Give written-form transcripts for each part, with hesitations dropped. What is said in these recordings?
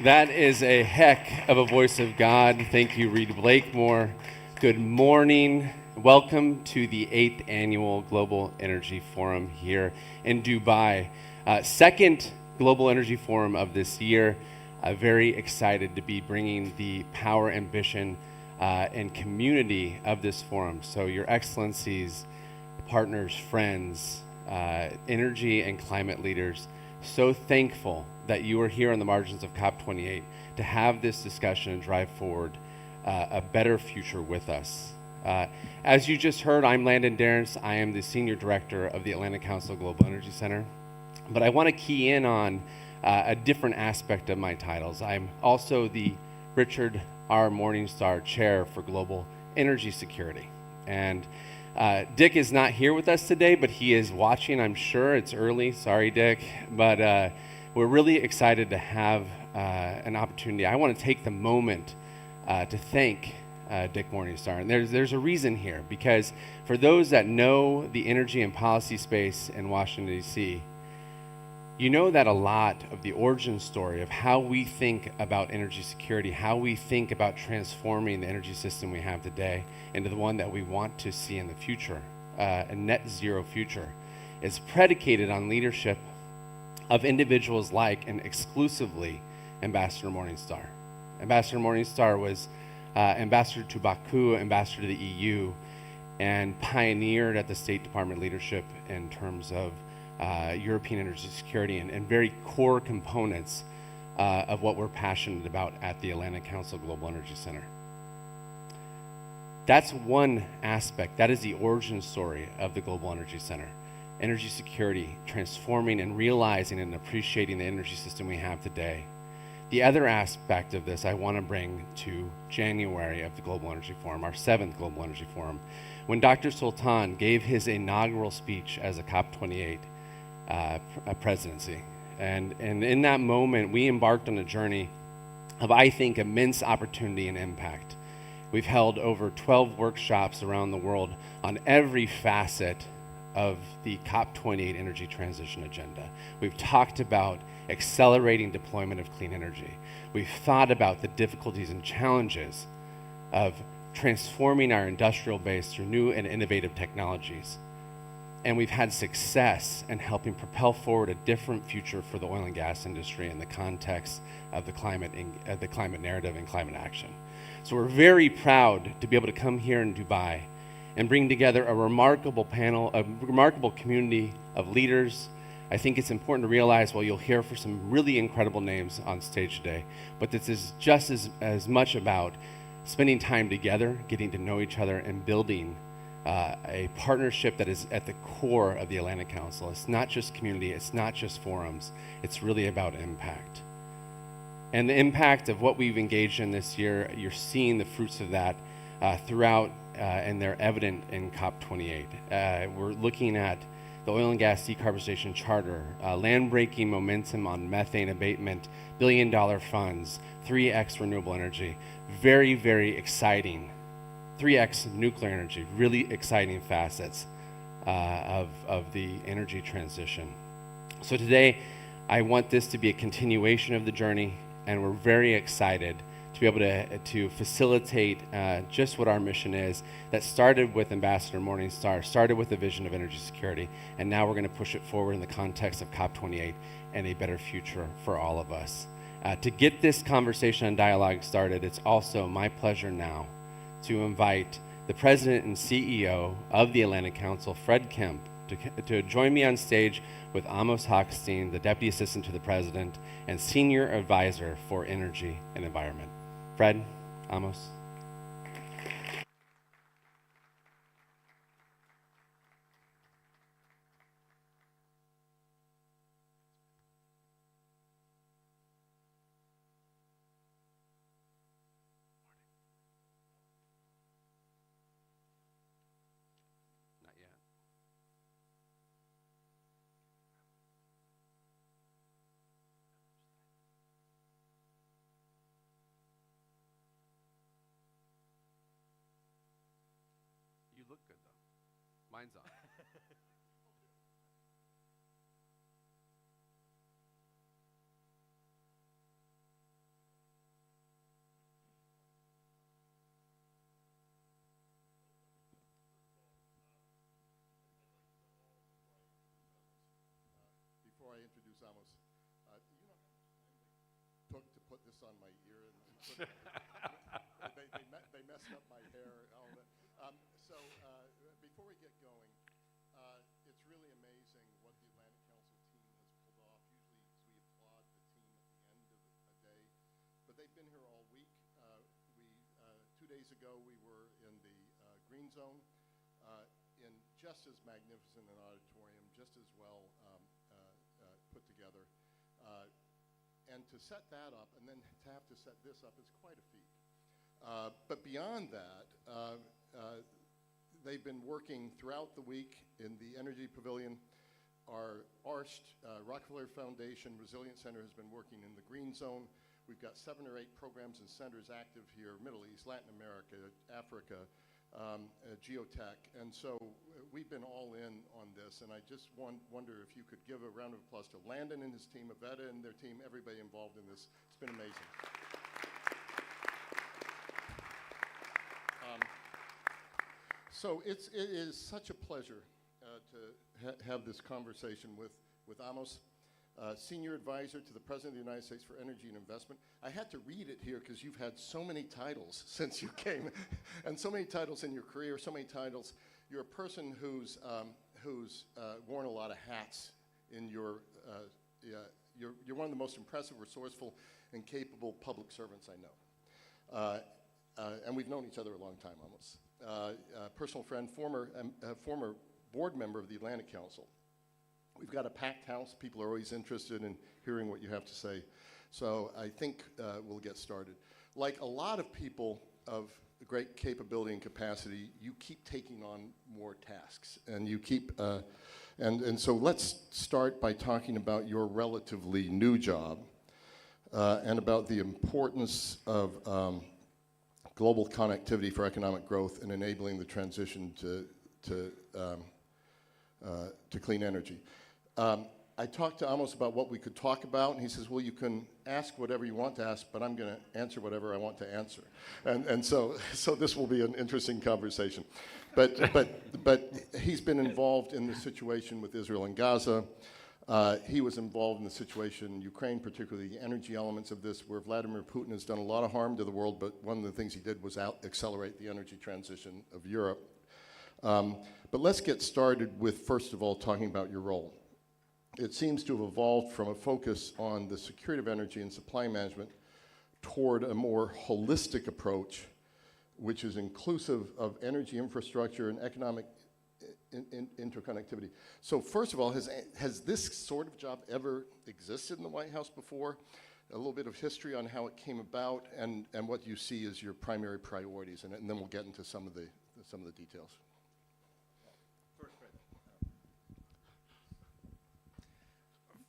That is a heck of a voice of God. Thank you, Reed Blakemore. Good morning. Welcome to the 8th Annual Global Energy Forum here in Dubai. Second Global Energy Forum of this year. Very excited to be bringing the power, ambition, and community of this forum. So your excellencies, partners, friends, energy and climate leaders, so thankful that you are here on the margins of COP28 to have this discussion and drive forward a better future with us. As you just heard, I'm Landon Darrence. I am the Senior Director of the Atlantic Council Global Energy Center. But I want to key in on a different aspect of my titles. I'm also the Richard R. Morningstar Chair for Global Energy Security. And Dick is not here with us today, but he is watching, I'm sure. It's early, sorry, Dick. But we're really excited to have an opportunity. I want to take the moment to thank Dick Morningstar. And there's a reason here, because for those that know the energy and policy space in Washington, D.C., you know that a lot of the origin story of how we think about energy security, how we think about transforming the energy system we have today into the one that we want to see in the future, a net zero future, is predicated on leadership of individuals like and exclusively Ambassador Morningstar. Ambassador Morningstar was ambassador to Baku, ambassador to the EU, and pioneered at the State Department leadership in terms of European energy security and very core components of what we're passionate about at the Atlantic Council Global Energy Center. That's one aspect. That is the origin story of the Global Energy Center. Energy security, transforming and realizing and appreciating the energy system we have today. The other aspect of this I want to bring to January of the Global Energy Forum, our 7th Global Energy Forum, when Dr. Sultan gave his inaugural speech as a COP28 presidency. And in that moment, we embarked on a journey of, I think, immense opportunity and impact. We've held over 12 workshops around the world on every facet of the COP28 energy transition agenda. We've talked about accelerating deployment of clean energy. We've thought about the difficulties and challenges of transforming our industrial base through new and innovative technologies. And we've had success in helping propel forward a different future for the oil and gas industry in the context of the climate narrative and climate action. So we're very proud to be able to come here in Dubai and bring together a remarkable panel, a remarkable community of leaders. I think it's important to realize, well, you'll hear for some really incredible names on stage today, but this is just as much about spending time together, getting to know each other, and building a partnership that is at the core of the Atlantic Council. It's not just community, it's not just forums, it's really about impact. And the impact of what we've engaged in this year, you're seeing the fruits of that throughout, and they're evident in COP28. We're looking at the Oil and Gas Decarbonization Charter, land-breaking momentum on methane abatement, billion-dollar funds, 3x renewable energy. Very, very exciting. 3x nuclear energy, really exciting facets of the energy transition. So today, I want this to be a continuation of the journey, and we're very excited to be able to facilitate just what our mission is, that started with Ambassador Morningstar, started with the vision of energy security, and now we're going to push it forward in the context of COP28 and a better future for all of us. To get this conversation and dialogue started, it's also my pleasure now to invite the President and CEO of the Atlantic Council, Fred Kemp, to join me on stage with Amos Hochstein, the Deputy Assistant to the President and Senior Advisor for Energy and Environment. Fred, Amos. Not yet. You look good, though. Mine's on. Thanks, Amos. You know how much time they took to put this on my ear, and put they messed up my hair. All that. Before we get going, it's really amazing what the Atlantic Council team has pulled off. Usually we applaud the team at the end of a day, but they've been here all week. 2 days ago we were in the Green Zone in just as magnificent an auditorium, just as well put together. And to set that up and then to have to set this up is quite a feat. But beyond that, they've been working throughout the week in the Energy Pavilion. Our ARST, Rockefeller Foundation Resilience Center, has been working in the Green Zone. We've got 7 or 8 programs and centers active here: Middle East, Latin America, Africa, geotech. And so we've been all in on this, and I just wonder if you could give a round of applause to Landon and his team, Avetta and their team, everybody involved in this. It's been amazing. So it is such a pleasure to have this conversation with Amos, Senior Advisor to the President of the United States for Energy and Investment. I had to read it here because you've had so many titles since you came, and so many titles in your career, so many titles. You're a person who's worn a lot of hats in your, you're one of the most impressive, resourceful, and capable public servants I know. And we've known each other a long time, Amos. Personal friend, former board member of the Atlantic Council. We've got a packed house. People are always interested in hearing what you have to say. So I think we'll get started. Like a lot of people of great capability and capacity, you keep taking on more tasks. And you keep, and so let's start by talking about your relatively new job and about the importance of global connectivity for economic growth and enabling the transition to clean energy. I talked to Amos about what we could talk about, and he says, well, you can ask whatever you want to ask, but I'm going to answer whatever I want to answer. And so this will be an interesting conversation. But he's been involved in the situation with Israel and Gaza. He was involved in the situation in Ukraine, particularly the energy elements of this, where Vladimir Putin has done a lot of harm to the world, but one of the things he did was accelerate the energy transition of Europe. But let's get started with, first of all, talking about your role. It seems to have evolved from a focus on the security of energy and supply management toward a more holistic approach, which is inclusive of energy infrastructure and economic interconnectivity. So first of all, has this sort of job ever existed in the White House before? A little bit of history on how it came about and what you see as your primary priorities, and then we'll get into some of the details.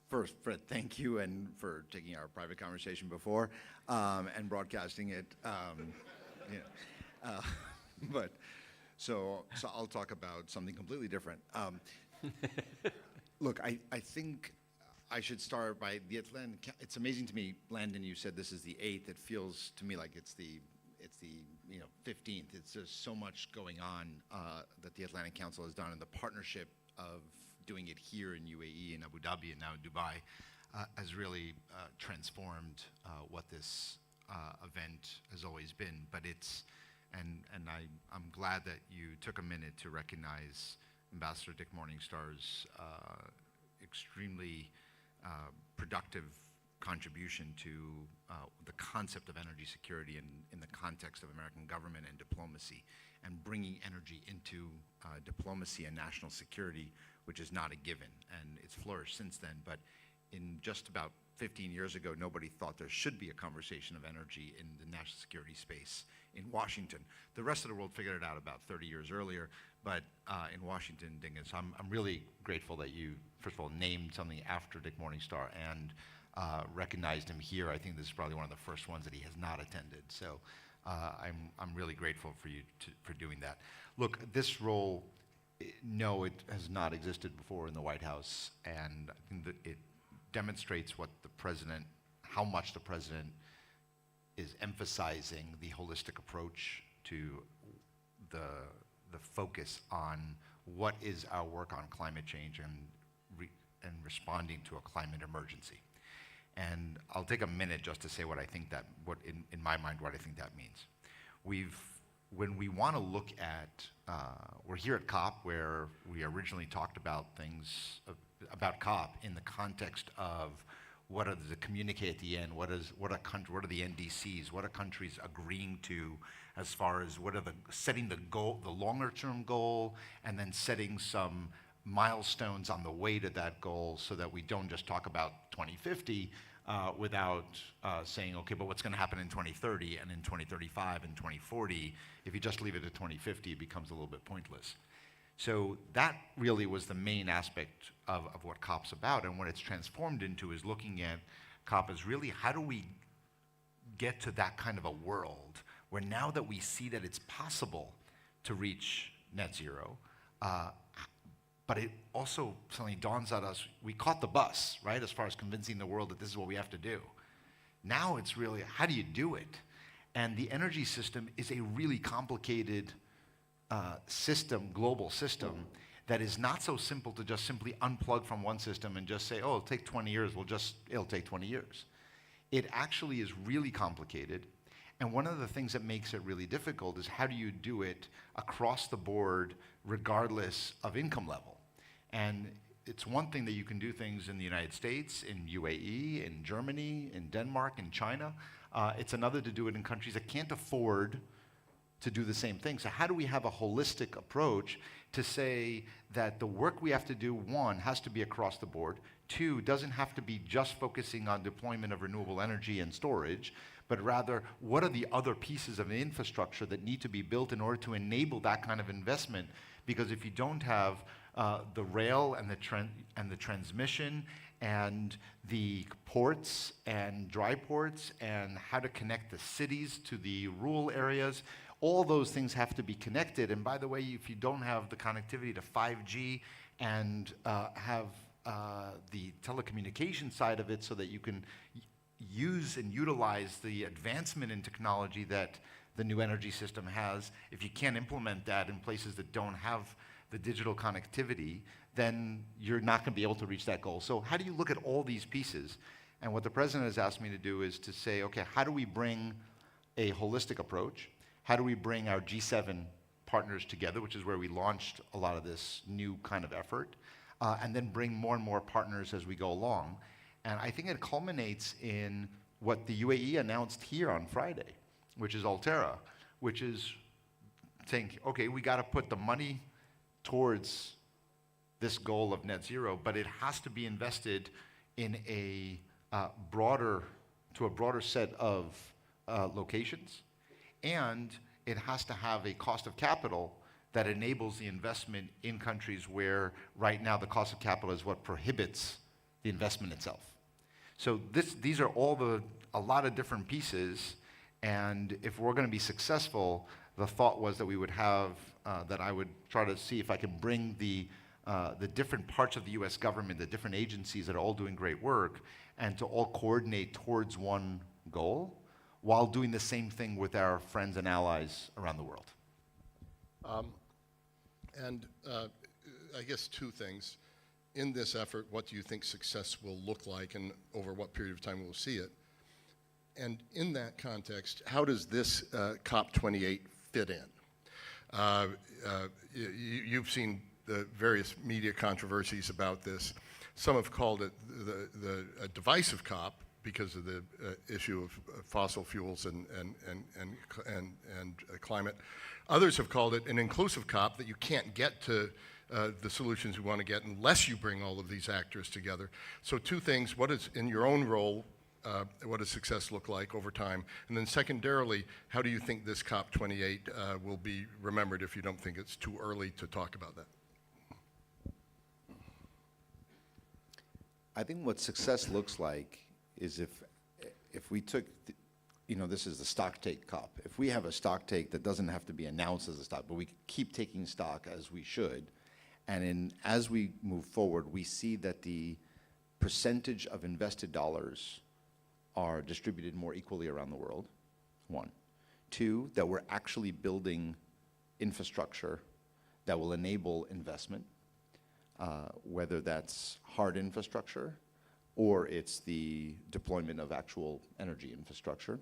First, Fred, thank you and for taking our private conversation before and broadcasting it. But so I'll talk about something completely different. Look, I think I should start by the Atlantic. It's amazing to me, Landon. You said this is the 8th. It feels to me like it's the 15th. It's just so much going on that the Atlantic Council has done, and the partnership of doing it here in UAE, in Abu Dhabi, and now in Dubai, has really transformed what this event has always been. But it's, and I'm glad that you took a minute to recognize Ambassador Dick Morningstar's extremely productive contribution to the concept of energy security in the context of American government and diplomacy, and bringing energy into diplomacy and national security, which is not a given, and it's flourished since then. But in just about 15 years ago, nobody thought there should be a conversation of energy in the national security space in Washington. The rest of the world figured it out about 30 years earlier, but in Washington, didn't. So I'm really grateful that you, first of all, named something after Dick Morningstar and recognized him here. I think this is probably one of the first ones that he has not attended. So I'm really grateful for you for doing that. Look, this role, no, it has not existed before in the White House, and I think that it demonstrates what the president, how much the president is emphasizing the holistic approach to the focus on what is our work on climate change and responding to a climate emergency. And I'll take a minute just to say what I think that, in my mind, what I think that means. When we want to look at, we're here at COP where we originally talked about things, about COP in the context of what are the communique at the end, what are the NDCs, what are countries agreeing to as far as setting the goal, the longer term goal, and then setting some milestones on the way to that goal so that we don't just talk about 2050 without saying, okay, but what's going to happen in 2030 and in 2035 and 2040? If you just leave it at 2050, it becomes a little bit pointless. So that really was the main aspect of what COP's about, and what it's transformed into is looking at COP as really how do we get to that kind of a world where now that we see that it's possible to reach net zero, but it also suddenly dawns on us, we caught the bus, right, as far as convincing the world that this is what we have to do. Now it's really, how do you do it? And the energy system is a really complicated system, global system, that is not so simple to just simply unplug from one system and just say, oh, it'll take 20 years, it'll take 20 years. It actually is really complicated. And one of the things that makes it really difficult is how do you do it across the board regardless of income level? And it's one thing that you can do things in the United States, in UAE, in Germany, in Denmark, in China. It's another to do it in countries that can't afford to do the same thing. So how do we have a holistic approach to say that the work we have to do, one, has to be across the board, two, doesn't have to be just focusing on deployment of renewable energy and storage, but rather what are the other pieces of infrastructure that need to be built in order to enable that kind of investment? Because if you don't have the rail and the transmission and the ports and dry ports and how to connect the cities to the rural areas, all those things have to be connected. And by the way, if you don't have the connectivity to 5G and have the telecommunication side of it so that you can use and utilize the advancement in technology that the new energy system has, if you can't implement that in places that don't have the digital connectivity, then you're not going to be able to reach that goal. So how do you look at all these pieces? And what the president has asked me to do is to say, okay, how do we bring a holistic approach? How do we bring our G7 partners together, which is where we launched a lot of this new kind of effort, and then bring more and more partners as we go along. And I think it culminates in what the UAE announced here on Friday, which is Altera, which is saying, okay, we got to put the money towards this goal of net zero, but it has to be invested in a broader set of locations, and it has to have a cost of capital that enables the investment in countries where right now the cost of capital is what prohibits the investment itself. So these are a lot of different pieces, and if we're going to be successful, the thought was that we would have, that I would try to see if I can bring the different parts of the US government, the different agencies that are all doing great work, and to all coordinate towards one goal, while doing the same thing with our friends and allies around the world. I guess two things. In this effort, what do you think success will look like, and over what period of time we'll see it? And in that context, how does this COP28 fit in? You've seen the various media controversies about this. Some have called it a divisive COP, because of the issue of fossil fuels and climate. Others have called it an inclusive COP, that you can't get to the solutions you want to get unless you bring all of these actors together. So two things: what is, in your own role, what does success look like over time? And then secondarily, how do you think this COP28 will be remembered, if you don't think it's too early to talk about that? I think what success looks like is if we took, this is the stock take COP. If we have a stock take that doesn't have to be announced as a stock, but we keep taking stock as we should, and as we move forward, we see that the percentage of invested dollars are distributed more equally around the world, one. Two, that we're actually building infrastructure that will enable investment. whether that's hard infrastructure or it's the deployment of actual energy infrastructure.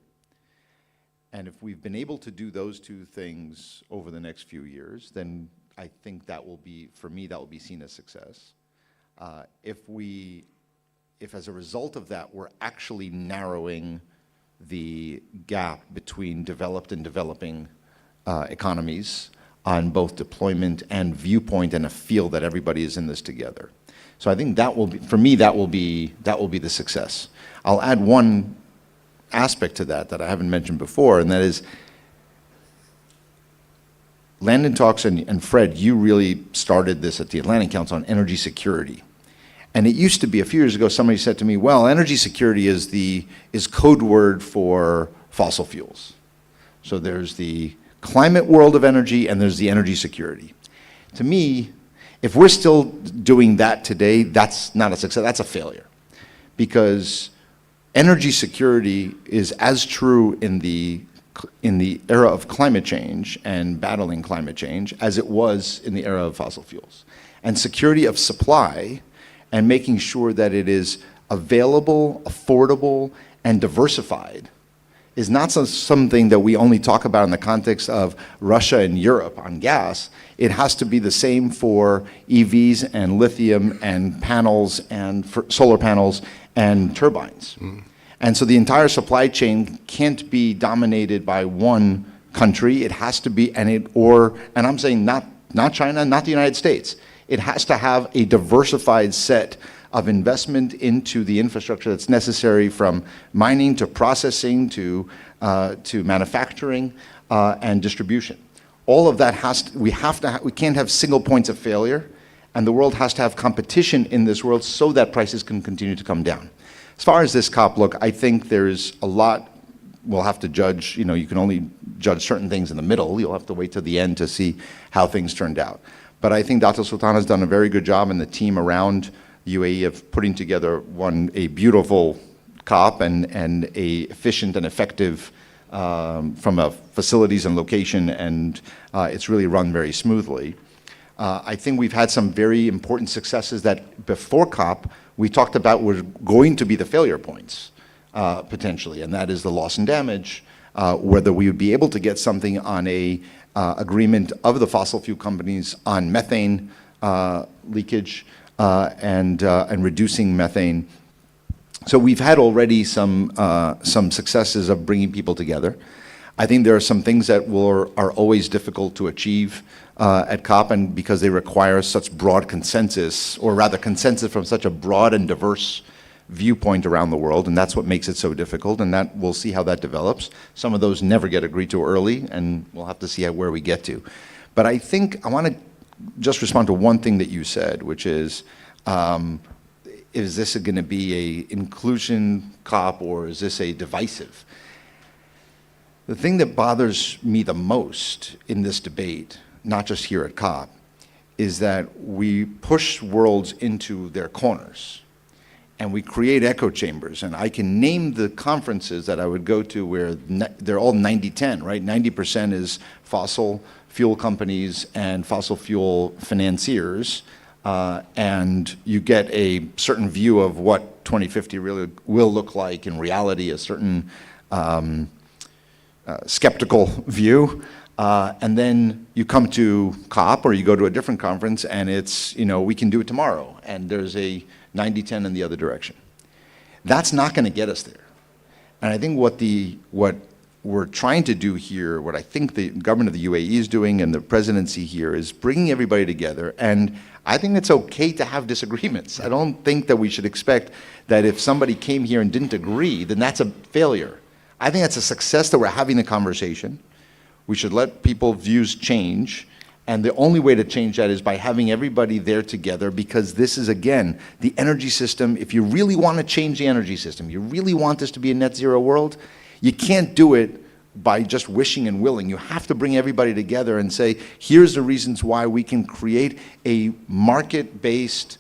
And if we've been able to do those two things over the next few years, then I think that will be, for me, that will be seen as success. If as a result of that, we're actually narrowing the gap between developed and developing economies on both deployment and viewpoint and a feel that everybody is in this together. So I think that will be, for me, that will be the success. I'll add one aspect to that I haven't mentioned before, and that is Landon talks, and Fred, you really started this at the Atlantic Council on energy security. And it used to be, a few years ago, somebody said to me, well, energy security is code word for fossil fuels. So there's the climate world of energy and there's the energy security. To me, if we're still doing that today, that's not a success, that's a failure. Because energy security is as true in the era of climate change and battling climate change as it was in the era of fossil fuels. And security of supply and making sure that it is available, affordable, and diversified is not something that we only talk about in the context of Russia and Europe on gas. It has to be the same for EVs and lithium and panels and for solar panels and turbines. And so the entire supply chain can't be dominated by one country. It has to be, and I'm saying not China, not the United States. It has to have a diversified set of investment into the infrastructure that's necessary, from mining to processing to manufacturing and distribution. All of that we can't have single points of failure, and the world has to have competition in this world so that prices can continue to come down. As far as this COP, look, I think there's a lot we'll have to judge. You know, you can only judge certain things in the middle. You'll have to wait till the end to see how things turned out. But I think Dr. Sultan has done a very good job, and the team around UAE of putting together a beautiful COP and a efficient and effective from a facilities and location, and it's really run very smoothly. I think we've had some very important successes that before COP we talked about were going to be the failure points potentially, and that is the loss and damage, whether we would be able to get something on a agreement of the fossil fuel companies on methane leakage and reducing methane. So we've had already some successes of bringing people together. I think there are some things that are always difficult to achieve at COP, and because they require such broad consensus, or rather consensus from such a broad and diverse viewpoint around the world, and that's what makes it so difficult, and that we'll see how that develops. Some of those never get agreed to early, and we'll have to see where we get to. But I think I want to just respond to one thing that you said, which is this going to be a inclusion COP, or is this a divisive? The thing that bothers me the most in this debate, not just here at COP, is that we push worlds into their corners and we create echo chambers. And I can name the conferences that I would go to where they're all 90-10, right? 90% is fossil fuel companies and fossil fuel financiers, and you get a certain view of what 2050 really will look like in reality, a certain skeptical view. And then you come to COP, or you go to a different conference, and it's, we can do it tomorrow, and there's a 90-10 in the other direction. That's not going to get us there. And I think what we're trying to do here, what I think the government of the UAE is doing and the presidency here, is bringing everybody together. And I think it's okay to have disagreements. I don't think that we should expect that if somebody came here and didn't agree, then that's a failure. I think it's a success that we're having the conversation. We should let people's views change, and the only way to change that is by having everybody there together, because this is, again, the energy system. If you really want to change the energy system, you really want this to be a net zero world, you can't do it by just wishing and willing. You have to bring everybody together and say, here's the reasons why we can create a market-based,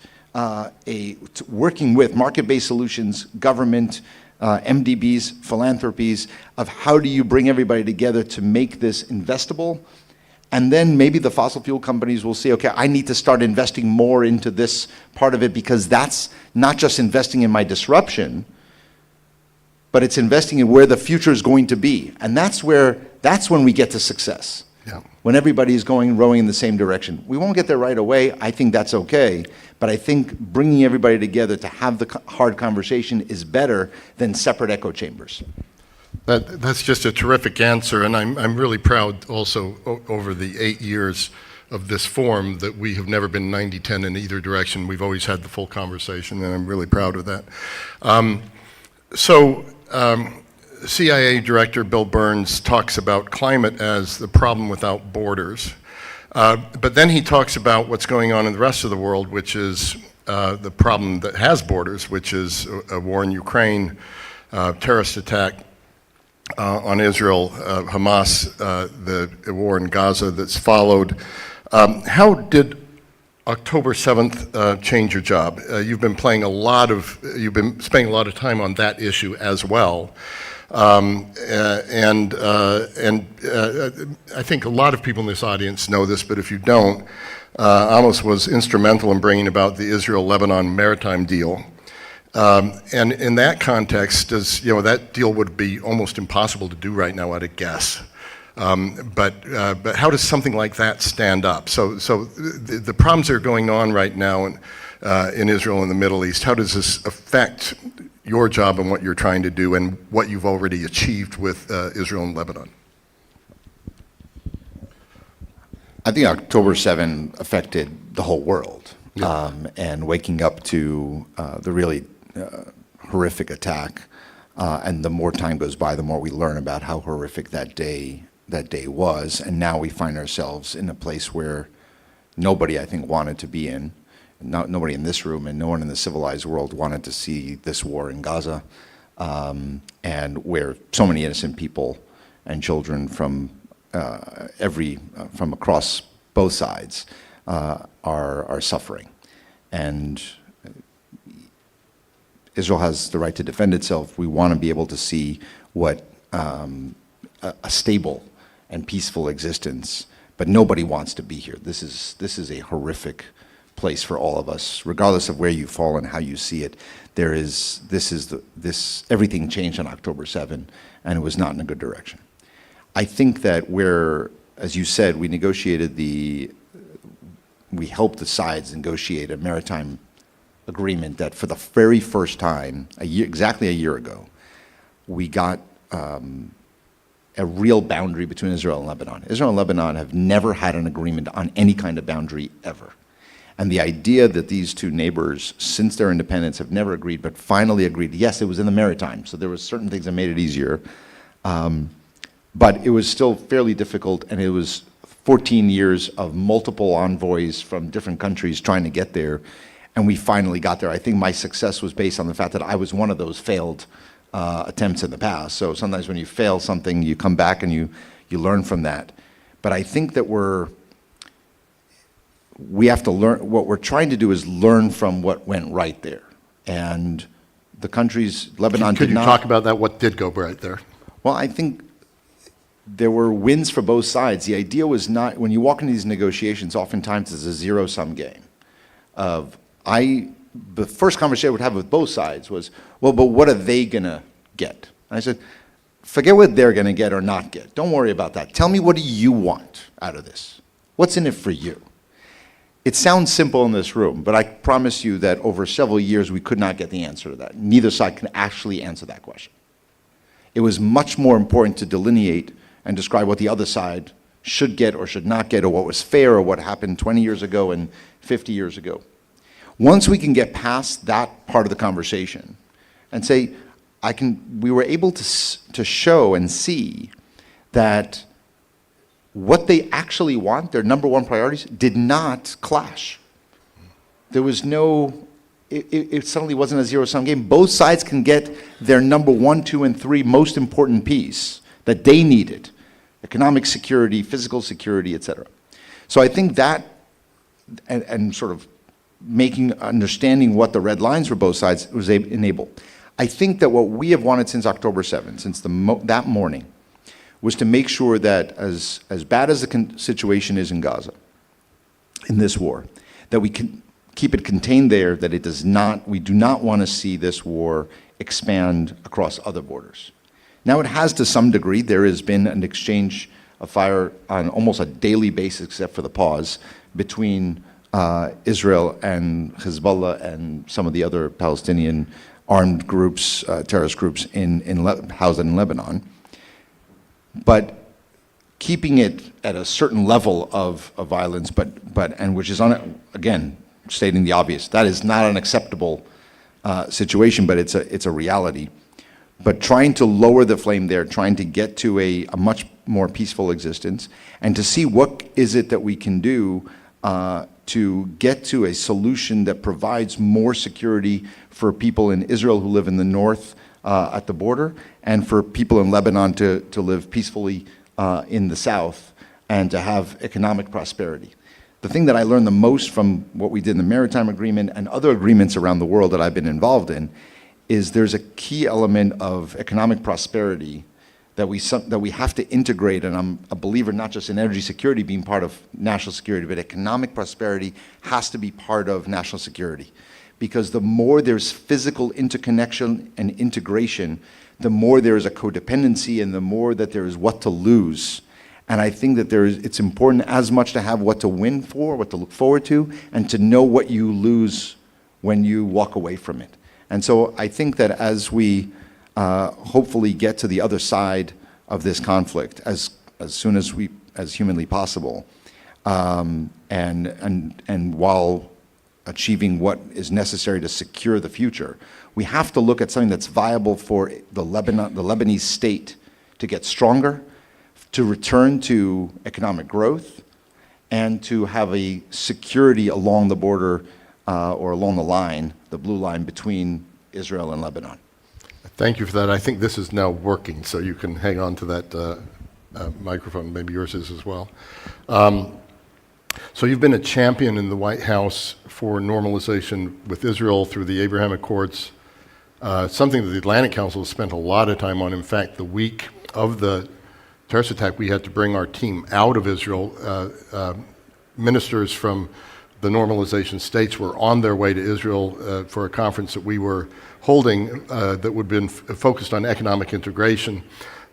working with market-based solutions, government, MDBs, philanthropies, of how do you bring everybody together to make this investable And then maybe the fossil fuel companies will say, okay, I need to start investing more into this part of it, because that's not just investing in my disruption, but it's investing in where the future is going to be. And that's when we get to success. Yeah. When everybody's rowing in the same direction. We won't get there right away. I think that's okay. But I think bringing everybody together to have the hard conversation is better than separate echo chambers. That's just a terrific answer, and I'm really proud also over the 8 years of this forum that we have never been 90-10 in either direction. We've always had the full conversation, and I'm really proud of that. CIA Director Bill Burns talks about climate as the problem without borders, but then he talks about what's going on in the rest of the world, which is the problem that has borders, which is a war in Ukraine, terrorist attack on Israel, Hamas, the war in Gaza that's followed. How did October 7th change your job? You've been spending a lot of time on that issue as well. I think a lot of people in this audience know this, but if you don't, Amos was instrumental in bringing about the Israel-Lebanon maritime deal. And in that context, that deal would be almost impossible to do right now, I'd guess. But how does something like that stand up? So the problems that are going on right now in Israel and the Middle East, how does this affect your job and what you're trying to do and what you've already achieved with Israel and Lebanon? I think October 7 affected the whole world. Yeah. And waking up to the really horrific attack, and the more time goes by, the more we learn about how horrific that day was. And now we find ourselves in a place where nobody, I think, wanted to be in. Nobody in this room and no one in the civilized world wanted to see this war in Gaza, and where so many innocent people and children from across both sides are suffering. And Israel has the right to defend itself. We want to be able to see what a stable and peaceful existence, but nobody wants to be here. This is a horrific place for all of us, regardless of where you fall and how you see it. Everything changed on October 7, and it was not in a good direction. I think that as you said, we helped the sides negotiate a maritime agreement that for the very first time, exactly a year ago, we got a real boundary between Israel and Lebanon. Israel and Lebanon have never had an agreement on any kind of boundary ever. And the idea that these two neighbors, since their independence, have never agreed, but finally agreed, yes, it was in the maritime, so there were certain things that made it easier, but it was still fairly difficult, and it was 14 years of multiple envoys from different countries trying to get there, and we finally got there. I think my success was based on the fact that I was one of those failed attempts in the past. So sometimes when you fail something, you come back and you learn from that. But I think that we have to learn. What we're trying to do is learn from what went right there. And the countries, Lebanon Could did you not. talk about that? What did go right there? Well, I think there were wins for both sides. The idea was not, when you walk into these negotiations, oftentimes it's a zero-sum game. The first conversation I would have with both sides was, well, but what are they going to get? And I said, forget what they're going to get or not get. Don't worry about that. Tell me, what do you want out of this? What's in it for you? It sounds simple in this room, but I promise you that over several years, we could not get the answer to that. Neither side can actually answer that question. It was much more important to delineate and describe what the other side should get or should not get, or what was fair, or what happened 20 years ago and 50 years ago. Once we can get past that part of the conversation and say, we were able to show and see that what they actually want, their number one priorities, did not clash. There was it suddenly wasn't a zero-sum game. Both sides can get their number 1, 2, and 3 most important piece that they needed: economic security, physical security, etc. So I think that, and sort of understanding what the red lines for both sides was enabled. I think that what we have wanted since October 7th, since that morning, was to make sure that as bad as the situation is in Gaza, in this war, that we can keep it contained there, that it does not, we do not want to see this war expand across other borders. Now it has to some degree. There has been an exchange of fire on almost a daily basis, except for the pause, between Israel and Hezbollah and some of the other Palestinian armed groups, terrorist groups housed in Lebanon. But keeping it at a certain level of violence, and which is, again, stating the obvious, that is not an acceptable situation, but it's a reality. But trying to lower the flame there, trying to get to a much more peaceful existence, and to see what is it that we can do to get to a solution that provides more security for people in Israel who live in the north at the border, and for people in Lebanon to live peacefully in the south, and to have economic prosperity. The thing that I learned the most from what we did in the Maritime Agreement and other agreements around the world that I've been involved in is there's a key element of economic prosperity that we have to integrate, and I'm a believer not just in energy security being part of national security, but economic prosperity has to be part of national security. Because the more there's physical interconnection and integration, the more there is a codependency and the more that there is what to lose. And I think that it's important as much to have what to win for, what to look forward to, and to know what you lose when you walk away from it. And so I think that as we hopefully get to the other side of this conflict as soon as humanly possible, and while achieving what is necessary to secure the future, we have to look at something that's viable for the Lebanese state to get stronger, to return to economic growth, and to have a security along the border or along the line, the blue line between Israel and Lebanon. Thank you for that. I think this is now working, so you can hang on to that microphone. Maybe yours is as well. So you've been a champion in the White House for normalization with Israel through the Abraham Accords, something that the Atlantic Council has spent a lot of time on. In fact, the week of the terrorist attack, we had to bring our team out of Israel. Ministers from the normalization states were on their way to Israel for a conference that we were holding that would have been focused on economic integration.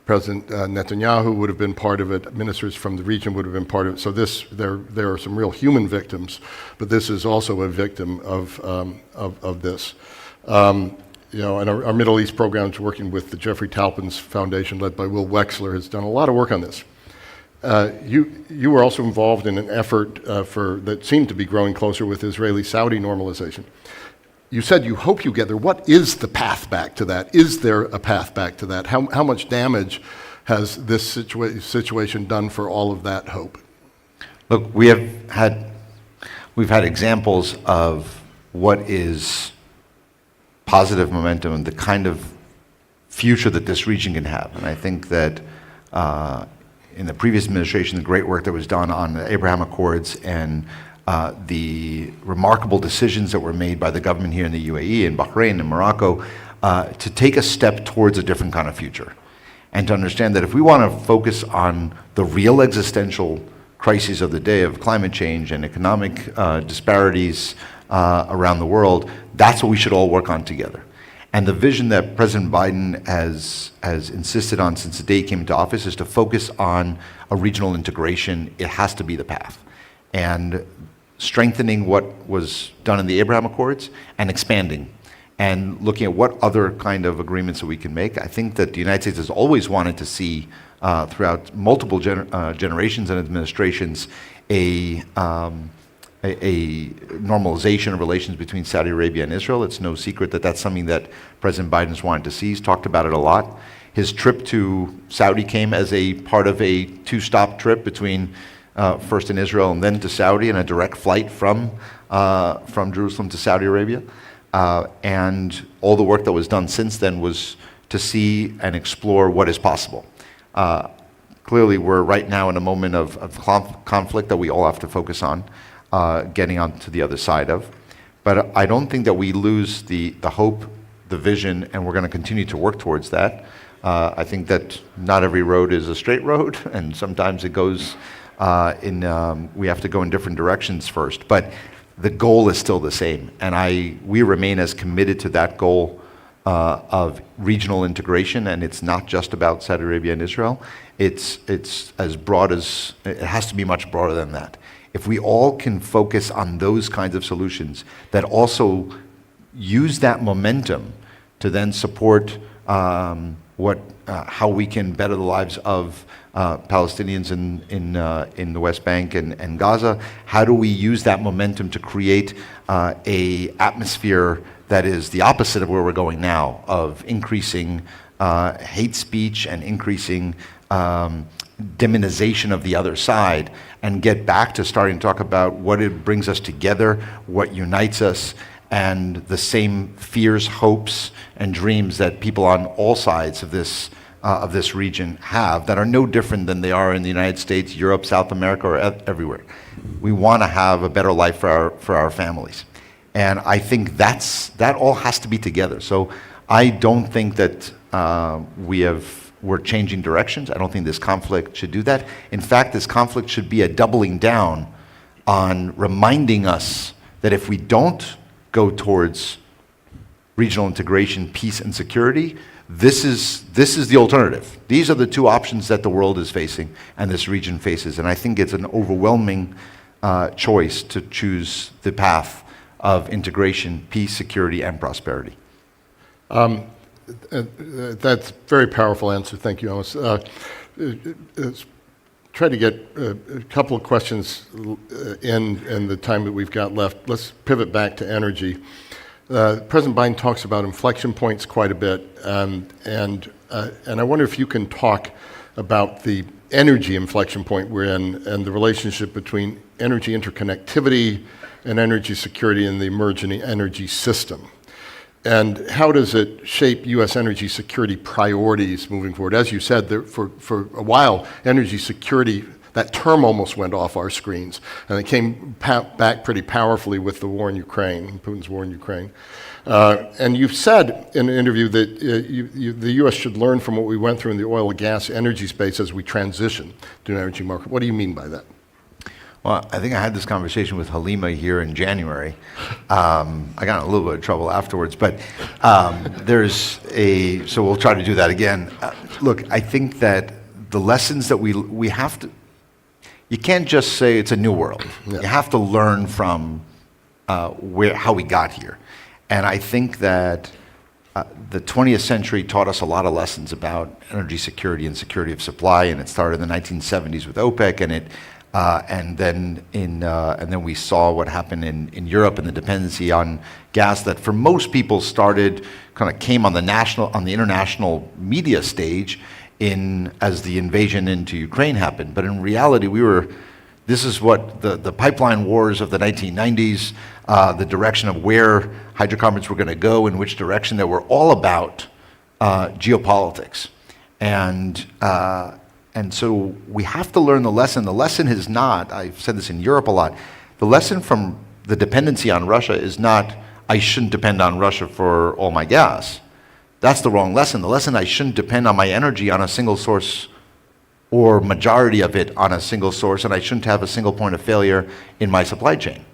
President Netanyahu would have been part of it. Ministers from the region would have been part of it. So there are some real human victims, but this is also a victim of this. And our Middle East programs, working with the Jeffrey Taupin's Foundation, led by Will Wexler, has done a lot of work on this. You were also involved in an effort that seemed to be growing closer with Israeli-Saudi normalization. You said you hope you get there. What is the path back to that? Is there a path back to that? How much damage has this situation done for all of that hope? Look, we've had examples of what is positive momentum and the kind of future that this region can have. And I think that in the previous administration, the great work that was done on the Abraham Accords and the remarkable decisions that were made by the government here in the UAE and Bahrain and Morocco to take a step towards a different kind of future. And to understand that if we want to focus on the real existential crises of the day of climate change and economic disparities around the world, that's what we should all work on together. And the vision that President Biden has insisted on since the day he came into office is to focus on a regional integration. It has to be the path. And strengthening what was done in the Abraham Accords and expanding and looking at what other kind of agreements that we can make. I think that the United States has always wanted to see throughout multiple generations and administrations a normalization of relations between Saudi Arabia and Israel. It's no secret that that's something that President Biden's wanted to see. He's talked about it a lot. His trip to Saudi came as a part of a two-stop trip between first in Israel and then to Saudi, and a direct flight from Jerusalem to Saudi Arabia. And all the work that was done since then was to see and explore what is possible. Clearly, we're right now in a moment of conflict that we all have to focus on, getting onto the other side of. But I don't think that we lose the hope, the vision, and we're going to continue to work towards that, I think that not every road is a straight road, and sometimes it goes we have to go in different directions first. But the goal is still the same, and we remain as committed to that goal of regional integration, and it's not just about Saudi Arabia and Israel. It's as broad as, it has to be much broader than that. If we all can focus on those kinds of solutions that also use that momentum to then support how we can better the lives of Palestinians in the West Bank and Gaza, how do we use that momentum to create a atmosphere that is the opposite of where we're going now, of increasing hate speech and increasing demonization of the other side, and get back to starting to talk about what it brings us together, what unites us, and the same fears, hopes, and dreams that people on all sides of this region have, that are no different than they are in the United States, Europe, South America, or everywhere. We want to have a better life for our families. And I think that all has to be together. So I don't think that we're changing directions. I don't think this conflict should do that. In fact, this conflict should be a doubling down on reminding us that if we don't go towards regional integration, peace, and security, this is the alternative. These are the two options that the world is facing and this region faces. And I think it's an overwhelming choice to choose the path of integration, peace, security, and prosperity. That's a very powerful answer. Thank you, Amos. Try to get a couple of questions in the time that we've got left. Let's pivot back to energy. President Biden talks about inflection points quite a bit, and I wonder if you can talk about the energy inflection point we're in and the relationship between energy interconnectivity and energy security in the emerging energy system. And how does it shape U.S. energy security priorities moving forward? As you said, for a while, energy security, that term almost went off our screens, and it came back pretty powerfully with the war in Ukraine, Putin's war in Ukraine. And you've said in an interview that the U.S. should learn from what we went through in the oil and gas energy space as we transition to an energy market. What do you mean by that? Well, I think I had this conversation with Halima here in January. I got in a little bit of trouble afterwards, but so we'll try to do that again. Look, I think that the lessons that we have to, you can't just say it's a new world. Yeah. You have to learn from how we got here. And I think that the 20th century taught us a lot of lessons about energy security and security of supply, and it started in the 1970s with OPEC, and then we saw what happened in Europe and the dependency on gas that for most people came on the international media stage as the invasion into Ukraine happened. But in reality, this is what the pipeline wars of the 1990s, the direction of where hydrocarbons were going to go, in which direction, that were all about geopolitics. And so we have to learn the lesson. The lesson is not, I've said this in Europe a lot, the lesson from the dependency on Russia is not, I shouldn't depend on Russia for all my gas. That's the wrong lesson. The lesson, I shouldn't depend on my energy on a single source or majority of it on a single source, and I shouldn't have a single point of failure in my supply chain.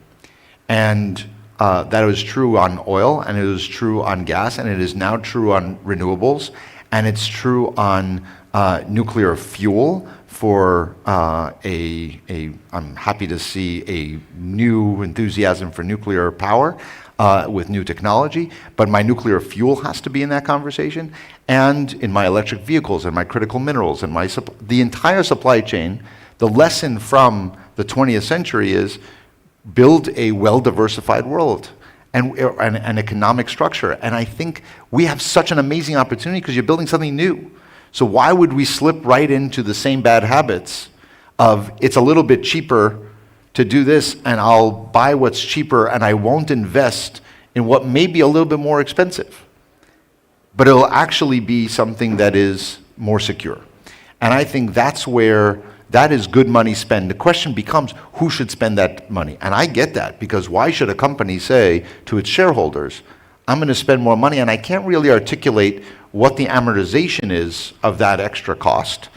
And that was true on oil, and it was true on gas, and it is now true on renewables, and it's true on nuclear fuel for I'm happy to see a new enthusiasm for nuclear power with new technology, but my nuclear fuel has to be in that conversation, and in my electric vehicles and my critical minerals and the entire supply chain. The lesson from the 20th century is build a well-diversified world and an economic structure. And I think we have such an amazing opportunity because you're building something new. So why would we slip right into the same bad habits of it's a little bit cheaper to do this and I'll buy what's cheaper and I won't invest in what may be a little bit more expensive, but it'll actually be something that is more secure. And I think that's where that is good money spent. The question becomes who should spend that money? And I get that, because why should a company say to its shareholders, I'm going to spend more money, and I can't really articulate what the amortization is of that extra cost.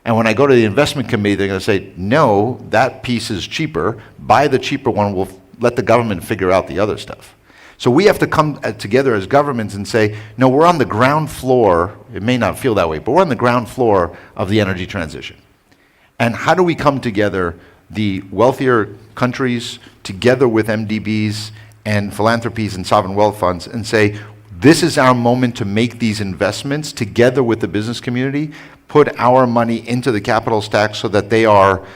And when I go to the investment committee, they're going to say, no, that piece is cheaper. Buy the cheaper one. We'll let the government figure out the other stuff. So we have to come together as governments and say, no, we're on the ground floor. It may not feel that way, but we're on the ground floor of the energy transition. And how do we come together, the wealthier countries, together with MDBs and philanthropies and sovereign wealth funds, and say, this is our moment to make these investments together with the business community, put our money into the capital stack so that they are,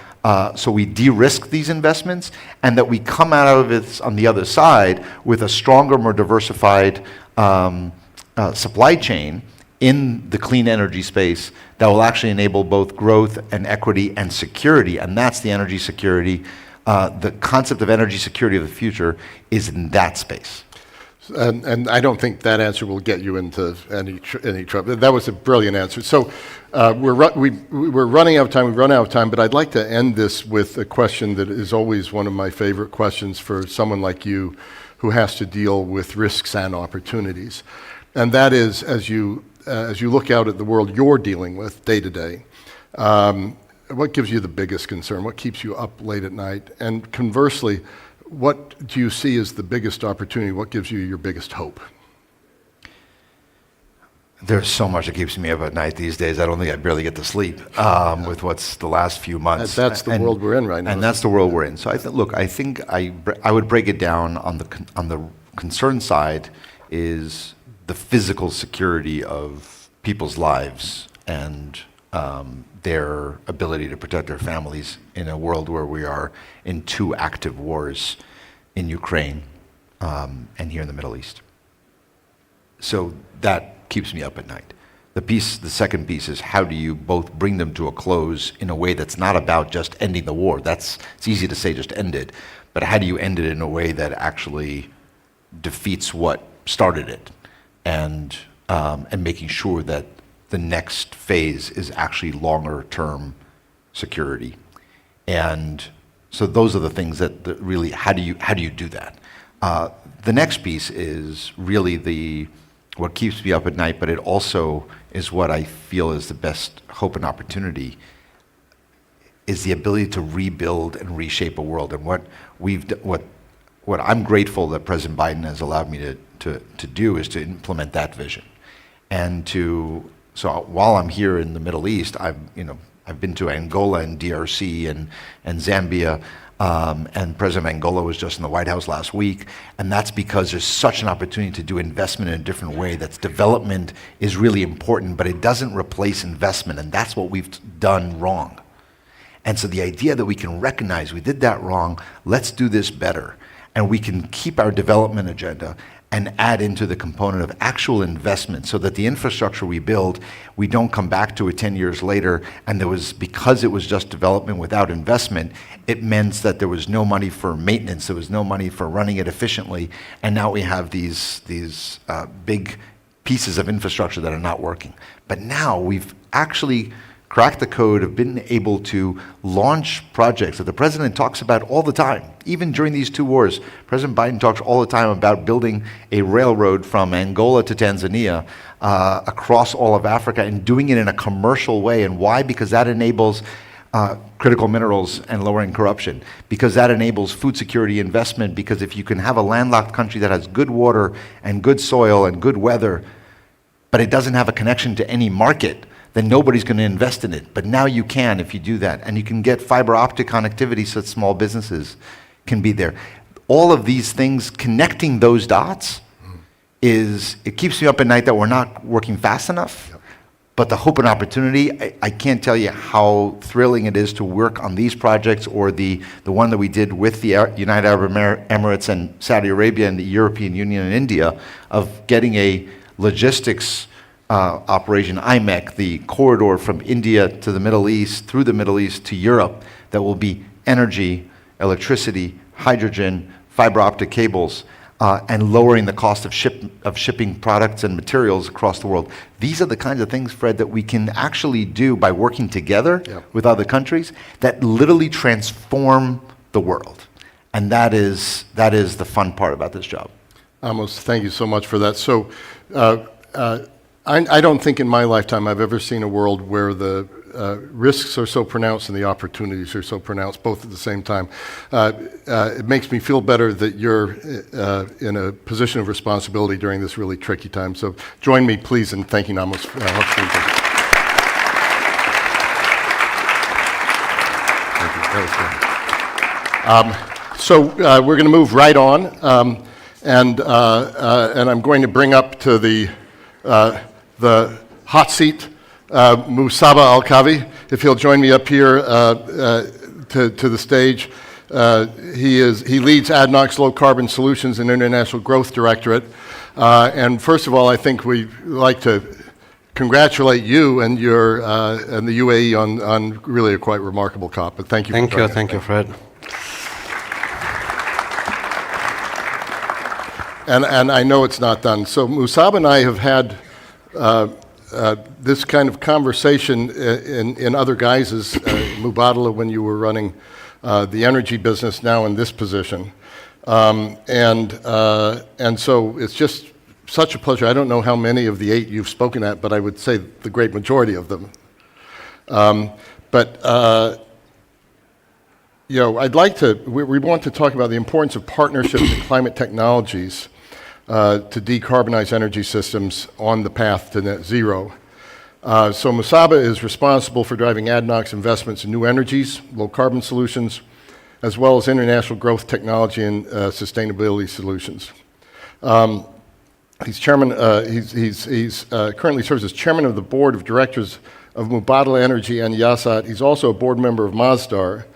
so we de-risk these investments, and that we come out of it on the other side with a stronger, more diversified supply chain in the clean energy space that will actually enable both growth and equity and security, and that's the energy security. The concept of energy security of the future is in that space. And I don't think that answer will get you into any trouble. That was a brilliant answer. So we're running out of time. We've run out of time, but I'd like to end this with a question that is always one of my favorite questions for someone like you who has to deal with risks and opportunities. And that is, as you look out at the world you're dealing with day to day, what gives you the biggest concern? What keeps you up late at night? And conversely, what do you see as the biggest opportunity? What gives you your biggest hope? There's so much that keeps me up at night these days. I don't think I barely get to sleep with what's the last few months. That's the world we're in right now. And that's the world we're in. So I think I would break it down on the concern side is the physical security of people's lives and their ability to protect their families in a world where we are in 2 active wars in Ukraine and here in the Middle East. So that keeps me up at night. The second piece is how do you both bring them to a close in a way that's not about just ending the war. It's easy to say just end it, but how do you end it in a way that actually defeats what started it, and making sure that the next phase is actually longer term security. And so those are the things that really, how do you do that? The next piece is really what keeps me up at night, but it also is what I feel is the best hope and opportunity, is the ability to rebuild and reshape a world. And what I'm grateful that President Biden has allowed me to do is to implement that vision. And so while I'm here in the Middle East, I've been to Angola and DRC and Zambia, and President of Angola was just in the White House last week, and that's because there's such an opportunity to do investment in a different way. That's development is really important, but it doesn't replace investment, and that's what we've done wrong. And so the idea that we can recognize we did that wrong, let's do this better, and we can keep our development agenda and add into the component of actual investment so that the infrastructure we build, we don't come back to it 10 years later, and because it was just development without investment, it meant that there was no money for maintenance, there was no money for running it efficiently, and now we have these big pieces of infrastructure that are not working. But now we've actually cracked the code, have been able to launch projects that the president talks about all the time. Even during these 2 wars, President Biden talks all the time about building a railroad from Angola to Tanzania across all of Africa, and doing it in a commercial way. And why? Because that enables critical minerals and lowering corruption. Because that enables food security investment. Because if you can have a landlocked country that has good water and good soil and good weather, but it doesn't have a connection to any market, then nobody's going to invest in it. But now you can if you do that. And you can get fiber optic connectivity so that small businesses can be there. All of these things, connecting those dots, it keeps me up at night that we're not working fast enough. Yep. But the hope and opportunity, I can't tell you how thrilling it is to work on these projects, or the one that we did with the United Arab Emirates and Saudi Arabia and the European Union and India, of getting a logistics operation, IMEC, the corridor from India to the Middle East, through the Middle East to Europe, that will be energy, electricity, hydrogen, fiber optic cables, and lowering the cost of shipping products and materials across the world. These are the kinds of things, Fred, that we can actually do by working together with other countries that literally transform the world. And that is the fun part about this job. Amos, thank you so much for that. So, I don't think in my lifetime I've ever seen a world where the risks are so pronounced and the opportunities are so pronounced, both at the same time. It makes me feel better that you're in a position of responsibility during this really tricky time. So, join me, please, in thanking Amos. Thank you. That was good. So we're going to move right on, and I'm going to bring up to the hot seat Musaba Al-Kavi, if he'll join me up here to the stage. He leads ADNOC's Low Carbon Solutions and International Growth Directorate. And first of all, I think we'd like to congratulate you and and the UAE on really a quite remarkable COP. But thank you. Thank you, Fred. And I know it's not done. So Musab and I have had this kind of conversation in other guises, Mubadala when you were running the energy business, now in this position. And so it's just such a pleasure. I don't know how many of the 8 you've spoken at, but I would say the great majority of them. I'd like to, we want to talk about the importance of partnerships in climate technologies to decarbonize energy systems on the path to net zero. So Musaba is responsible for driving ADNOC's investments in new energies, low carbon solutions, as well as international growth technology and sustainability solutions. He's chairman. He's currently serves as chairman of the board of directors of Mubadala Energy and Yasat. He's also a board member of Masdar,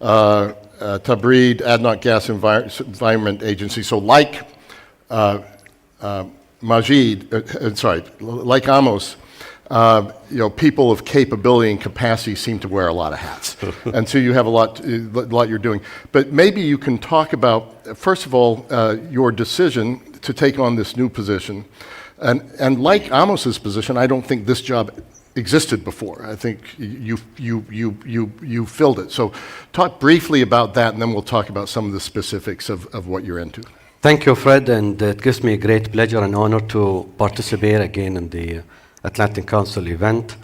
Tabreed, ADNOC Gas Environment Agency. So like like Amos, people of capability and capacity seem to wear a lot of hats. And so you have a lot you're doing. But maybe you can talk about, first of all, your decision to take on this new position. And like Amos's position, I don't think this job existed before. I think you filled it. So talk briefly about that, and then we'll talk about some of the specifics of what you're into. Thank you, Fred, and it gives me great pleasure and honor to participate again in the Atlantic Council event.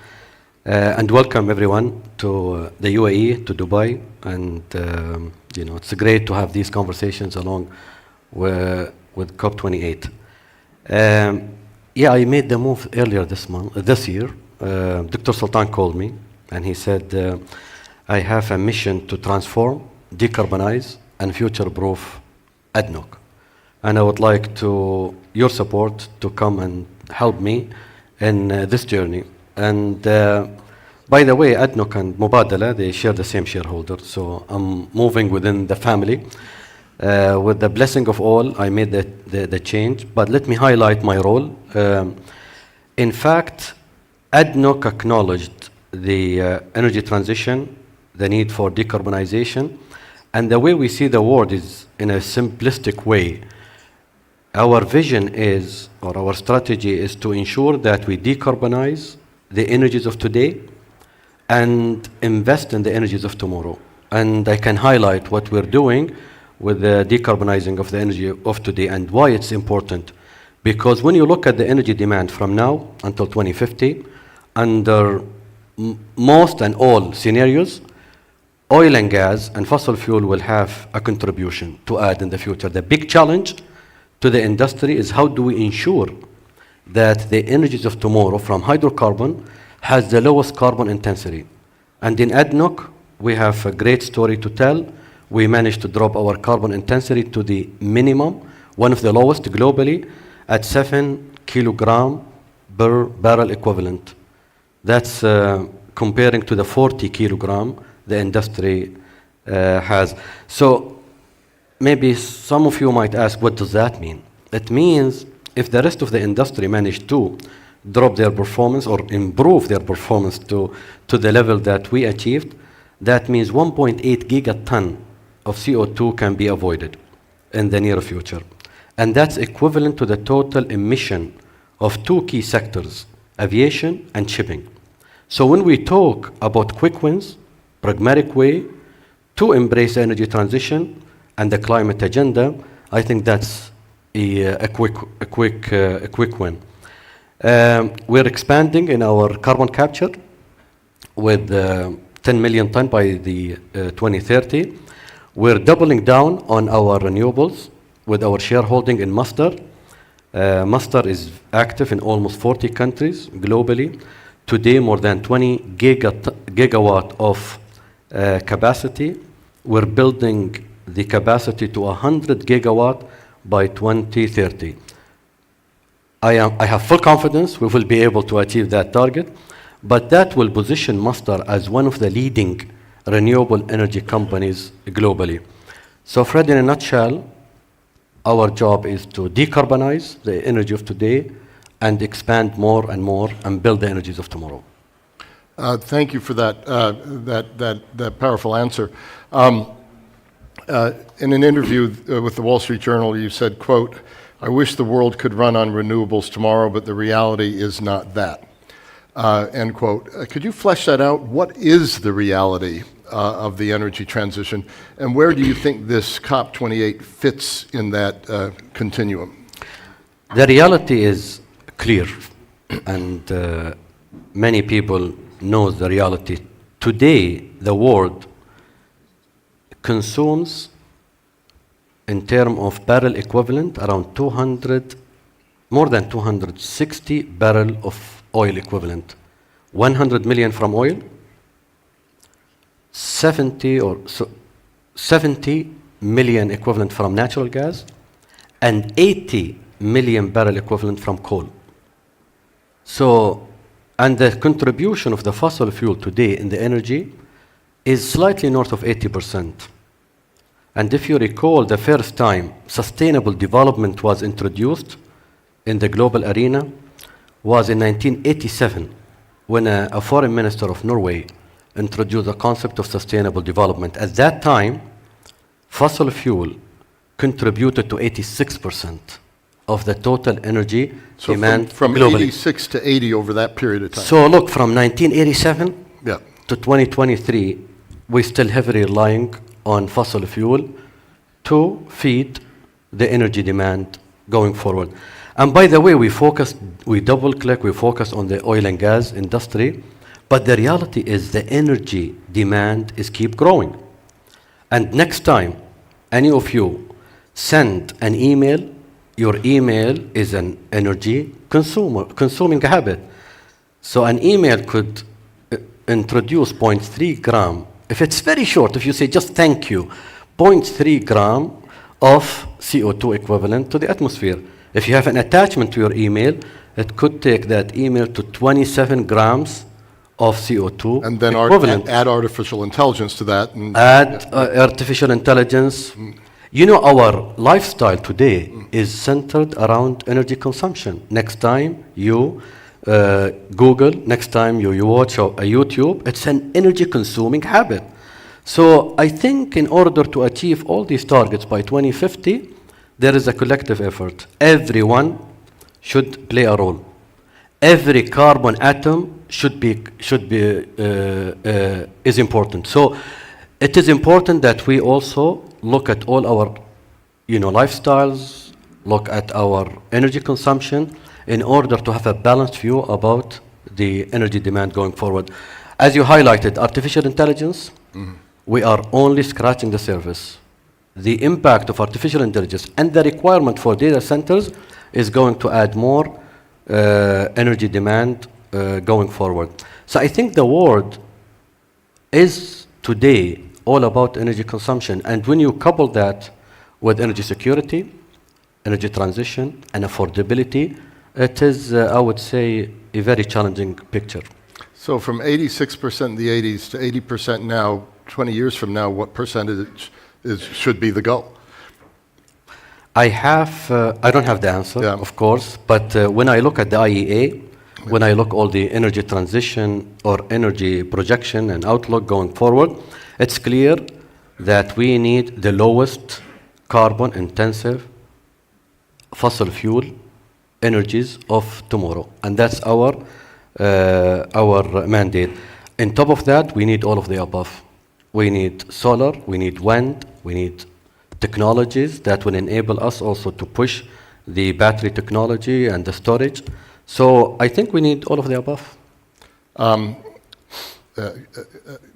And welcome everyone to the UAE, to Dubai, and it's great to have these conversations along with COP28. I made the move earlier this year. Dr. Sultan called me and he said, I have a mission to transform, decarbonize, and future-proof ADNOC. And I would like your support to come and help me in this journey. And by the way, ADNOC and Mubadala, they share the same shareholder, so I'm moving within the family. With the blessing of all, I made the change, but let me highlight my role. In fact, ADNOC acknowledged the energy transition, the need for decarbonization, and the way we see the world is in a simplistic way. Our vision is, or our strategy is to ensure that we decarbonize the energies of today and invest in the energies of tomorrow. And I can highlight what we're doing with the decarbonizing of the energy of today and why it's important. Because when you look at the energy demand from now until 2050, under most and all scenarios, oil and gas and fossil fuel will have a contribution to add in the future. The big challenge to the industry is how do we ensure that the energies of tomorrow from hydrocarbon has the lowest carbon intensity. And in ADNOC, we have a great story to tell. We managed to drop our carbon intensity to the minimum, one of the lowest globally, at 7 kilogram per barrel equivalent. That's comparing to the 40 kilogram the industry has. So maybe some of you might ask, what does that mean? It means if the rest of the industry managed to drop their performance or improve their performance to the level that we achieved, that means 1.8 gigaton of CO2 can be avoided in the near future. And that's equivalent to the total emission of 2 key sectors, aviation and shipping. So when we talk about quick wins, pragmatic way to embrace energy transition and the climate agenda, I think that's a quick win. We're expanding in our carbon capture with 10 million ton by the 2030. We're doubling down on our renewables with our shareholding in Masdar. Masdar is active in almost 40 countries globally. Today, more than 20 gigawatt of capacity. We're building the capacity to 100 gigawatt by 2030. I have full confidence we will be able to achieve that target, but that will position Masdar as one of the leading renewable energy companies globally. So Fred, in a nutshell, our job is to decarbonize the energy of today and expand more and more and build the energies of tomorrow. Thank you for that powerful answer. In an interview with the Wall Street Journal, you said, quote, "I wish the world could run on renewables tomorrow, but the reality is not that." End quote. Could you flesh that out? What is the reality of the energy transition, and where do you think this COP28 fits in that continuum? The reality is clear, and many people know the reality. Today, the world consumes, in terms of barrel equivalent, around more than 260 barrel of oil equivalent. 100 million from oil, 70 million equivalent from natural gas, and 80 million barrel equivalent from coal. So, and the contribution of the fossil fuel today in the energy is slightly north of 80%. And if you recall, the first time sustainable development was introduced in the global arena was in 1987, when a foreign minister of Norway introduced the concept of sustainable development. At that time, fossil fuel contributed to 86% of the total energy So demand from globally. 86 to 80 over that period of time. So look, from 1987 Yeah. to 2023, we're still heavily relying on fossil fuel to feed the energy demand going forward. And by the way, we focus on the oil and gas industry, but the reality is the energy demand is keep growing. And next time any of you send an email, your email is an energy consuming habit. So an email could introduce 0.3 gram. If it's very short, if you say just thank you, 0.3 gram of CO2 equivalent to the atmosphere. If you have an attachment to your email, it could take that email to 27 grams of CO2 And then equivalent. add artificial intelligence to that. And Add artificial intelligence. You know, our lifestyle today is centered around energy consumption. Next time you Google, next time you watch a YouTube, it's an energy consuming habit. So I think in order to achieve all these targets by 2050, there is a collective effort. Everyone should play a role. Every carbon atom is important. So it is important that we also look at all our, lifestyles, look at our energy consumption in order to have a balanced view about the energy demand going forward. As you highlighted, artificial intelligence, we are only scratching the surface. The impact of artificial intelligence and the requirement for data centers is going to add more energy demand going forward. So I think the world is today all about energy consumption. And when you couple that with energy security, energy transition, and affordability, it is, I would say, a very challenging picture. so from 86% in the 80s to 80% now, 20 years from now, what percentage should be the goal? I don't have the answer, Yeah. of course, but when I look at the IEA, when I look all the energy transition or energy projection and outlook going forward, it's clear that we need the lowest carbon intensive fossil fuel energies of tomorrow, and that's our mandate. On top of that, we need all of the above. We need solar, we need wind, we need technologies that will enable us also to push the battery technology, and the storage. So I think we need all of the above.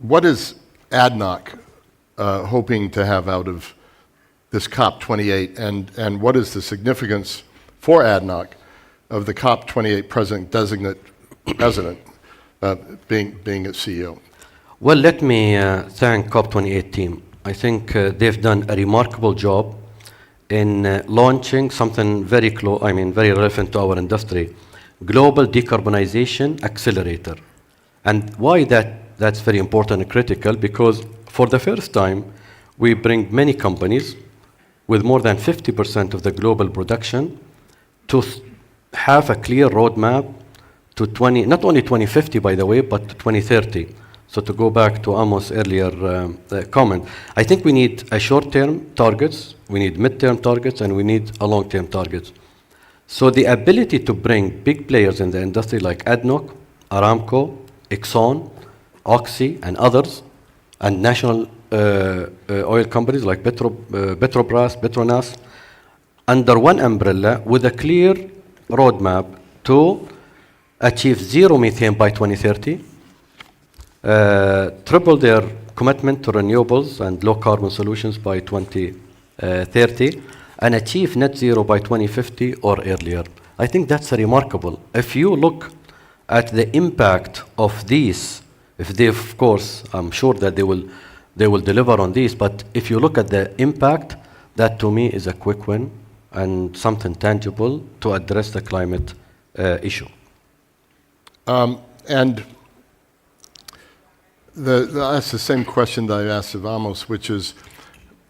What is ADNOC hoping to have out of this COP28, and what is the significance for ADNOC of the COP28 president being its CEO? Well, let me thank COP28 team. I think they've done a remarkable job in launching something very very relevant to our industry, Global Decarbonization Accelerator. And why that's very important and critical, because for the first time, we bring many companies with more than 50% of the global production to have a clear roadmap to not only 2050, by the way, but to 2030. So to go back to Amos' earlier comment, I think we need a short-term targets, we need mid-term targets, and we need a long-term targets. So the ability to bring big players in the industry like ADNOC, Aramco, Exxon, Oxy, and others, and national oil companies like Petrobras, Petronas, under one umbrella with a clear roadmap to achieve zero methane by 2030, triple their commitment to renewables and low carbon solutions by 2030, and achieve net zero by 2050 or earlier. I think that's remarkable. If you look at the impact of these, if they, of course, I'm sure that they will deliver on these, but if you look at the impact, that to me is a quick win and something tangible to address the climate issue. And that's the same question that I asked of Amos, which is,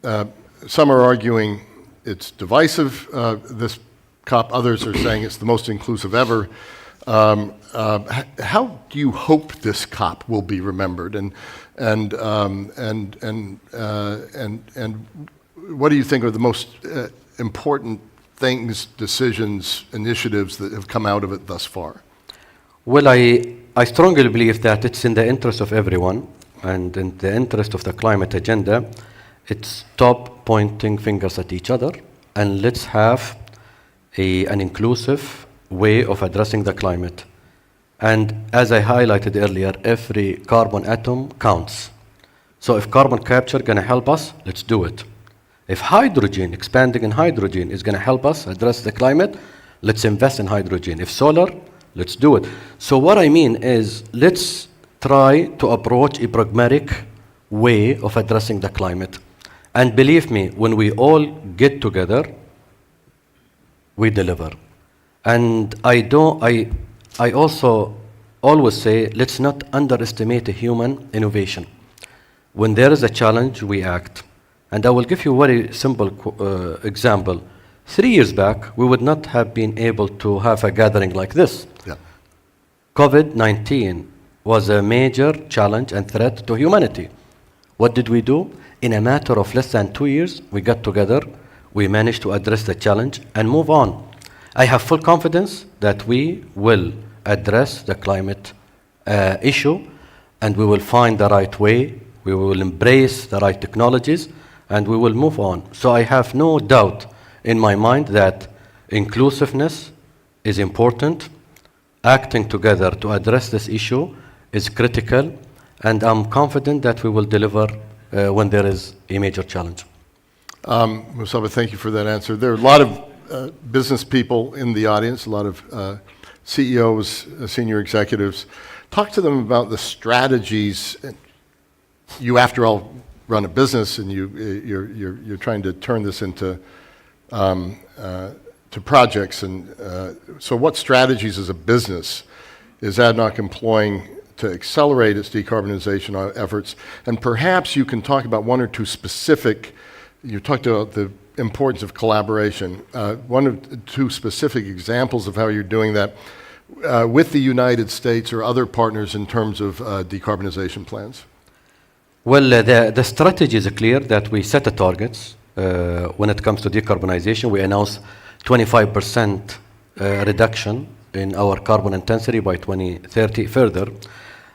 some are arguing it's divisive, this COP. Others are saying it's the most inclusive ever. How do you hope this COP will be remembered, and what do you think are the most important things, decisions, initiatives that have come out of it thus far? Well, I strongly believe that it's in the interest of everyone and in the interest of the climate agenda. It's stop pointing fingers at each other, and let's have an inclusive way of addressing the climate. And as I highlighted earlier, every carbon atom counts. So if carbon capture is going to help us, let's do it. If hydrogen, expanding in hydrogen, is going to help us address the climate, let's invest in hydrogen. If solar, let's do it. So what I mean is, let's try to approach a pragmatic way of addressing the climate. And believe me, when we all get together, we deliver. And I also always say, let's not underestimate human innovation. When there is a challenge, we act. And I will give you a very simple example. 3 years back, we would not have been able to have a gathering like this. Yeah. COVID-19 was a major challenge and threat to humanity. What did we do? In a matter of less than 2 years, we got together, we managed to address the challenge and move on. I have full confidence that we will address the climate issue, and we will find the right way, we will embrace the right technologies, and we will move on. So I have no doubt in my mind that inclusiveness is important, acting together to address this issue is critical, and I'm confident that we will deliver when there is a major challenge. Musaba, thank you for that answer. There are a lot of business people in the audience, a lot of CEOs, senior executives. Talk to them about the strategies. You, after all, run a business, and you're trying to turn this into to projects. And so, what strategies as a business is ADNOC employing to accelerate its decarbonization efforts? And perhaps you can talk about one or two specific. You talked about the importance of collaboration. One or two specific examples of how you're doing that with the United States or other partners in terms of decarbonization plans. Well, the strategy is clear that we set the targets. When it comes to decarbonization, we announced 25% reduction in our carbon intensity by 2030 further.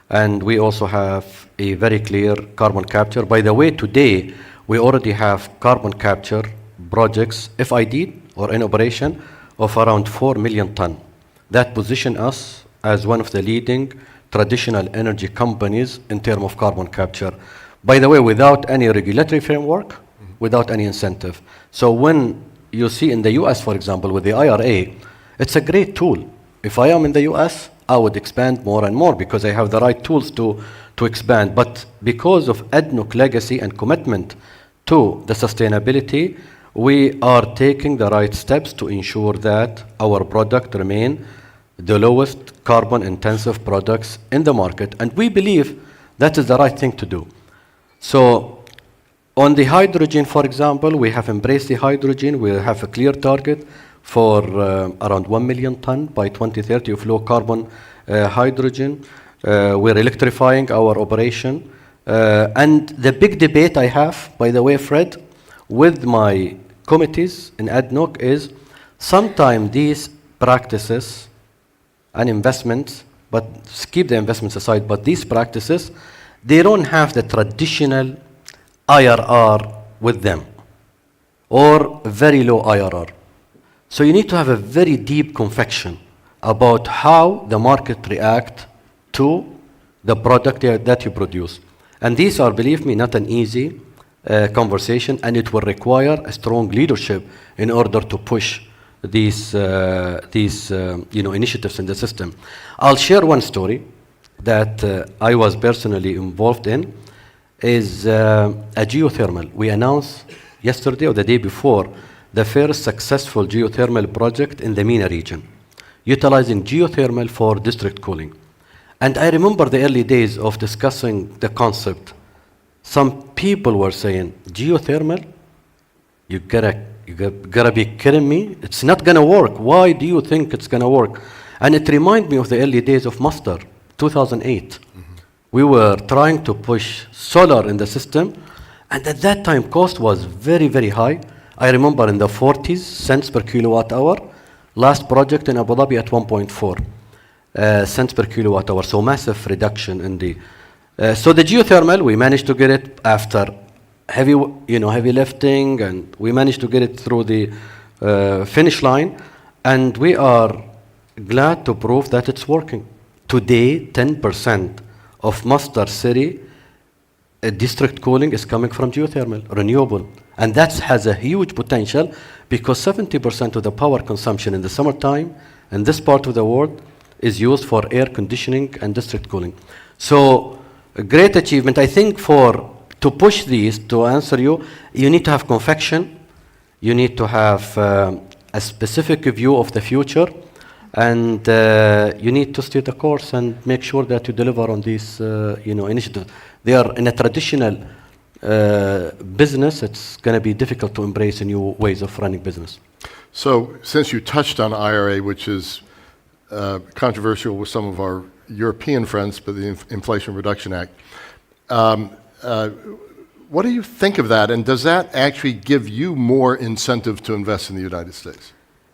And we also have a very clear carbon capture. By the way, today, we already have carbon capture projects, FID or in operation, of around 4 million ton. That position us as one of the leading traditional energy companies in terms of carbon capture. By the way, without any regulatory framework, without any incentive. So when you see in the US, for example, with the IRA, it's a great tool. If I am in the US, I would expand more and more because I have the right tools to expand. But because of ADNOC legacy and commitment to the sustainability, we are taking the right steps to ensure that our product remain the lowest carbon intensive products in the market. And we believe that is the right thing to do. So on the hydrogen, for example, we have embraced the hydrogen. We have a clear target for around 1 million ton by 2030 of low carbon hydrogen. We're electrifying our operation. And the big debate I have, by the way, Fred, with my committees in ADNOC is sometimes these practices and investments, but keep the investments aside, but these practices, they don't have the traditional IRR with them or very low IRR. So you need to have a very deep conviction about how the market react to the product that you produce. And these are, believe me, not an easy conversation, and it will require a strong leadership in order to push these initiatives in the system. I'll share one story that I was personally involved in, is a geothermal. We announced yesterday or the day before the first successful geothermal project in the MENA region, utilizing geothermal for district cooling. And I remember the early days of discussing the concept. Some people were saying, geothermal? You gotta be kidding me? It's not gonna work. Why do you think it's gonna work? And it reminded me of the early days of Mustard, 2008. We were trying to push solar in the system, and at that time cost was very, very high. I remember in the 40s cents per kilowatt hour. Last project in Abu Dhabi at 1.4 cents per kilowatt hour. So massive reduction in the. So the geothermal, we managed to get it after heavy lifting, and we managed to get it through the finish line, and we are glad to prove that it's working. Today, 10% of Mustard City district cooling is coming from geothermal, renewable. And that has a huge potential because 70% of the power consumption in the summertime in this part of the world is used for air conditioning and district cooling. So a great achievement. I think to push these, to answer you need to have conviction, you need to have a specific view of the future, and you need to stay the course and make sure that you deliver on these initiatives. They are in a traditional business, it's going to be difficult to embrace new ways of running business. So since you touched on IRA, which is controversial with some of our European friends, but the Inflation Reduction Act, what do you think of that, and does that actually give you more incentive to invest in the United States?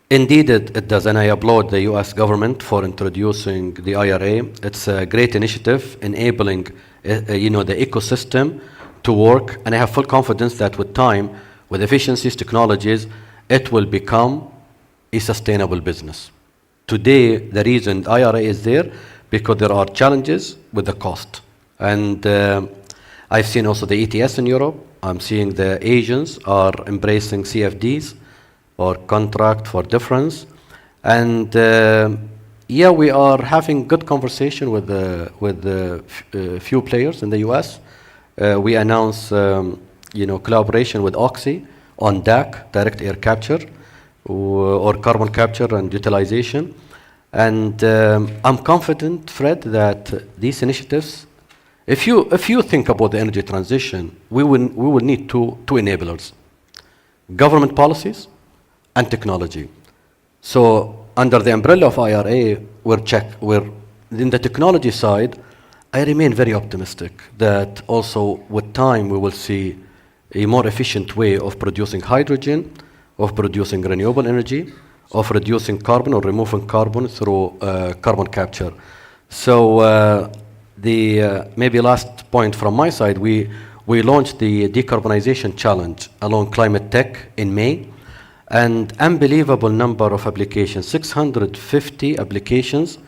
Indeed, it does, and I applaud the U.S. government for introducing the IRA. It's a great initiative, enabling the ecosystem to work, and I have full confidence that with time, with efficiencies, technologies, it will become a sustainable business. Today, the reason IRA is there because there are challenges with the cost, and I've seen also the ETS in Europe. I'm seeing the Asians are embracing CFDs or contract for difference, and we are having good conversation with the few players in the U.S. We announced collaboration with Oxy on DAC, direct air capture, or carbon capture and utilization, and I'm confident, Fred, that these initiatives, if you think about the energy transition, we will need two enablers: government policies and technology. So under the umbrella of IRA, we're in the technology side. I remain very optimistic that also with time we will see a more efficient way of producing hydrogen, of producing renewable energy, of reducing carbon or removing carbon through carbon capture. So the maybe last point from my side, we launched the decarbonization challenge along climate tech in May. and unbelievable number of applications, 650 applications,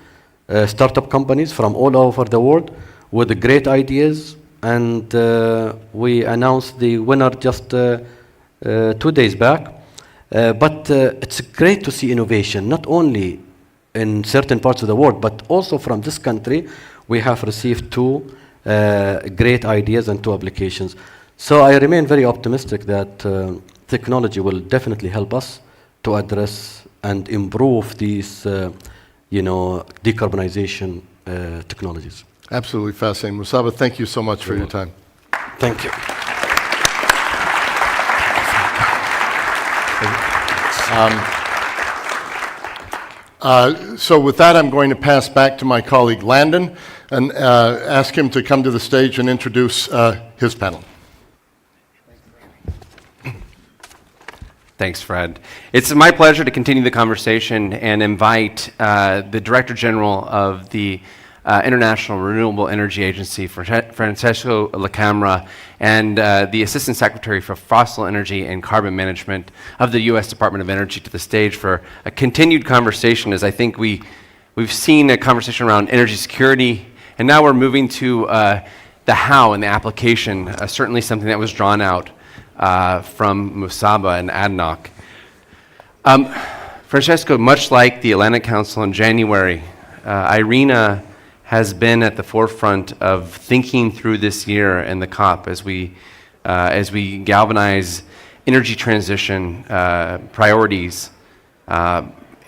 startup companies from all over the world with great ideas, and we announced the winner just 2 days back. But it's great to see innovation, not only in certain parts of the world, but also from this country. We have received 2 great ideas and 2 applications. So I remain very optimistic that technology will definitely help us to address and improve these, decarbonization technologies. Absolutely fascinating. Musaba, thank you so much for your time. Thank you. So with that, I'm going to pass back to my colleague Landon and ask him to come to the stage and introduce his panel. Thanks, Fred. It's my pleasure to continue the conversation and invite the Director General of the International Renewable Energy Agency, Francesco Lacamera, and the Assistant Secretary for Fossil Energy and Carbon Management of the U.S. Department of Energy to the stage for a continued conversation, as I think we've seen a conversation around energy security, and now we're moving to the how and the application, certainly something that was drawn out from Musaba and ADNOC. Francesco, much like the Atlantic Council in January, IRENA has been at the forefront of thinking through this year and the COP as we galvanize energy transition priorities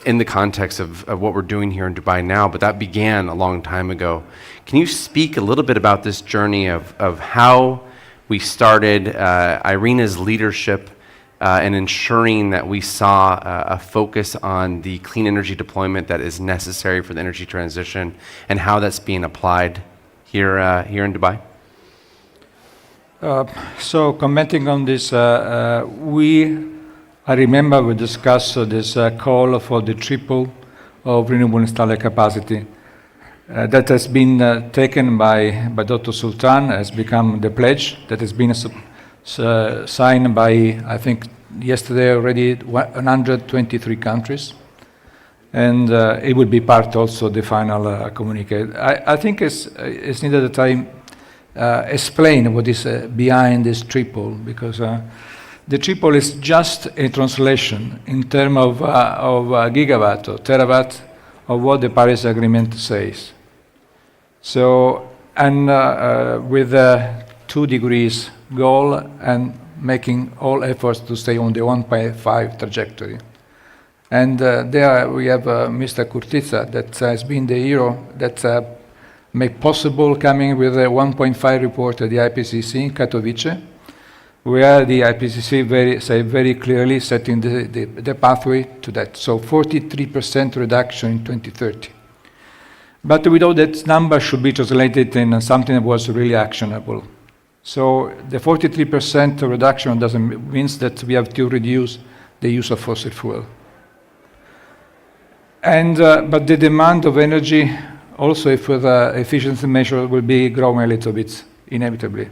in the context of what we're doing here in Dubai now, but that began a long time ago. Can you speak a little bit about this journey of how we started IRENA's leadership in ensuring that we saw a focus on the clean energy deployment that is necessary for the energy transition, and how that's being applied here in Dubai? So commenting on this, I remember we discussed this call for the triple of renewable installed capacity. That has been taken by Dr. Sultan, has become the pledge that has been signed by, I think, yesterday already 123 countries. And it will be part also the final communique. I think it's needed that I explain what is behind this triple, because the triple is just a translation in terms of gigawatt or terawatt of what the Paris Agreement says. So, and with a 2 degrees goal and making all efforts to stay on the 1.5 trajectory. And there we have Mr. Curtiza, that has been the hero that made possible coming with a 1.5 report at the IPCC in Katowice, where the IPCC very clearly setting the pathway to that. So 43% reduction in 2030. But we know that number should be translated in something that was really actionable. So the 43% reduction doesn't mean that we have to reduce the use of fossil fuel. And but the demand of energy, also if with efficiency measure, will be growing a little bit inevitably.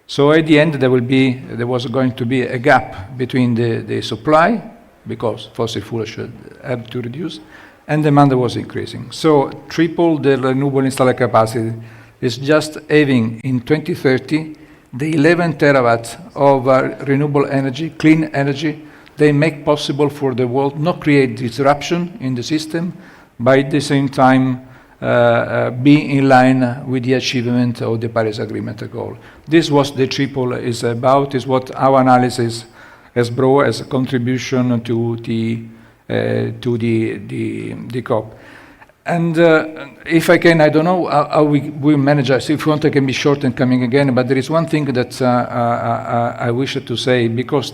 So at the end, there was going to be a gap between the supply, because fossil fuel should have to reduce, and demand was increasing. So triple the renewable installed capacity is just having in 2030 the 11 terawatts of renewable energy, clean energy, they make possible for the world not create disruption in the system, but at the same time be in line with the achievement of the Paris Agreement goal. This was the triple is about, is what our analysis has brought as a contribution to the COP. And if I can, I don't know how we manage this. If you want, I can be short and coming again, but there is one thing that I wish to say, because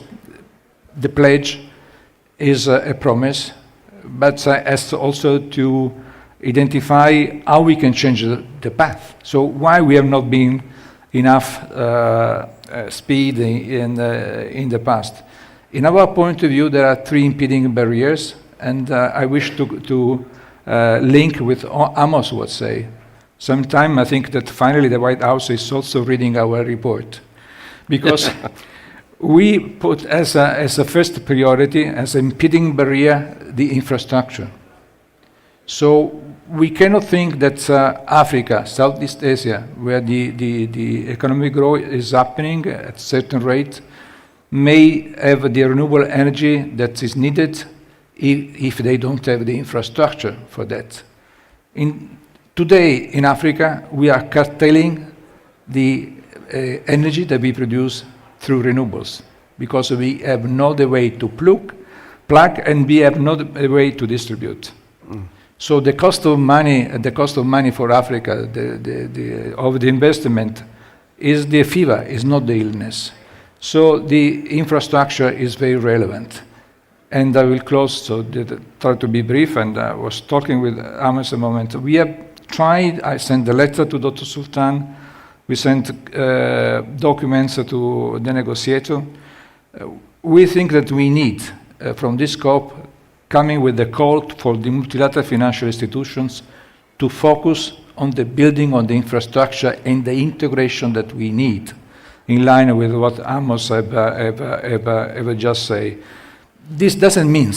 the pledge is a promise, but as also to identify how we can change the path. So why we have not been enough speed in the past. In our point of view, there are 3 impeding barriers, and I wish to link with Amos would say. Sometime I think that finally the White House is also reading our report, because we put as a first priority, as an impeding barrier, the infrastructure. So we cannot think that Africa, Southeast Asia, where the economic growth is happening at a certain rate, may have the renewable energy that is needed if they don't have the infrastructure for that. Today in Africa, we are curtailing the energy that we produce through renewables because we have no other way to plug and we have no other way to distribute. So the cost of money for Africa, of the investment, is the fever, is not the illness. So the infrastructure is very relevant. And I will close, so try to be brief, and I was talking with Amos a moment. We have tried, I sent a letter to Dr. Sultan, we sent documents to the negotiator. We think that we need, from this COP, coming with a call for the multilateral financial institutions to focus on the building on the infrastructure and the integration that we need, in line with what Amos have just said. This doesn't mean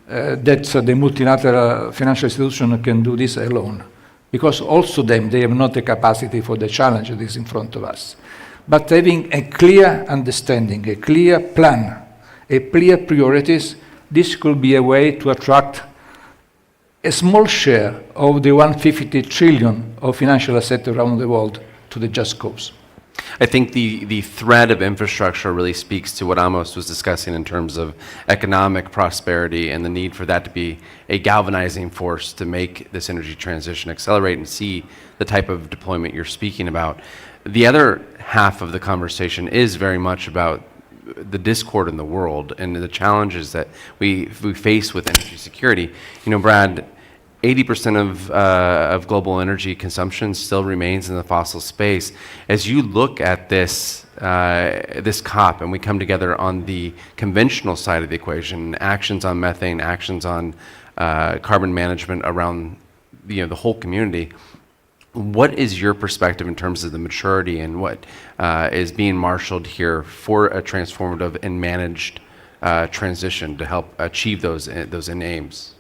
that the multilateral financial institution can do this alone, because also they have not the capacity for the challenge that is in front of us. But having a clear understanding, a clear plan, a clear priorities, this could be a way to attract a small share of the 150 trillion of financial assets around the world to the just cause. I think the thread of infrastructure really speaks to what Amos was discussing in terms of economic prosperity and the need for that to be a galvanizing force to make this energy transition accelerate and see the type of deployment you're speaking about. The other half of the conversation is very much about the discord in the world and the challenges that we face with energy security. You know, Brad, 80% of global energy consumption still remains in the fossil space. As you look at this COP and we come together on the conventional side of the equation, actions on methane, actions on carbon management around the whole community, what is your perspective in terms of the maturity and what is being marshaled here for a transformative and managed transition to help achieve those aims?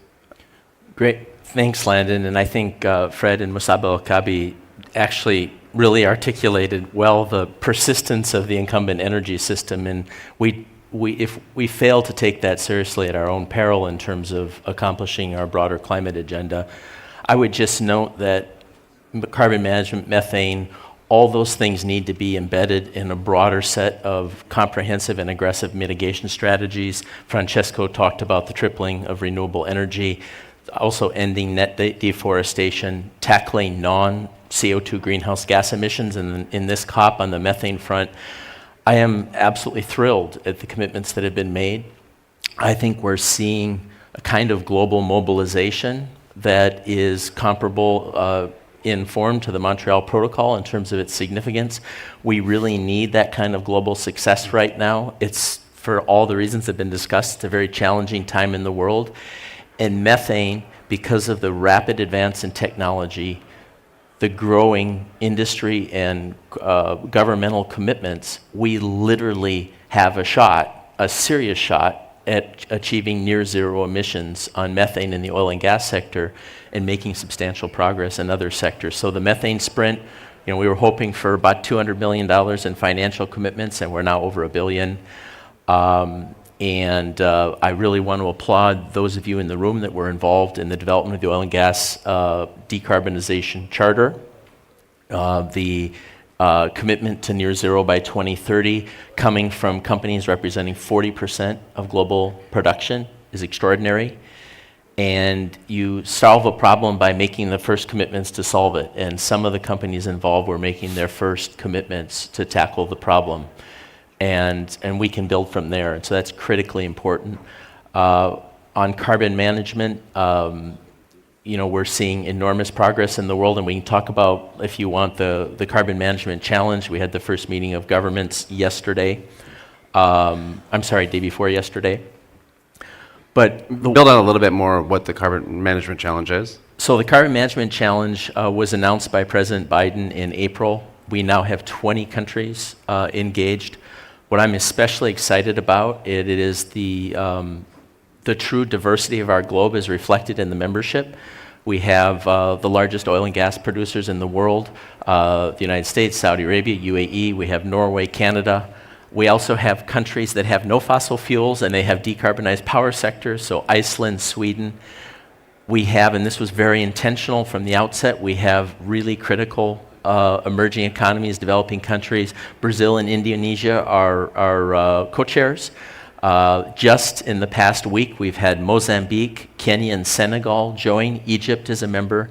Great. Thanks, Landon. And I think Fred and Musab El-Kabi actually really articulated well the persistence of the incumbent energy system. And if we fail to take that seriously at our own peril in terms of accomplishing our broader climate agenda, I would just note that carbon management, methane, all those things need to be embedded in a broader set of comprehensive and aggressive mitigation strategies. Francesco talked about the tripling of renewable energy, also ending net deforestation, tackling non-CO2 greenhouse gas emissions in this COP on the methane front. I am absolutely thrilled at the commitments that have been made. I think we're seeing a kind of global mobilization that is comparable in form to the Montreal Protocol in terms of its significance. We really need that kind of global success right now. It's, for all the reasons that have been discussed, it's a very challenging time in the world. And methane, because of the rapid advance in technology, the growing industry and governmental commitments, we literally have a serious shot at achieving near zero emissions on methane in the oil and gas sector and making substantial progress in other sectors. So the methane sprint, we were hoping for about $200 million in financial commitments, and we're now over $1 billion. I really want to applaud those of you in the room that were involved in the development of the oil and gas decarbonization charter. The commitment to near zero by 2030 coming from companies representing 40% of global production is extraordinary. And you solve a problem by making the first commitments to solve it. And some of the companies involved were making their first commitments to tackle the problem. And we can build from there. And so that's critically important. On carbon management, we're seeing enormous progress in the world, and we can talk about, if you want, the carbon management challenge. We had the first meeting of governments yesterday. Day before yesterday. But build out a little bit more of what the carbon management challenge is. So the carbon management challenge was announced by President Biden in April. We now have 20 countries engaged. What I'm especially excited about, it is the true diversity of our globe is reflected in the membership. We have the largest oil and gas producers in the world, the United States, Saudi Arabia, UAE. We have Norway, Canada. We also have countries that have no fossil fuels and they have decarbonized power sectors, so Iceland, Sweden. We have, and this was very intentional from the outset, we have really critical emerging economies, developing countries. Brazil and Indonesia are co-chairs. Just in the past week, we've had Mozambique, Kenya, and Senegal join. Egypt is a member.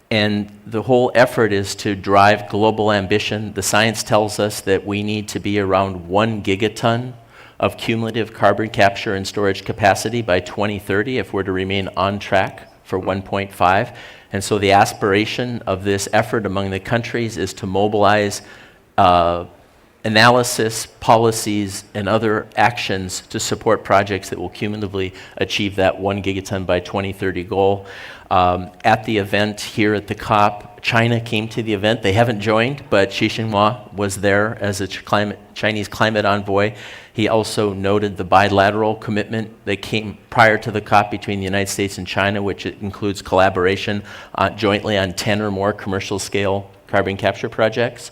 And the whole effort is to drive global ambition. The science tells us that we need to be around 1 gigaton of cumulative carbon capture and storage capacity by 2030 if we're to remain on track for 1.5. And so the aspiration of this effort among the countries is to mobilize analysis, policies, and other actions to support projects that will cumulatively achieve that 1 gigaton by 2030 goal. At the event here at the COP, China came to the event. They haven't joined, but Xi Jinping was there as a Chinese climate envoy. He also noted the bilateral commitment that came prior to the COP between the United States and China, which includes collaboration jointly on 10 or more commercial scale carbon capture projects.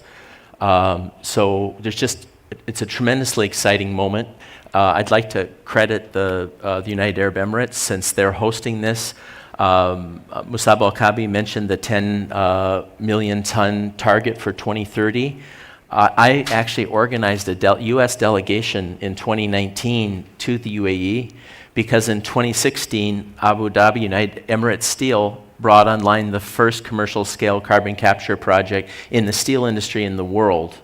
So it's a tremendously exciting moment. I'd like to credit the United Arab Emirates since they're hosting this. Musab Al-Kabi mentioned the 10 million ton target for 2030. I actually organized a U.S. delegation in 2019 to the UAE because in 2016, Abu Dhabi United Emirates Steel brought online the first commercial scale carbon capture project in the steel industry in the world,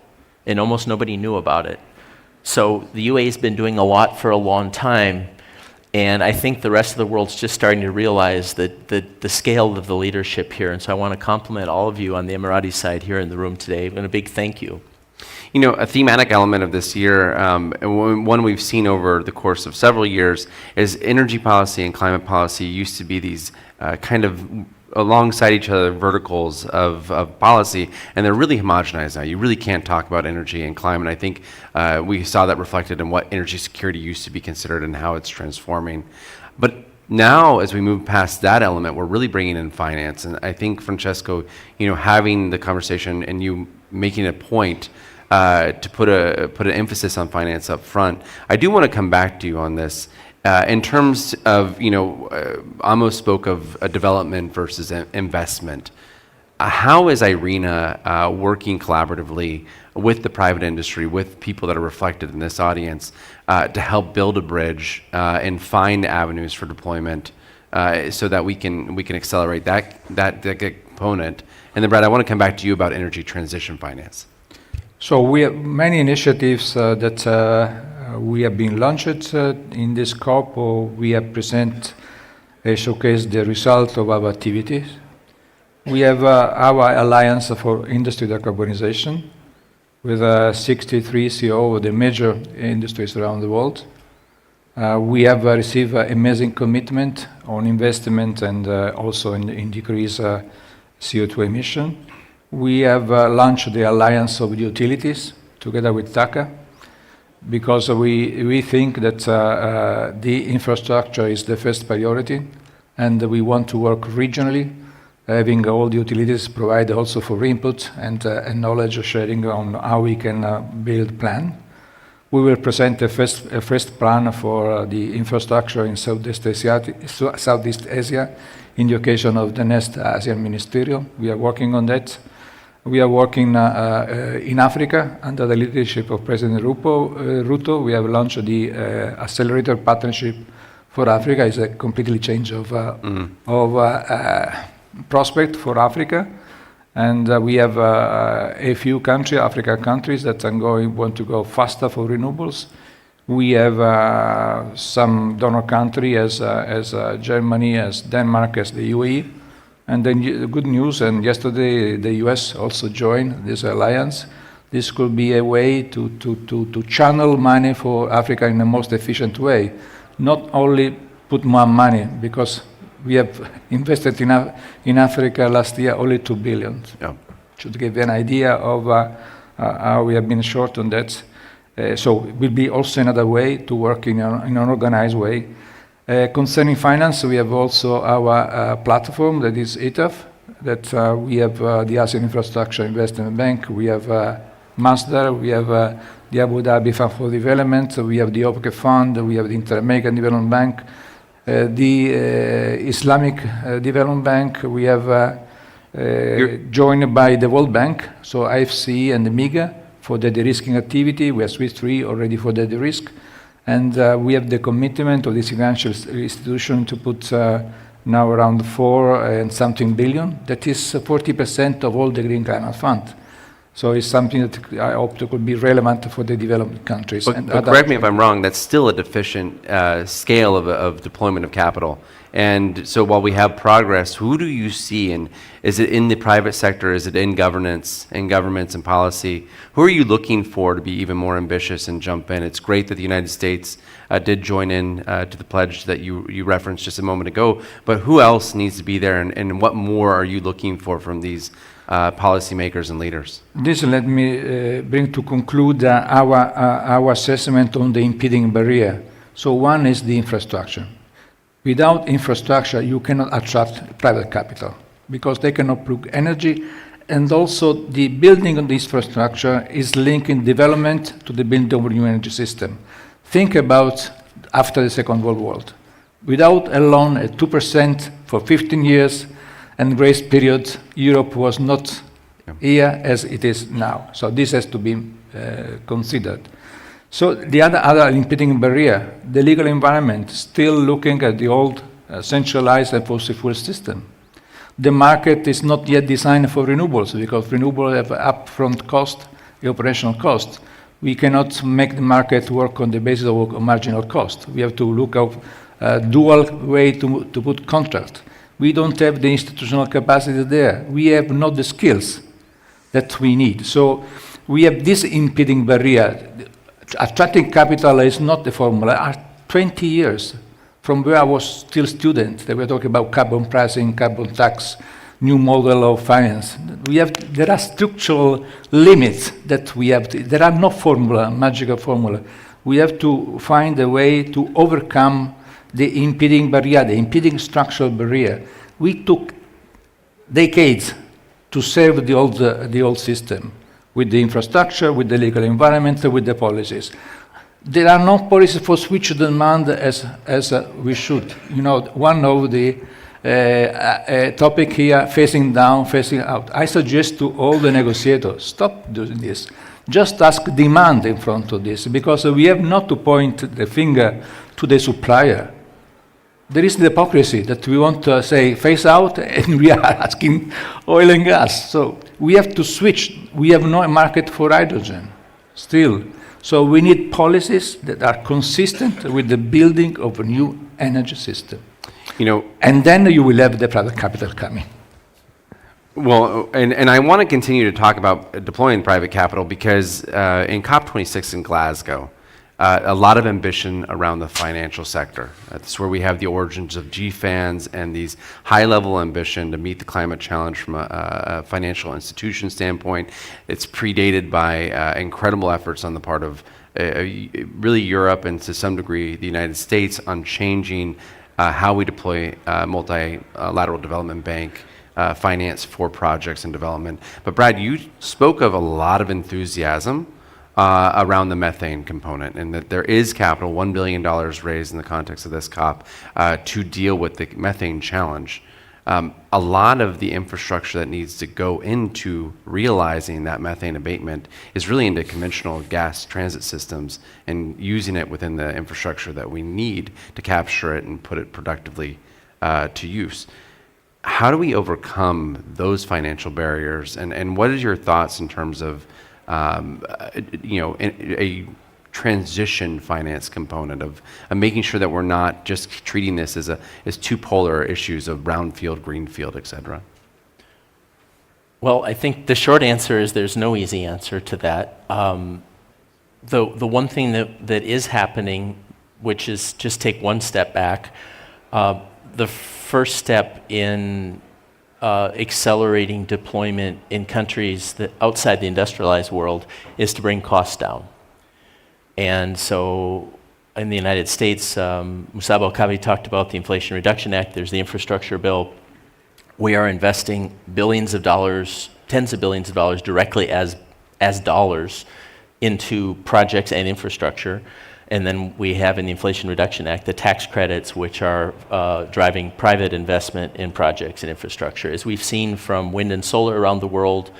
and almost nobody knew about it. So the UAE has been doing a lot for a long time, and I think the rest of the world's just starting to realize that the scale of the leadership here, and so I want to compliment all of you on the Emirati side here in the room today, and a big thank you. You know, a thematic element of this year, and one we've seen over the course of several years, is energy policy and climate policy used to be these kind of alongside each other verticals of policy, and they're really homogenized now. You really can't talk about energy and climate. I think we saw that reflected in what energy security used to be considered and how it's transforming. But now, as we move past that element, we're really bringing in finance. And I think, Francesco, you know, having the conversation and you making a point to put an emphasis on finance up front, I do want to come back to you on this. In terms of, you know, Amos spoke of a development versus investment. How is IRENA working collaboratively with the private industry, with people that are reflected in this audience, to help build a bridge and find avenues for deployment so that we can accelerate that component? And then, Brad, I want to come back to you about energy transition finance. So we have many initiatives that we have been launched in this COP. We have present showcased the result of our activities. We have our Alliance for Industry Decarbonization with 63 CEO of the major industries around the world. We have received amazing commitment on investment and also in decrease CO2 emission. We have launched the Alliance of Utilities together with TACA because we think that the infrastructure is the first priority, and we want to work regionally, having all the utilities provide also for input and knowledge sharing on how we can build plan. We will present a first plan for the infrastructure in Southeast Asia in the occasion of the next ASEAN Ministerial. We are working on that. We are working in Africa under the leadership of President Ruto. We have launched the Accelerator Partnership for Africa. It's a completely change of prospect for Africa. And we have a few African countries that want to go faster for renewables. We have some donor country as Germany, as Denmark, as the UAE. And then the good news, and yesterday the US also joined this alliance. This could be a way to channel money for Africa in the most efficient way. Not only put more money, because we have invested in Africa last year only $2 billion. Yeah. To give you an idea of how we have been short on that. So it will be also another way to work in an organized way. Concerning finance, we have also our platform that is ETF, that we have the Asian Infrastructure Investment Bank, we have Masdar, we have the Abu Dhabi Fund for Development, we have the OPEC Fund, we have the Inter-American Development Bank, the Islamic Development Bank, we have joined by the World Bank, so IFC and the MIGA for the de-risking activity. We have Swiss 3 already for the de-risk. And we have the commitment of this financial institution to put now around 4 and something billion. That is 40% of all the Green Climate Fund. So it's something that I hope that could be relevant for the developed countries. But correct me if I'm wrong, that's still a deficient scale of deployment of capital. And so while we have progress, who do you see, and is it in the private sector, is it in governance, in governments and policy? Who are you looking for to be even more ambitious and jump in? It's great that the United States did join in to the pledge that you referenced just a moment ago, but who else needs to be there, and what more are you looking for from these policymakers and leaders? This let me bring to conclude our assessment on the impeding barrier. So one is the infrastructure. Without infrastructure, you cannot attract private capital because they cannot plug energy, and also the building of the infrastructure is linking development to the building of a new energy system. Think about after the Second World War. Without a loan at 2% for 15 years and grace period, Europe was not here as it is now. So this has to be considered. So the other impeding barrier, the legal environment, still looking at the old centralized and fossil fuel system. The market is not yet designed for renewables because renewables have upfront cost, the operational cost. We cannot make the market work on the basis of marginal cost. We have to look at a dual way to put contract. We don't have the institutional capacity there. We have not the skills that we need. So we have this impeding barrier. Attracting capital is not the formula. 20 years from where I was still student, they were talking about carbon pricing, carbon tax, new model of finance. There are structural limits that we have. There are no formula, magical formula. We have to find a way to overcome the impeding barrier, the impeding structural barrier. We took decades to save the old system, with the infrastructure, with the legal environment, with the policies. There are no policies for switch demand as we should. You know, one of the topic here, phasing down, phasing out. I suggest to all the negotiators, stop doing this. Just ask demand in front of this, because we have not to point the finger to the supplier. There is the hypocrisy that we want to say phase out, and we are asking oil and gas. So we have to switch. We have no market for hydrogen still. So we need policies that are consistent with the building of a new energy system. You know, and then you will have the private capital coming. Well, and I want to continue to talk about deploying private capital because in COP26 in Glasgow, a lot of ambition around the financial sector. That's where we have the origins of GFANs and these high-level ambition to meet the climate challenge from a financial institution standpoint. It's predated by incredible efforts on the part of really Europe and to some degree the United States on changing how we deploy multilateral development bank finance for projects and development. But Brad, you spoke of a lot of enthusiasm around the methane component, and that there is capital, $1 billion raised in the context of this COP to deal with the methane challenge. A lot of the infrastructure that needs to go into realizing that methane abatement is really into conventional gas transit systems and using it within the infrastructure that we need to capture it and put it productively to use. How do we overcome those financial barriers, and what is your thoughts in terms of a transition finance component of making sure that we're not just treating this as two polar issues of brownfield, greenfield, et cetera? Well, I think the short answer is there's no easy answer to that. The one thing that is happening, which is just take one step back, the first step in accelerating deployment in countries that outside the industrialized world is to bring costs down. And so in the United States, Musab Al-Kabi talked about the Inflation Reduction Act. There's the infrastructure bill. We are investing billions of dollars, tens of billions of dollars directly as dollars into projects and infrastructure. And then we have in the Inflation Reduction Act the tax credits, which are driving private investment in projects and infrastructure. As we've seen from wind and solar around the world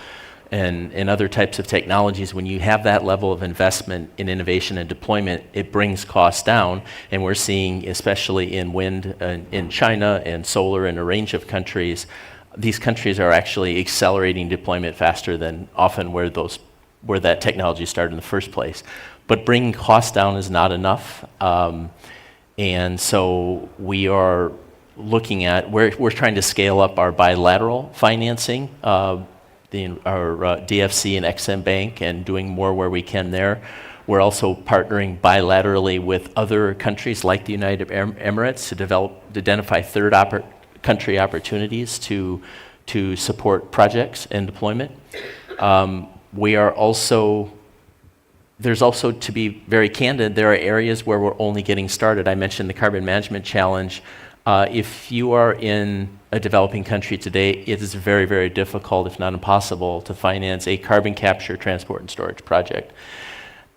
and other types of technologies, when you have that level of investment in innovation and deployment, it brings costs down. And we're seeing, especially in wind in China and solar in a range of countries, these countries are actually accelerating deployment faster than often where that technology started in the first place. But bringing costs down is not enough. And so we are looking at, we're trying to scale up our bilateral financing, our DFC and Exim Bank, and doing more where we can there. We're also partnering bilaterally with other countries like the United Arab Emirates to identify third country opportunities to support projects and deployment. We are also, there's also, to be very candid, there are areas where we're only getting started. I mentioned the Carbon Management Challenge. If you are in a developing country today, it is very, very difficult, if not impossible, to finance a carbon capture, transport, and storage project.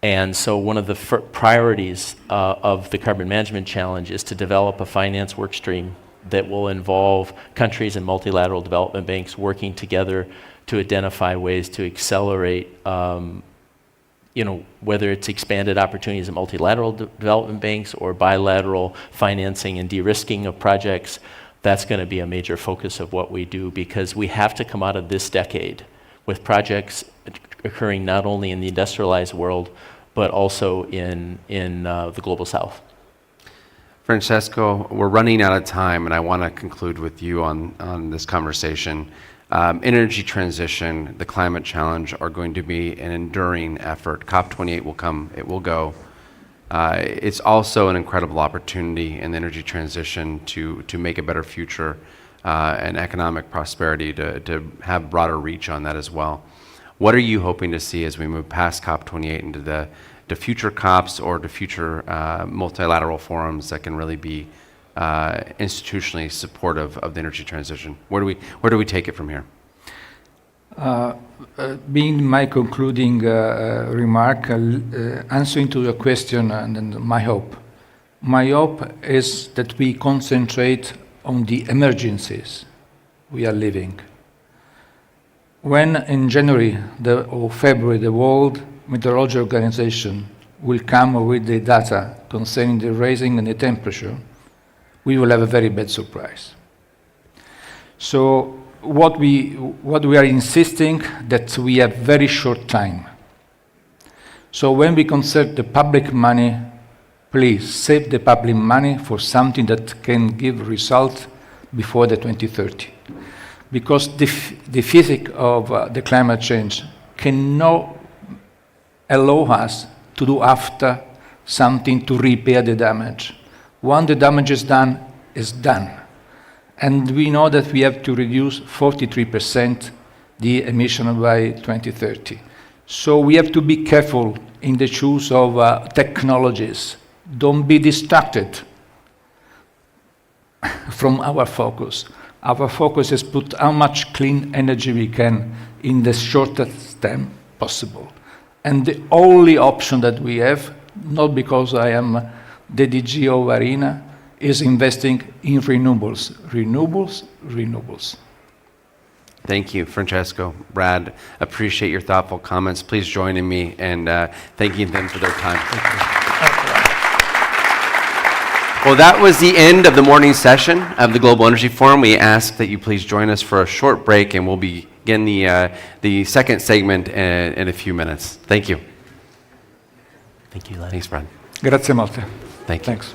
And so one of the priorities of the Carbon Management Challenge is to develop a finance work stream that will involve countries and multilateral development banks working together to identify ways to accelerate whether it's expanded opportunities at multilateral development banks or bilateral financing and de-risking of projects. That's going to be a major focus of what we do, because we have to come out of this decade with projects occurring not only in the industrialized world, but also in the global south. Francesco, we're running out of time, and I want to conclude with you on this conversation. Energy transition, the climate challenge are going to be an enduring effort. COP28 will come, it will go. It's also an incredible opportunity in the energy transition to make a better future and economic prosperity, to have broader reach on that as well. What are you hoping to see as we move past COP28 into the future COPs or the future multilateral forums that can really be institutionally supportive of the energy transition? Where do we take it from here? Being my concluding remark, answering to your question and my hope. My hope is that we concentrate on the emergencies we are living. When in January or February the World Meteorological Organization will come with the data concerning the rising in the temperature, we will have a very bad surprise. So what we are insisting that we have very short time. So when we concert the public money, please save the public money for something that can give result before the 2030. Because the physics of the climate change cannot allow us to do after something to repair the damage. Once the damage is done, it's done. And we know that we have to reduce 43% the emission by 2030. So we have to be careful in the choice of technologies. Don't be distracted from our focus. Our focus is put how much clean energy we can in the shortest time possible. And the only option that we have, not because I am the DG of ARENA, is investing in renewables, renewables, renewables. Thank you, Francesco. Brad, appreciate your thoughtful comments. Please join in me and thanking them for their time. Well, that was the end of the morning session of the Global Energy Forum. We ask that you please join us for a short break, and we'll begin the second segment in a few minutes. Thank you. Thank you, Len. Thanks, Brad. Grazie molte. Thank you. Thanks.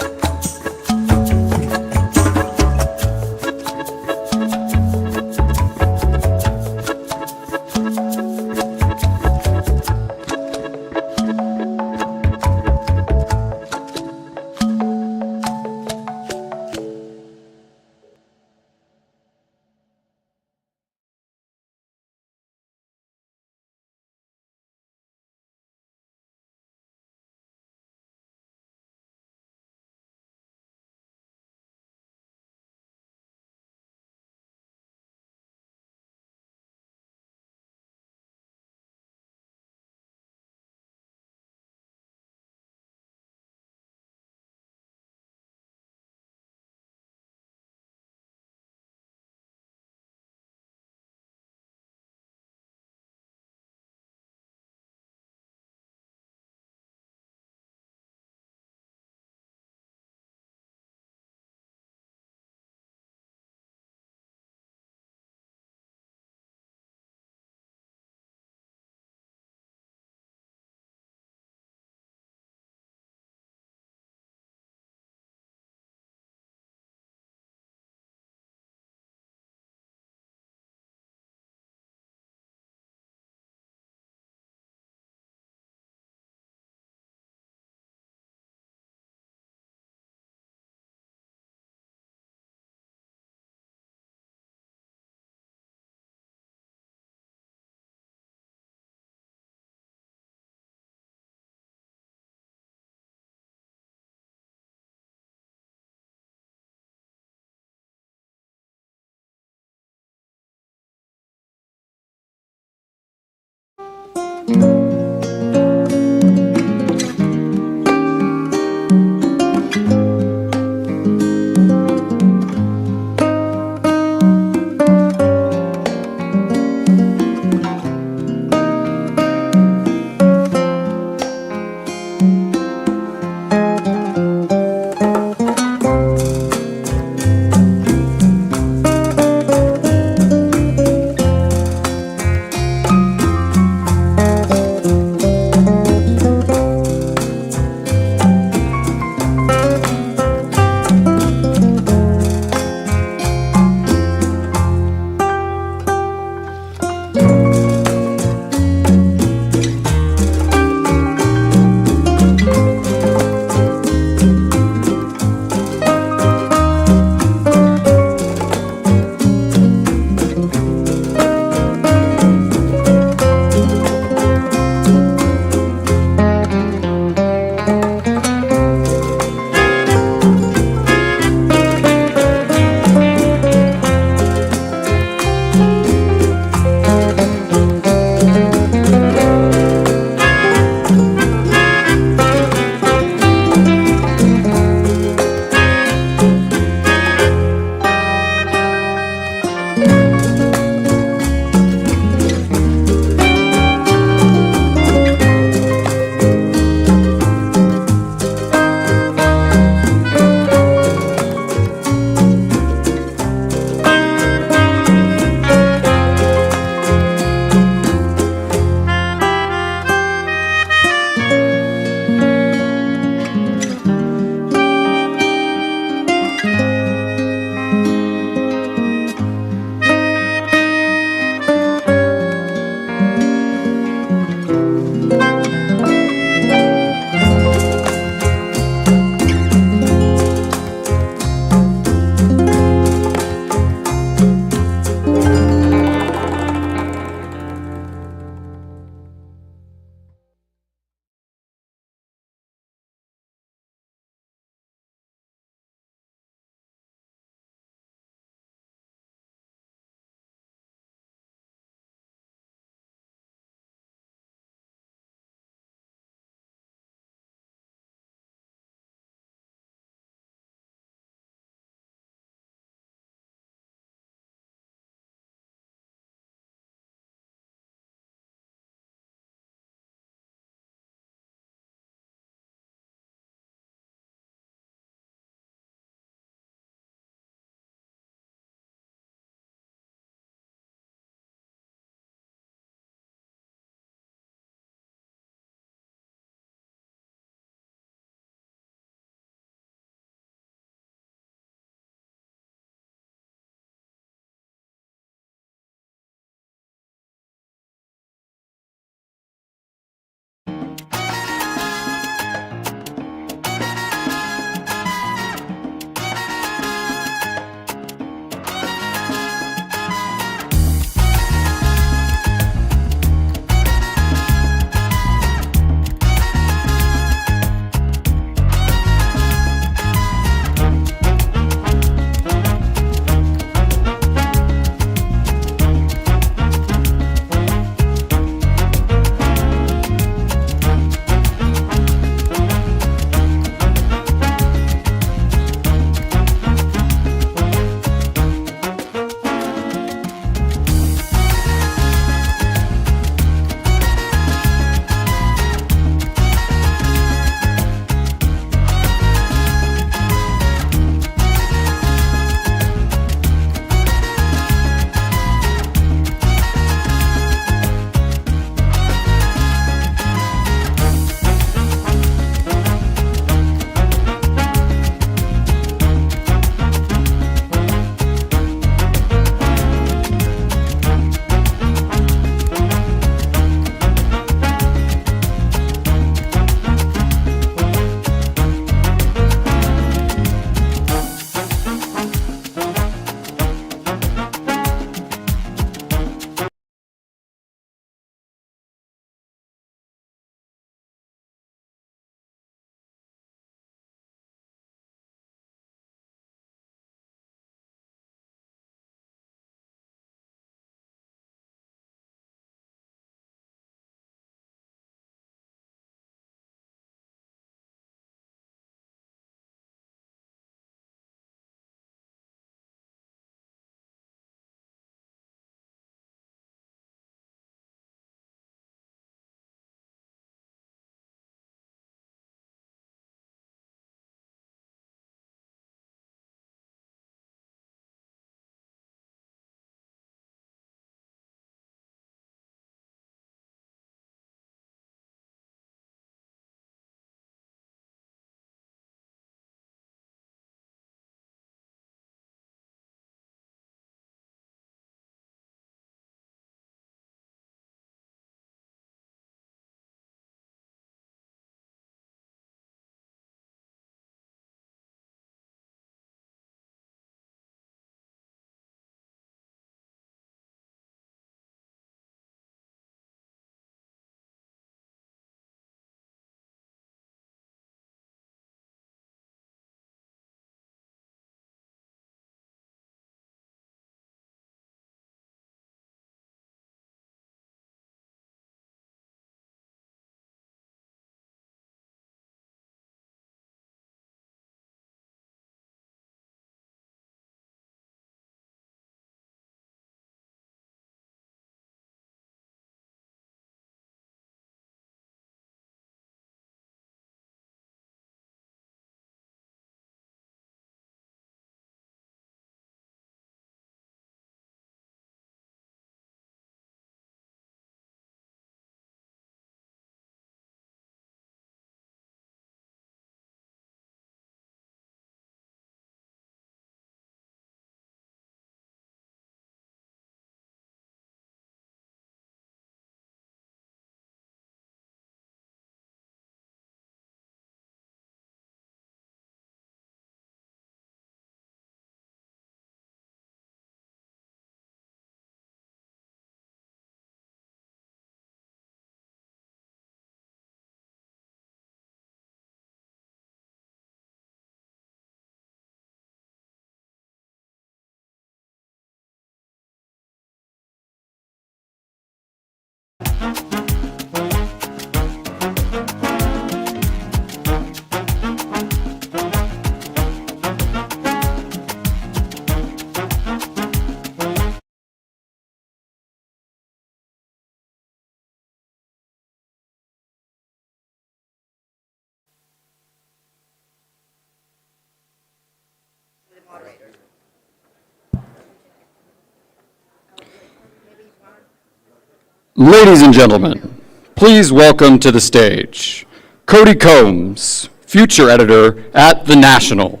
Ladies and gentlemen, please welcome to the stage Cody Combs, future editor at The National.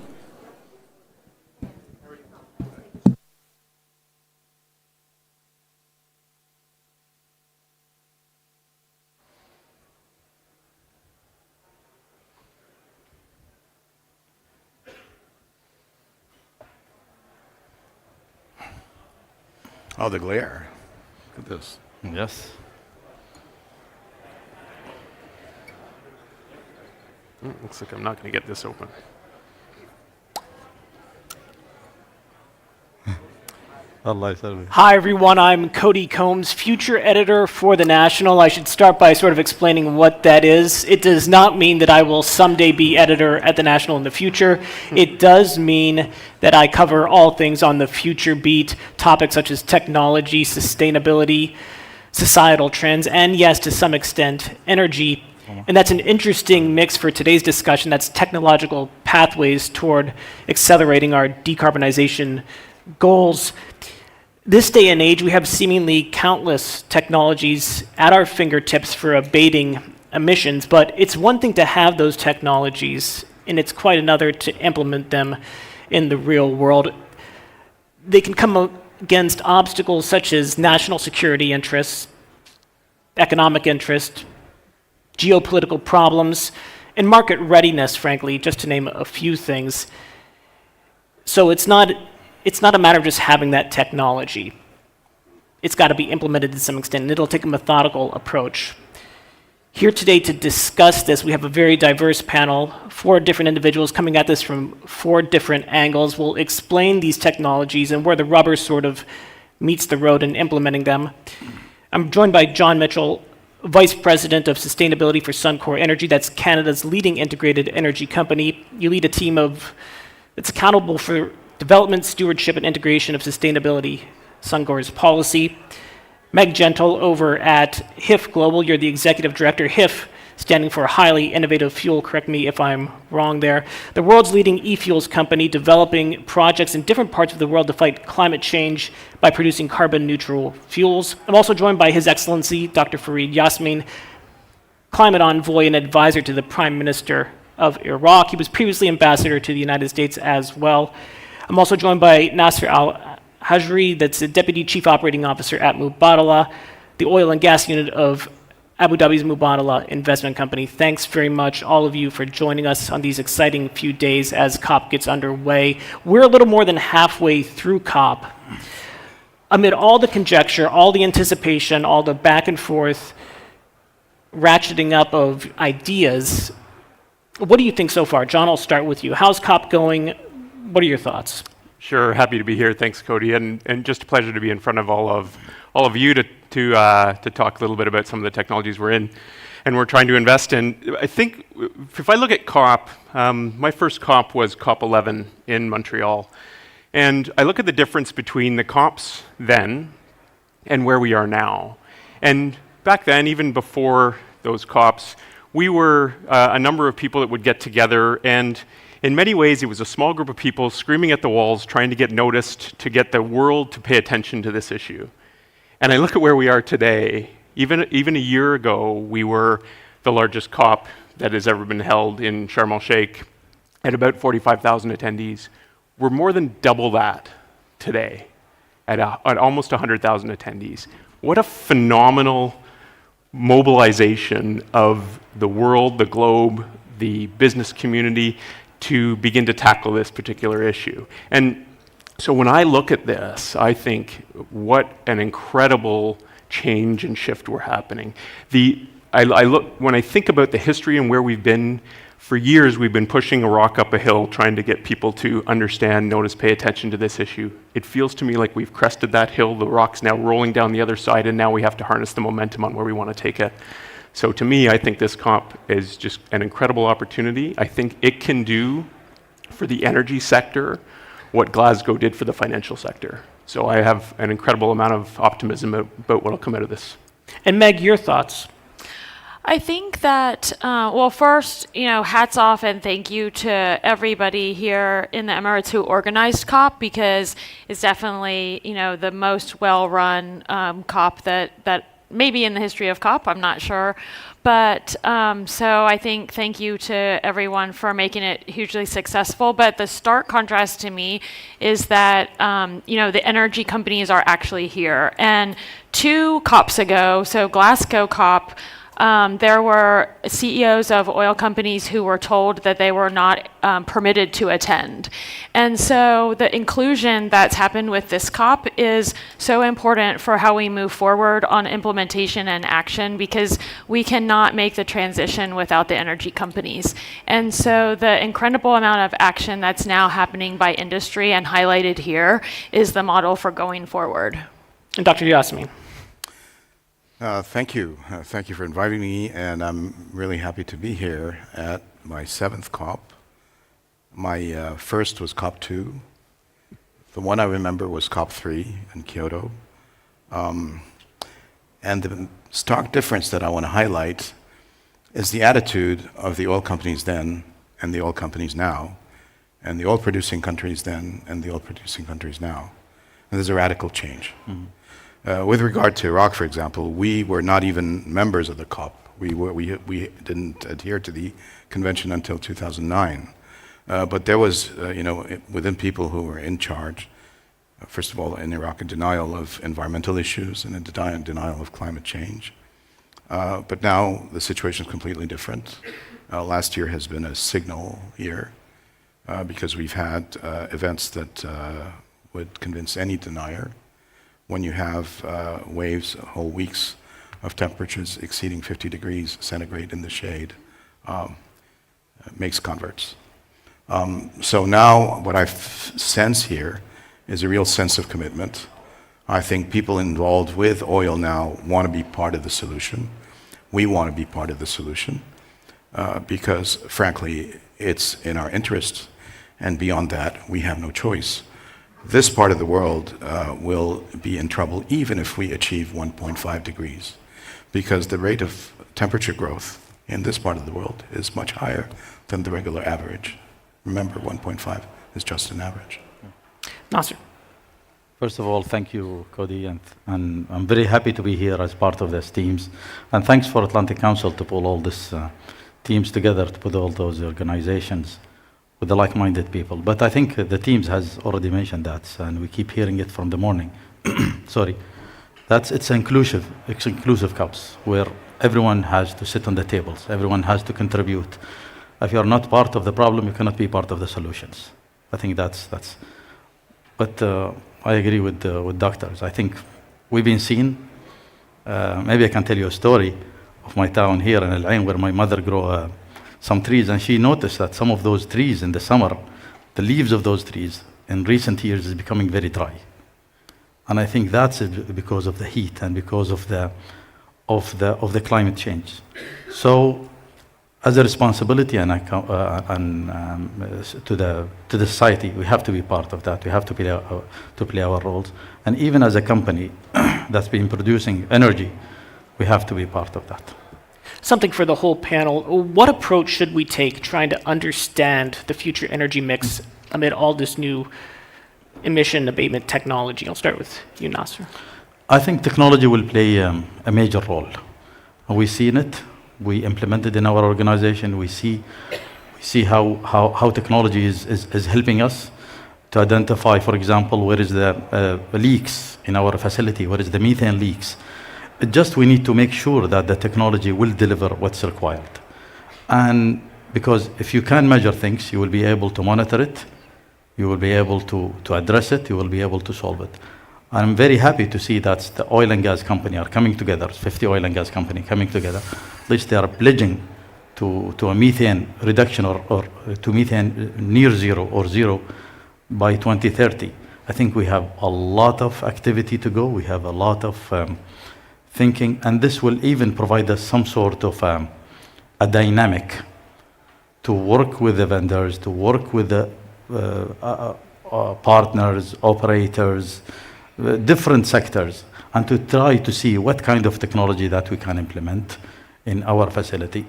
Oh, the glare. Look at this. Yes. Looks like I'm not going to get this open. Allah يسلمك. Hi, everyone. I'm Cody Combs, future editor for The National. I should start by sort of explaining what that is. It does not mean that I will someday be editor at The National in the future. It does mean that I cover all things on the future beat, topics such as technology, sustainability, societal trends, and yes, to some extent, energy. And that's an interesting mix for today's discussion. That's technological pathways toward accelerating our decarbonization goals. This day and age, we have seemingly countless technologies at our fingertips for abating emissions, but it's one thing to have those technologies, and it's quite another to implement them in the real world. They can come against obstacles such as national security interests, economic interest, geopolitical problems, and market readiness, frankly, just to name a few things. So it's not a matter of just having that technology. It's got to be implemented to some extent, and it'll take a methodical approach. Here today to discuss this, we have a very diverse panel, 4 different individuals coming at this from 4 different angles. We'll explain these technologies and where the rubber sort of meets the road in implementing them. I'm joined by John Mitchell, Vice President of Sustainability for Suncor Energy. That's Canada's leading integrated energy company. You lead a team that's accountable for development, stewardship, and integration of sustainability, Suncor's policy. Meg Gentle over at HIF Global, you're the executive director. HIF, standing for Highly Innovative Fuel, correct me if I'm wrong there. The world's leading e-fuels company, developing projects in different parts of the world to fight climate change by producing carbon-neutral fuels. I'm also joined by His Excellency, Dr. Fareed Yasmin, climate envoy and advisor to the Prime Minister of Iraq. He was previously ambassador to the United States as well. I'm also joined by Nasser Al-Hajri, that's the Deputy Chief Operating Officer at Mubadala, the oil and gas unit of Abu Dhabi's Mubadala Investment Company. Thanks very much, all of you, for joining us on these exciting few days as COP gets underway. We're a little more than halfway through COP. Amid all the conjecture, all the anticipation, all the back and forth, ratcheting up of ideas, what do you think so far? John, I'll start with you. How's COP going? What are your thoughts? Sure, happy to be here. Thanks, Cody, and just a pleasure to be in front of all of you to talk a little bit about some of the technologies we're in and we're trying to invest in. I think if I look at COP, my first COP was COP11 in Montreal, and I look at the difference between the COPs then and where we are now. And back then, even before those COPs, we were a number of people that would get together, and in many ways, it was a small group of people screaming at the walls, trying to get noticed, to get the world to pay attention to this issue. And I look at where we are today. Even a year ago, we were the largest COP that has ever been held in Sharm el-Sheikh at about 45,000 attendees. We're more than double that today at almost 100,000 attendees. What a phenomenal mobilization of the world, the globe, the business community, to begin to tackle this particular issue. And so when I look at this, I think what an incredible change and shift we're happening. When I think about the history and where we've been For years, we've been pushing a rock up a hill, trying to get people to understand, notice, pay attention to this issue. It feels to me like we've crested that hill, the rock's now rolling down the other side, and now we have to harness the momentum on where we want to take it. So to me, I think this COP is just an incredible opportunity. I think it can do for the energy sector what Glasgow did for the financial sector. So I have an incredible amount of optimism about what will come out of this. And Meg, your thoughts? I think that, well, first, hats off and thank you to everybody here in the Emirates who organized COP, because it's definitely, the most well-run COP that maybe in the history of COP, I'm not sure. But so I think thank you to everyone for making it hugely successful. But the stark contrast to me is that, the energy companies are actually here. And 2 COPs ago, so Glasgow COP, there were CEOs of oil companies who were told that they were not permitted to attend. And so the inclusion that's happened with this COP is so important for how we move forward on implementation and action, because we cannot make the transition without the energy companies. And so the incredible amount of action that's now happening by industry and highlighted here is the model for going forward. And Dr. Yasmin. Thank you. Thank you for inviting me, and I'm really happy to be here at my 7th COP. My first was COP2. The one I remember was COP3 in Kyoto. And the stark difference that I want to highlight is the attitude of the oil companies then and the oil companies now, and the oil-producing countries then and the oil-producing countries now. And there's a radical change. Mm-hmm. With regard to Iraq, for example, we were not even members of the COP. We didn't adhere to the convention until 2009. But there was, within people who were in charge, first of all, in Iraq, a denial of environmental issues and a denial of climate change. But now the situation is completely different. Last year has been a signal year because we've had events that would convince any denier. When you have waves, whole weeks of temperatures exceeding 50 degrees centigrade in the shade, makes converts. So now what I sense here is a real sense of commitment. I think people involved with oil now want to be part of the solution. We want to be part of the solution because, frankly, it's in our interest, and beyond that, we have no choice. This part of the world will be in trouble even if we achieve 1.5 degrees, because the rate of temperature growth in this part of the world is much higher than the regular average. Remember, 1.5 is just an average. Nasser. First of all, thank you, Cody, and I'm very happy to be here as part of these teams. And thanks for Atlantic Council to pull all these teams together, to put all those organizations with the like-minded people. But I think the teams has already mentioned that, and we keep hearing it from the morning. Sorry. It's inclusive COPs, where everyone has to sit on the tables, everyone has to contribute. If you're not part of the problem, you cannot be part of the solutions. I think that's. But I agree with doctors. I think we've been seen. Maybe I can tell you a story of my town here in Al Ain, where my mother grew some trees, and she noticed that some of those trees in the summer, the leaves of those trees in recent years is becoming very dry. And I think that's because of the heat and because of the climate change. So, as a responsibility to the society, we have to be part of that. We have to play our roles. And even as a company that's been producing energy, we have to be part of that. Something for the whole panel. What approach should we take trying to understand the future energy mix amid all this new emission abatement technology? I'll start with you, Nasser. I think technology will play a major role. We've seen it. We implement it in our organization. We see how technology is helping us to identify, for example, where is the leaks in our facility, where is the methane leaks. We need to make sure that the technology will deliver what's required. And because if you can measure things, you will be able to monitor it, you will be able to address it, you will be able to solve it. I'm very happy to see that the oil and gas company are coming together, 50 oil and gas company coming together. At least they are pledging to a methane reduction or to methane near zero or zero by 2030. I think we have a lot of activity to go. We have a lot of thinking, and this will even provide us some sort of a dynamic to work with the vendors, to work with the partners, operators, different sectors, and to try to see what kind of technology that we can implement in our facility.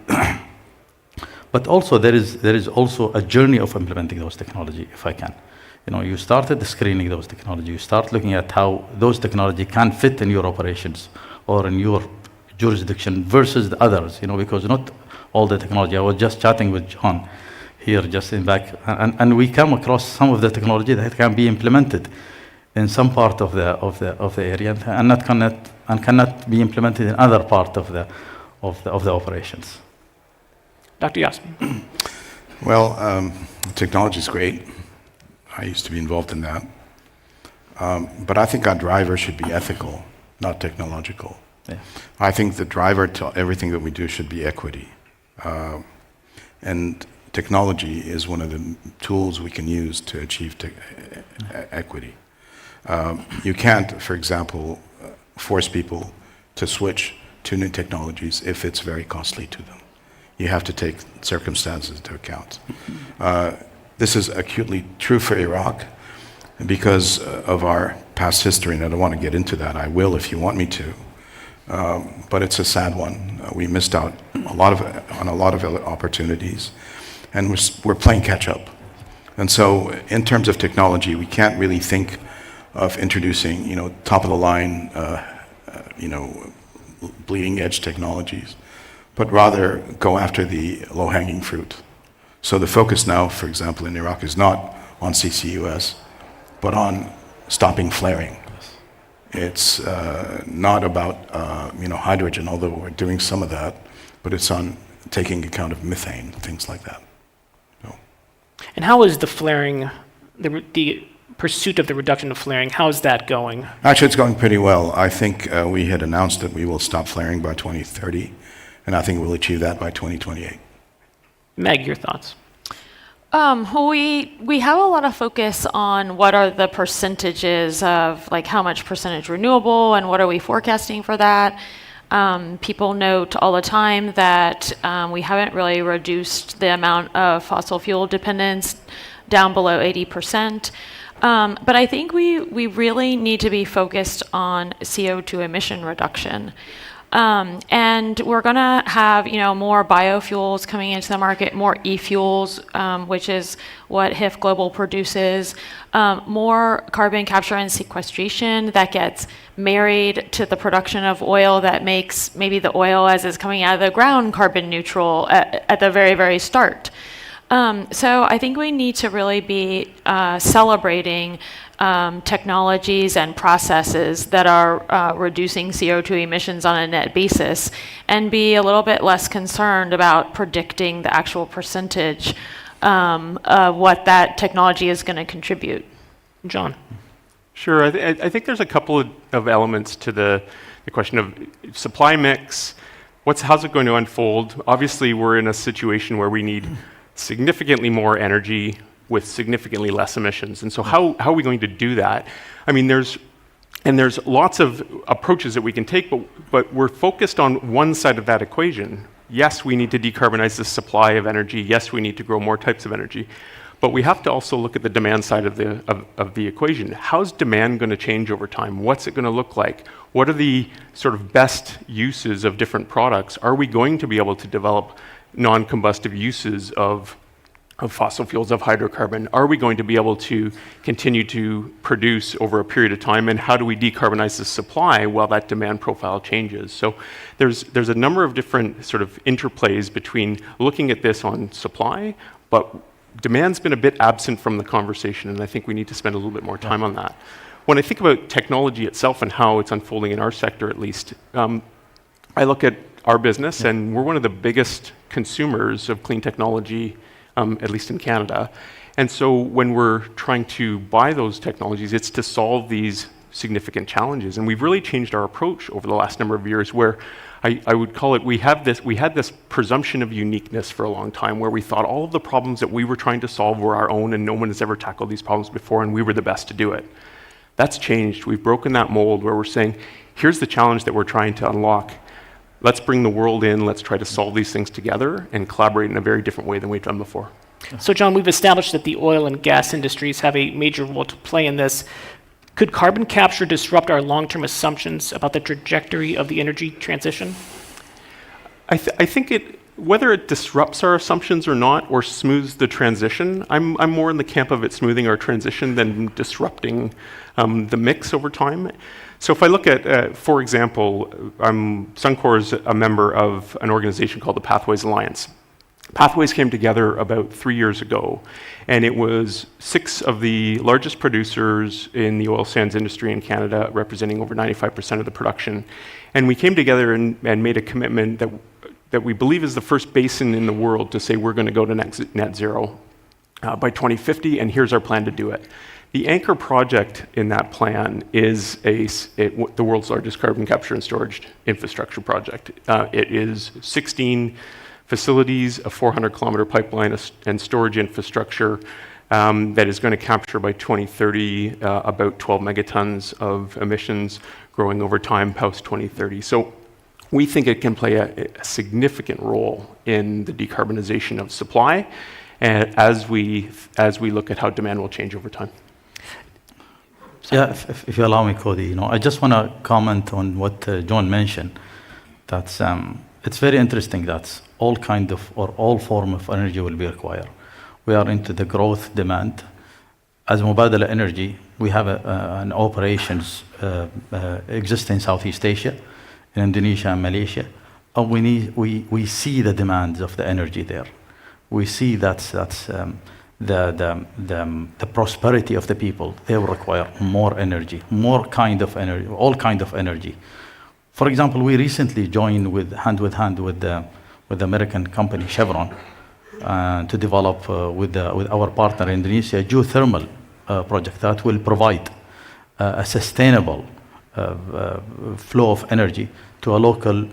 But also there is also a journey of implementing those technology, if I can. You know, you started screening those technology. You start looking at how those technology can fit in your operations or in your jurisdiction versus the others, you know, because not all the technology. I was just chatting with John here just in back, and we come across some of the technology that can be implemented in some part of the area and cannot be implemented in other part of the operations. Dr. Yasmin. Well, technology is great. I used to be involved in that. But I think our driver should be ethical, not technological. Yeah. I think the driver to everything that we do should be equity. And technology is one of the tools we can use to achieve equity. You can't, for example, force people to switch to new technologies if it's very costly to them. You have to take circumstances into account. This is acutely true for Iraq because of our past history, and I don't want to get into that. I will if you want me to. But it's a sad one. We missed out on a lot of opportunities, and we're playing catch up. And so, in terms of technology, we can't really think of introducing, top of the line, bleeding edge technologies, but rather go after the low-hanging fruit. So the focus now, for example, in Iraq is not on CCUS, but on stopping flaring. It's not about hydrogen, although we're doing some of that, but it's on taking account of methane, things like that. So. And how is the flaring, the pursuit of the reduction of flaring, how is that going? Actually, it's going pretty well. I think we had announced that we will stop flaring by 2030, and I think we'll achieve that by 2028. Meg, your thoughts? We have a lot of focus on what are the percentages of like how much percentage renewable and what are we forecasting for that. People note all the time that we haven't really reduced the amount of fossil fuel dependence down below 80%. But I think we really need to be focused on CO2 emission reduction. And we're going to have, more biofuels coming into the market, more e-fuels, which is what HIF Global produces, more carbon capture and sequestration that gets married to the production of oil that makes maybe the oil as it's coming out of the ground carbon neutral at the very, very start. So I think we need to really be celebrating technologies and processes that are reducing CO2 emissions on a net basis and be a little bit less concerned about predicting the actual percentage of what that technology is going to contribute. John? Sure. I think there's a couple of elements to the question of supply mix. How's it going to unfold? Obviously, we're in a situation where we need significantly more energy with significantly less emissions. And so how are we going to do that? I mean, there's lots of approaches that we can take, but we're focused on one side of that equation. Yes, we need to decarbonize the supply of energy. Yes, we need to grow more types of energy. But we have to also look at the demand side of the equation. How's demand going to change over time? What's it going to look like? What are the sort of best uses of different products? Are we going to be able to develop non-combustive uses of fossil fuels, of hydrocarbon? Are we going to be able to continue to produce over a period of time? And how do we decarbonize the supply while that demand profile changes? So there's a number of different sort of interplays between looking at this on supply, but demand's been a bit absent from the conversation, and I think we need to spend a little bit more time on that. When I think about technology itself and how it's unfolding in our sector at least, I look at our business, and we're one of the biggest consumers of clean technology, at least in Canada. And so when we're trying to buy those technologies, it's to solve these significant challenges. And we've really changed our approach over the last number of years, where I would call it, we had this presumption of uniqueness for a long time, where we thought all of the problems that we were trying to solve were our own and no one has ever tackled these problems before and we were the best to do it. That's changed. We've broken that mold where we're saying, here's the challenge that we're trying to unlock. Let's bring the world in, let's try to solve these things together and collaborate in a very different way than we've done before. So, John, we've established that the oil and gas industries have a major role to play in this. Could carbon capture disrupt our long-term assumptions about the trajectory of the energy transition? I think whether it disrupts our assumptions or not, or smooths the transition, I'm more in the camp of it smoothing our transition than disrupting the mix over time. So if I look at, for example, Suncor is a member of an organization called the Pathways Alliance. Pathways came together about 3 years ago, and it was 6 of the largest producers in the oil sands industry in Canada, representing over 95% of the production. And we came together and made a commitment that we believe is the first basin in the world to say we're going to go to net zero by 2050, and here's our plan to do it. The anchor project in that plan is the world's largest carbon capture and storage infrastructure project. It is 16 facilities, a 400-kilometer pipeline and storage infrastructure that is going to capture by 2030 about 12 megatons of emissions, growing over time post 2030. So we think it can play a significant role in the decarbonization of supply, and as we look at how demand will change over time. Yeah, if you allow me, Cody, I just want to comment on what John mentioned. That's it's very interesting that all form of energy will be required. We are into the growth demand. As Mubadala Energy, we have an operations exist in Southeast Asia, in Indonesia and Malaysia. And we see the demands of the energy there. We see that's the prosperity of the people. They will require more energy, more kind of energy, all kind of energy. For example, we recently joined hand with hand with the American company Chevron to develop with our partner in Indonesia a geothermal project that will provide a sustainable flow of energy to a local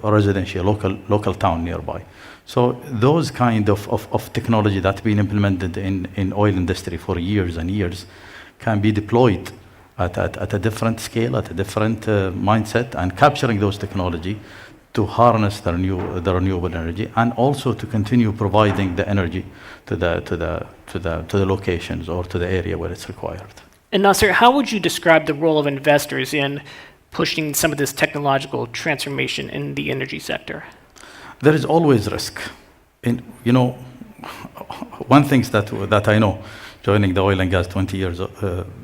residential, local town nearby. So those kind of technology that's been implemented in oil industry for years and years can be deployed at a different scale, at a different mindset, and capturing those technology to harness the renewable energy, and also to continue providing the energy to the locations or to the area where it's required. And Nasser, how would you describe the role of investors in pushing some of this technological transformation in the energy sector? There is always risk. One thing that I know, joining the oil and gas 20 years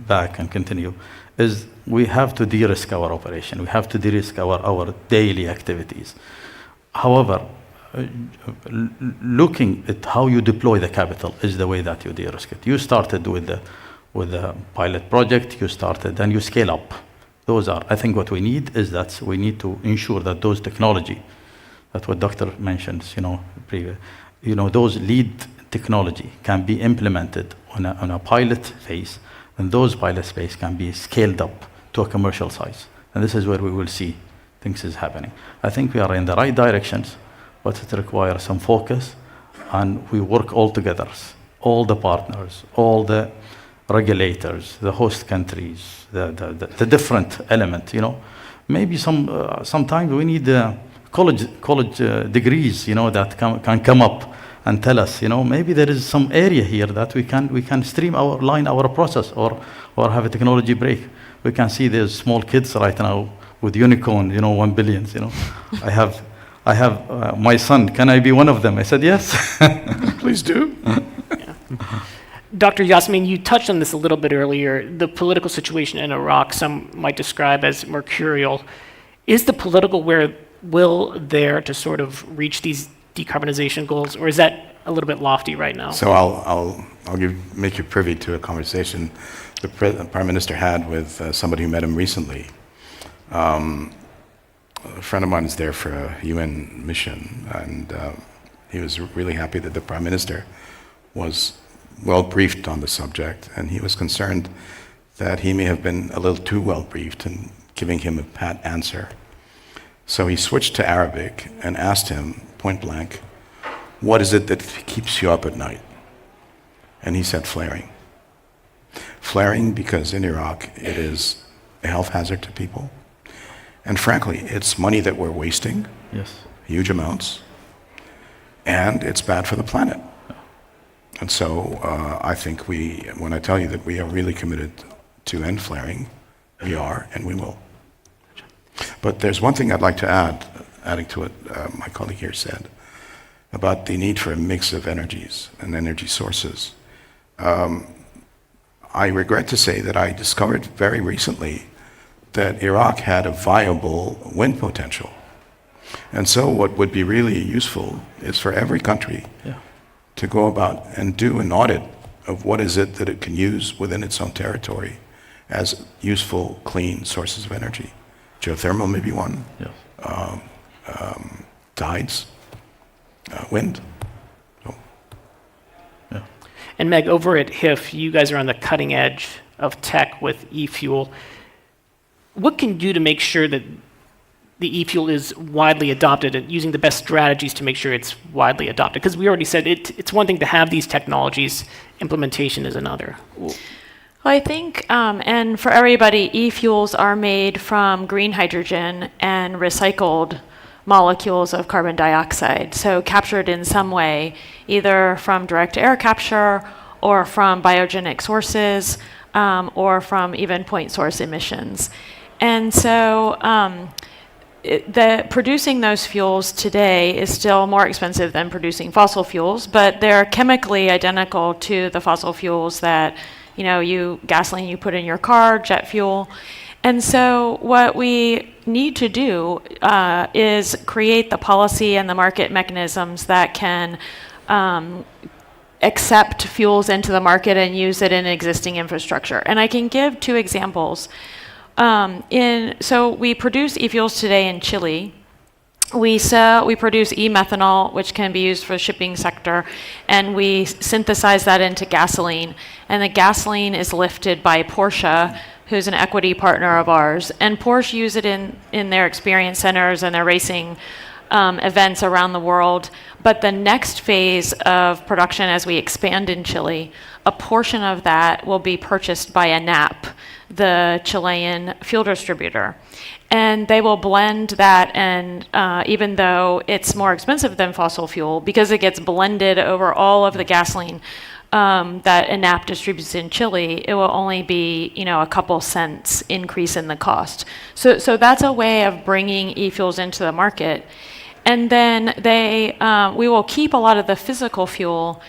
back and continue, is we have to de-risk our operation. We have to de-risk our daily activities. However, looking at how you deploy the capital is the way that you de-risk it. You started with the pilot project, and you scale up. I think what we need is that we need to ensure that those technology, that's what Doctor mentions, those lead technology can be implemented on a pilot phase, and those pilot phase can be scaled up to a commercial size. And this is where we will see things is happening. I think we are in the right directions, but it requires some focus, and we work all together, all the partners, all the regulators, the host countries, the different element. Maybe sometimes we need college degrees, that can come up and tell us, maybe there is some area here that we can streamline our process or have a technology break. We can see there's small kids right now with unicorn, 1 billion. I have my son. Can I be one of them? I said yes. Please do. Dr. Yasmin, you touched on this a little bit earlier. The political situation in Iraq, some might describe as mercurial. Is the political will there to sort of reach these decarbonization goals, or is that a little bit lofty right now? So I'll make you privy to a conversation the Prime Minister had with somebody who met him recently. A friend of mine is there for a UN mission, and he was really happy that the Prime Minister was well briefed on the subject, and he was concerned that he may have been a little too well briefed in giving him a pat answer. So he switched to Arabic and asked him point blank, what is it that keeps you up at night? And he said flaring. Flaring because in Iraq it is a health hazard to people. And frankly, it's money that we're wasting, Yes. huge amounts, and it's bad for the planet. And so I think when I tell you that we are really committed to end flaring, we are and we will. But there's one thing I'd like to add, adding to what my colleague here said, about the need for a mix of energies and energy sources. I regret to say that I discovered very recently that Iraq had a viable wind potential. And so what would be really useful is for every country to go about and do an audit of what is it that it can use within its own territory as useful, clean sources of energy. Geothermal may be one, tides, wind. So. And Meg, over at HIF, you guys are on the cutting edge of tech with e-fuel. What can you do to make sure that the e-fuel is widely adopted and using the best strategies to make sure it's widely adopted? Because we already said it's one thing to have these technologies, implementation is another. Well, I think, and for everybody, e-fuels are made from green hydrogen and recycled molecules of carbon dioxide, so captured in some way, either from direct air capture or from biogenic sources or from even point source emissions. And so producing those fuels today is still more expensive than producing fossil fuels, but they're chemically identical to the fossil fuels that gasoline you put in your car, jet fuel. And so what we need to do is create the policy and the market mechanisms that can accept fuels into the market and use it in existing infrastructure. And I can give two examples. So we produce e-fuels today in Chile. We produce e-methanol, which can be used for the shipping sector, and we synthesize that into gasoline. And the gasoline is lifted by Porsche, who's an equity partner of ours. And Porsche use it in their experience centers and their racing events around the world. But the next phase of production as we expand in Chile, a portion of that will be purchased by ANAP, the Chilean fuel distributor. And they will blend that, and even though it's more expensive than fossil fuel, because it gets blended over all of the gasoline that ANAP distributes in Chile, it will only be a couple cents increase in the cost. So that's a way of bringing e-fuels into the market. And then we will keep a lot of the physical fuel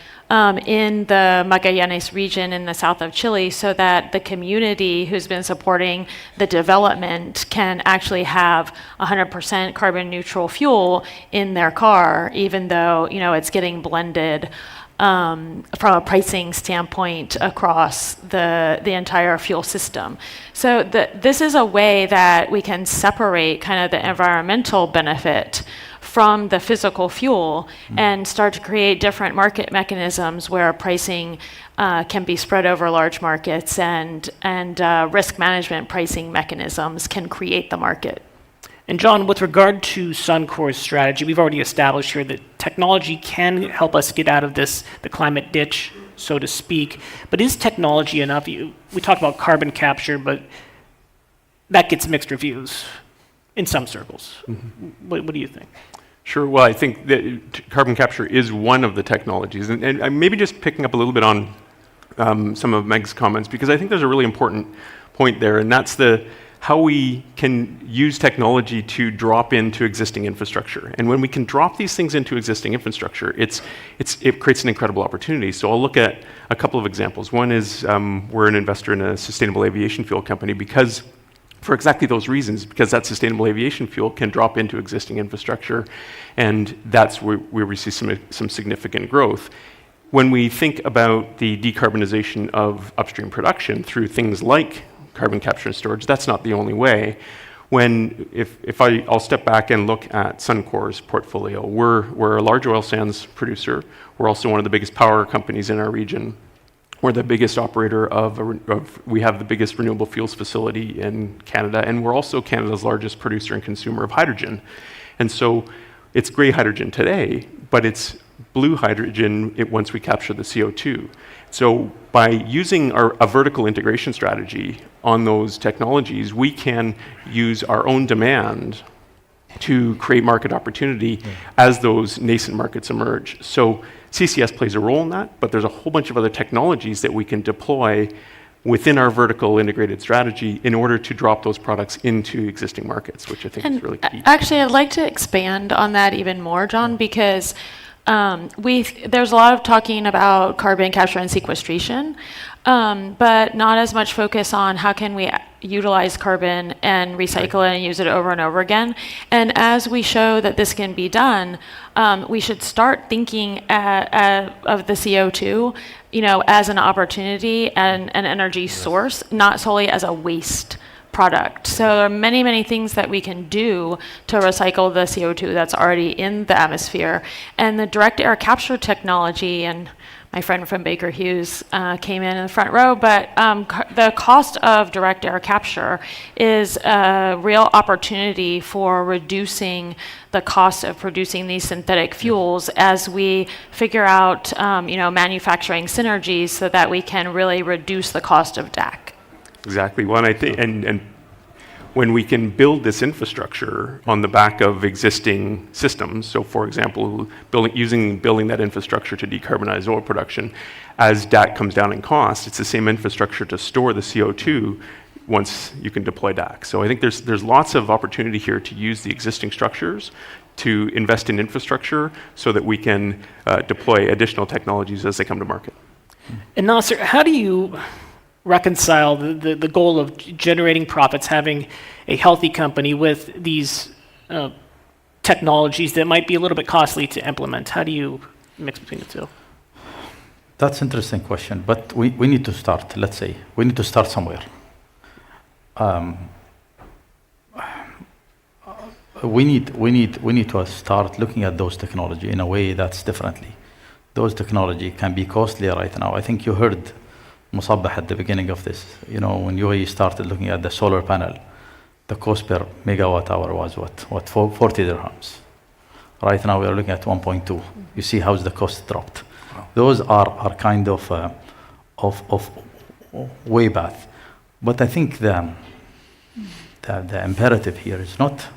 in the Magallanes region in the south of Chile, so that the community who's been supporting the development can actually have 100% carbon neutral fuel in their car, even though it's getting blended from a pricing standpoint across the entire fuel system. So this is a way that we can separate kind of the environmental benefit from the physical fuel and start to create different market mechanisms where pricing can be spread over large markets, and risk management pricing mechanisms can create the market. And John, with regard to Suncor's strategy, we've already established here that technology can help us get out of the climate ditch, so to speak. But is technology enough? We talked about carbon capture, but that gets mixed reviews in some circles. Mm-hmm. What do you think? Sure. Well, I think that carbon capture is one of the technologies. And I'm maybe just picking up a little bit on some of Meg's comments, because I think there's a really important point there, and that's how we can use technology to drop into existing infrastructure. And when we can drop these things into existing infrastructure, it creates an incredible opportunity. So I'll look at a couple of examples. One is we're an investor in a sustainable aviation fuel company for exactly those reasons, because that sustainable aviation fuel can drop into existing infrastructure, and that's where we see some significant growth. When we think about the decarbonization of upstream production through things like carbon capture and storage, that's not the only way. I'll step back and look at Suncor's portfolio. We're a large oil sands producer. We're also one of the biggest power companies in our region. We're the biggest operator we have the biggest renewable fuels facility in Canada, and we're also Canada's largest producer and consumer of hydrogen. And so it's gray hydrogen today, but it's blue hydrogen once we capture the CO2. So by using a vertical integration strategy on those technologies, we can use our own demand to create market opportunity as those nascent markets emerge. So CCS plays a role in that, but there's a whole bunch of other technologies that we can deploy within our vertical integrated strategy in order to drop those products into existing markets, which I think is really key. Actually, I'd like to expand on that even more, John, because there's a lot of talking about carbon capture and sequestration, but not as much focus on how can we utilize carbon and recycle it and use it over and over again. And as we show that this can be done, we should start thinking of the CO2, as an opportunity and an energy source, not solely as a waste product. So there are many, many things that we can do to recycle the CO2 that's already in the atmosphere. And the direct air capture technology, and my friend from Baker Hughes came in the front row, but the cost of direct air capture is a real opportunity for reducing the cost of producing these synthetic fuels as we figure out manufacturing synergies so that we can really reduce the cost of DAC. Exactly. Well, and I think, and when we can build this infrastructure on the back of existing systems, so for example, building that infrastructure to decarbonize oil production, as DAC comes down in cost, it's the same infrastructure to store the CO2 once you can deploy DAC. So I think there's lots of opportunity here to use the existing structures to invest in infrastructure so that we can deploy additional technologies as they come to market. And Nasser, how do you reconcile the goal of generating profits, having a healthy company with these technologies that might be a little bit costly to implement? How do you mix between the two? That's an interesting question, but we need to start, let's say. We need to start somewhere. We need to start looking at those technology in a way that's differently. Those technology can be costly right now. I think you heard Musabbah at the beginning of this. When UAE started looking at the solar panel, the cost per megawatt hour was what 40 dirhams. Right now we are looking at 1.2. You see how the cost dropped. Wow. Those are kind of way path. But I think the imperative here is not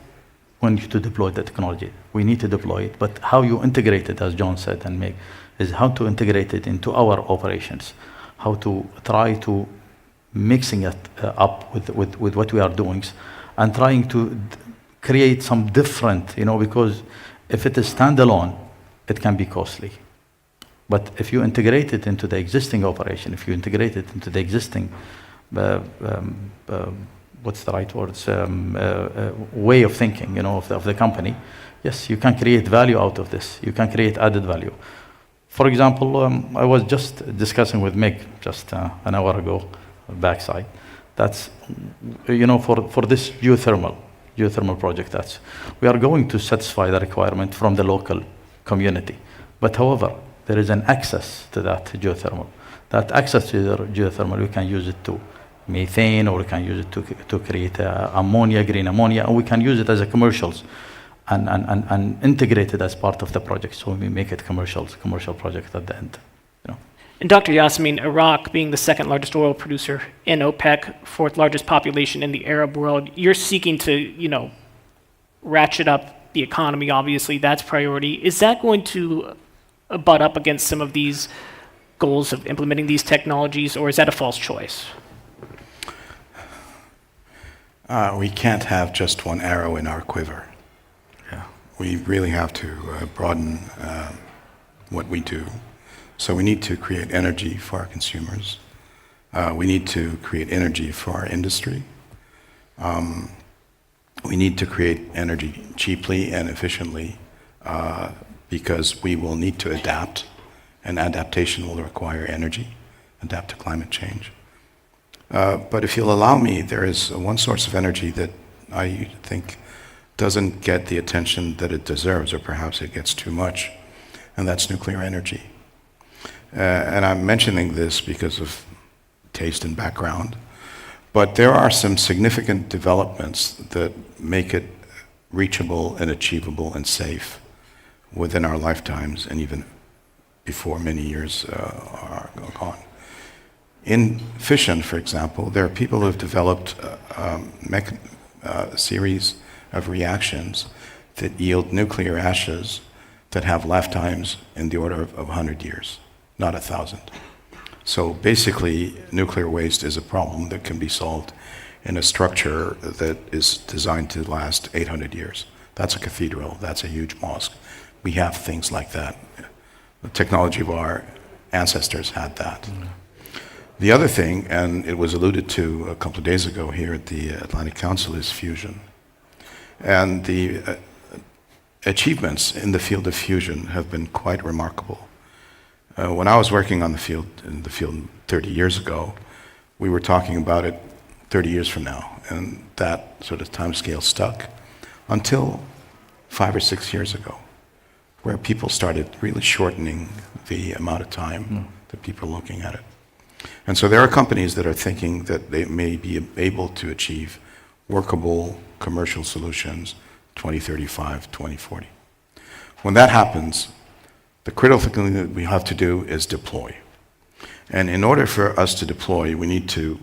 when to deploy the technology. We need to deploy it, but how you integrate it, as John said, and Meg, is how to integrate it into our operations. How to try to mixing it up with what we are doing and trying to create some different, because if it is standalone, it can be costly. But if you integrate it into the existing operation, if you integrate it into the existing, what's the right words, way of thinking, of the company, yes, you can create value out of this. You can create added value. For example, I was just discussing with Meg just an hour ago, backside. That's, for this geothermal project, we are going to satisfy the requirement from the local community. But however, there is an access to that geothermal. That access to the geothermal, we can use it to methane, or we can use it to create ammonia, green ammonia, and we can use it as a commercials. And integrated as part of the project, so we make it commercial project at the end. And Dr. Yasmin, Iraq being the second largest oil producer in OPEC, fourth largest population in the Arab world, you're seeking to, ratchet up the economy. Obviously, that's priority. Is that going to butt up against some of these goals of implementing these technologies, or is that a false choice? We can't have just one arrow in our quiver. We really have to broaden what we do. So we need to create energy for our consumers. We need to create energy for our industry. We need to create energy cheaply and efficiently because we will need to adapt, and adaptation will require energy, adapt to climate change. But if you'll allow me, there is one source of energy that I think doesn't get the attention that it deserves, or perhaps it gets too much, and that's nuclear energy. And I'm mentioning this because of taste and background. But there are some significant developments that make it reachable and achievable and safe within our lifetimes and even before many years are gone. In fission, for example, there are people who have developed a series of reactions that yield nuclear ashes that have lifetimes in the order of 100 years, not 1,000. So basically, nuclear waste is a problem that can be solved in a structure that is designed to last 800 years. That's a cathedral, that's a huge mosque. We have things like that. The technology of our ancestors had that. The other thing, and it was alluded to a couple of days ago here at the Atlantic Council, is fusion. And the achievements in the field of fusion have been quite remarkable. When I was working in the field 30 years ago, we were talking about it 30 years from now, and that sort of time scale stuck until 5 or 6 years ago, where people started really shortening the amount of time that people are looking at it. And so there are companies that are thinking that they may be able to achieve workable commercial solutions 2035, 2040. When that happens, the critical thing that we have to do is deploy. And in order for us to deploy, we need to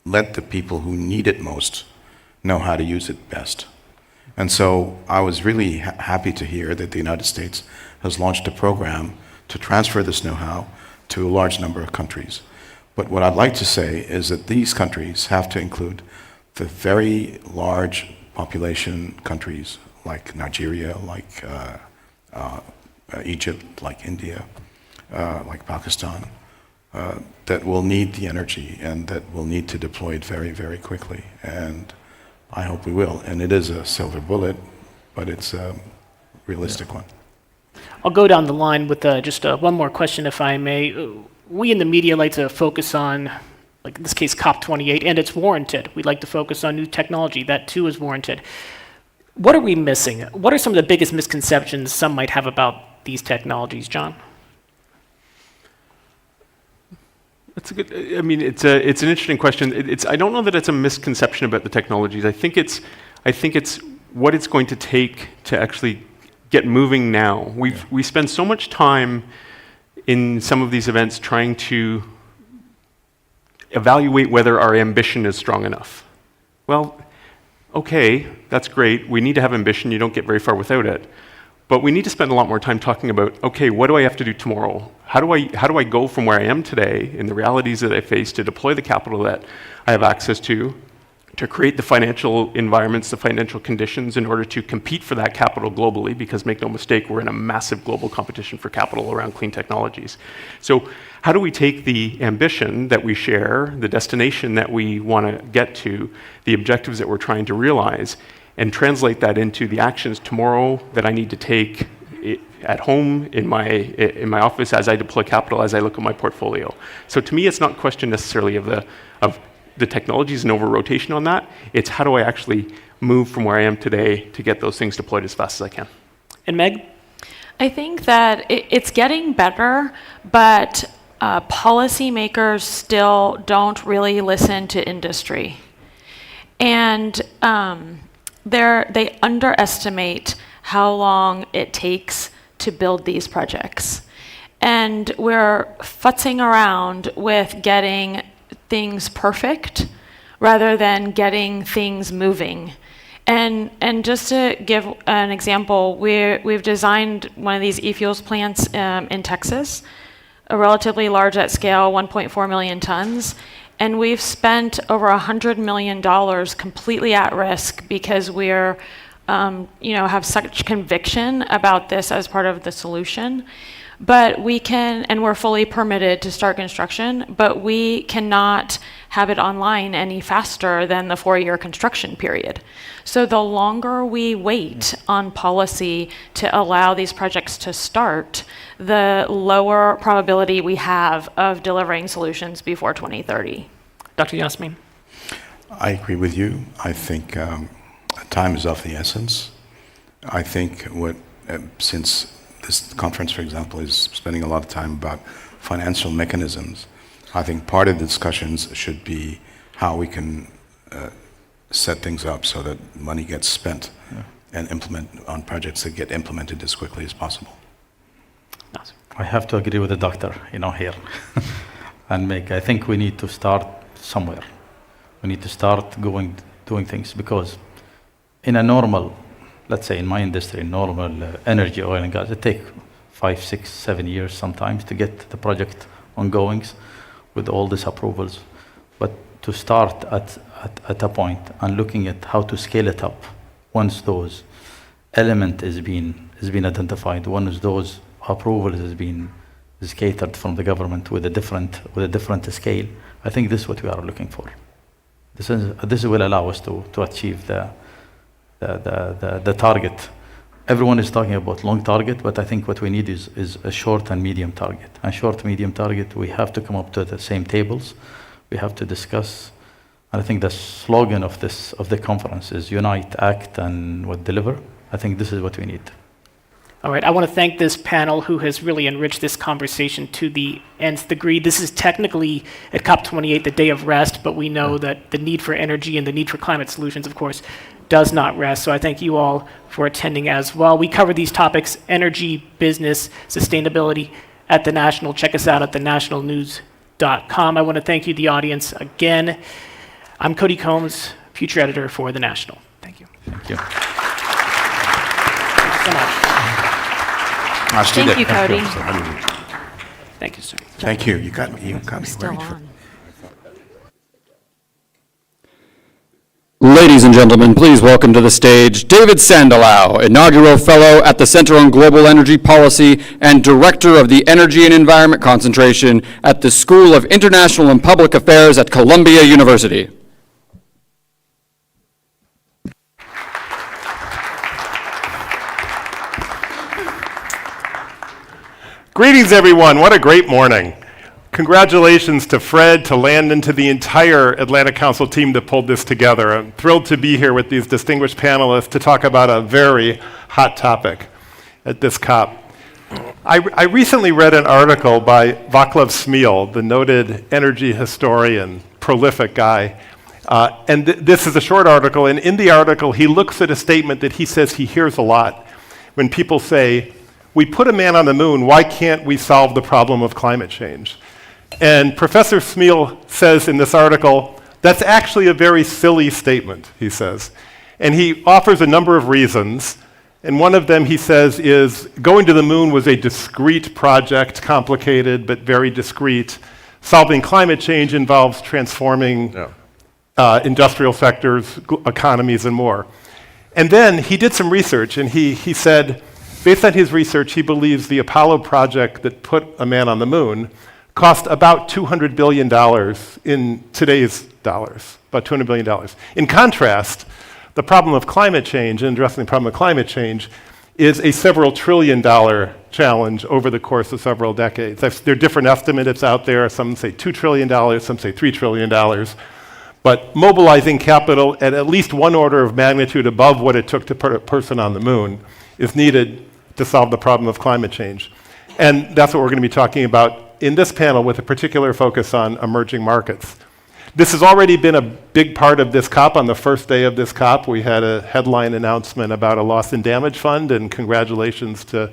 let the people who need it most know how to use it best. And so I was really happy to hear that the United States has launched a program to transfer this know-how to a large number of countries. But what I'd like to say is that these countries have to include the very large population countries like Nigeria, like Egypt, like India, like Pakistan, that will need the energy and that will need to deploy it very, very quickly. And I hope we will. And it is a silver bullet, but it's a realistic one. I'll go down the line with just one more question, if I may. We in the media like to focus on, like in this case, COP28, and it's warranted. We like to focus on new technology. That too is warranted. What are we missing? What are some of the biggest misconceptions some might have about these technologies, John? That's a good. I mean, it's an interesting question. I don't know that it's a misconception about the technologies. I think it's what it's going to take to actually get moving now. We spend so much time in some of these events trying to evaluate whether our ambition is strong enough. Well, okay, that's great. We need to have ambition. You don't get very far without it. But we need to spend a lot more time talking about, okay, what do I have to do tomorrow? How do I go from where I am today in the realities that I face to deploy the capital that I have access to create the financial environments, the financial conditions in order to compete for that capital globally, because make no mistake, we're in a massive global competition for capital around clean technologies. So how do we take the ambition that we share, the destination that we want to get to, the objectives that we're trying to realize, and translate that into the actions tomorrow that I need to take at home, in my office, as I deploy capital, as I look at my portfolio. So to me, it's not a question necessarily of the technologies and over-rotation on that. It's how do I actually move from where I am today to get those things deployed as fast as I can. And Meg? I think that it's getting better, but policymakers still don't really listen to industry. And they underestimate how long it takes to build these projects. And we're futzing around with getting things perfect rather than getting things moving. And just to give an example, we've designed one of these e-fuels plants in Texas, a relatively large at scale, 1.4 million tons. And we've spent over $100 million completely at risk because we're, have such conviction about this as part of the solution. But we can, and we're fully permitted to start construction, but we cannot have it online any faster than the 4-year construction period. So the longer we wait on policy to allow these projects to start, the lower probability we have of delivering solutions before 2030. Dr. Yasmin? I agree with you. I think time is of the essence. I think since this conference, for example, is spending a lot of time about financial mechanisms. I think part of the discussions should be how we can set things up so that money gets spent and implement on projects that get implemented as quickly as possible. I have to agree with the doctor, here. And I think we need to start somewhere. We need to start doing things, because in a normal, let's say in my industry, normal energy, oil and gas, it takes 5, 6, 7 years sometimes to get the project ongoing with all these approvals. But to start at a point and looking at how to scale it up once those element is being identified, once those approvals is catered from the government with a different scale. I think this is what we are looking for. This will allow us to achieve the target. Everyone is talking about long target, but I think what we need is a short and medium target. And short, medium target, we have to come up to the same tables. We have to discuss. And I think the slogan of the conference is unite, act, and deliver. I think this is what we need. All right, I want to thank this panel who has really enriched this conversation to the nth degree. This is technically, at COP28, the day of rest, but we know that the need for energy and the need for climate solutions, of course, does not rest. So I thank you all for attending as well. We cover these topics, energy, business, sustainability, at The National. Check us out at thenationalnews.com. I want to thank you, the audience, again. I'm Cody Combs, Future Editor for The National. Thank you. Thank you. Thank you so much. Thank you, Cody. Thank you, sir. Thank you. You got me Still worried. on. Ladies and gentlemen, please welcome to the stage David Sandelau, inaugural fellow at the Center on Global Energy Policy and director of the Energy and Environment Concentration at the School of International and Public Affairs at Columbia University. Greetings, everyone. What a great morning. Congratulations to Fred, to Landon, to the entire Atlantic Council team that pulled this together. I'm thrilled to be here with these distinguished panelists to talk about a very hot topic at this COP. I recently read an article by Vaclav Smil, the noted energy historian, prolific guy. And this is a short article, and in the article, he looks at a statement that he says he hears a lot when people say, "We put a man on the moon, why can't we solve the problem of climate change?" And Professor Smil says in this article, that's actually a very silly statement, he says. And he offers a number of reasons. And one of them, he says, is going to the moon was a discrete project, complicated but very discrete. Solving climate change involves transforming industrial sectors, economies, and more. And then he did some research, and he said, based on his research, he believes the Apollo project that put a man on the moon cost about $200 billion in today's dollars, about $200 billion. In contrast, the problem of climate change, and addressing the problem of climate change, is a several trillion-dollar challenge over the course of several decades. There are different estimates out there. Some say $2 trillion, some say $3 trillion. But mobilizing capital at least one order of magnitude above what it took to put a person on the moon is needed to solve the problem of climate change. And that's what we're going to be talking about in this panel, with a particular focus on emerging markets. This has already been a big part of this COP. On the first day of this COP, we had a headline announcement about a loss and damage fund, and congratulations to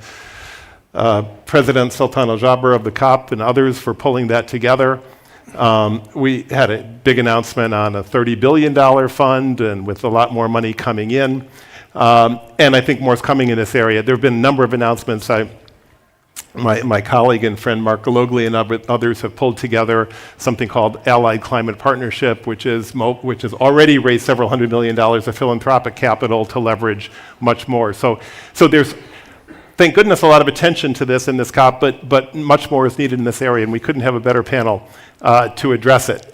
President Sultan Al Jaber of the COP and others for pulling that together. We had a big announcement on a $30 billion fund, and with a lot more money coming in. And I think more is coming in this area. There have been a number of announcements. My colleague and friend Mark Galogli and others have pulled together something called Allied Climate Partnership, which has already raised several $100 million of philanthropic capital to leverage much more. So there's, thank goodness, a lot of attention to this in this COP, but much more is needed in this area, and we couldn't have a better panel to address it.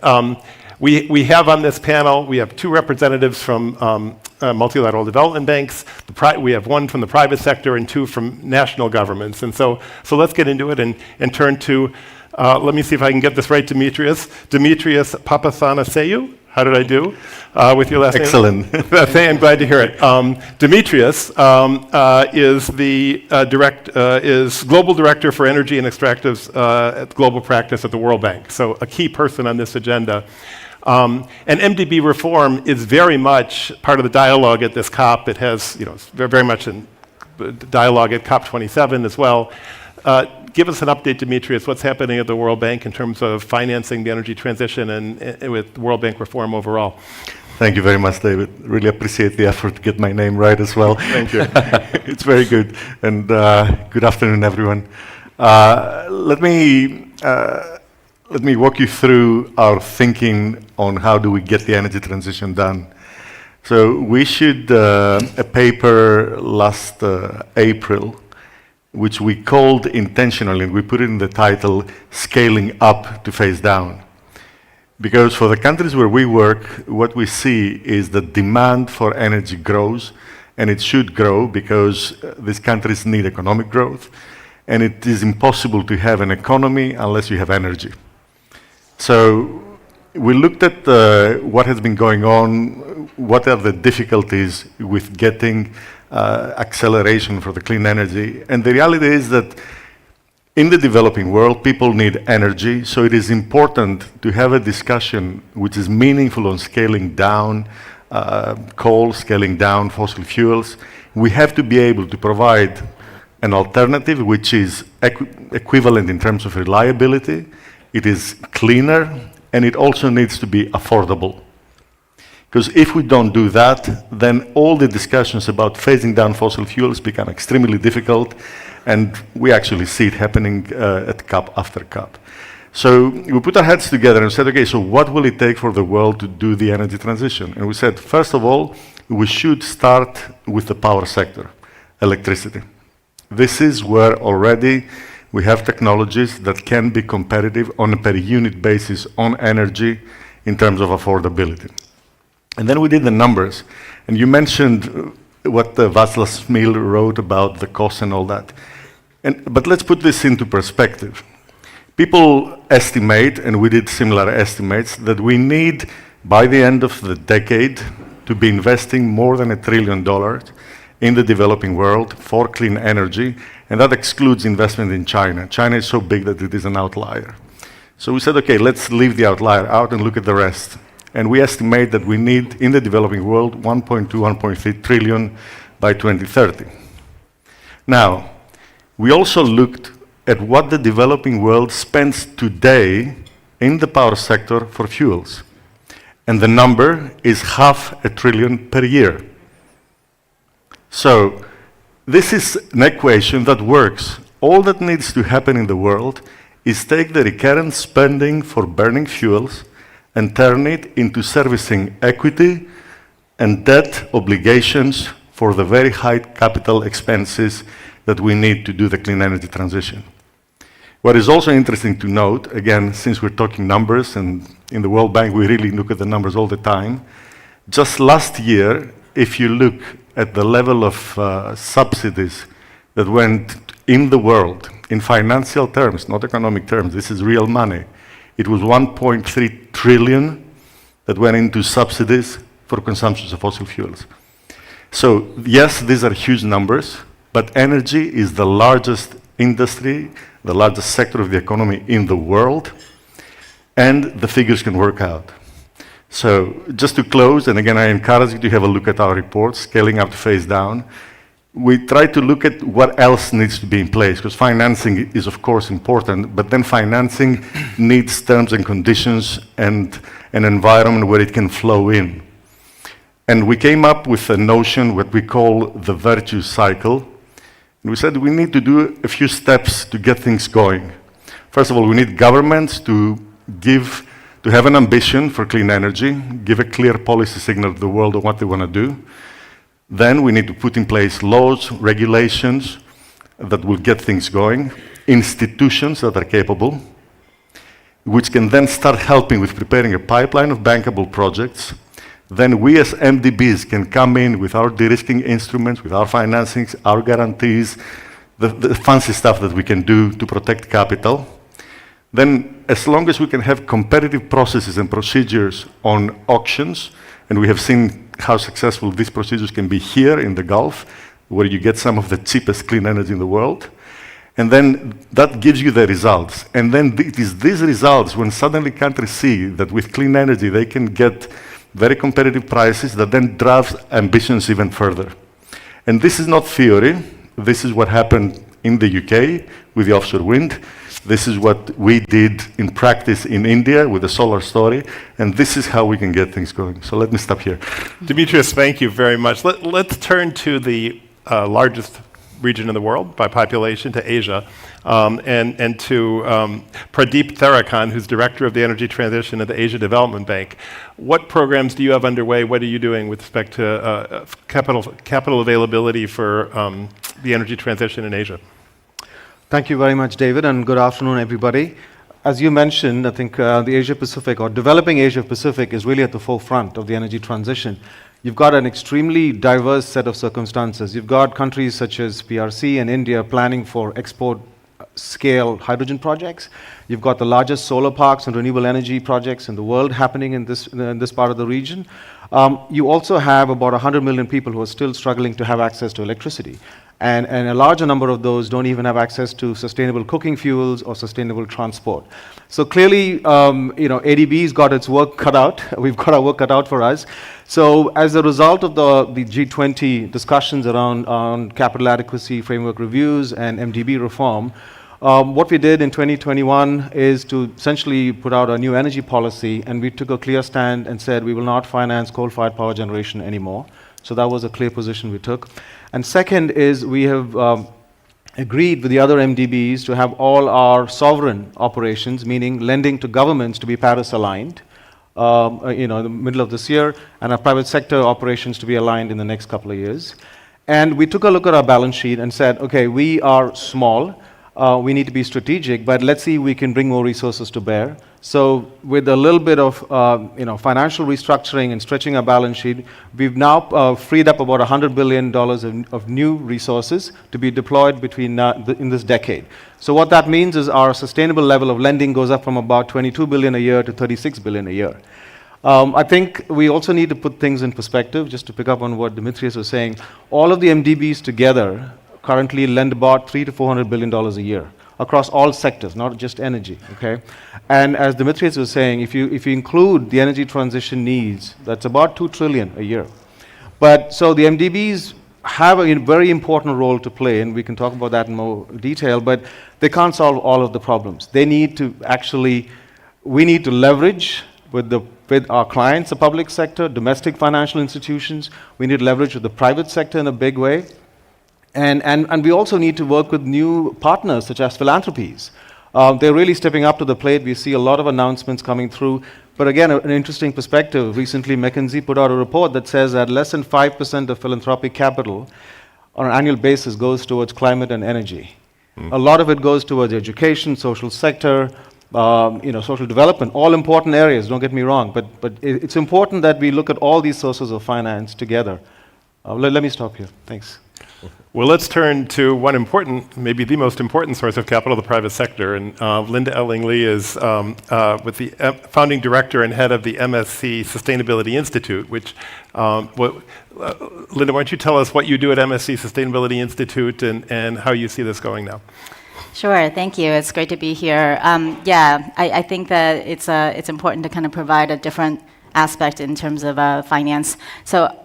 We have on this panel, we have two representatives from multilateral development banks. We have one from the private sector and two from national governments. And so let's get into it and turn to, let me see if I can get this right, Demetrius Papathanassiou. How did I do with your last Excellent. name? I'm glad to hear it. Demetrius is the is Global Director for Energy and Extractives at Global Practice at the World Bank, so a key person on this agenda. And MDB reform is very much part of the dialogue at this COP. It has, very much in dialogue at COP27 as well. Give us an update, Demetrius, what's happening at the World Bank in terms of financing the energy transition and with World Bank reform overall. Thank you very much, David. Really appreciate the effort to get my name right as well. Thank you. It's very good. And good afternoon, everyone. Let me walk you through our thinking on how do we get the energy transition done. So we issued a paper last April, which we called intentionally, and we put it in the title, Scaling Up to Phase Down. Because for the countries where we work, what we see is that demand for energy grows, and it should grow because these countries need economic growth, and it is impossible to have an economy unless you have energy. So we looked at what has been going on, what are the difficulties with getting acceleration for the clean energy. And the reality is that in the developing world, people need energy, so it is important to have a discussion which is meaningful on scaling down coal, scaling down fossil fuels. We have to be able to provide an alternative which is equivalent in terms of reliability, it is cleaner, and it also needs to be affordable. Because if we don't do that, then all the discussions about phasing down fossil fuels become extremely difficult, and we actually see it happening at COP after COP. So we put our heads together and said, okay, so what will it take for the world to do the energy transition? And we said, first of all, we should start with the power sector, electricity. This is where already we have technologies that can be competitive on a per unit basis on energy in terms of affordability. And then we did the numbers, and you mentioned what Václav Smil wrote about the costs and all that. But let's put this into perspective. People estimate, and we did similar estimates, that we need, by the end of the decade, to be investing more than $1 trillion in the developing world for clean energy, and that excludes investment in China. China is so big that it is an outlier. So we said, okay, let's leave the outlier out and look at the rest. And we estimate that we need, in the developing world, 1.2, 1.3 trillion by 2030. Now, we also looked at what the developing world spends today in the power sector for fuels. And the number is $500 billion per year. So this is an equation that works. All that needs to happen in the world is take the recurrent spending for burning fuels and turn it into servicing equity and debt obligations for the very high capital expenses that we need to do the clean energy transition. What is also interesting to note, again, since we're talking numbers, and in the World Bank we really look at the numbers all the time, just last year, if you look at the level of subsidies that went in the world, in financial terms, not economic terms, this is real money, it was 1.3 trillion that went into subsidies for consumption of fossil fuels. So yes, these are huge numbers, but energy is the largest industry, the largest sector of the economy in the world, and the figures can work out. So just to close, and again, I encourage you to have a look at our report, Scaling Up to Phase Down. We try to look at what else needs to be in place, because financing is of course important, but then financing needs terms and conditions and an environment where it can flow in. And we came up with a notion, what we call the virtuous cycle. And we said we need to do a few steps to get things going. First of all, we need governments to have an ambition for clean energy, give a clear policy signal to the world of what they want to do. Then we need to put in place laws, regulations that will get things going, institutions that are capable, which can then start helping with preparing a pipeline of bankable projects. Then we as MDBs can come in with our de-risking instruments, with our financings, our guarantees, the fancy stuff that we can do to protect capital. then as long as we can have competitive processes and procedures on auctions, and we have seen how successful these procedures can be here in the Gulf, where you get some of the cheapest clean energy in the world, and then that gives you the results. And then it is these results, when suddenly countries see that with clean energy they can get very competitive prices, that then drives ambitions even further. And this is not theory. This is what happened in the UK with the offshore wind. This is what we did in practice in India with the solar story, and this is how we can get things going. So let me stop here. Demetrius, thank you very much. Let's turn to the largest region in the world by population, to Asia, and to Pradeep Tharakan, who's Director of the Energy Transition at the Asia Development Bank. What programs do you have underway? What are you doing with respect to capital availability for the energy transition in Asia? Thank you very much, David, and good afternoon, everybody. As you mentioned, I think the Asia-Pacific, or developing Asia-Pacific, is really at the forefront of the energy transition. You've got an extremely diverse set of circumstances. You've got countries such as PRC and India planning for export-scale hydrogen projects. You've got the largest solar parks and renewable energy projects in the world happening in this part of the region. You also have about 100 million people who are still struggling to have access to electricity. And a larger number of those don't even have access to sustainable cooking fuels or sustainable transport. So clearly, ADB's got its work cut out. We've got our work cut out for us. So as a result of the G20 discussions around capital adequacy framework reviews and MDB reform, what we did in 2021 is to essentially put out a new energy policy, and we took a clear stand and said we will not finance coal-fired power generation anymore. So that was a clear position we took. And second is we have agreed with the other MDBs to have all our sovereign operations, meaning lending to governments, to be Paris aligned, in the middle of this year, and our private sector operations to be aligned in the next couple of years. And we took a look at our balance sheet and said, okay, we are small, we need to be strategic, but let's see if we can bring more resources to bear. So with a little bit of financial restructuring and stretching our balance sheet, we've now freed up about $100 billion of new resources to be deployed in this decade. So what that means is our sustainable level of lending goes up from about $22 billion a year to $36 billion a year. I think we also need to put things in perspective, just to pick up on what Demetrius was saying. All of the MDBs together currently lend about $300 to $400 billion a year across all sectors, not just energy, okay? And as Demetrius was saying, if you include the energy transition needs, that's about $2 trillion a year. But so the MDBs have a very important role to play, and we can talk about that in more detail, but they can't solve all of the problems. They need to we need to leverage with our clients, the public sector, domestic financial institutions. We need to leverage with the private sector in a big way. And we also need to work with new partners such as philanthropies. They're really stepping up to the plate. We see a lot of announcements coming through. But again, an interesting perspective. Recently, McKinsey put out a report that says that less than 5% of philanthropic capital on an annual basis goes towards climate and energy. A lot of it goes towards education, social sector, social development, all important areas, don't get me wrong. But it's important that we look at all these sources of finance together. Let me stop here. Thanks. Well, let's turn to one important, maybe the most important source of capital, the private sector. And Linda Elling-Lee is with the founding director and head of the MSC Sustainability Institute, which, Linda, why don't you tell us what you do at MSC Sustainability Institute and how you see this going now? Sure, thank you. It's great to be here. I think that it's important to kind of provide a different aspect in terms of finance. So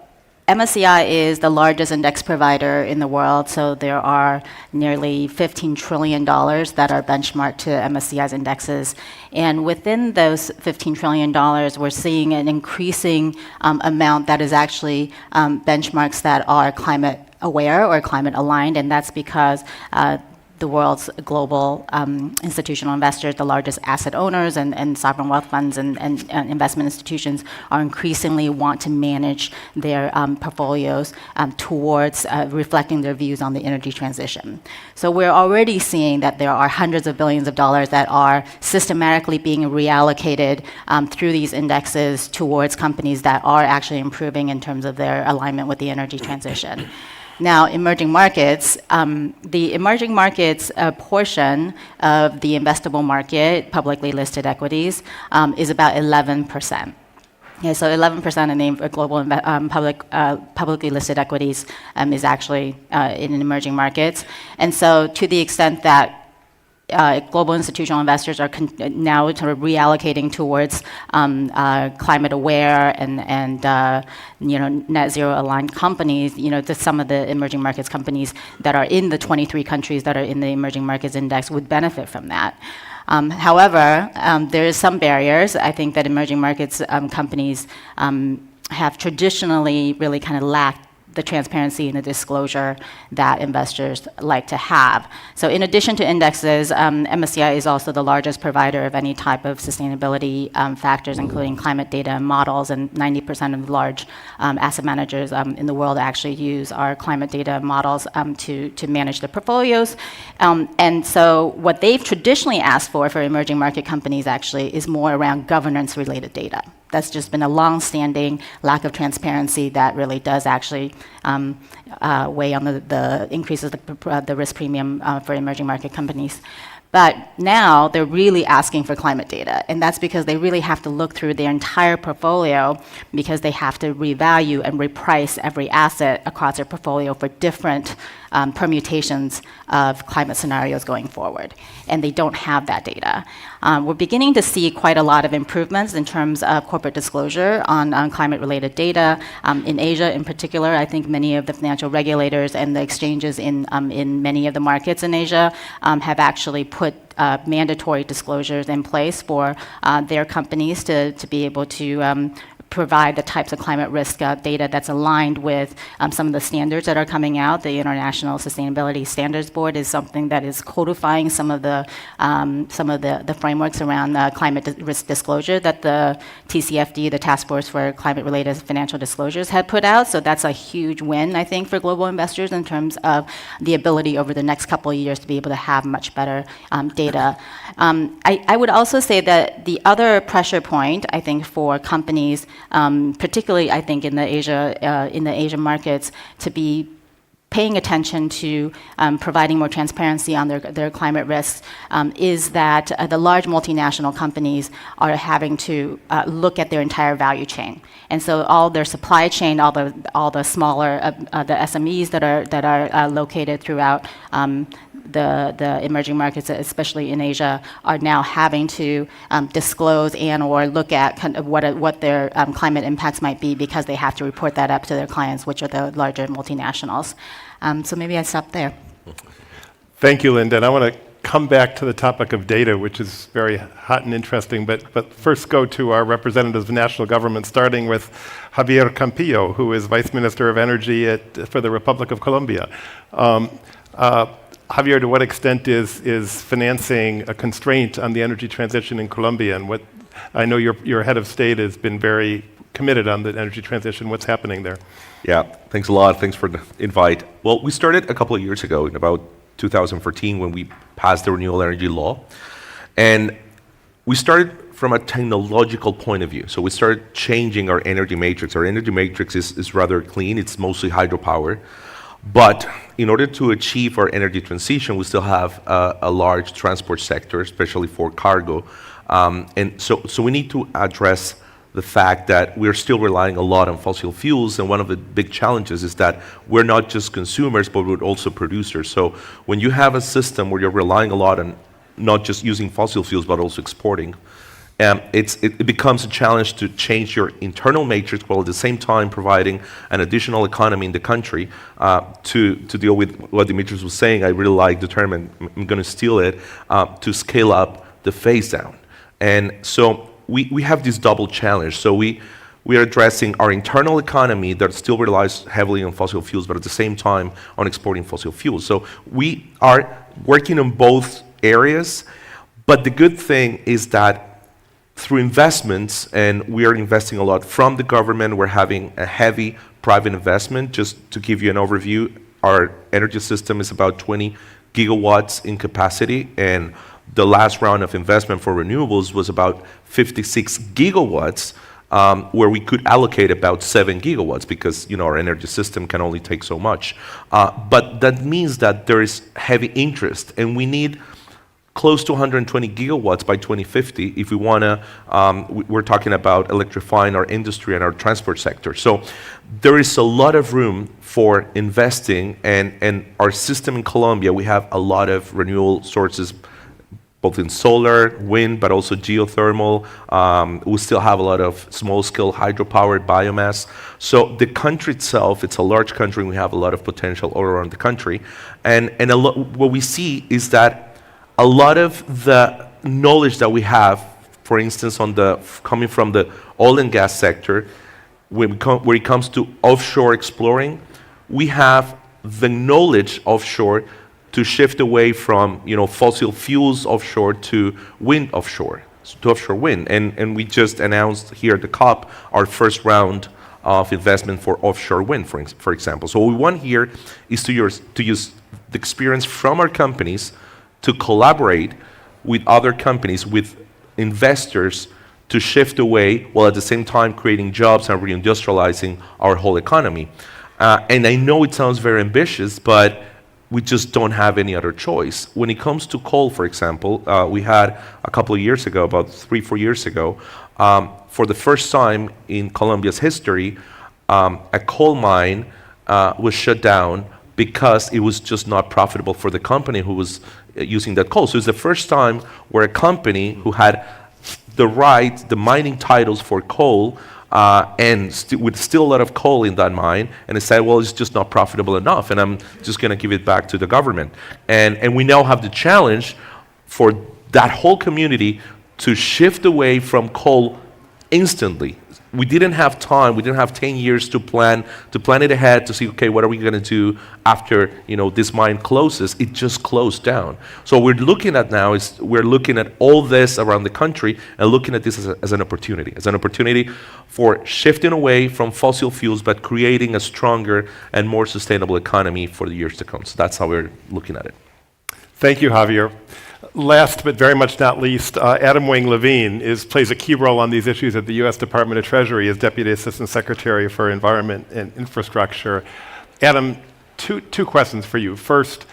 MSCI is the largest index provider in the world, so there are nearly $15 trillion that are benchmarked to MSCI's indexes. And within those $15 trillion, we're seeing an increasing amount that is actually benchmarks that are climate aware or climate aligned, and that's because the world's global institutional investors, the largest asset owners and sovereign wealth funds and investment institutions are increasingly want to manage their portfolios towards reflecting their views on the energy transition. So we're already seeing that there are hundreds of billions of dollars that are systematically being reallocated through these indexes towards companies that are actually improving in terms of their alignment with the energy transition. Now, emerging markets, the emerging markets portion of the investable market, publicly listed equities, is about 11%. Yeah, so 11% of the global publicly listed equities is actually in emerging markets. And so to the extent that global institutional investors are now sort of reallocating towards climate aware and net zero aligned companies, some of the emerging markets companies that are in the 23 countries that are in the emerging markets index would benefit from that. However, there is some barriers. I think that emerging markets companies have traditionally really kind of lacked the transparency and the disclosure that investors like to have. So in addition to indexes, MSCI is also the largest provider of any type of sustainability factors, including climate data and models, and 90% of large asset managers in the world actually use our climate data models to manage their portfolios. And so what they've traditionally asked for emerging market companies actually is more around governance-related data. That's just been a long-standing lack of transparency that really does actually weigh on the increases the risk premium for emerging market companies. But now they're really asking for climate data, and that's because they really have to look through their entire portfolio because they have to revalue and reprice every asset across their portfolio for different permutations of climate scenarios going forward, and they don't have that data. We're beginning to see quite a lot of improvements in terms of corporate disclosure on climate-related data. In Asia in particular, I think many of the financial regulators and the exchanges in many of the markets in Asia have actually put mandatory disclosures in place for their companies to be able to provide the types of climate risk data that's aligned with some of the standards that are coming out. The International Sustainability Standards Board is something that is codifying some of the frameworks around climate risk disclosure that the TCFD, the Task Force for Climate-Related Financial Disclosures, had put out. So that's a huge win, I think, for global investors in terms of the ability over the next couple of years to be able to have much better data. I would also say that the other pressure point, I think, for companies, particularly I think in the Asian markets, to be paying attention to providing more transparency on their climate risks, is that the large multinational companies are having to look at their entire value chain, and so all their supply chain, all the smaller the SMEs that are located throughout the emerging markets, especially in Asia, are now having to disclose and/or look at kind of what their climate impacts might be because they have to report that up to their clients, which are the larger multinationals. So maybe I stop there. Thank you, Linda. And I want to come back to the topic of data, which is very hot and interesting, but first go to our representatives of national government, starting with Javier Campillo, who is Vice Minister of Energy for the Republic of Colombia. Javier, to what extent is financing a constraint on the energy transition in Colombia? And what I know your head of state has been very committed on the energy transition. What's happening there? Yeah, thanks a lot. Thanks for the invite. Well, we started a couple of years ago, in about 2014, when we passed the Renewable Energy Law. And we started from a technological point of view. So we started changing our energy matrix. Our energy matrix is rather clean. It's mostly hydropower. But in order to achieve our energy transition, we still have a large transport sector, especially for cargo. And so we need to address the fact that we're still relying a lot on fossil fuels, and one of the big challenges is that we're not just consumers, but we're also producers. So when you have a system where you're relying a lot on not just using fossil fuels, but also exporting, it becomes a challenge to change your internal matrix while at the same time providing an additional economy in the country to deal with what Dimitris was saying. I really like the term, and I'm going to steal it, to scale up the phase down. And so we have this double challenge. So we are addressing our internal economy that still relies heavily on fossil fuels, but at the same time on exporting fossil fuels. So we are working on both areas, but the good thing is that through investments, and we are investing a lot from the government, we're having a heavy private investment. Just to give you an overview, our energy system is about 20 gigawatts in capacity, and the last round of investment for renewables was about 56 gigawatts where we could allocate about 7 gigawatts because our energy system can only take so much. But that means that there is heavy interest, and we need close to 120 gigawatts by 2050 if we want to, we're talking about electrifying our industry and our transport sector. So there is a lot of room for investing, and our system in Colombia, we have a lot of renewable sources, both in solar, wind, but also geothermal. We still have a lot of small-scale hydropowered biomass. So the country itself, it's a large country, and we have a lot of potential all around the country. And what we see is that a lot of the knowledge that we have, for instance, coming from the oil and gas sector, when it comes to offshore exploring, we have the knowledge offshore to shift away from fossil fuels offshore to wind offshore, to offshore wind. And we just announced here at the COP our first round of investment for offshore wind, for example. So what we want here is to use the experience from our companies to collaborate with other companies, with investors, to shift away while at the same time creating jobs and reindustrializing our whole economy. And I know it sounds very ambitious, but we just don't have any other choice. When it comes to coal, for example, we had a couple of years ago, about 3-4 years ago, for the first time in Colombia's history, a coal mine was shut down because it was just not profitable for the company who was using that coal. So it's the first time where a company who had the mining titles for coal, and with still a lot of coal in that mine, and they said, well, it's just not profitable enough, and I'm just going to give it back to the government. And we now have the challenge for that whole community to shift away from coal instantly. We didn't have time. We didn't have 10 years to plan it ahead to see, okay, what are we going to do after this mine closes? It just closed down. So what we're looking at now is we're looking at all this around the country and looking at this as an opportunity for shifting away from fossil fuels, but creating a stronger and more sustainable economy for the years to come. So that's how we're looking at it. Thank you, Javier. Last but very much not least, Adam Wing Levine plays a key role on these issues at the U.S. Department of Treasury as Deputy Assistant Secretary for Environment and Infrastructure. Adam, two questions for you. First,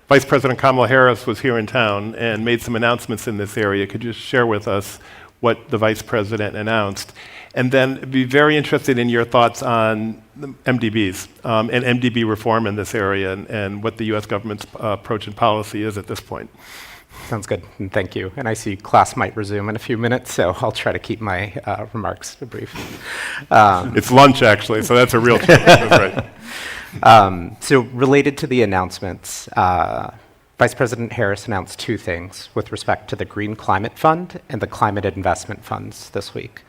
Vice President Kamala Harris was here in town and made some announcements in this area. Could you share with us what the Vice President announced? And then be very interested in your thoughts on the MDBs and MDB reform in this area and what the U.S. government's approach and policy is at this point. Sounds good, and thank you. And I see class might resume in a few minutes, so I'll try to keep my remarks brief. It's lunch, actually, so that's a real challenge. That's right. So related to the announcements, Vice President Harris announced two things with respect to the Green Climate Fund and the Climate Investment Funds this week.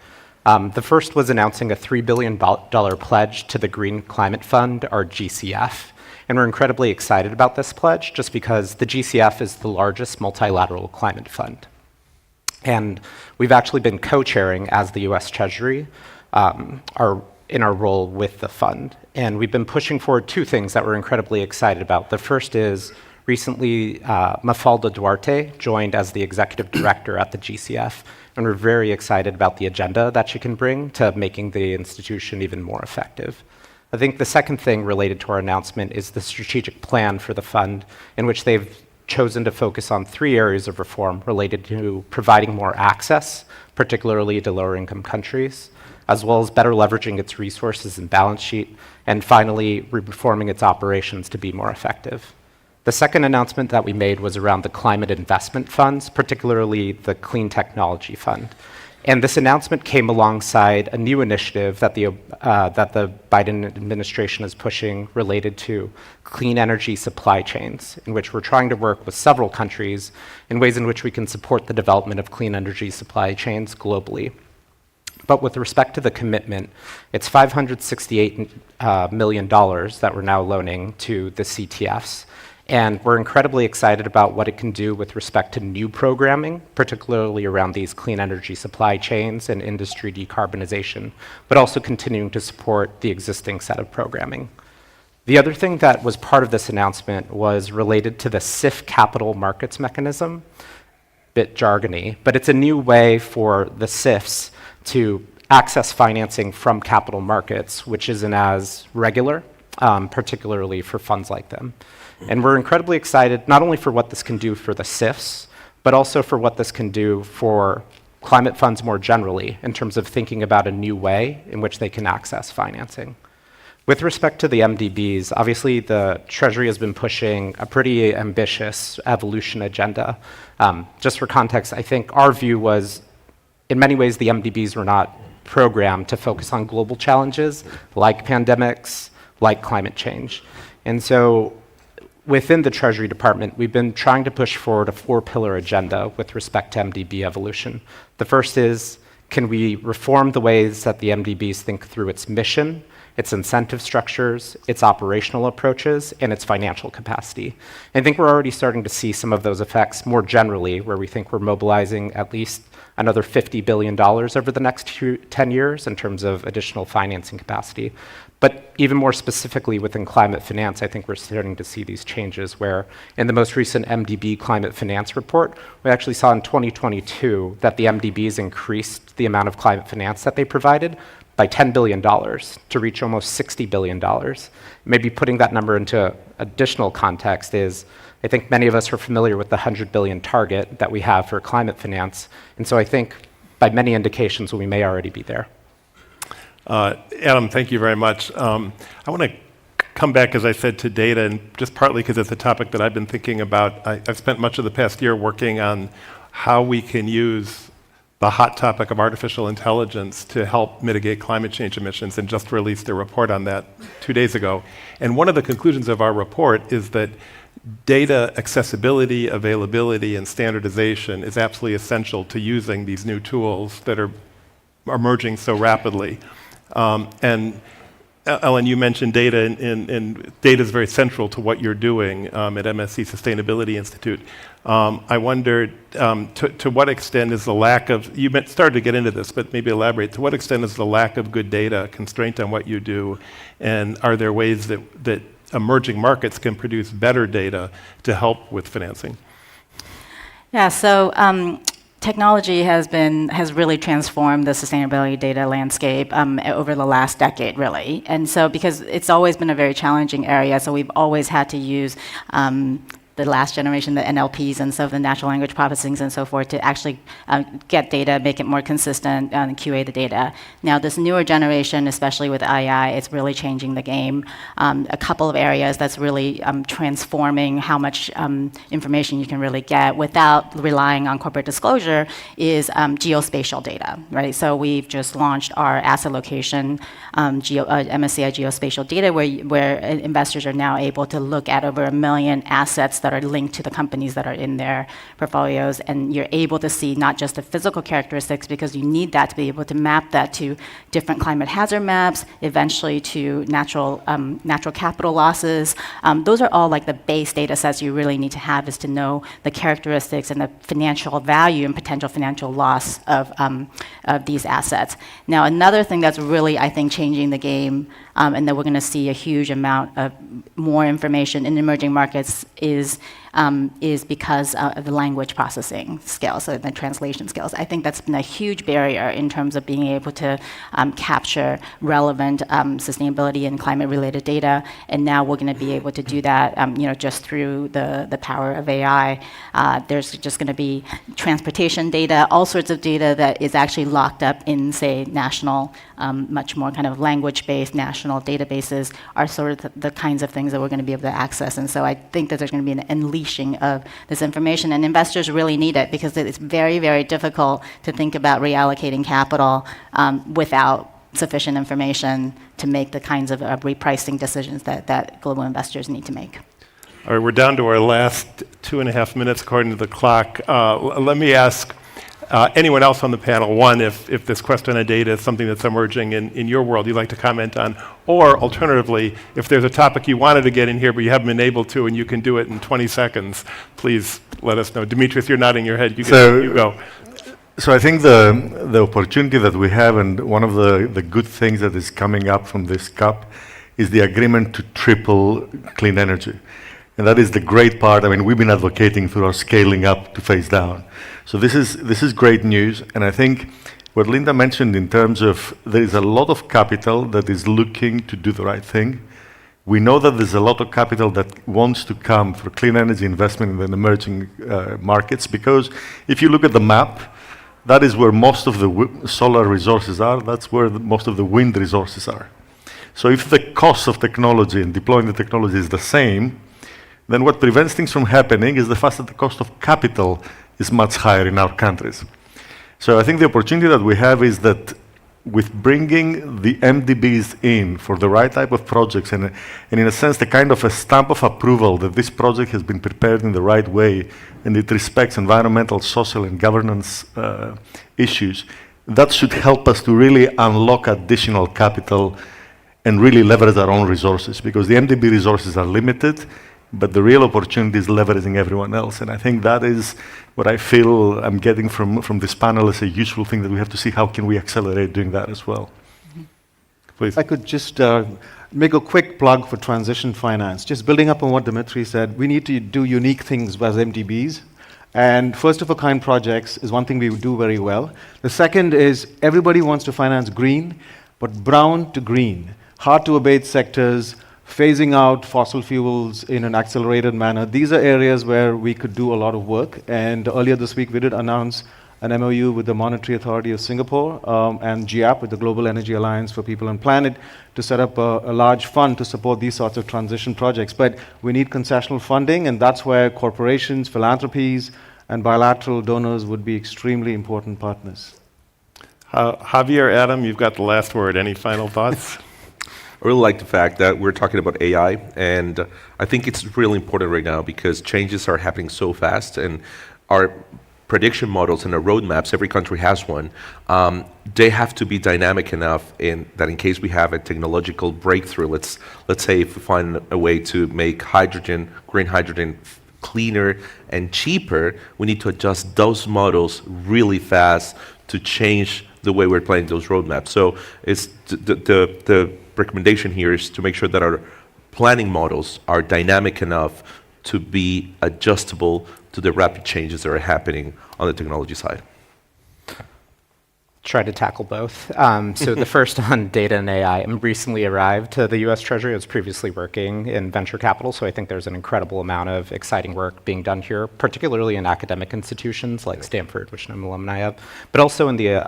The first was announcing a $3 billion pledge to the Green Climate Fund, or GCF. And we're incredibly excited about this pledge just because the GCF is the largest multilateral climate fund. And we've actually been co-chairing as the US Treasury in our role with the fund. And we've been pushing forward two things that we're incredibly excited about. The first is recently Mafalda Duarte joined as the executive director at the GCF. And we're very excited about the agenda that she can bring to making the institution even more effective. I think the second thing related to our announcement is the strategic plan for the fund, in which they've chosen to focus on 3 areas of reform related to providing more access, particularly to lower income countries, as well as better leveraging its resources and balance sheet, and finally, reforming its operations to be more effective. The second announcement that we made was around the climate investment funds, particularly the Clean Technology Fund. And this announcement came alongside a new initiative that the Biden administration is pushing related to clean energy supply chains, in which we're trying to work with several countries in ways in which we can support the development of clean energy supply chains globally. But with respect to the commitment, it's $568 million that we're now loaning to the CTFs. And we're incredibly excited about what it can do with respect to new programming, particularly around these clean energy supply chains and industry decarbonization, but also continuing to support the existing set of programming. The other thing that was part of this announcement was related to the CIF capital markets mechanism, bit jargony, but it's a new way for the CIFs to access financing from capital markets, which isn't as regular, particularly for funds like them. And we're incredibly excited not only for what this can do for the SIFs, but also for what this can do for climate funds more generally in terms of thinking about a new way in which they can access financing. With respect to the MDBs, obviously the Treasury has been pushing a pretty ambitious evolution agenda. Just for context, I think our view was, in many ways, the MDBs were not programmed to focus on global challenges like pandemics, like climate change. And so within the Treasury Department, we've been trying to push forward a 4-pillar agenda with respect to MDB evolution. The first is, can we reform the ways that the MDBs think through its mission, its incentive structures, its operational approaches, and its financial capacity? I think we're already starting to see some of those effects more generally, where we think we're mobilizing at least another $50 billion over the next 10 years in terms of additional financing capacity. But even more specifically within climate finance, I think we're starting to see these changes where in the most recent MDB climate finance report, we actually saw in 2022 that the MDBs increased the amount of climate finance that they provided by $10 billion to reach almost $60 billion. Maybe putting that number into additional context is, I think many of us are familiar with the 100 billion target that we have for climate finance. And so I think by many indications, we may already be there. Adam, thank you very much. I want to come back, as I said, to data, and just partly because it's a topic that I've been thinking about. I've spent much of the past year working on how we can use the hot topic of artificial intelligence to help mitigate climate change emissions, and just released a report on that 2 days ago. And one of the conclusions of our report is that data accessibility, availability, and standardization is absolutely essential to using these new tools that are emerging so rapidly. And Ellen, you mentioned data, and data is very central to what you're doing at MSC Sustainability Institute. I wondered to what extent is the lack of, you started to get into this, but maybe elaborate, to what extent is the lack of good data a constraint on what you do, and are there ways that emerging markets can produce better data to help with financing? Yeah, so technology has really transformed the sustainability data landscape over the last decade, really. And so because it's always been a very challenging area, so we've always had to use the last generation, the NLPs and so the natural language processing and so forth, to actually get data, make it more consistent, and QA the data. Now, this newer generation, especially with AI, it's really changing the game. A couple of areas that's really transforming how much information you can really get without relying on corporate disclosure is geospatial data, right? So we've just launched our asset location MSCI geospatial data, where investors are now able to look at over 1 million assets that are linked to the companies that are in their portfolios, and you're able to see not just the physical characteristics, because you need that to be able to map that to different climate hazard maps, eventually to natural capital losses. Those are all like the base data sets you really need to have, is to know the characteristics and the financial value and potential financial loss of these assets. Now, another thing that's really, I think, changing the game, and that we're going to see a huge amount of more information in emerging markets is because of the language processing skills, so the translation skills. I think that's been a huge barrier in terms of being able to capture relevant sustainability and climate-related data, and now we're going to be able to do that, just through the power of AI. There's just going to be transportation data, all sorts of data that is actually locked up in, say, national, much more kind of language-based national databases are sort of the kinds of things that we're going to be able to access. And so I think that there's going to be an unleashing of this information, and investors really need it, because it's very, very difficult to think about reallocating capital without sufficient information to make the kinds of repricing decisions that global investors need to make. All right, we're down to our last 2.5 minutes according to the clock. Let me ask anyone else on the panel, one, if this question on data is something that's emerging in your world you'd like to comment on, or alternatively, if there's a topic you wanted to get in here but you haven't been able to and you can do it in 20 seconds, please let us know. Demetrius, you're nodding your head. You go. So I think the opportunity that we have, and one of the good things that is coming up from this COP, is the agreement to triple clean energy. And that is the great part. I mean, we've been advocating through our scaling up to phase down. So this is great news, and I think what Linda mentioned in terms of there is a lot of capital that is looking to do the right thing. We know that there's a lot of capital that wants to come for clean energy investment in the emerging markets, because if you look at the map, that is where most of the solar resources are, that's where most of the wind resources are. So if the cost of technology and deploying the technology is the same, then what prevents things from happening is the fact that the cost of capital is much higher in our countries. So I think the opportunity that we have is that with bringing the MDBs in for the right type of projects and in a sense the kind of a stamp of approval that this project has been prepared in the right way and it respects environmental, social and governance issues, that should help us to really unlock additional capital and really leverage our own resources, because the MDB resources are limited, but the real opportunity is leveraging everyone else. And I think that is what I feel I'm getting from this panel as a useful thing, that we have to see how can we accelerate doing that as well. Please. I could just make a quick plug for transition finance. Just building up on what Dimitri said, we need to do unique things as MDBs. And first-of-a-kind projects is one thing we do very well. The second is everybody wants to finance green, but brown to green, hard-to-abate sectors, phasing out fossil fuels in an accelerated manner. These are areas where we could do a lot of work. And earlier this week, we did announce an MOU with the Monetary Authority of Singapore and GIAP, with the Global Energy Alliance for People and Planet, to set up a large fund to support these sorts of transition projects. But we need concessional funding, and that's where corporations, philanthropies, and bilateral donors would be extremely important partners. Javier, Adam, you've got the last word. Any final thoughts? I really like the fact that we're talking about AI, and I think it's really important right now because changes are happening so fast, and our prediction models and our roadmaps, every country has one, they have to be dynamic enough that in case we have a technological breakthrough, let's say if we find a way to make hydrogen, green hydrogen, cleaner and cheaper, we need to adjust those models really fast to change the way we're planning those roadmaps. So it's the recommendation here is to make sure that our planning models are dynamic enough to be adjustable to the rapid changes that are happening on the technology side. Try to tackle both. So the first on data and AI. I recently arrived to the US Treasury. I was previously working in venture capital, so I think there's an incredible amount of exciting work being done here, particularly in academic institutions like Stanford, which I'm an alumni of, but also in the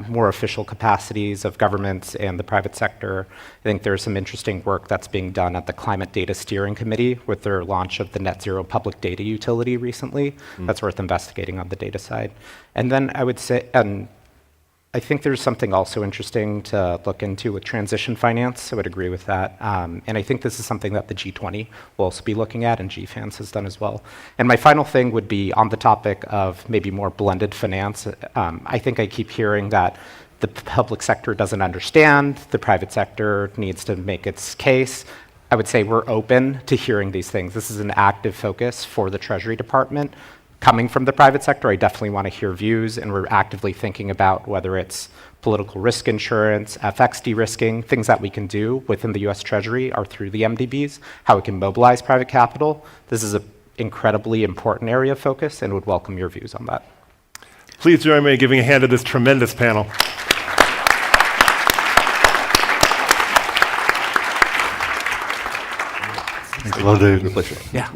more official capacities of governments and the private sector. I think there's some interesting work that's being done at the Climate Data Steering Committee with their launch of the Net Zero Public Data Utility recently. That's worth investigating on the data side. And then I would say, I think there's something also interesting to look into with transition finance. I would agree with that. And I think this is something that the G20 will also be looking at, and GFANS has done as well. And my final thing would be on the topic of maybe more blended finance. I think I keep hearing that the public sector doesn't understand, the private sector needs to make its case. I would say we're open to hearing these things. This is an active focus for the Treasury Department. Coming from the private sector, I definitely want to hear views, and we're actively thinking about whether it's political risk insurance, FX de-risking, things that we can do within the US Treasury or through the MDBs, how we can mobilize private capital. This is an incredibly important area of focus and would welcome your views on that. Please join me in giving a hand to this tremendous panel. Thanks a lot, David. Pleasure. Yeah.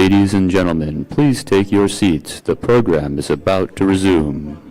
Ladies and gentlemen, please take your seats. The program is about to resume.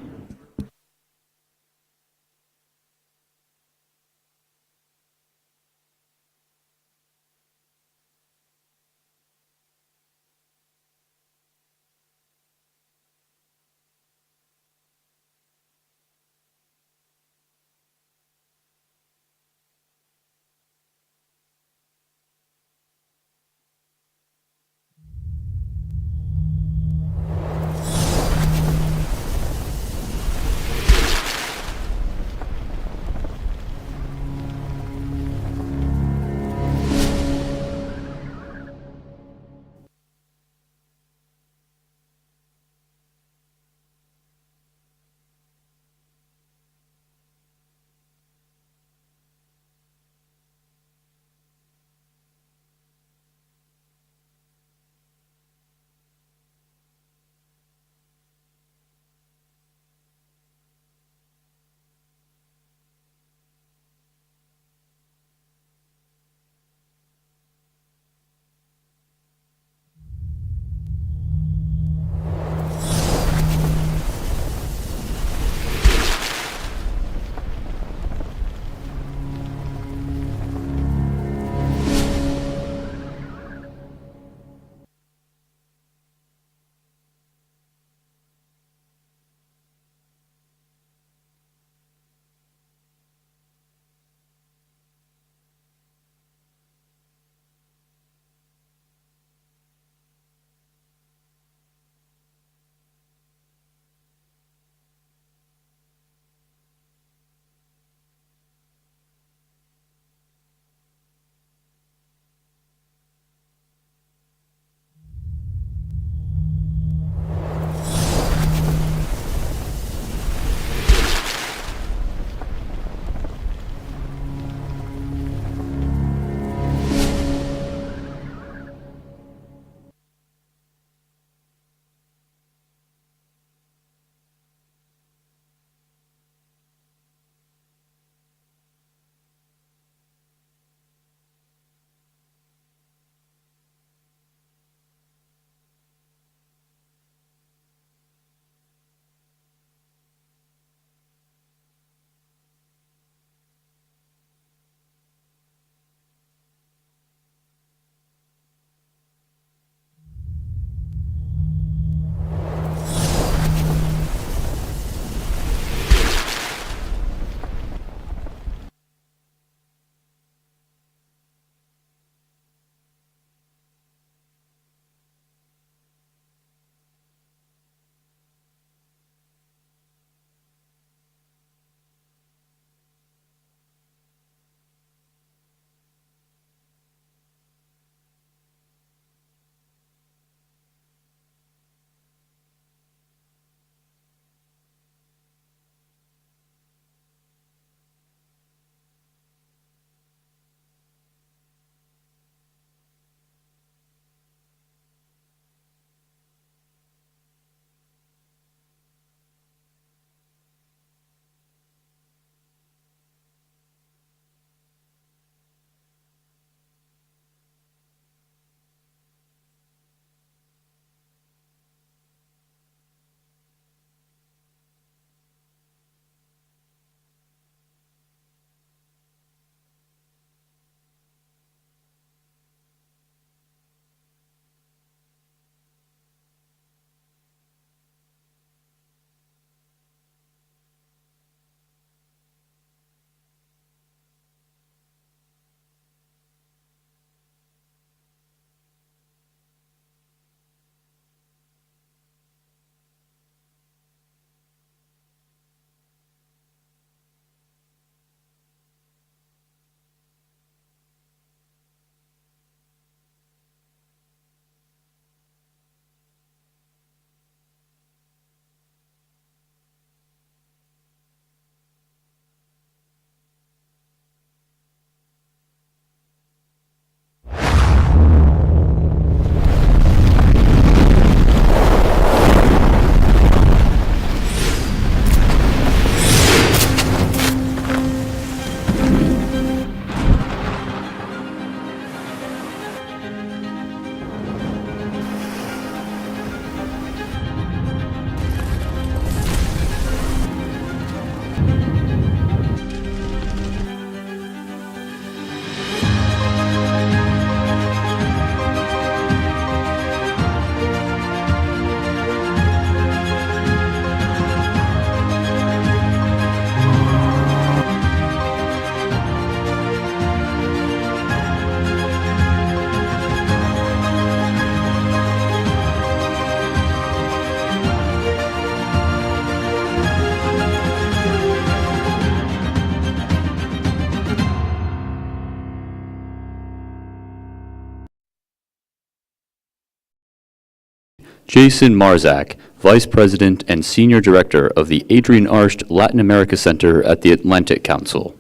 Jason Marzak, Vice President and Senior Director of the Adrian Arsht Latin America Center at the Atlantic Council.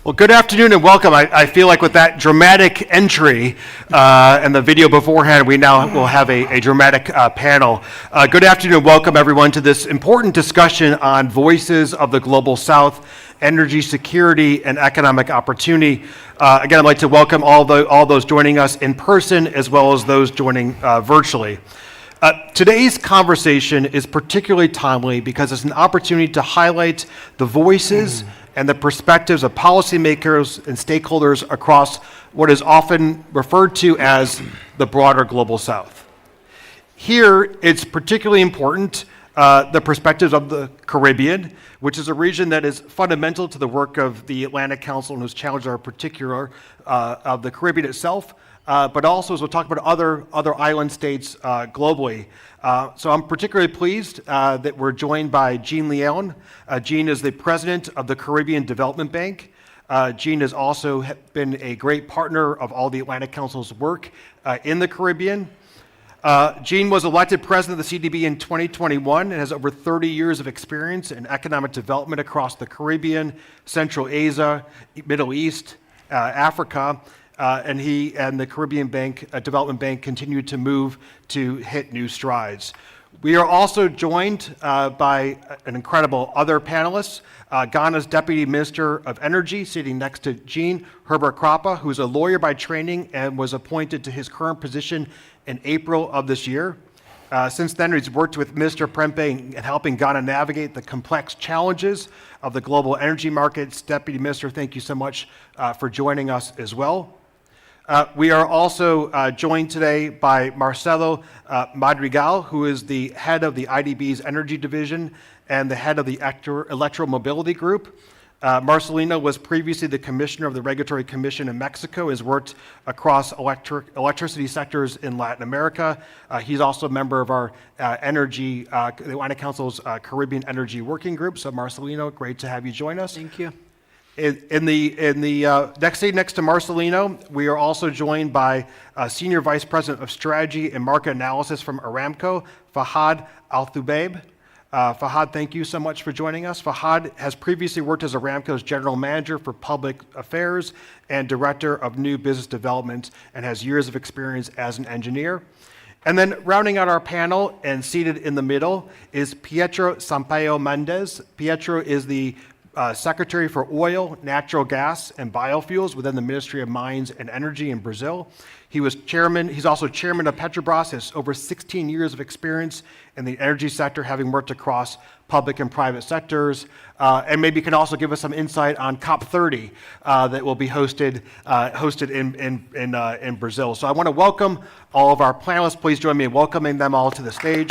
Well, good afternoon and welcome. I feel like with that dramatic entry and the video beforehand, we now will have a dramatic panel. Good afternoon and welcome everyone to this important discussion on voices of the Global South, energy security and economic opportunity. Again, I'd like to welcome all those joining us in person as well as those joining virtually. Today's conversation is particularly timely because it's an opportunity to highlight the voices and the perspectives of policymakers and stakeholders across what is often referred to as the broader Global South. Here, it's particularly important the perspectives of the Caribbean, which is a region that is fundamental to the work of the Atlantic Council and whose challenges are particular of the Caribbean itself, but also as we'll talk about other island states globally. So I'm particularly pleased that we're joined by Jean Leon. Jean is the president of the Caribbean Development Bank. Jean has also been a great partner of all the Atlantic Council's work in the Caribbean. Jean was elected president of the CDB in 2021 and has over 30 years of experience in economic development across the Caribbean, Central Asia, Middle East, Africa. And he and the Caribbean Development Bank continue to move to hit new strides. We are also joined by an incredible other panelists. Ghana's Deputy Minister of Energy, sitting next to Jean, Herbert Krapa, who's a lawyer by training and was appointed to his current position in April of this year. Since then, he's worked with Mr. Prempeh in helping Ghana navigate the complex challenges of the global energy markets. Deputy Minister, thank you so much for joining us as well. We are also joined today by Marcelo Madrigal, who is the head of the IDB's Energy Division and the head of the Electromobility Group. Marcelino was previously the commissioner of the Regulatory Commission in Mexico, has worked across electricity sectors in Latin America. He's also a member of our the Atlantic Council's Caribbean Energy Working Group. So Marcelino, great to have you join us. Thank you. In the next to Marcelino, we are also joined by Senior Vice President of Strategy and Market Analysis from Aramco, Fahad Al-Thubaib. Fahad, thank you so much for joining us. Fahad has previously worked as Aramco's General Manager for Public Affairs and Director of New Business Development and has years of experience as an engineer. And then rounding out our panel and seated in the middle is Pietro Sampaio Mendez. Pietro is the Secretary for Oil, Natural Gas, and Biofuels within the Ministry of Mines and Energy in Brazil. He's also chairman of Petrobras, has over 16 years of experience in the energy sector, having worked across public and private sectors. And maybe can also give us some insight on COP30 that will be hosted in Brazil. So I want to welcome all of our panelists. Please join me in welcoming them all to the stage.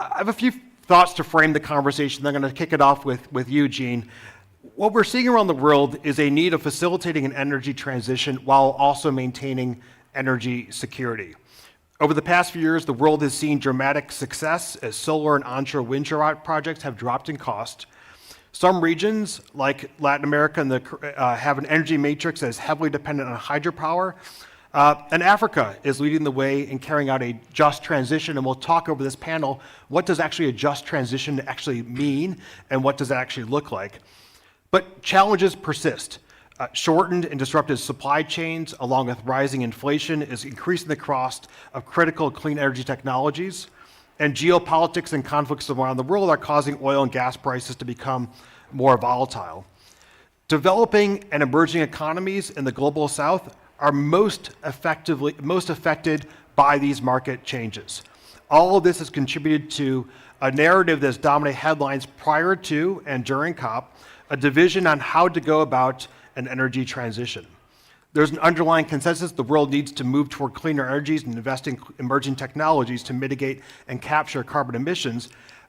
I have a few thoughts to frame the conversation. I'm going to kick it off with you, Jean. What we're seeing around the world is a need of facilitating an energy transition while also maintaining energy security. Over the past few years, the world has seen dramatic success as solar and onshore wind projects have dropped in cost. Some regions, like Latin America, have an energy matrix that is heavily dependent on hydropower. And Africa is leading the way in carrying out a just transition, and we'll talk over this panel, what does actually a just transition actually mean, and what does that actually look like? But challenges persist. Shortened and disrupted supply chains, along with rising inflation, is increasing the cost of critical clean energy technologies, and geopolitics and conflicts around the world are causing oil and gas prices to become more volatile. Developing and emerging economies in the Global South are most affected by these market changes. All of this has contributed to a narrative that's dominated headlines prior to and during COP, a division on how to go about an energy transition. There's an underlying consensus the world needs to move toward cleaner energies and invest in emerging technologies to mitigate and capture carbon emissions,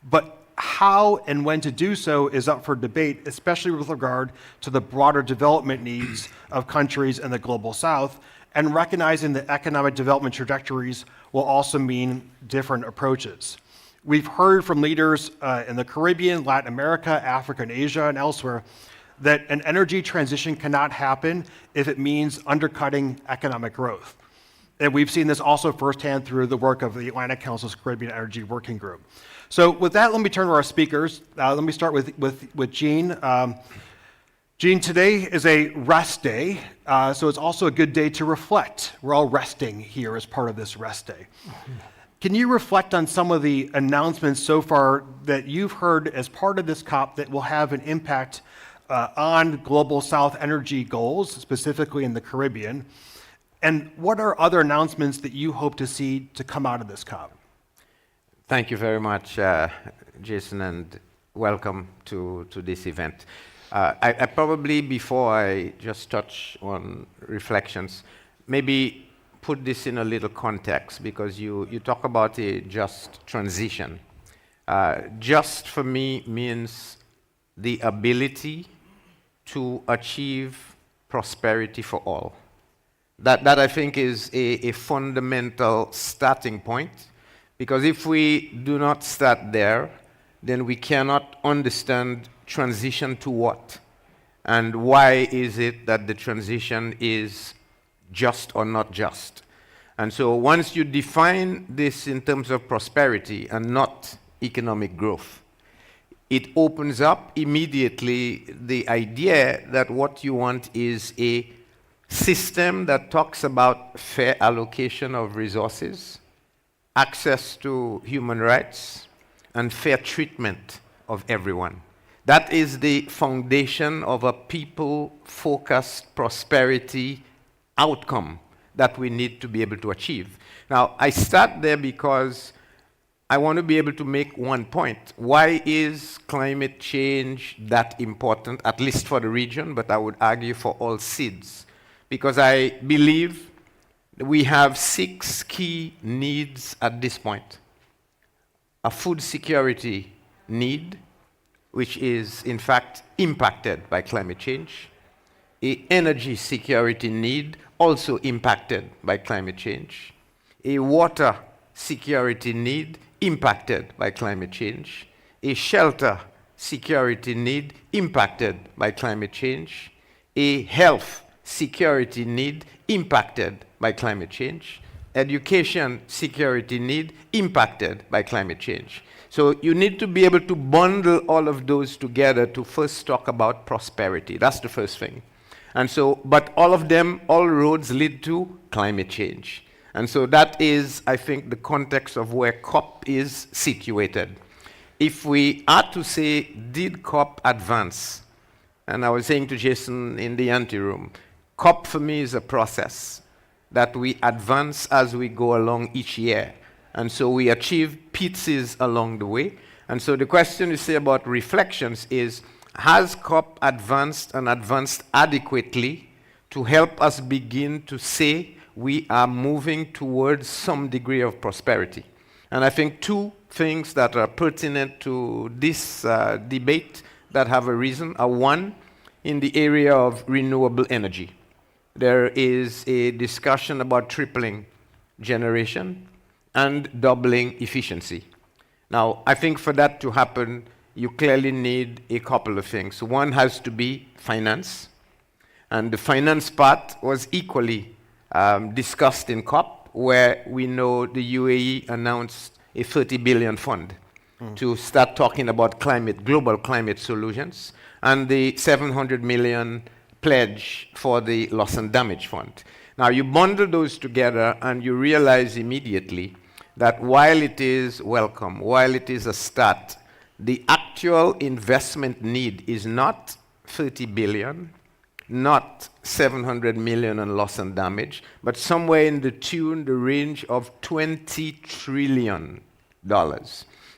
but how and when to do so is up for debate, especially with regard to the broader development needs of countries in the Global South, and recognizing that economic development trajectories will also mean different approaches. we've heard from leaders in the Caribbean, Latin America, Africa, and Asia, and elsewhere that an energy transition cannot happen if it means undercutting economic growth. And we've seen this also firsthand through the work of the Atlantic Council's Caribbean Energy Working Group. So with that, let me turn to our speakers. Let me start with Jean. Jean, today is a rest day, so it's also a good day to reflect. We're all resting here as part of this rest day. Can you reflect on some of the announcements so far that you've heard as part of this COP that will have an impact on Global South energy goals, specifically in the Caribbean? And what are other announcements that you hope to see to come out of this COP? Thank you very much, Jason, and welcome to this event. I probably, before I just touch on reflections, maybe put this in a little context, because you talk about a just transition. Just for me means the ability to achieve prosperity for all. That I think is a fundamental starting point, because if we do not start there, then we cannot understand transition to what, and why is it that the transition is just or not just. And so once you define this in terms of prosperity and not economic growth, it opens up immediately the idea that what you want is a system that talks about fair allocation of resources, access to human rights, and fair treatment of everyone. That is the foundation of a people-focused prosperity outcome that we need to be able to achieve. Now, I start there because I want to be able to make one point. Why is climate change that important, at least for the region, but I would argue for all SIDS? Because I believe we have 6 key needs at this point. A food security need, which is in fact impacted by climate change. An energy security need, also impacted by climate change. A water security need, impacted by climate change. A shelter security need, impacted by climate change. A health security need, impacted by climate change. Education security need, impacted by climate change. So you need to be able to bundle all of those together to first talk about prosperity. That's the first thing. And so, but all of them, all roads lead to climate change. And so that is, I think, the context of where COP is situated. If we are to say, did COP advance? And I was saying to Jason in the anteroom, COP for me is a process that we advance as we go along each year. And so we achieve pieces along the way. And so the question you say about reflections is, has COP advanced and advanced adequately to help us begin to say we are moving towards some degree of prosperity? And I think 2 things that are pertinent to this debate that have a reason are: 1, in the area of renewable energy. There is a discussion about tripling generation and doubling efficiency. Now, I think for that to happen, you clearly need a couple of things. One has to be finance, and the finance part was equally discussed in COP, where we know the UAE announced a 30 billion fund to start talking about global climate solutions, and the 700 million pledge for the loss and damage fund. Now, you bundle those together and you realize immediately that while it is welcome, while it is a start, the actual investment need is not 30 billion, not 700 million on loss and damage, but somewhere in the range of $20 trillion.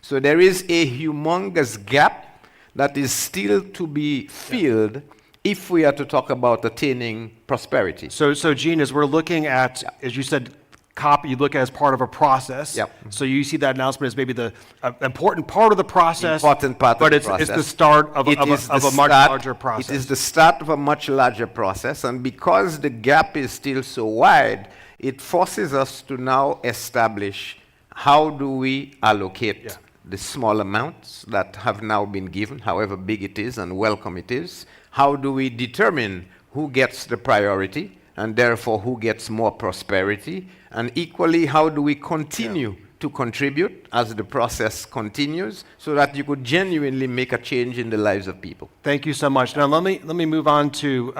So there is a humongous gap that is still to be filled if we are to talk about attaining prosperity. So Jean, as we're looking at, as you said, COP, you look at as part of a process. Yep. So you see that announcement as maybe the important part of the process. Important part but of the process. It's the start of a much larger process. It is the start of a much larger process, and because the gap is still so wide, it forces us to now establish how do we allocate the small amounts that have now been given, however big it is and welcome it is? How do we determine who gets the priority and therefore who gets more prosperity? And equally, how do we continue to contribute as the process continues so that you could genuinely make a change in the lives of people? Thank you so much. Now let me move on to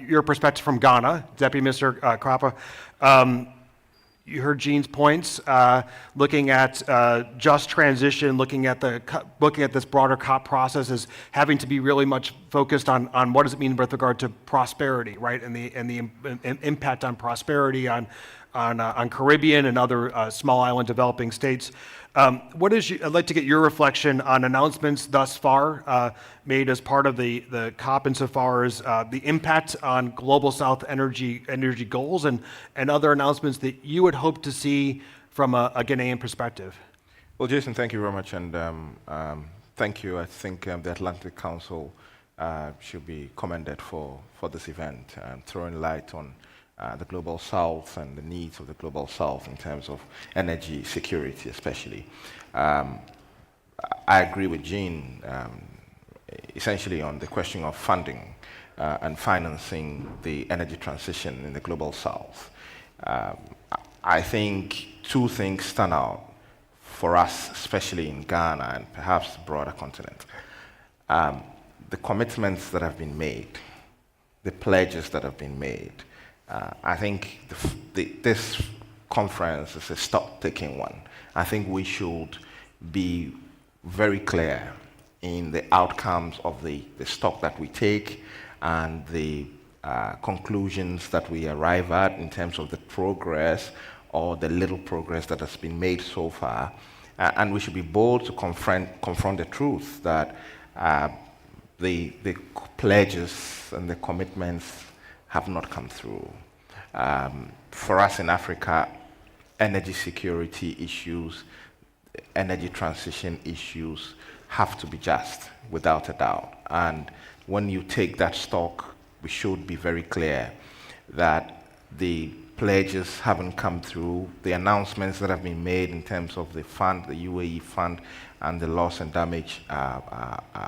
your perspective from Ghana, Deputy Minister Krapa. You heard Jean's points, looking at just transition, looking at this broader COP process as having to be really much focused on what does it mean with regard to prosperity, right, and the impact on prosperity on Caribbean and other small island developing states. I'd like to get your reflection on announcements thus far made as part of the COP insofar as the impact on Global South energy goals and other announcements that you would hope to see from a Ghanaian perspective. Well, Jason, thank you very much, and thank you. I think the Atlantic Council should be commended for this event, throwing light on the Global South and the needs of the Global South in terms of energy security, especially. I agree with Jean, essentially on the question of funding and financing the energy transition in the Global South. I think two things stand out for us, especially in Ghana and perhaps the broader continent. The commitments that have been made, the pledges that have been made. I think this conference is a stock-taking one. I think we should be very clear in the outcomes of the stock that we take and the conclusions that we arrive at in terms of the progress or the little progress that has been made so far. And we should be bold to confront the truth that the pledges and the commitments have not come through. For us in Africa, energy security issues, energy transition issues have to be just, without a doubt. And when you take that stock, we should be very clear that the pledges haven't come through. The announcements that have been made in terms of the fund, the UAE fund, and the loss and damage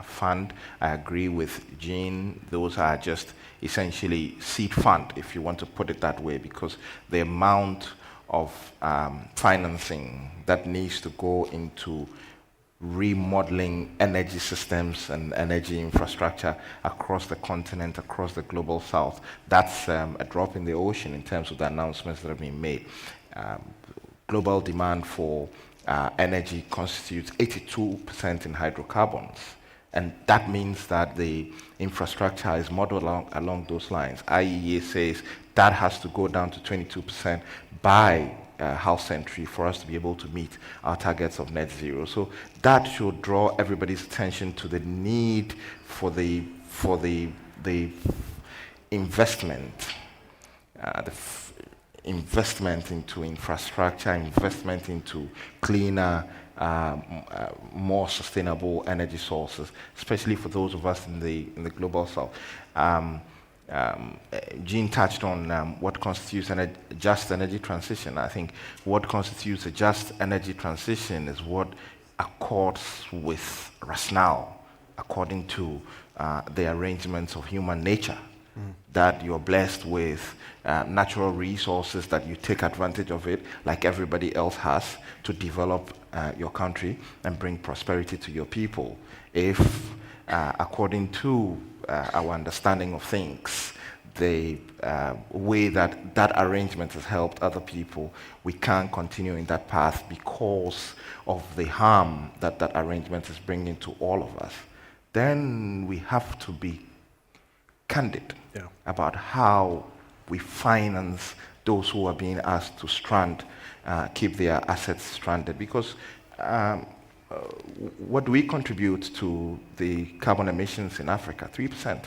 fund, I agree with Jean. Those are just essentially seed fund, if you want to put it that way, because the amount of financing that needs to go into remodeling energy systems and energy infrastructure across the continent, across the Global South, that's a drop in the ocean in terms of the announcements that have been made. Global demand for energy constitutes 82% in hydrocarbons. And that means that the infrastructure is modeled along those lines. IEA says that has to go down to 22% by half century for us to be able to meet our targets of net zero. So that should draw everybody's attention to the need for the investment, investment into infrastructure, investment into cleaner, more sustainable energy sources, especially for those of us in the Global South. Jean touched on what constitutes a just energy transition. I think what constitutes a just energy transition is what accords with rationale, according to the arrangements of human nature. That you're blessed with natural resources, that you take advantage of it like everybody else has to develop your country and bring prosperity to your people. If, according to our understanding of things, the way that arrangement has helped other people, we can't continue in that path because of the harm that arrangement is bringing to all of us, then we have to be candid about how we finance those who are being asked to keep their assets stranded. Because what do we contribute to the carbon emissions in Africa? 3%.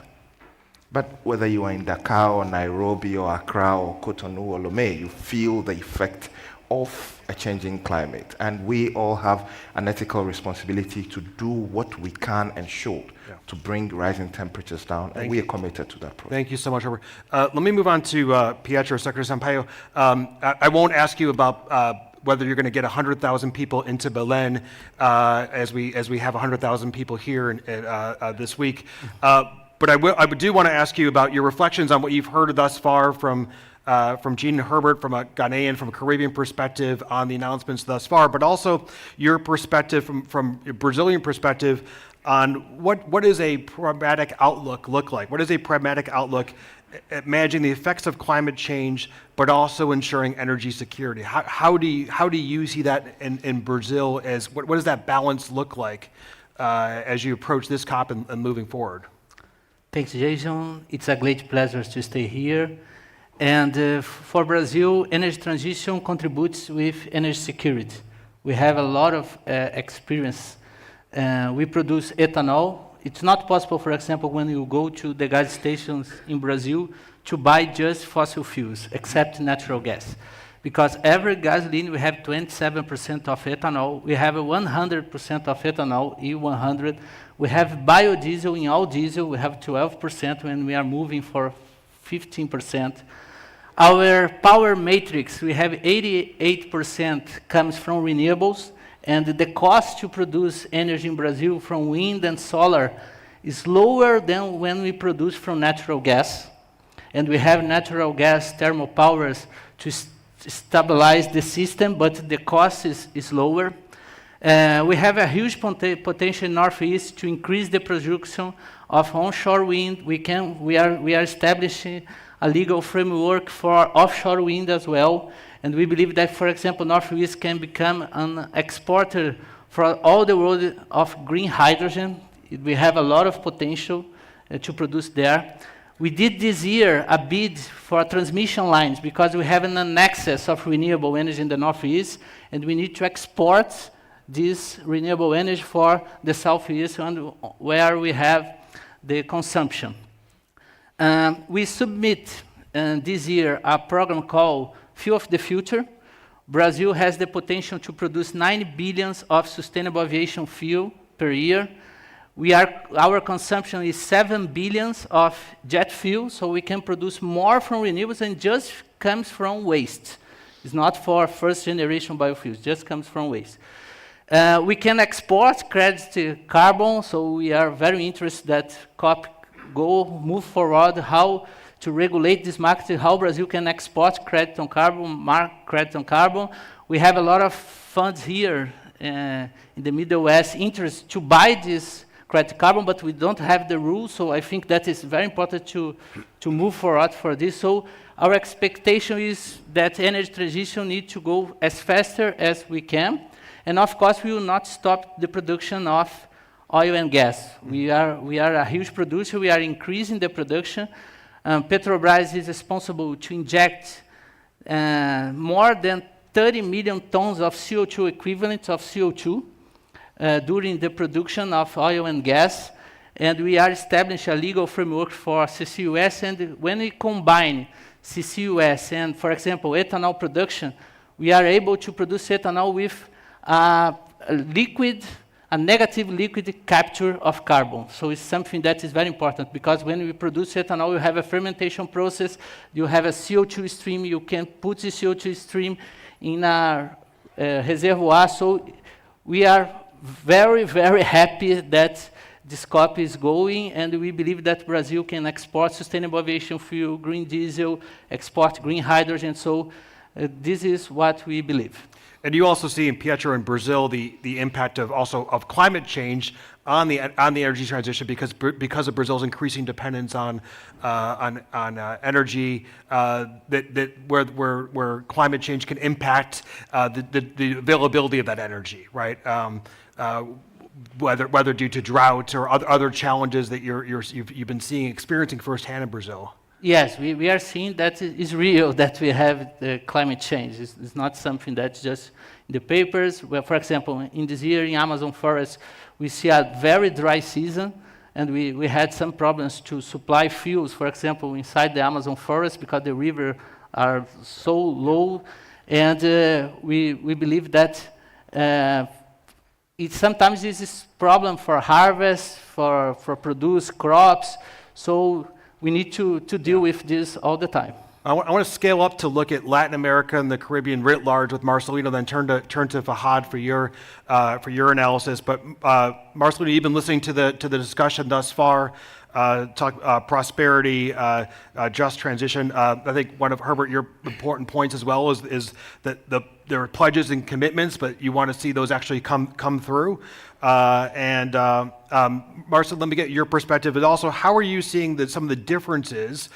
But whether you are in Dakar or Nairobi or Accra or Cotonou or Lomé, you feel the effect of a changing climate. And we all have an ethical responsibility to do what we can and should to bring rising temperatures down, and we are committed to that project. Thank you so much, Robert. Let me move on to Pietro, Secretary Sampaio. I won't ask you about whether you're going to get 100,000 people into Berlin, as we have 100,000 people here this week. But I do want to ask you about your reflections on what you've heard thus far from Gene Herbert, from a Ghanaian, from a Caribbean perspective on the announcements thus far, but also your perspective from a Brazilian perspective on what does a pragmatic outlook look like? What is a pragmatic outlook at managing the effects of climate change, but also ensuring energy security? How do you see that in Brazil? As what does that balance look like as you approach this COP and moving forward? Thanks, Jason. It's a great pleasure to stay here. And for Brazil, energy transition contributes with energy security. We have a lot of experience. We produce ethanol. It's not possible, for example, when you go to the gas stations in Brazil to buy just fossil fuels, except natural gas. Because every gasoline, we have 27% of ethanol. We have 100% of ethanol, E100. We have biodiesel in all diesel. We have 12% when we are moving for 15%. Our power matrix, we have 88% comes from renewables. And the cost to produce energy in Brazil from wind and solar is lower than when we produce from natural gas. And we have natural gas thermal powers to stabilize the system, but the cost is lower. We have a huge potential in Northeast to increase the production of onshore wind. We are establishing a legal framework for offshore wind as well. And we believe that, for example, Northeast can become an exporter for all the world of green hydrogen. We have a lot of potential to produce there. We did this year a bid for transmission lines because we have an excess of renewable energy in the Northeast, and we need to export this renewable energy for the Southeast, where we have the consumption. We submit this year a program called Fuel of the Future. Brazil has the potential to produce 9 billion of sustainable aviation fuel per year. Our consumption is 7 billion of jet fuel, so we can produce more from renewables and just comes from waste. It's not for first generation biofuels, just comes from waste. We can export credits to carbon, so we are very interested that COP move forward how to regulate this market, how Brazil can export credit on carbon, We have a lot of funds here in the Midwest interest to buy this credit carbon, but we don't have the rules, so I think that is very important to move forward for this. So our expectation is that energy transition needs to go as faster as we can, and of course we will not stop the production of oil and gas. We are a huge producer, we are increasing the production. Petrobras is responsible to inject more than 30 million tons of CO2 equivalent of CO2 during the production of oil and gas, and we are establishing a legal framework for CCUS, and when we combine CCUS and, for example, ethanol production, we are able to produce ethanol with a negative liquid capture of carbon. So it's something that is very important, because when we produce ethanol, you have a fermentation process, you have a CO2 stream, you can put the CO2 stream in a reservoir. So we are very, very happy that this COP is going, and we believe that Brazil can export sustainable aviation fuel, green diesel, export green hydrogen. So this is what we believe. And you also see in Pietro and Brazil the impact of climate change on the energy transition because of Brazil's increasing dependence on energy where climate change can impact the availability of that energy, right? Whether due to drought or other challenges that you've been experiencing firsthand in Brazil. Yes, we are seeing that it's real that we have the climate change. It's not something that's just in the papers. Well, for example, in this year in Amazon forest, we see a very dry season, and we had some problems to supply fuels, for example, inside the Amazon forest because the rivers are so low, and we believe that sometimes this is problem for harvest, for produce crops, so we need to deal with this all the time. I want to scale up to look at Latin America and the Caribbean writ large with Marcelino, then turn to Fahad for your analysis. But Marcelino, you've been listening to the discussion thus far. Talk prosperity, just transition. I think one of Herbert, your important points as well is that there are pledges and commitments, but you want to see those actually come through. Marcel, let me get your perspective. And also, how are you seeing some of the differences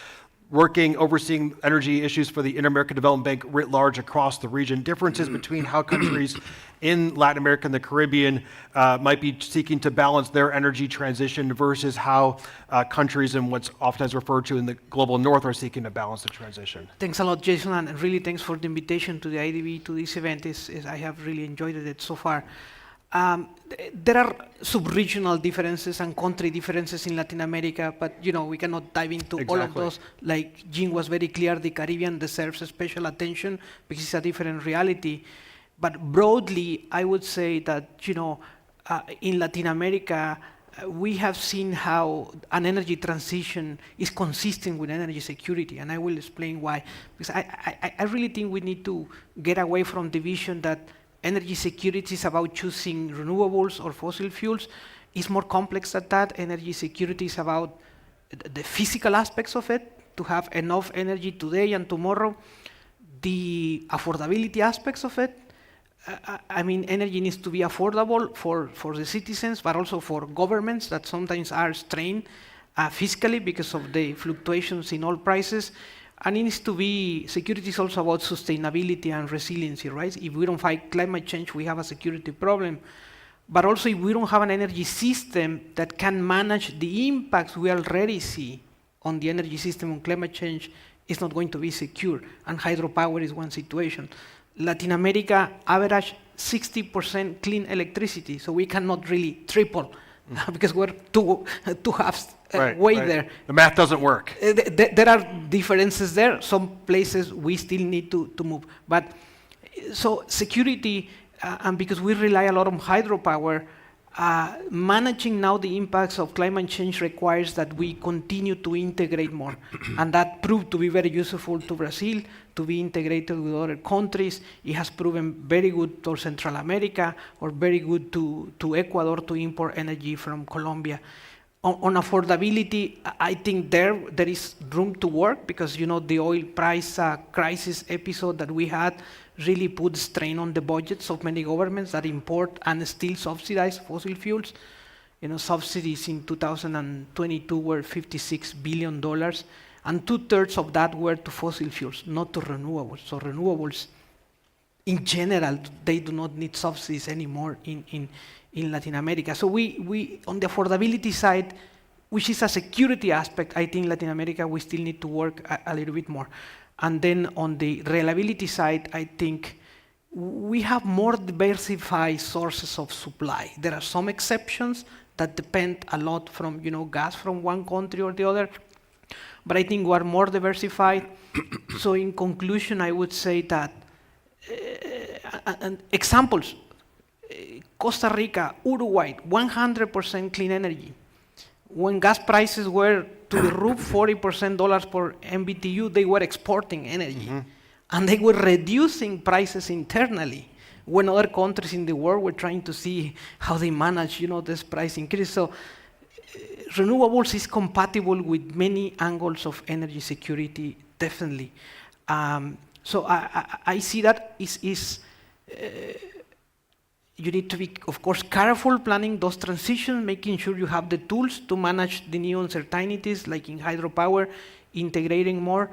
overseeing energy issues for the Inter-American Development Bank writ large across the region, differences between how countries in Latin America and the Caribbean might be seeking to balance their energy transition versus how countries in what's oftentimes referred to in the global north are seeking to balance the transition. Thanks a lot, Jason, and really thanks for the invitation to the IDB to this event. I have really enjoyed it so far. There are sub-regional differences and country differences in Latin America, but we cannot dive into all of those. Like Jean was very clear, the Caribbean deserves special attention because it's a different reality. But broadly, I would say that in Latin America, we have seen how an energy transition is consistent with energy security, and I will explain why. Because I really think we need to get away from the vision that energy security is about choosing renewables or fossil fuels. It's more complex than that. Energy security is about the physical aspects of it, to have enough energy today and tomorrow, the affordability aspects of it. Energy needs to be affordable for the citizens, but also for governments that sometimes are strained fiscally because of the fluctuations in oil prices. And it needs to be, security is also about sustainability and resiliency, right? If we don't fight climate change, we have a security problem. But also, if we don't have an energy system that can manage the impacts we already see on the energy system on climate change, it's not going to be secure. And hydropower is one situation. Latin America average 60% clean electricity, so we cannot really triple because we're two halves way there. The math doesn't work. There are differences there. Some places we still need to move. But so security, and because we rely a lot on hydropower, managing now the impacts of climate change requires that we continue to integrate more. And that proved to be very useful to Brazil, to be integrated with other countries. It has proven very good to Central America, or very good to Ecuador to import energy from Colombia. On affordability, I think there is room to work because the oil price crisis episode that we had really put strain on the budgets of many governments that import and still subsidize fossil fuels. Subsidies in 2022 were $56 billion, and 2/3 of that were to fossil fuels, not to renewables. So renewables, in general, they do not need subsidies anymore in Latin America. So we on the affordability side, which is a security aspect, I think Latin America, we still need to work a little bit more. And then on the reliability side, I think we have more diversified sources of supply. There are some exceptions that depend a lot from gas from one country or the other, but I think we are more diversified. So in conclusion, I would say that examples, Costa Rica, Uruguay, 100% clean energy. When gas prices were to the roof, $40 per MBTU, they were exporting energy. And they were reducing prices internally when other countries in the world were trying to see how they manage, this price increase. So renewables is compatible with many angles of energy security, definitely. So I see that you need to be, of course, careful planning those transitions, making sure you have the tools to manage the new uncertainties, like in hydropower, integrating more,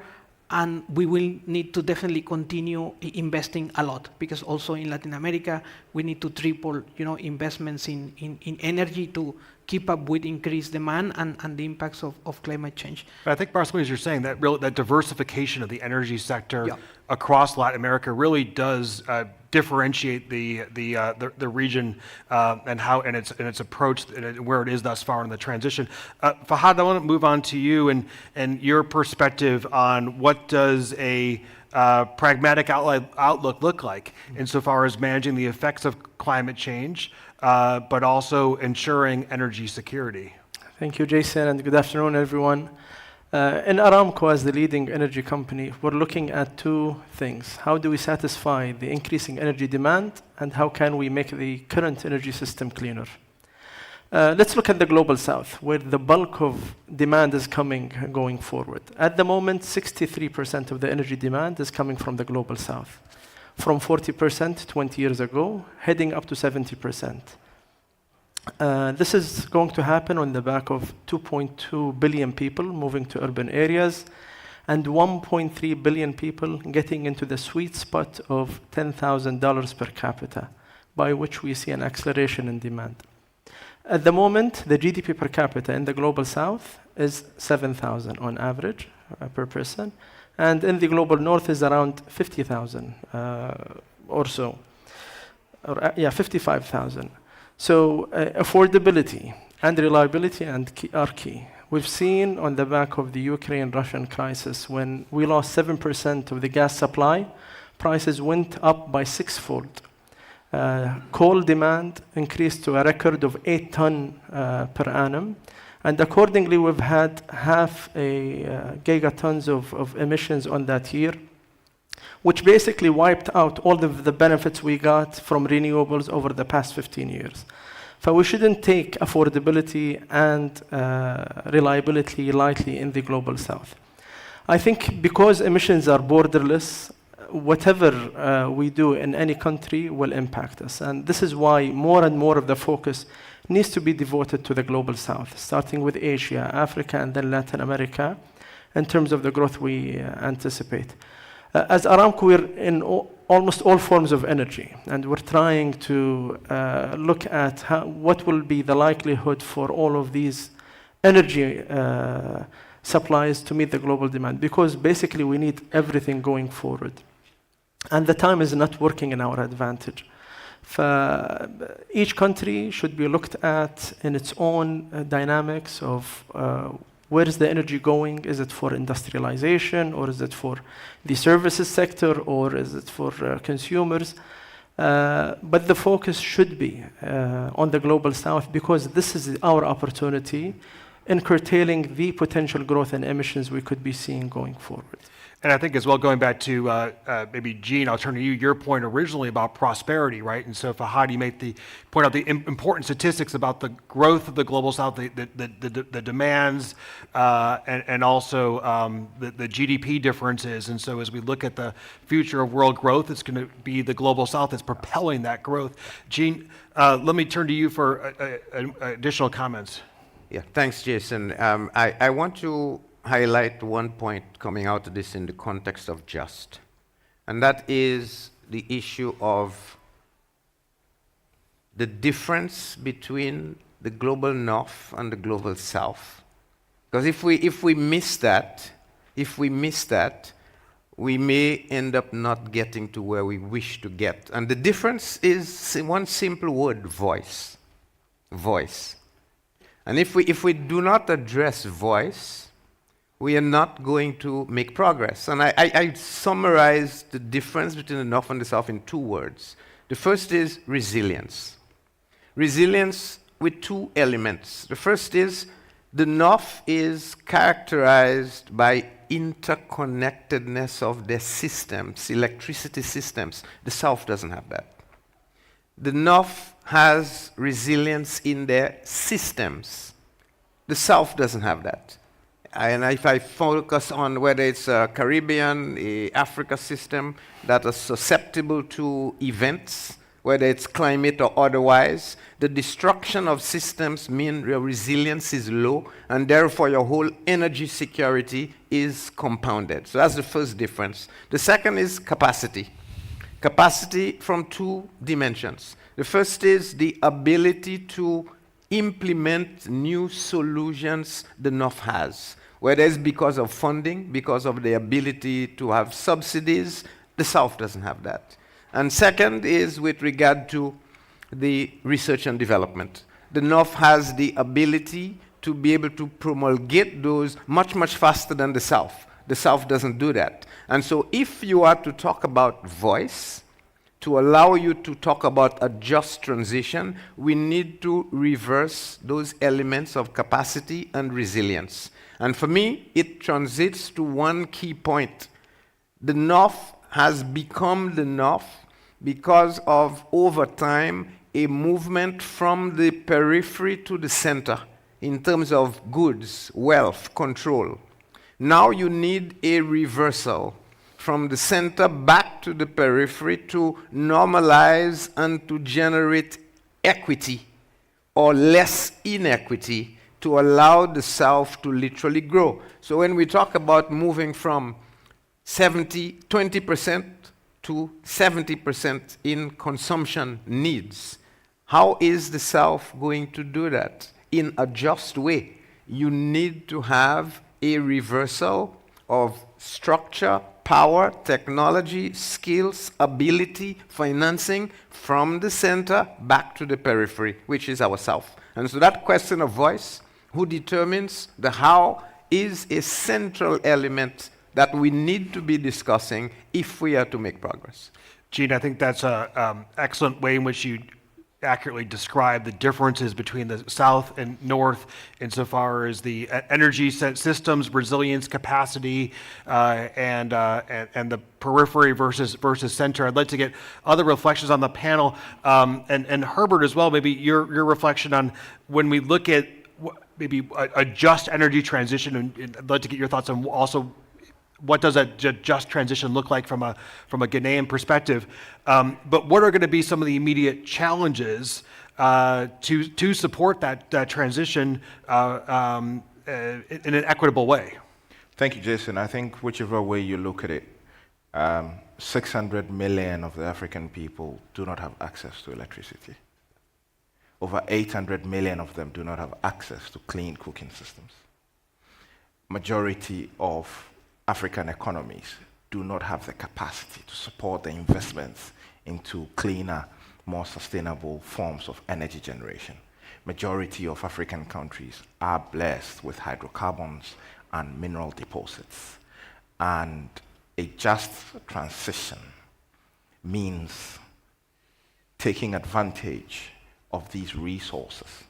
and we will need to definitely continue investing a lot, because also in Latin America, we need to triple, investments in energy to keep up with increased demand and the impacts of climate change. But I think, Marcelo, as you're saying, that diversification of the energy sector across Latin America really does differentiate the region and its approach and where it is thus far in the transition. Fahad, I want to move on to you and your perspective on what does a pragmatic outlook look like insofar as managing the effects of climate change, but also ensuring energy security. Thank you, Jason, and good afternoon, everyone. In Aramco, as the leading energy company, we're looking at two things. How do we satisfy the increasing energy demand, and how can we make the current energy system cleaner? Let's look at the global south, where the bulk of demand is coming going forward. At the moment, 63% of the energy demand is coming from the global south, from 40% 20 years ago, heading up to 70%. This is going to happen on the back of 2.2 billion people moving to urban areas and 1.3 billion people getting into the sweet spot of $10,000 per capita, by which we see an acceleration in demand. At the moment, the GDP per capita in the global south is 7,000 on average per person, and in the global north is around 50,000 or so, 55,000. So affordability and reliability are key. We've seen on the back of the Ukraine-Russian crisis, when we lost 7% of the gas supply, prices went up by sixfold. Coal demand increased to a record of 8 tons per annum, and accordingly we've had half a gigatons of emissions on that year, which basically wiped out all of the benefits we got from renewables over the past 15 years. So we shouldn't take affordability and reliability lightly in the global south. I think because emissions are borderless, whatever we do in any country will impact us. And this is why more and more of the focus needs to be devoted to the global south, starting with Asia, Africa, and then Latin America, in terms of the growth we anticipate. As Aramco, we're in almost all forms of energy, and we're trying to look at what will be the likelihood for all of these energy supplies to meet the global demand, because basically we need everything going forward. And the time is not working in our advantage. Each country should be looked at in its own dynamics of where is the energy going? Is it for industrialization, or is it for the services sector, or is it for consumers? But the focus should be on the global south, because this is our opportunity in curtailing the potential growth in emissions we could be seeing going forward. And I think as well, going back to maybe Gene, I'll turn to you, your point originally about prosperity, right? And so Fahad, you point out the important statistics about the growth of the global south, the demands, and also the GDP differences. And so as we look at the future of world growth, it's going to be the global south that's propelling that growth. Gene, let me turn to you for additional comments. Yeah, thanks, Jason. I want to highlight one point coming out of this in the context of just, and that is the issue of the difference between the global north and the global south. Because if we miss that, we may end up not getting to where we wish to get. And the difference is one simple word: voice. Voice. And if we do not address voice, we are not going to make progress. And I summarize the difference between the North and the South in 2 words. The first is resilience. Resilience with 2 elements. The first is the North is characterized by interconnectedness of their systems, electricity systems. The South doesn't have that. The North has resilience in their systems. The South doesn't have that. And if I focus on whether it's a Caribbean, a Africa system that are susceptible to events, whether it's climate or otherwise, the destruction of systems mean your resilience is low, and therefore your whole energy security is compounded. So that's the first difference. The second is capacity. Capacity from 2 dimensions. The first is the ability to implement new solutions the North has, whether it's because of funding, because of the ability to have subsidies. The South doesn't have that. And second is with regard to the research and development. The North has the ability to be able to promulgate those much, much faster than the South. The South doesn't do that. And so if you are to talk about voice, to allow you to talk about a just transition, we need to reverse those elements of capacity and resilience. And for me, it transits to one key point. The North has become the North because of, over time, a movement from the periphery to the center in terms of goods, wealth, control. Now you need a reversal from the center back to the periphery to normalize and to generate equity or less inequity to allow the South to literally grow. So when we talk about moving from 20% to 70% in consumption needs, how is the South going to do that in a just way? You need to have a reversal of structure, power, technology, skills, ability, financing from the center back to the periphery, which is our South. And so that question of voice, who determines the how, is a central element that we need to be discussing if we are to make progress. Gene, I think that's an excellent way in which you accurately describe the differences between the South and North insofar as the energy systems, resilience, capacity, and the periphery versus center. I'd like to get other reflections on the panel, and Herbert as well, maybe your reflection on when we look at maybe a just energy transition, and I'd like to get your thoughts on also what does a just transition look like from a Ghanaian perspective? But what are going to be some of the immediate challenges to support that transition in an equitable way? Thank you, Jason. I think whichever way you look at it, 600 million of the African people do not have access to electricity. Over 800 million of them do not have access to clean cooking systems. Majority of African economies do not have the capacity to support the investments into cleaner, more sustainable forms of energy generation. Majority of African countries are blessed with hydrocarbons and mineral deposits. And a just transition means taking advantage of these resources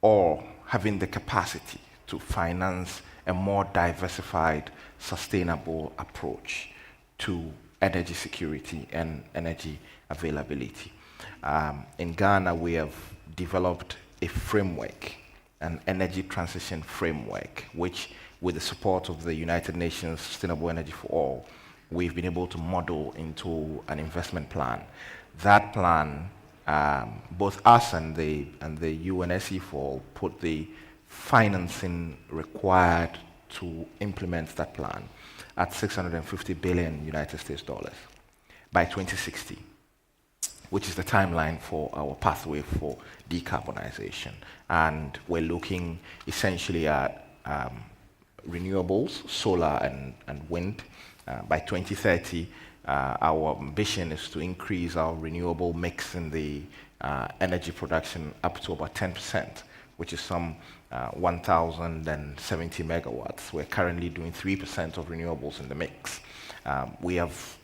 or having the capacity to finance a more diversified, sustainable approach to energy security and energy availability. In Ghana, we have developed a framework, an energy transition framework, which, with the support of the United Nations Sustainable Energy for All, we've been able to model into an investment plan. That plan, both us and the UNSC4 put the financing required to implement that plan at 650 billion United States dollars by 2060, which is the timeline for our pathway for decarbonization. And we're looking essentially at renewables, solar and wind. By 2030, our ambition is to increase our renewable mix in the energy production up to about 10%, which is some 1,070 megawatts. We're currently doing 3% of renewables in the mix. We have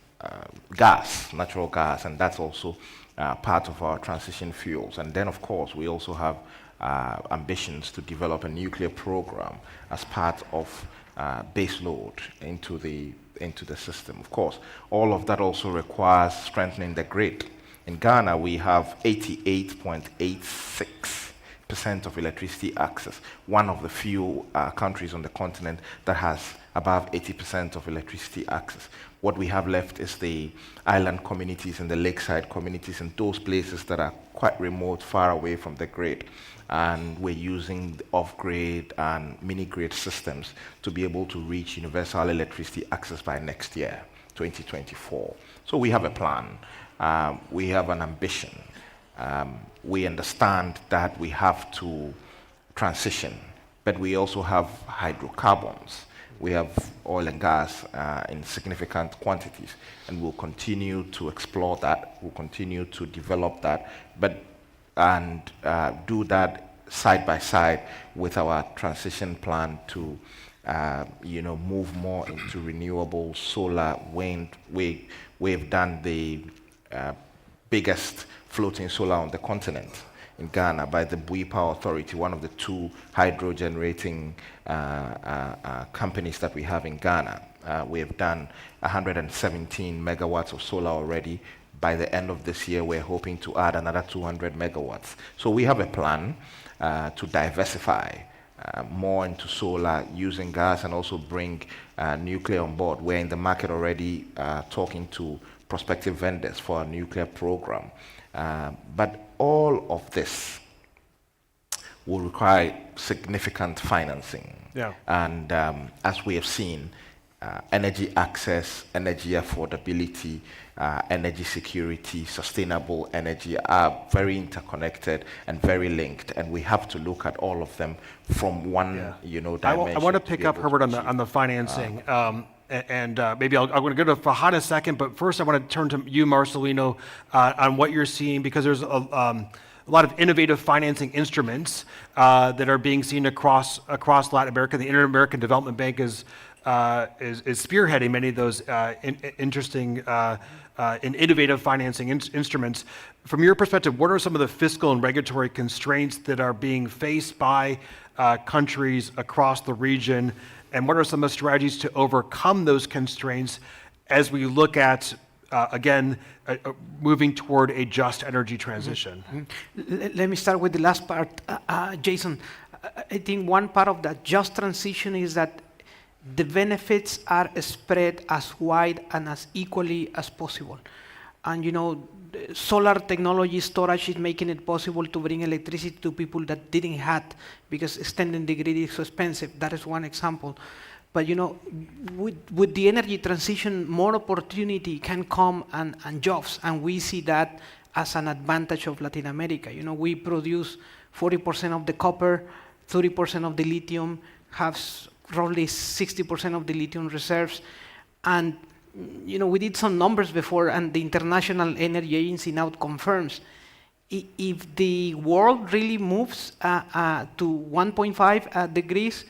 gas, natural gas, and that's also part of our transition fuels. And then, of course, we also have ambitions to develop a nuclear program as part of base load into the system. Of course, all of that also requires strengthening the grid. In Ghana, we have 88.86% of electricity access, one of the few countries on the continent that has above 80% of electricity access. What we have left is the island communities and the lakeside communities and those places that are quite remote, far away from the grid. And we're using off-grid and mini-grid systems to be able to reach universal electricity access by next year, 2024. So we have a plan. We have an ambition. We understand that we have to transition, but we also have hydrocarbons. We have oil and gas in significant quantities, and we'll continue to explore that. We'll continue to develop that, and do that side by side with our transition plan to move more into renewables, solar, wind. We've done the biggest floating solar on the continent in Ghana by the Bui Power Authority, one of the 2 hydro generating companies that we have in Ghana. We have done 117 megawatts of solar already. By the end of this year, we're hoping to add another 200 megawatts. So we have a plan to diversify more into solar, using gas, and also bring nuclear on board. We're in the market already talking to prospective vendors for a nuclear program. But all of this will require significant financing. Yeah. And as we have seen, energy access, energy affordability, energy security, sustainable energy are very interconnected and very linked, and we have to look at all of them from one, dimension. I want to pick up, Herbert, on the financing. Maybe I'm going to go to Fahad in a second, but first I want to turn to you, Marcelino, on what you're seeing, because there's a lot of innovative financing instruments that are being seen across Latin America. The Inter-American Development Bank is spearheading many of those interesting and innovative financing instruments. From your perspective, what are some of the fiscal and regulatory constraints that are being faced by countries across the region, and what are some of the strategies to overcome those constraints as we look at, again, moving toward a just energy transition? Let me start with the last part, Jason. I think one part of that just transition is that the benefits are spread as wide and as equally as possible. And solar technology storage is making it possible to bring electricity to people that didn't have, because extending the grid is so expensive. That is one example. But with the energy transition, more opportunity can come and jobs, and we see that as an advantage of Latin America. We produce 40% of the copper, 30% of the lithium, have roughly 60% of the lithium reserves, and we did some numbers before, and the International Energy Agency now confirms if the world really moves to 1.5 degrees,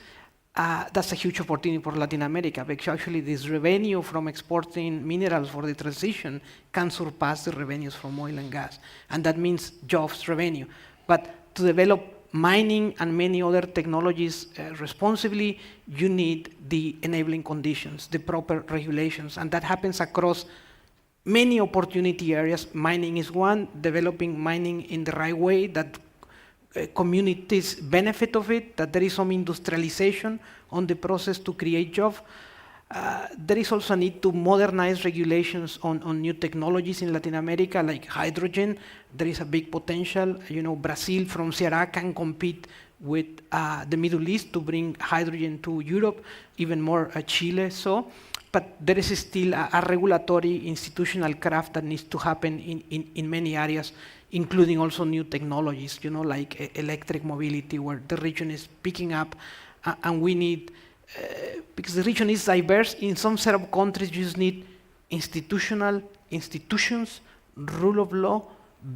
that's a huge opportunity for Latin America, because actually this revenue from exporting minerals for the transition can surpass the revenues from oil and gas, and that means jobs, revenue. But to develop mining and many other technologies responsibly, you need the enabling conditions, the proper regulations, and that happens across many opportunity areas. Mining is one, developing mining in the right way, that communities benefit of it, that there is some industrialization on the process to create jobs. There is also a need to modernize regulations on new technologies in Latin America, like hydrogen. There is a big potential. Brazil from Ceará can compete with the Middle East to bring hydrogen to Europe, even more Chile. But there is still a regulatory institutional craft that needs to happen in many areas, including also new technologies, like electric mobility, where the region is picking up, and we need, because the region is diverse, in some set of countries you just need institutions, rule of law,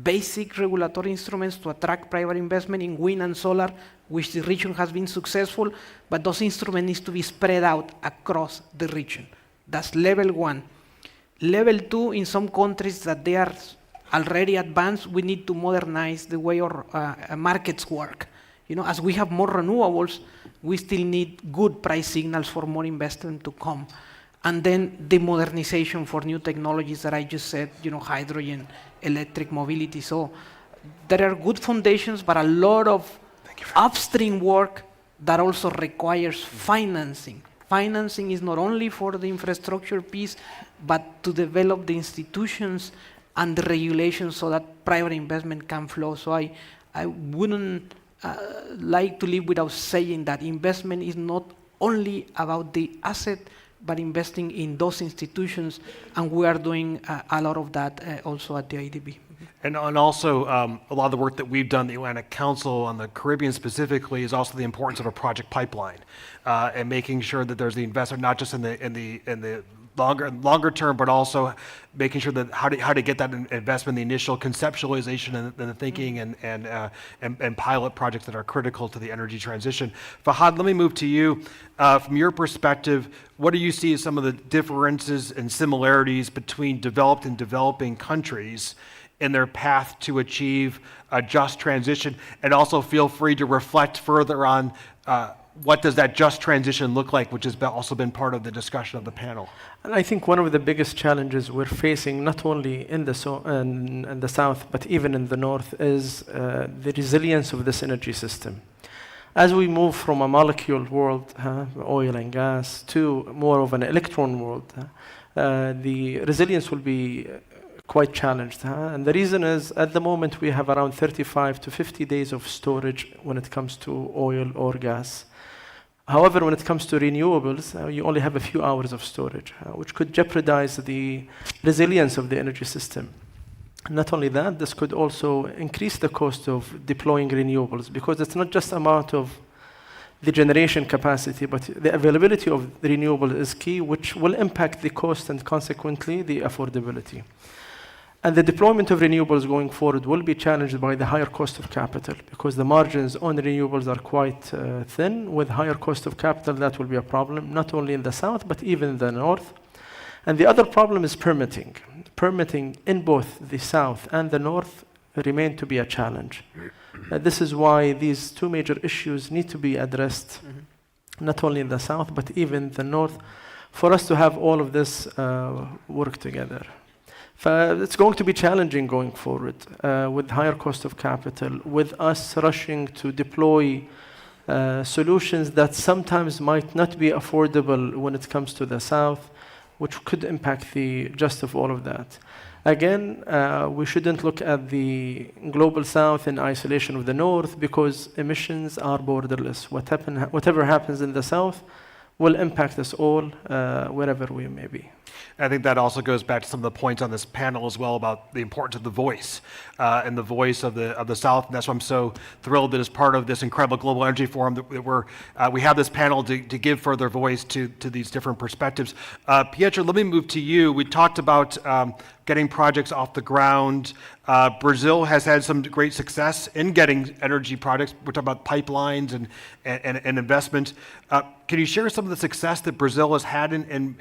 basic regulatory instruments to attract private investment in wind and solar, which the region has been successful, but those instruments need to be spread out across the region. That's level 1. Level 2, in some countries that they are already advanced, we need to modernize the way our markets work. As we have more renewables, we still need good price signals for more investment to come. And then the modernization for new technologies that I just said, hydrogen, electric mobility. So there are good foundations, but a lot of upstream work that also requires financing. Financing is not only for the infrastructure piece, but to develop the institutions and the regulations so that private investment can flow. So I wouldn't like to live without saying that investment is not only about the asset, but investing in those institutions, and we are doing a lot of that also at the IDB. And also, a lot of the work that we've done, the Atlantic Council on the Caribbean specifically, is also the importance of a project pipeline and making sure that there's the investment, not just in the longer term, but also making sure that how to get that investment, the initial conceptualization and the thinking and pilot projects that are critical to the energy transition. Fahad, let me move to you. From your perspective, what do you see as some of the differences and similarities between developed and developing countries in their path to achieve a just transition? And also feel free to reflect further on what does that just transition look like, which has also been part of the discussion of the panel. And I think one of the biggest challenges we're facing, not only in the south, but even in the north, is the resilience of this energy system. As we move from a molecule world, oil and gas, to more of an electron world, the resilience will be quite challenged. And the reason is, at the moment, we have around 35 to 50 days of storage when it comes to oil or gas. However, when it comes to renewables, you only have a few hours of storage, which could jeopardize the resilience of the energy system. Not only that, this could also increase the cost of deploying renewables, because it's not just amount of the generation capacity, but the availability of the renewable is key, which will impact the cost and consequently the affordability. And the deployment of renewables going forward will be challenged by the higher cost of capital, because the margins on renewables are quite thin. With higher cost of capital, that will be a problem, not only in the south, but even in the north. And the other problem is permitting. Permitting in both the south and the north remain to be a challenge. This is why these two major issues need to be addressed, not only in the south, but even the north, for us to have all of this work together. It's going to be challenging going forward with higher cost of capital, with us rushing to deploy solutions that sometimes might not be affordable when it comes to the south, which could impact the just of all of that. Again, we shouldn't look at the global south in isolation of the north, because emissions are borderless. Whatever happens in the south will impact us all wherever we may be. I think that also goes back to some of the points on this panel as well about the importance of the voice and the voice of the South. And that's why I'm so thrilled that as part of this incredible Global Energy Forum that we have this panel to give further voice to these different perspectives. Pietro, let me move to you. We talked about getting projects off the ground. Brazil has had some great success in getting energy projects. We're talking about pipelines and investment. Can you share some of the success that Brazil has had in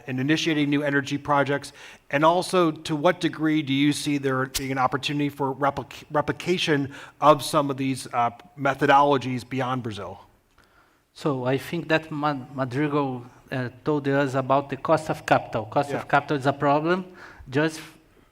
initiating new energy projects? And also, to what degree do you see there being an opportunity for replication of some of these methodologies beyond Brazil? So I think that Madrigal told us about the cost of capital. Cost of capital is a problem, just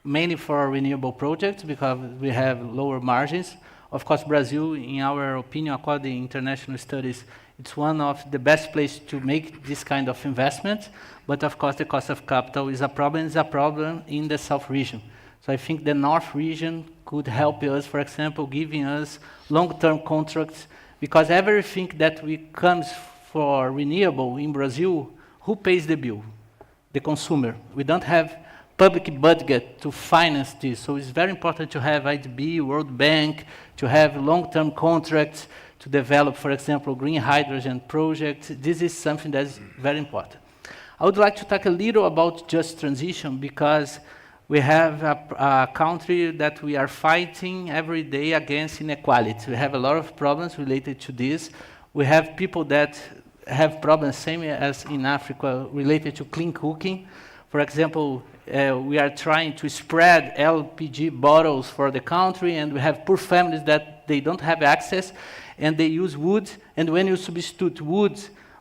mainly for renewable projects, because we have lower margins. Of course, Brazil, in our opinion, according to international studies, it's one of the best places to make this kind of investment. But of course, the cost of capital is a problem. It's a problem in the South region. So I think the North region could help us, for example, giving us long-term contracts, because everything that comes for renewable in Brazil, who pays the bill? The consumer. We don't have public budget to finance this. So it's very important to have IDB, World Bank, to have long-term contracts to develop, for example, green hydrogen projects. This is something that is very important. I would like to talk a little about just transition, because we have a country that we are fighting every day against inequality. We have a lot of problems related to this. We have people that have problems, same as in Africa, related to clean cooking. For example, we are trying to spread LPG bottles for the country, and we have poor families that they don't have access, and they use wood. And when you substitute wood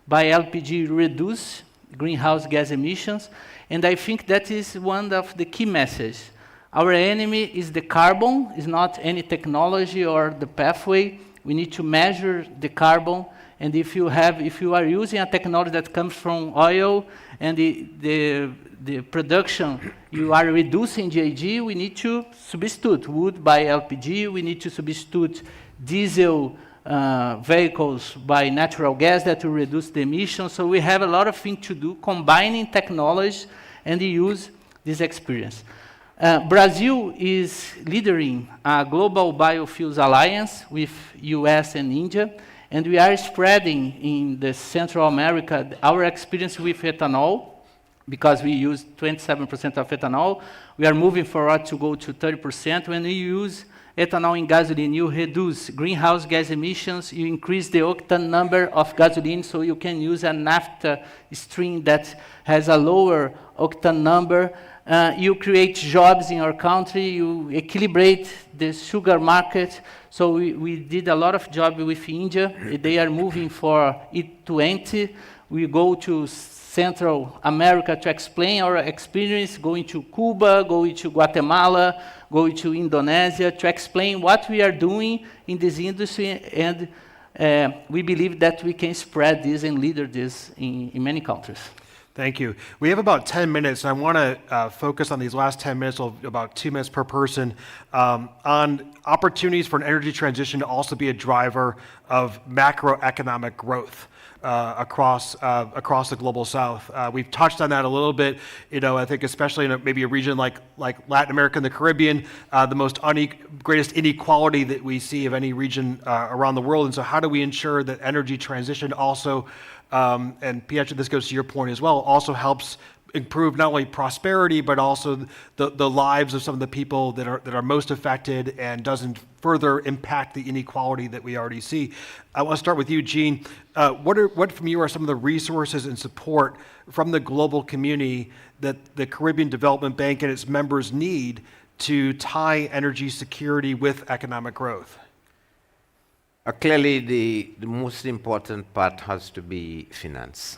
by LPG, you reduce greenhouse gas emissions. And I think that is one of the key messages. Our enemy is the carbon, is not any technology or the pathway. We need to measure the carbon. And if you are using a technology that comes from oil and the production, you are reducing GHG, we need to substitute wood by LPG, we need to substitute diesel vehicles by natural gas that will reduce the emissions. So we have a lot of things to do, combining technology and use this experience. Brazil is leading a global biofuels alliance with US and India, and we are spreading in the Central America our experience with ethanol, because we use 27% of ethanol. We are moving forward to go to 30%. When you use ethanol in gasoline, you reduce greenhouse gas emissions, you increase the octane number of gasoline, so you can use a naphtha stream that has a lower octane number, You create jobs in our country, you equilibrate the sugar market. So we did a lot of job with India. They are moving for E20. We go to Central America to explain our experience, going to Cuba, going to Guatemala, going to Indonesia, to explain what we are doing in this industry, and we believe that we can spread this and leader this in many countries. Thank you. We have about 10 minutes, and I want to focus on these last 10 minutes, about 2 minutes per person, on opportunities for an energy transition to also be a driver of macroeconomic growth across the global South. We've touched on that a little bit. I think especially in maybe a region like Latin America and the Caribbean, the most greatest inequality that we see of any region around the world. And so, how do we ensure that energy transition also, and Pietro, this goes to your point as well, also helps improve not only prosperity but also the lives of some of the people that are most affected, and doesn't further impact the inequality that we already see. I want to start with you, Jean. What from you are some of the resources and support from the global community that the Caribbean Development Bank and its members need to tie energy security with economic growth? Clearly, the most important part has to be finance.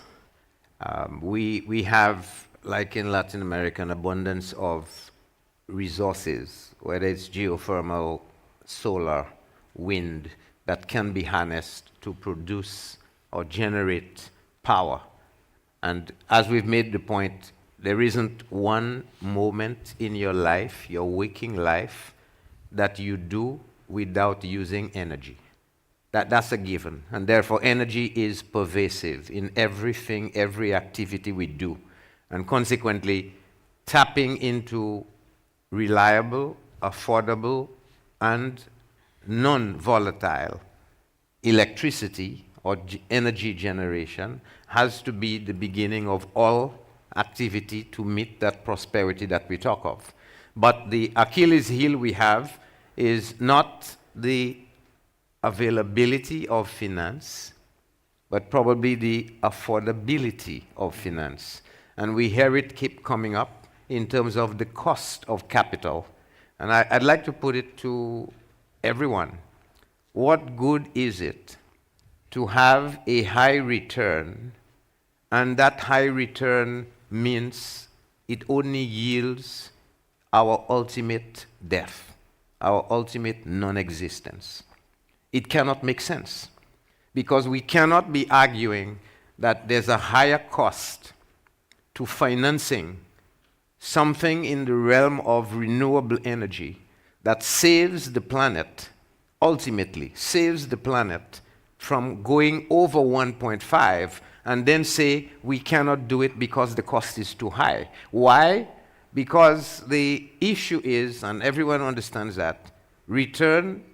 We have, like in Latin America, an abundance of resources, whether it's geothermal, solar, wind, that can be harnessed to produce or generate power. And as we've made the point, there isn't one moment in your life, your waking life, that you do without using energy. That's a given, and therefore energy is pervasive in everything, every activity we do, and consequently tapping into reliable, affordable, and non-volatile electricity or energy generation has to be the beginning of all activity to meet that prosperity that we talk of. But the Achilles heel we have is not the availability of finance, but probably the affordability of finance. And we hear it keep coming up in terms of the cost of capital. And I'd like to put it to everyone. What good is it to have a high return, and that high return means it only yields our ultimate death, our ultimate non-existence? It cannot make sense, because we cannot be arguing that there's a higher cost to financing something in the realm of renewable energy that saves the planet, ultimately saves the planet from going over 1.5, and then say we cannot do it because the cost is too high. Why? Because the issue is, and everyone understands that, return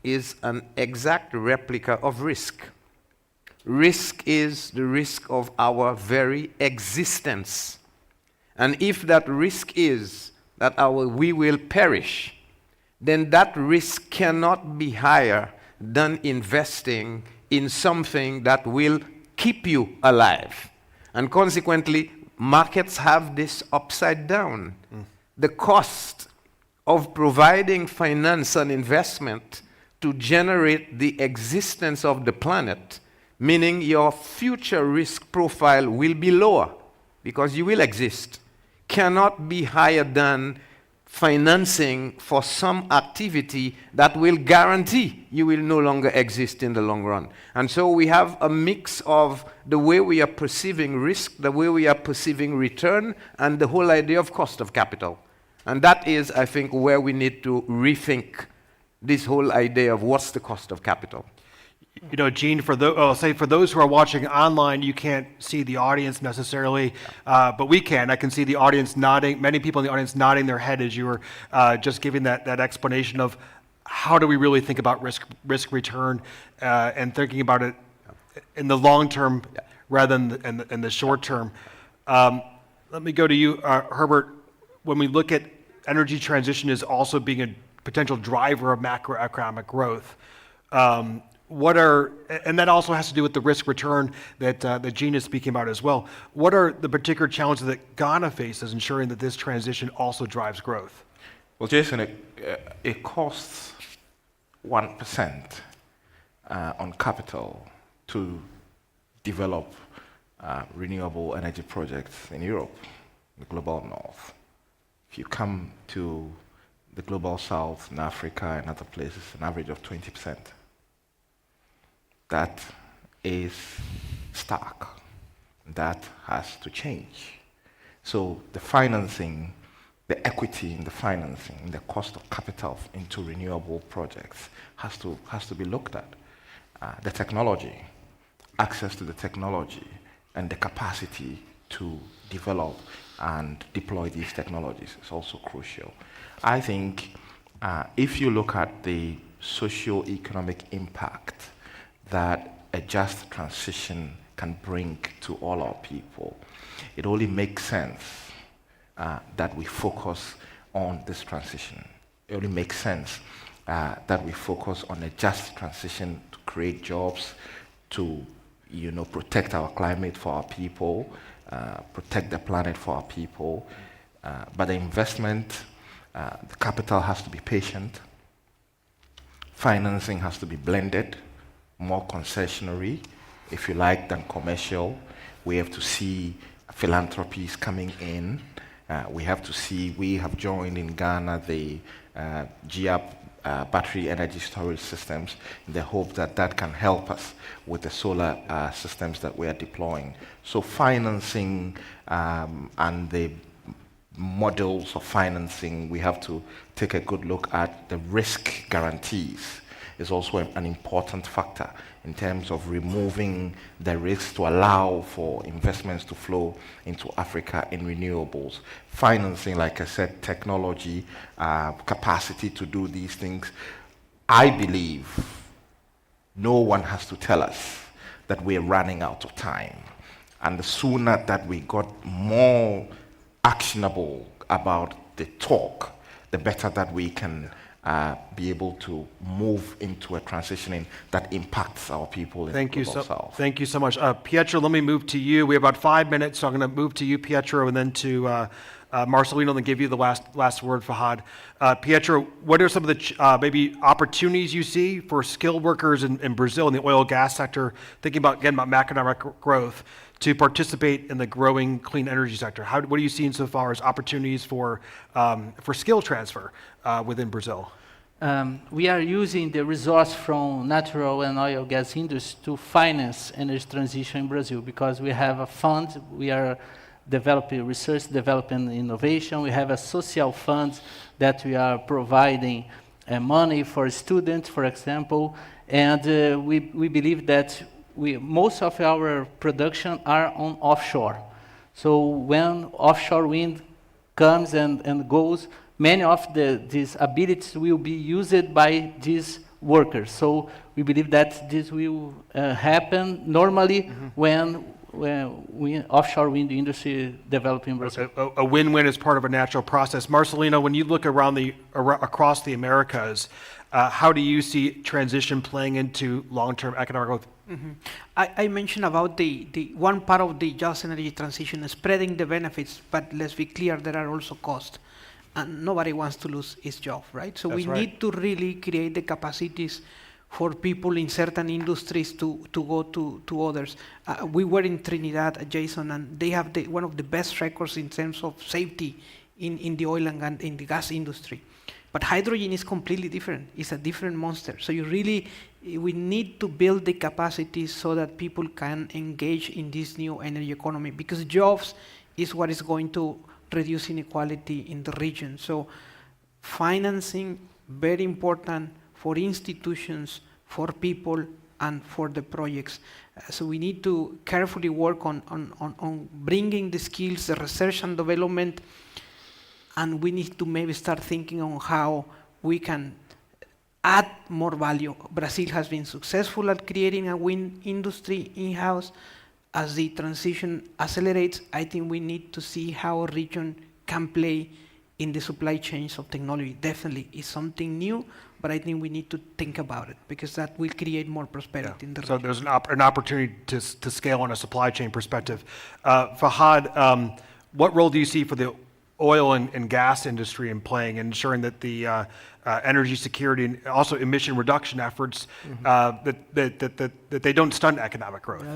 is an exact replica of risk. Risk is the risk of our very existence. And if that risk is that we will perish, then that risk cannot be higher than investing in something that will keep you alive. And consequently, markets have this upside down. The cost of providing finance and investment to generate the existence of the planet, meaning your future risk profile will be lower because you will exist, cannot be higher than financing for some activity that will guarantee you will no longer exist in the long run. And so we have a mix of the way we are perceiving risk, the way we are perceiving return, and the whole idea of cost of capital. And that is, I think, where we need to rethink this whole idea of what's the cost of capital. Jean, for those who are watching online, you can't see the audience necessarily, but we can. I can see the audience nodding, many people in the audience nodding their head as you were just giving that explanation of how do we really think about risk return and thinking about it in the long term rather than in the short term. Let me go to you, Herbert. When we look at energy transition as also being a potential driver of macroeconomic growth, and that also has to do with the risk return that Gene is speaking about as well. What are the particular challenges that Ghana faces ensuring that this transition also drives growth? Well, Jason, it costs 1% on capital to develop renewable energy projects in Europe, the global north. If you come to the global south, in Africa and other places, an average of 20%. That is stark. That has to change. So the financing, the equity in the financing, the cost of capital into renewable projects has to be looked at. The technology, access to the technology, and the capacity to develop and deploy these technologies is also crucial. I think if you look at the socio-economic impact that a just transition can bring to all our people, it only makes sense that we focus on this transition. It only makes sense that we focus on a just transition to create jobs, to protect our climate for our people, protect the planet for our people. But the investment, the capital has to be patient. Financing has to be blended, more concessionary, if you like, than commercial. We have to see philanthropies coming in. We have joined in Ghana the GIAP battery energy storage systems in the hope that that can help us with the solar systems that we are deploying. So financing and the models of financing, we have to take a good look at. The risk guarantees is also an important factor in terms of removing the risks to allow for investments to flow into Africa in renewables. Financing, like I said, technology, capacity to do these things. I believe no one has to tell us that we're running out of time. And the sooner that we got more actionable about the talk, the better that we can be able to move into a transitioning that impacts our people in the global south. Thank you so much. Pietro, let me move to you. We have about 5 minutes, so I'm going to move to you, Pietro, and then to Marcelino, and then give you the last word, Fahad. Pietro, what are some of the maybe opportunities you see for skilled workers in Brazil in the oil and gas sector, thinking about macroeconomic growth, to participate in the growing clean energy sector? What are you seeing so far as opportunities for skill transfer within Brazil? We are using the resource from natural and oil and gas industry to finance energy transition in Brazil, because we have a fund, we are developing research, developing innovation, we have a social fund that we are providing money for students, for example, and we believe that most of our production are on offshore. So when offshore wind comes and goes, many of these abilities will be used by these workers. So we believe that this will happen normally when offshore wind industry develop in Brazil. A win-win as part of a natural process. Marcelino, when you look across the Americas, how do you see transition playing into long-term economic growth? Mm-hmm. I mentioned about the one part of the just energy transition is spreading the benefits, but let's be clear, there are also costs. And nobody wants to lose his job, right? So we need to really create the capacities for people in certain industries to go to others. We were in Trinidad, Jason, and they have one of the best records in terms of safety in the oil and in the gas industry. But hydrogen is completely different. It's a different monster. So we need to build the capacities so that people can engage in this new energy economy, because jobs is what is going to reduce inequality in the region. So financing, very important for institutions, for people, and for the projects. So we need to carefully work on bringing the skills, the research and development, and we need to maybe start thinking on how we can add more value. Brazil has been successful at creating a wind industry in-house. As the transition accelerates, I think we need to see how a region can play in the supply chains of technology definitely is something new, but I think we need to think about it because that will create more prosperity in the So region. there's an opportunity to scale on a supply chain perspective. Fahad, what role do you see for the oil and gas industry in playing, ensuring that the energy security and also emission reduction efforts, that they don't stunt economic growth?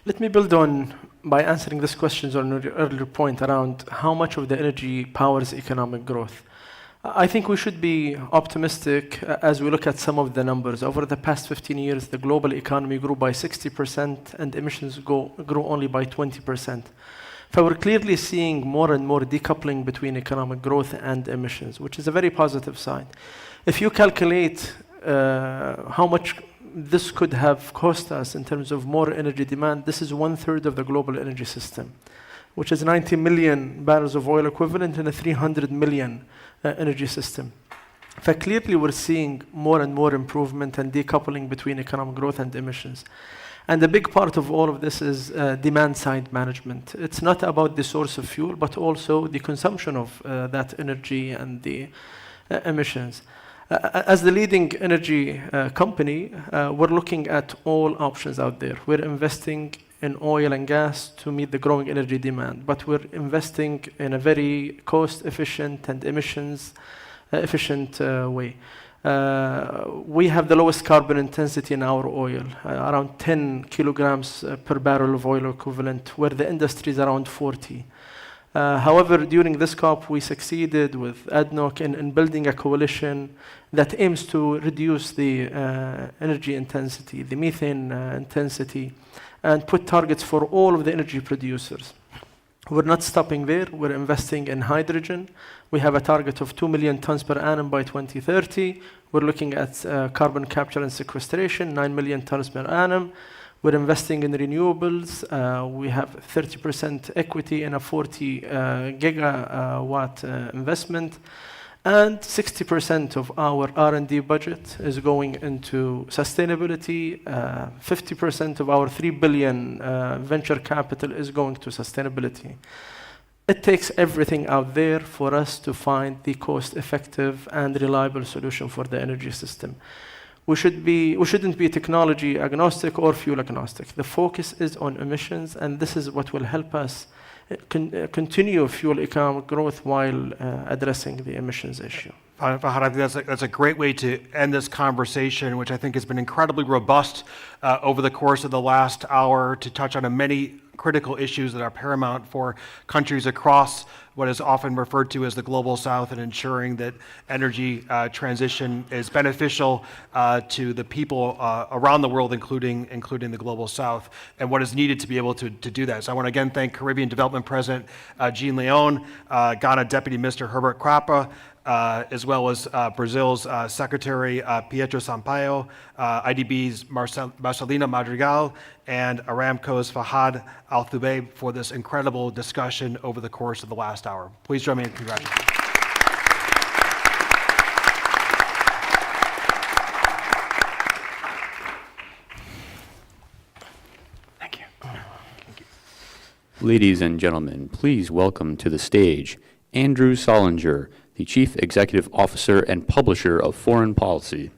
Let me build on by answering this question on your earlier point around how much of the energy powers economic growth. I think we should be optimistic as we look at some of the numbers. Over the past 15 years, the global economy grew by 60% and emissions grew only by 20%. So we're clearly seeing more and more decoupling between economic growth and emissions, which is a very positive sign. If you calculate how much this could have cost us in terms of more energy demand, this is 1/3 of the global energy system, which is 90 million barrels of oil equivalent in a 300 million energy system. So clearly we're seeing more and more improvement and decoupling between economic growth and emissions. And a big part of all of this is demand-side management. It's not about the source of fuel, but also the consumption of that energy and the emissions. As the leading energy company, we're looking at all options out there. We're investing in oil and gas to meet the growing energy demand, but we're investing in a very cost-efficient and emissions-efficient way. We have the lowest carbon intensity in our oil, around 10 kilograms per barrel of oil equivalent, where the industry is around 40. However, during this COP, we succeeded with ADNOC in building a coalition that aims to reduce the energy intensity, the methane intensity, and put targets for all of the energy producers. We're not stopping there. We're investing in hydrogen. We have a target of 2 million tons per annum by 2030. We're looking at carbon capture and sequestration, 9 million tons per annum. We're investing in renewables. We have 30% equity in a 40 gigawatt investment. And 60% of our R&D budget is going into sustainability. 50% of our 3 billion venture capital is going to sustainability. It takes everything out there for us to find the cost-effective and reliable solution for the energy system. We shouldn't be technology agnostic or fuel agnostic. The focus is on emissions, and this is what will help us continue fuel economic growth while addressing the emissions issue. Fahad, I think that's a great way to end this conversation, which I think has been incredibly robust over the course of the last hour to touch on many critical issues that are paramount for countries across what is often referred to as the global south, and ensuring that energy transition is beneficial to the people around the world, including the global south, and what is needed to be able to do that. So I want to again thank Caribbean Development President Jean Leon, Ghana Deputy Minister Herbert Krapa, as well as Brazil's Secretary Pietro Sampaio, IDB's Marcelina Madrigal, and Aramco's Fahad Al-Thubaib for this incredible discussion over the course of the last hour. Please join me in congratulating. Thank you. Ladies and gentlemen, please welcome to the stage Andrew Solinger, the Chief Executive Officer and Publisher of Foreign Policy.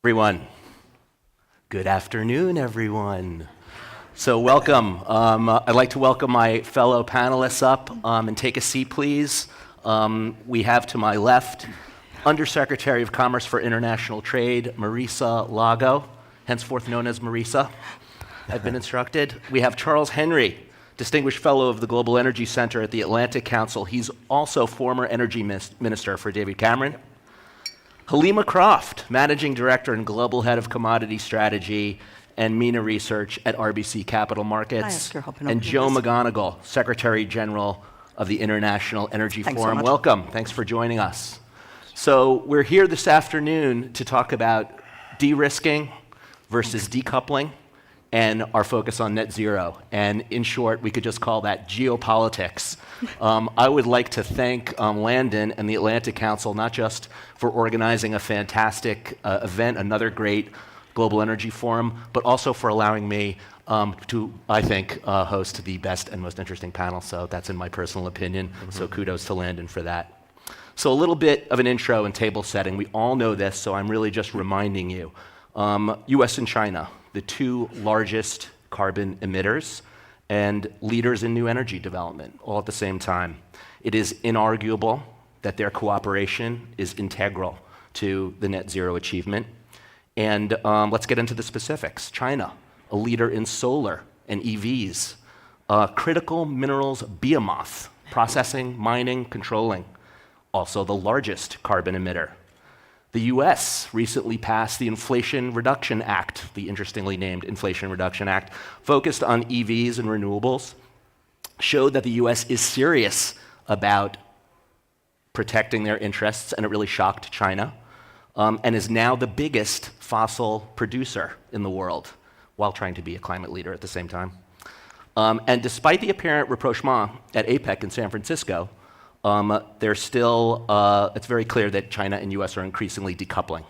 Everyone. Good afternoon, everyone. So welcome. I'd like to welcome my fellow panelists up and take a seat, please. We have to my left Undersecretary of Commerce for International Trade, Marisa Lago, henceforth known as Marisa, I've been instructed. We have Charles Henry, Distinguished Fellow of the Global Energy Center at the Atlantic Council. He's also former Energy Minister for David Cameron. Halima Croft, Managing Director and Global Head of Commodity Strategy and MENA Research at RBC Capital Markets. And Joe McGonigal, Secretary General of the International Energy Forum. Welcome. Thanks for joining us. So we're here this afternoon to talk about de-risking versus decoupling and our focus on net zero. And in short, we could just call that geopolitics. I would like to thank Landon and the Atlantic Council, not just for organizing a fantastic event, another great Global Energy Forum, but also for allowing me to, I think, host the best and most interesting panel. So that's in my personal opinion. So kudos to Landon for that. So a little bit of an intro and table setting. We all know this, so I'm really just reminding you. US and China, the two largest carbon emitters and leaders in new energy development, all at the same time. It is inarguable that their cooperation is integral to the net zero achievement. And let's get into the specifics. China, a leader in solar and EVs, critical minerals behemoth, processing, mining, controlling, also the largest carbon emitter. The US recently passed the Inflation Reduction Act, the interestingly named Inflation Reduction Act, focused on EVs and renewables, showed that the US is serious about protecting their interests, and it really shocked China, and is now the biggest fossil producer in the world, while trying to be a climate leader at the same time. And despite the apparent rapprochement at APEC in San Francisco, there's still, it's very clear that China and US are increasingly decoupling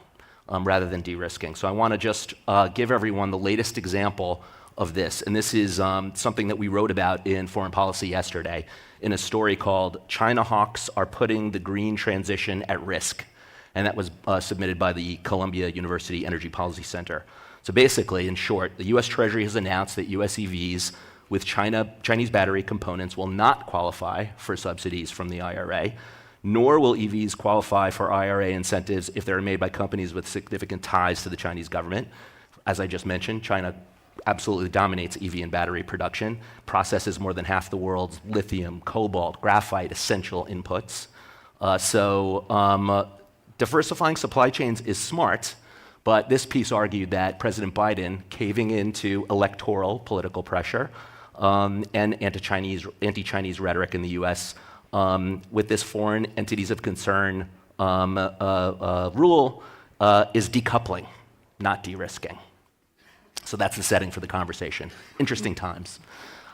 rather than de-risking. So I want to just give everyone the latest example of this. And this is something that we wrote about in Foreign Policy yesterday in a story called China Hawks Are Putting the Green Transition at Risk. And that was submitted by the Columbia University Energy Policy Center. So basically, in short, the US Treasury has announced that US EVs with Chinese battery components will not qualify for subsidies from the IRA, nor will EVs qualify for IRA incentives if they're made by companies with significant ties to the Chinese government. As I just mentioned, China absolutely dominates EV and battery production, processes more than half the world's lithium, cobalt, graphite, essential inputs. Diversifying supply chains is smart, but this piece argued that President Biden, caving into electoral political pressure, and anti-Chinese rhetoric in the US, with this foreign entities of concern rule, is decoupling, not de-risking. So that's the setting for the conversation. Interesting times.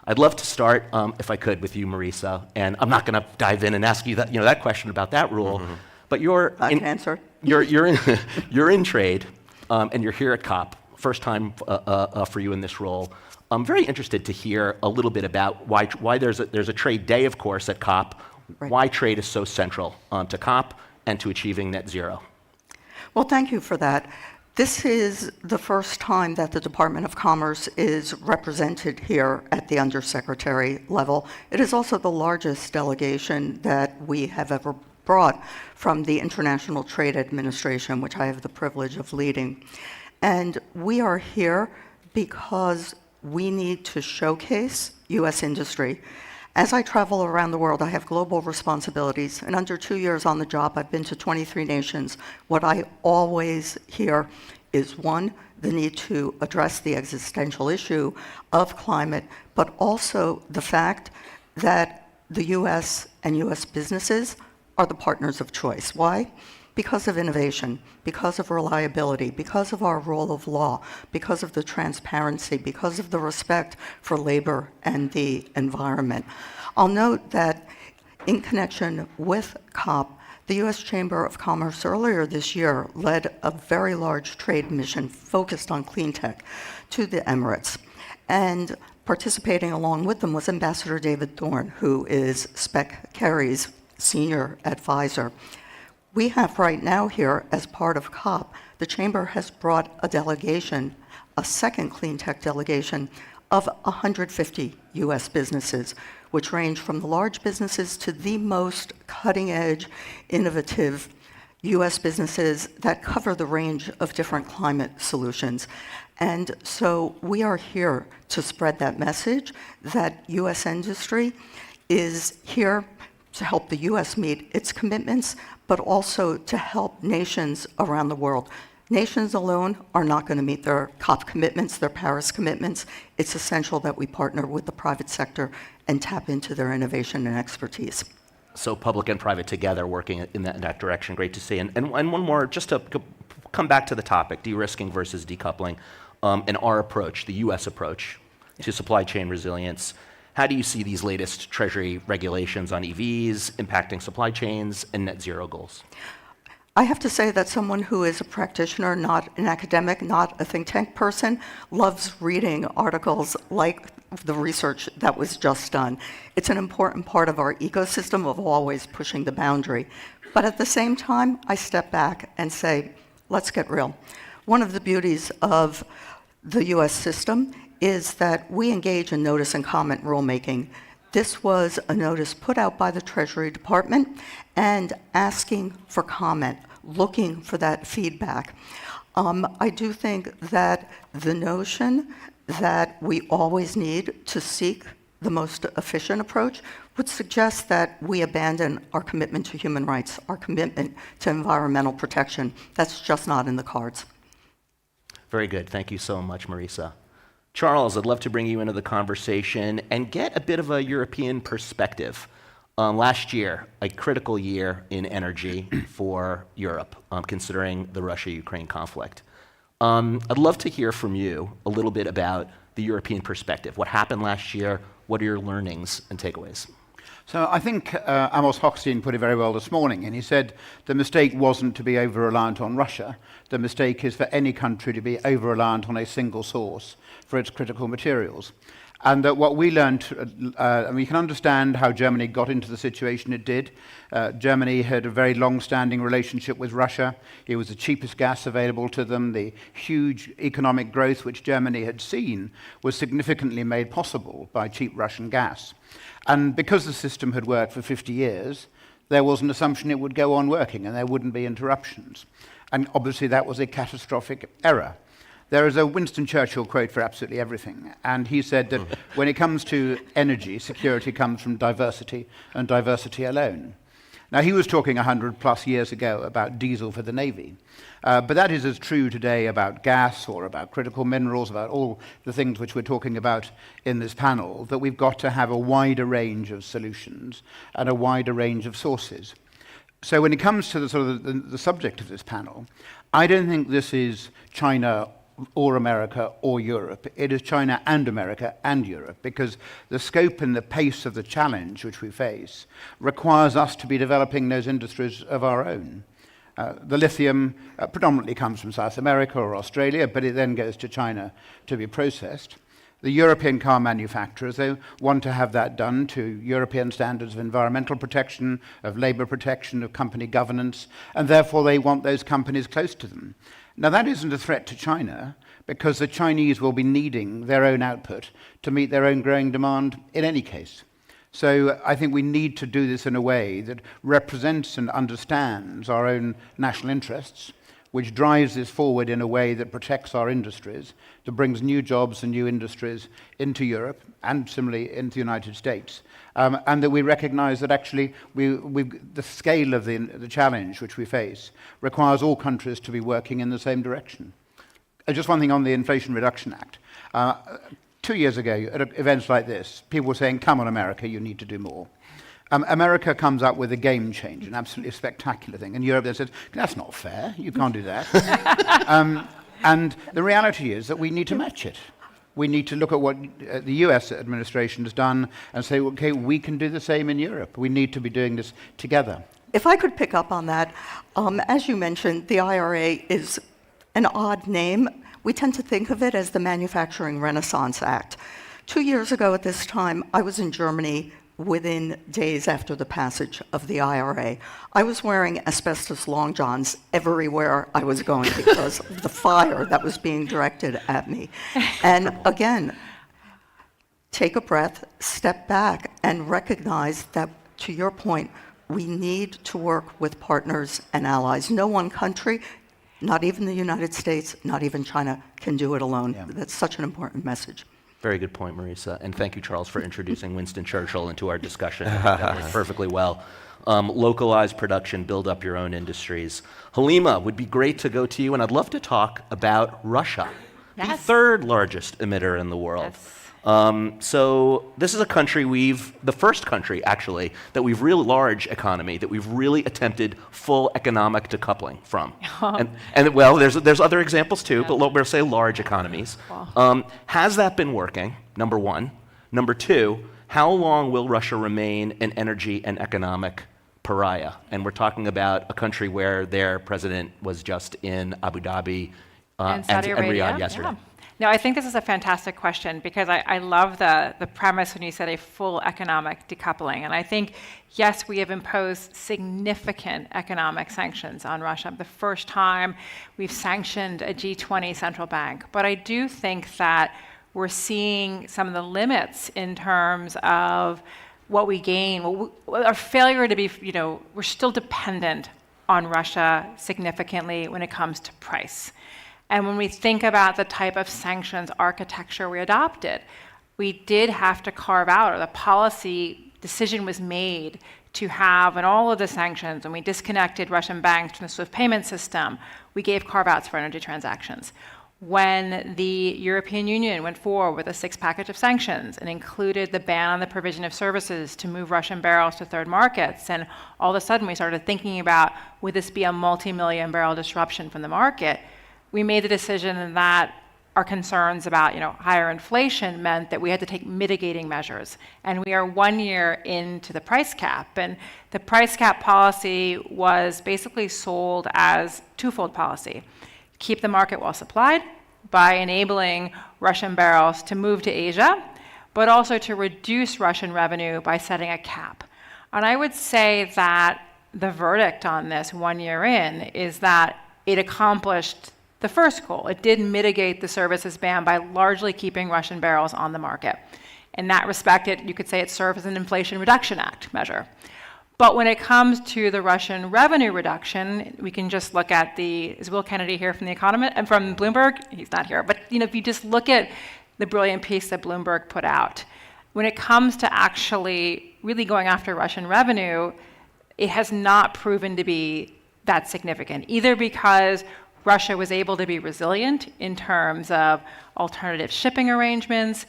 I'd love to start, if I could, with you, Marisa, and I'm not going to dive in and ask you that question about that rule, but you're in trade, and you're here at COP, first time for you in this role. I'm very interested to hear a little bit about why there's a trade day, of course, at COP, why trade is so central to COP and to achieving net zero. Well, thank you for that. This is the first time that the Department of Commerce is represented here at the Undersecretary level. It is also the largest delegation that we have ever brought from the International Trade Administration, which I have the privilege of leading. And we are here because we need to showcase U.S. industry. As I travel around the world, I have global responsibilities, and under 2 years on the job, I've been to 23 nations. What I always hear is, one, the need to address the existential issue of climate, but also the fact that the U.S. and U.S. businesses are the partners of choice. Why? Because of innovation, because of reliability, because of our rule of law, because of the transparency, because of the respect for labor and the environment. I'll note that in connection with COP, the U.S. Chamber of Commerce earlier this year led a very large trade mission focused on clean tech to the Emirates. And participating along with them was Ambassador David Thorne, who is Spec Kerry's senior advisor. We have right now here, as part of COP, the Chamber has brought a delegation, a second clean tech delegation of 150 US businesses, which range from the large businesses to the most cutting edge, innovative US businesses that cover the range of different climate solutions. And so we are here to spread that message that US industry is here to help the US meet its commitments, but also to help nations around the world. Nations alone are not going to meet their COP commitments, their Paris commitments. It's essential that we partner with the private sector and tap into their innovation and expertise. So public and private together working in that direction, great to see. And one more, just to come back to the topic, de-risking versus decoupling. and our approach, the US approach, to supply chain resilience. How do you see these latest Treasury regulations on EVs impacting supply chains and net zero goals? I have to say that someone who is a practitioner, not an academic, not a think tank person, loves reading articles like the research that was just done. It's an important part of our ecosystem of always pushing the boundary. But at the same time, I step back and say, let's get real. One of the beauties of the US system is that we engage in notice and comment rulemaking. This was a notice put out by the Treasury Department and asking for comment, looking for that feedback. I do think that the notion that we always need to seek the most efficient approach would suggest that we abandon our commitment to human rights, our commitment to environmental protection. That's just not in the cards. Very good. Thank you so much, Marisa. Charles, I'd love to bring you into the conversation and get a bit of a European perspective. Last year, a critical year in energy for Europe, considering the Russia-Ukraine conflict. I'd love to hear from you a little bit about the European perspective. What happened last year? What are your learnings and takeaways? So I think Amos Hochstein put it very well this morning, and he said the mistake wasn't to be over-reliant on Russia. The mistake is for any country to be over-reliant on a single source for its critical materials. And what we learned, and we can understand how Germany got into the situation it did. Germany had a very long-standing relationship with Russia. It was the cheapest gas available to them. The huge economic growth which Germany had seen was significantly made possible by cheap Russian gas. And because the system had worked for 50 years, there was an assumption it would go on working and there wouldn't be interruptions. And obviously that was a catastrophic error. There is a Winston Churchill quote for absolutely everything, and he said that when it comes to energy, security comes from diversity, and diversity alone. Now, he was talking 100 plus years ago about diesel for the Navy, but that is as true today about gas or about critical minerals, about all the things which we're talking about in this panel, that we've got to have a wider range of solutions and a wider range of sources. So when it comes to the sort of the subject of this panel, I don't think this is China or America or Europe. It is China and America and Europe, because the scope and the pace of the challenge which we face requires us to be developing those industries of our own. The lithium predominantly comes from South America or Australia, but it then goes to China to be processed. The European car manufacturers, they want to have that done to European standards of environmental protection, of labor protection, of company governance, and therefore they want those companies close to them. Now, that isn't a threat to China, because the Chinese will be needing their own output to meet their own growing demand in any case. So I think we need to do this in a way that represents and understands our own national interests, which drives this forward in a way that protects our industries, that brings new jobs and new industries into Europe and similarly into the United States. And that we recognize that actually the scale of the challenge which we face requires all countries to be working in the same direction. Just one thing on the Inflation Reduction Act. 2 years ago, at events like this, people were saying, come on, America, you need to do more. America comes up with a game change, an absolutely spectacular thing. And Europe says, that's not fair, you can't do that. And the reality is that we need to match it. We need to look at what the US administration has done and say, okay, we can do the same in Europe. We need to be doing this together. If I could pick up on that, as you mentioned, the IRA is an odd name. We tend to think of it as the Manufacturing Renaissance Act. 2 years ago at this time, I was in Germany within days after the passage of the IRA. I was wearing asbestos long johns everywhere I was going because of the fire that was being directed at me. And again, take a breath, step back, and recognize that, to your point, we need to work with partners and allies. No one country, not even the United States, not even China, can do it alone. Yeah. That's such an important message. Very good point, Marisa. And thank you, Charles, for introducing Winston Churchill into our discussion. That worked perfectly well. Localized production, build up your own industries. Halima, would be great to go to you, and I'd love to talk about Russia, the third largest emitter in the world. So this is a country the first country actually, that we've really large economy, that we've really attempted full economic decoupling from. and well, there's other examples too, but we'll say large economies. Has that been working, number one? Number two, how long will Russia remain an energy and economic pariah? And we're talking about a country where their president was just in Abu Dhabi and Riyadh yesterday. Yeah. No, I think this is a fantastic question because I love the premise when you said a full economic decoupling. And I think, yes, we have imposed significant economic sanctions on Russia. The first time we've sanctioned a G20 central bank. But I do think that we're seeing some of the limits in terms of what we gain. Our failure to be, we're still dependent on Russia significantly when it comes to price. And when we think about the type of sanctions architecture we adopted, we did have to carve out, or the policy decision was made to have, in all of the sanctions, when we disconnected Russian banks from the SWIFT payment system, we gave carve-outs for energy transactions. When the European Union went forward with a sixth package of sanctions and included the ban on the provision of services to move Russian barrels to third markets, and all of a sudden we started thinking about, would this be a multi-million barrel disruption from the market? We made the decision that our concerns about higher inflation meant that we had to take mitigating measures. And we are 1 year into the price cap. And the price cap policy was basically sold as twofold policy. Keep the market well supplied by enabling Russian barrels to move to Asia, but also to reduce Russian revenue by setting a cap. And I would say that the verdict on this 1 year in is that it accomplished the first goal. It did mitigate the services ban by largely keeping Russian barrels on the market. In that respect, you could say it served as an Inflation Reduction Act measure. But when it comes to the Russian revenue reduction, we can just look at is Will Kennedy here from The Economist and from Bloomberg? He's not here. But if you just look at the brilliant piece that Bloomberg put out, when it comes to actually really going after Russian revenue, it has not proven to be that significant, either because Russia was able to be resilient in terms of alternative shipping arrangements,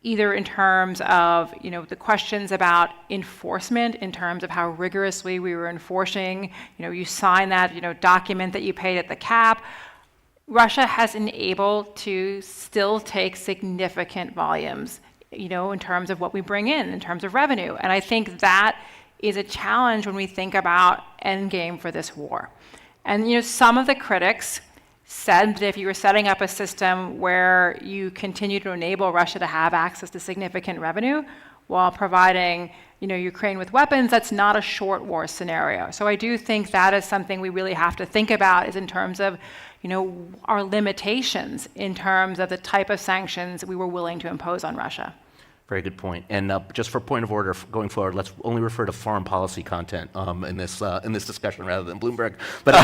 either in terms of the questions about enforcement, in terms of how rigorously we were enforcing. You sign that document that you paid at the cap. Russia has been able to still take significant volumes, in terms of what we bring in terms of revenue. And I think that is a challenge when we think about endgame for this war. And some of the critics said that if you were setting up a system where you continue to enable Russia to have access to significant revenue while providing Ukraine with weapons, that's not a short war scenario. So I do think that is something we really have to think about, is in terms of our limitations in terms of the type of sanctions we were willing to impose on Russia. Very good point. And just for point of order, going forward, let's only refer to foreign policy content in this discussion rather than Bloomberg. But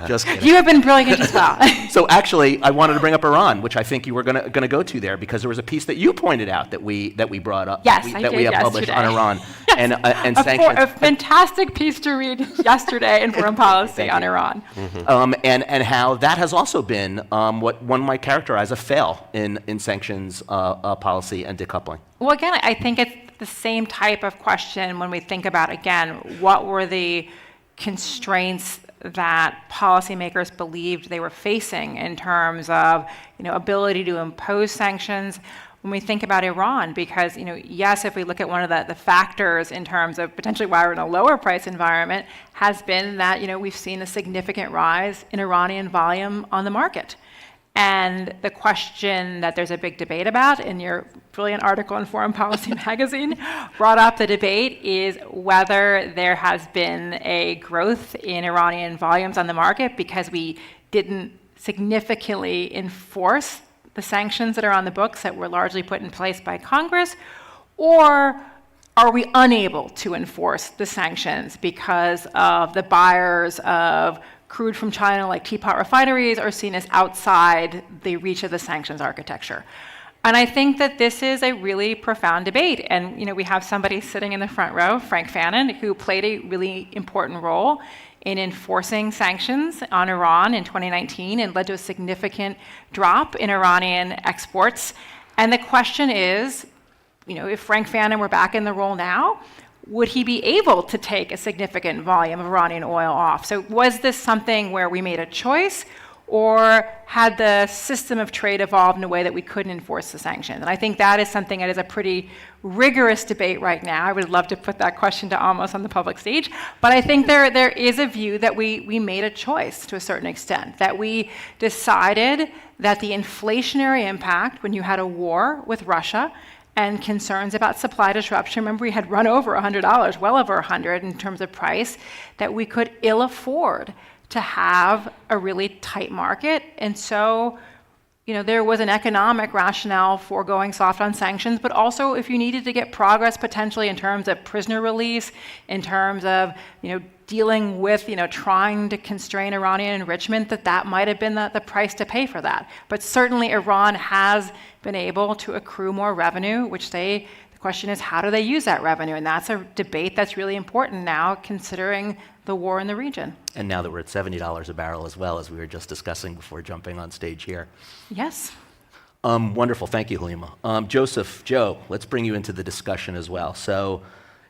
just kidding. You have been brilliant as well. So actually, I wanted to bring up Iran, which I think you were going to go to there, because there was a piece that you pointed out that we brought up. Yes, that we have published on Iran. Yes. And sanctions. A fantastic piece to read yesterday in foreign policy on Iran. Mm-hmm. And how that has also been what one might characterize a fail in sanctions policy and decoupling. Well, again, I think it's the same type of question when we think about, again, what were the constraints that policymakers believed they were facing in terms of ability to impose sanctions when we think about Iran, because yes, if we look at one of the factors in terms of potentially why we're in a lower price environment, has been that we've seen a significant rise in Iranian volume on the market. And the question that there's a big debate about in your brilliant article in Foreign Policy magazine brought up the debate is whether there has been a growth in Iranian volumes on the market because we didn't significantly enforce the sanctions that are on the books that were largely put in place by Congress, or are we unable to enforce the sanctions because of the buyers of crude from China, like teapot refineries, are seen as outside the reach of the sanctions architecture? And I think that this is a really profound debate. And we have somebody sitting in the front row, Frank Fannon, who played a really important role in enforcing sanctions on Iran in 2019 and led to a significant drop in Iranian exports. And the question is, if Frank Fannon were back in the role now, would he be able to take a significant volume of Iranian oil off? So was this something where we made a choice, or had the system of trade evolved in a way that we couldn't enforce the sanctions? And I think that is something that is a pretty rigorous debate right now. I would love to put that question to Amos on the public stage, but I think there is a view that we made a choice to a certain extent, that we decided that the inflationary impact when you had a war with Russia and concerns about supply disruption, remember we had run over $100, well over 100 in terms of price, that we could ill afford to have a really tight market. And so, there was an economic rationale for going soft on sanctions, but also if you needed to get progress potentially in terms of prisoner release, in terms of, dealing with, trying to constrain Iranian enrichment, that might have been the price to pay for that. But certainly Iran has been able to accrue more revenue, which the question is, how do they use that revenue? And that's a debate that's really important now, considering the war in the region. And now that we're at $70 a barrel as well, as we were just discussing before jumping on stage here. Yes. Wonderful, thank you, Halima. Joseph, Joe, let's bring you into the discussion as well. So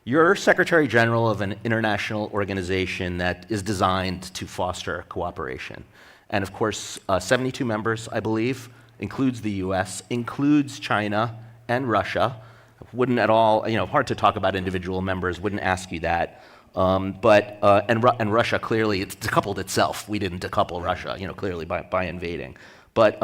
you're Secretary General of an international organization that is designed to foster cooperation. And of course, 72 members, I believe, includes the US, includes China and Russia. Wouldn't at all, hard to talk about individual members, wouldn't ask you that. But Russia clearly, it's decoupled itself. We didn't decouple Russia, clearly by invading. But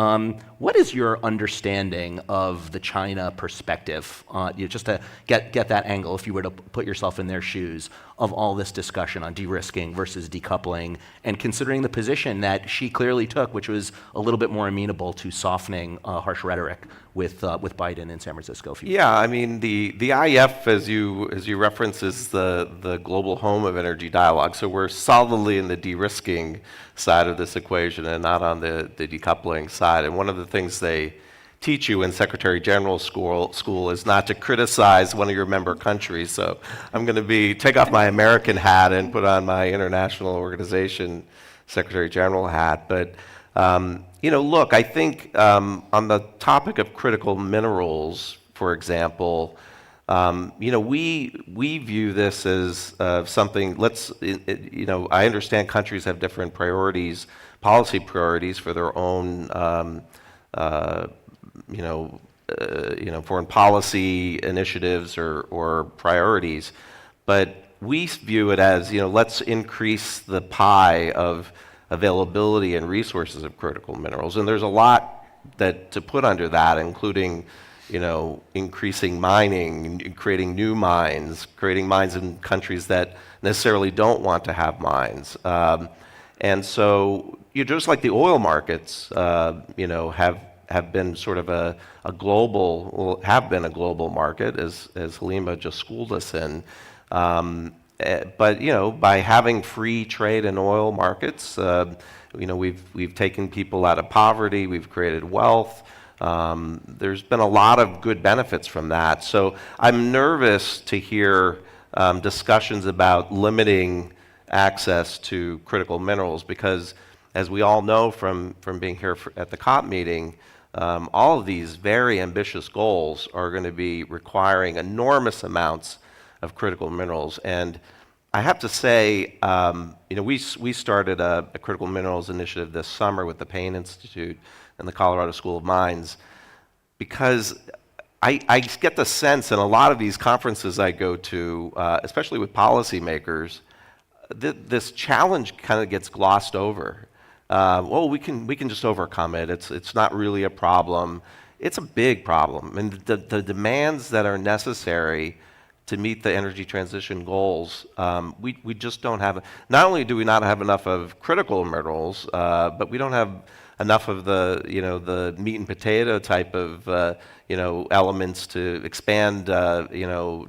what is your understanding of the China perspective, just to get that angle, if you were to put yourself in their shoes, of all this discussion on de-risking versus decoupling, and considering the position that she clearly took, which was a little bit more amenable to softening harsh rhetoric with Biden in San Francisco? Yeah, I mean, the IEF, as you reference, is the global home of energy dialogue. So we're solidly in the de-risking side of this equation and not on the decoupling side. And one of the things they teach you in Secretary General school is not to criticize one of your member countries. So I'm going to take off my American hat and put on my international organization Secretary General hat. But look, I think on the topic of critical minerals, for example, we view this as something. I understand countries have different priorities, policy priorities for their own, foreign policy initiatives or priorities, but we view it as, let's increase the pie of availability and resources of critical minerals, and there's a lot to put under that, including, increasing mining, creating new mines, creating mines in countries that necessarily don't want to have mines, and so just like the oil markets, have been sort of a global market, as Halima just schooled us in. But by having free trade in oil markets, we've taken people out of poverty, we've created wealth. There's been a lot of good benefits from that. So I'm nervous to hear discussions about limiting access to critical minerals, because as we all know from being here at the COP meeting, all of these very ambitious goals are going to be requiring enormous amounts of critical minerals. And I have to say, we started a critical minerals initiative this summer with the Payne Institute and the Colorado School of Mines, because I get the sense in a lot of these conferences I go to, especially with policymakers, this challenge kind of gets glossed over. We can just overcome it. It's not really a problem. It's a big problem. And the demands that are necessary to meet the energy transition goals, we just don't have. Not only do we not have enough of critical minerals, but we don't have enough of the meat and potato type of elements to expand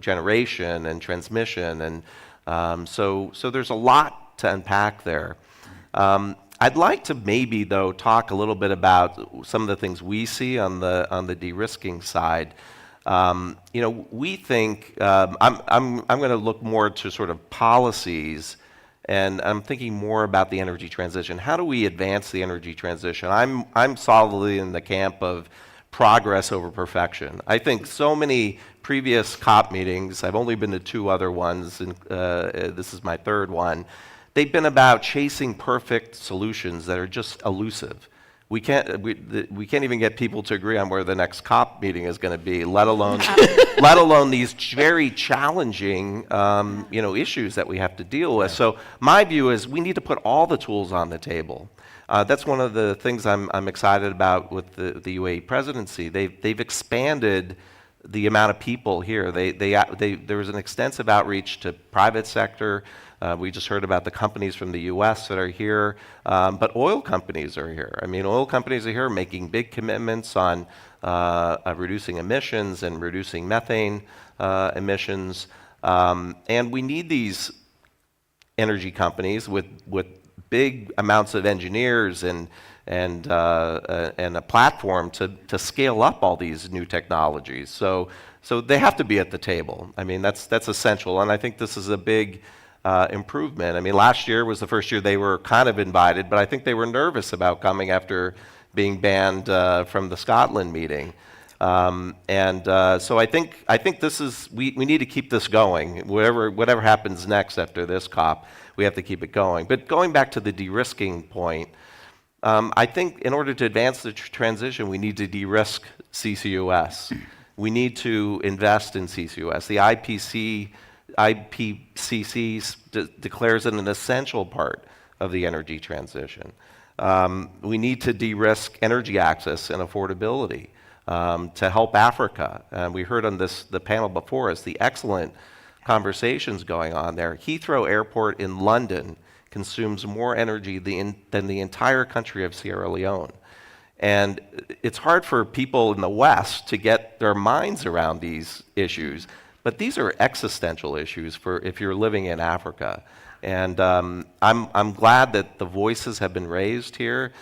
generation and transmission, and so there's a lot to unpack there. I'd like to maybe, though, talk a little bit about some of the things we see on the de-risking side. We think I'm going to look more to sort of policies And I'm thinking more about the energy transition. How do we advance the energy transition? I'm solidly in the camp of progress over perfection. I think so many previous COP meetings, I've only been to 2 other ones, and this is my 3rd one, they've been about chasing perfect solutions that are just elusive. We can't even get people to agree on where the next COP meeting is going to be, let alone these very challenging issues that we have to deal with. So my view is we need to put all the tools on the table. That's one of the things I'm excited about with the UAE presidency. They've expanded the amount of people here. There was an extensive outreach to private sector. We just heard about the companies from the US that are here, but oil companies are here. I mean, oil companies are here making big commitments on reducing emissions and reducing methane emissions. And we need these energy companies with big amounts of engineers and a platform to scale up all these new technologies. So they have to be at the table. I mean, that's essential, and I think this is a big improvement. I mean, last year was the first year they were kind of invited, but I think they were nervous about coming after being banned from the Scotland meeting. So I think this is we need to keep this going. Whatever happens next after this COP, we have to keep it going. But going back to the de-risking point, I think in order to advance the transition, we need to de-risk CCUS. We need to invest in CCUS. The IPCC declares it an essential part of the energy transition. We need to de-risk energy access and affordability to help Africa. We heard on the panel before us the excellent conversations going on there. Heathrow Airport in London consumes more energy than the entire country of Sierra Leone. And it's hard for people in the West to get their minds around these issues, but these are existential issues for if you're living in Africa. And I'm glad that the voices have been raised here.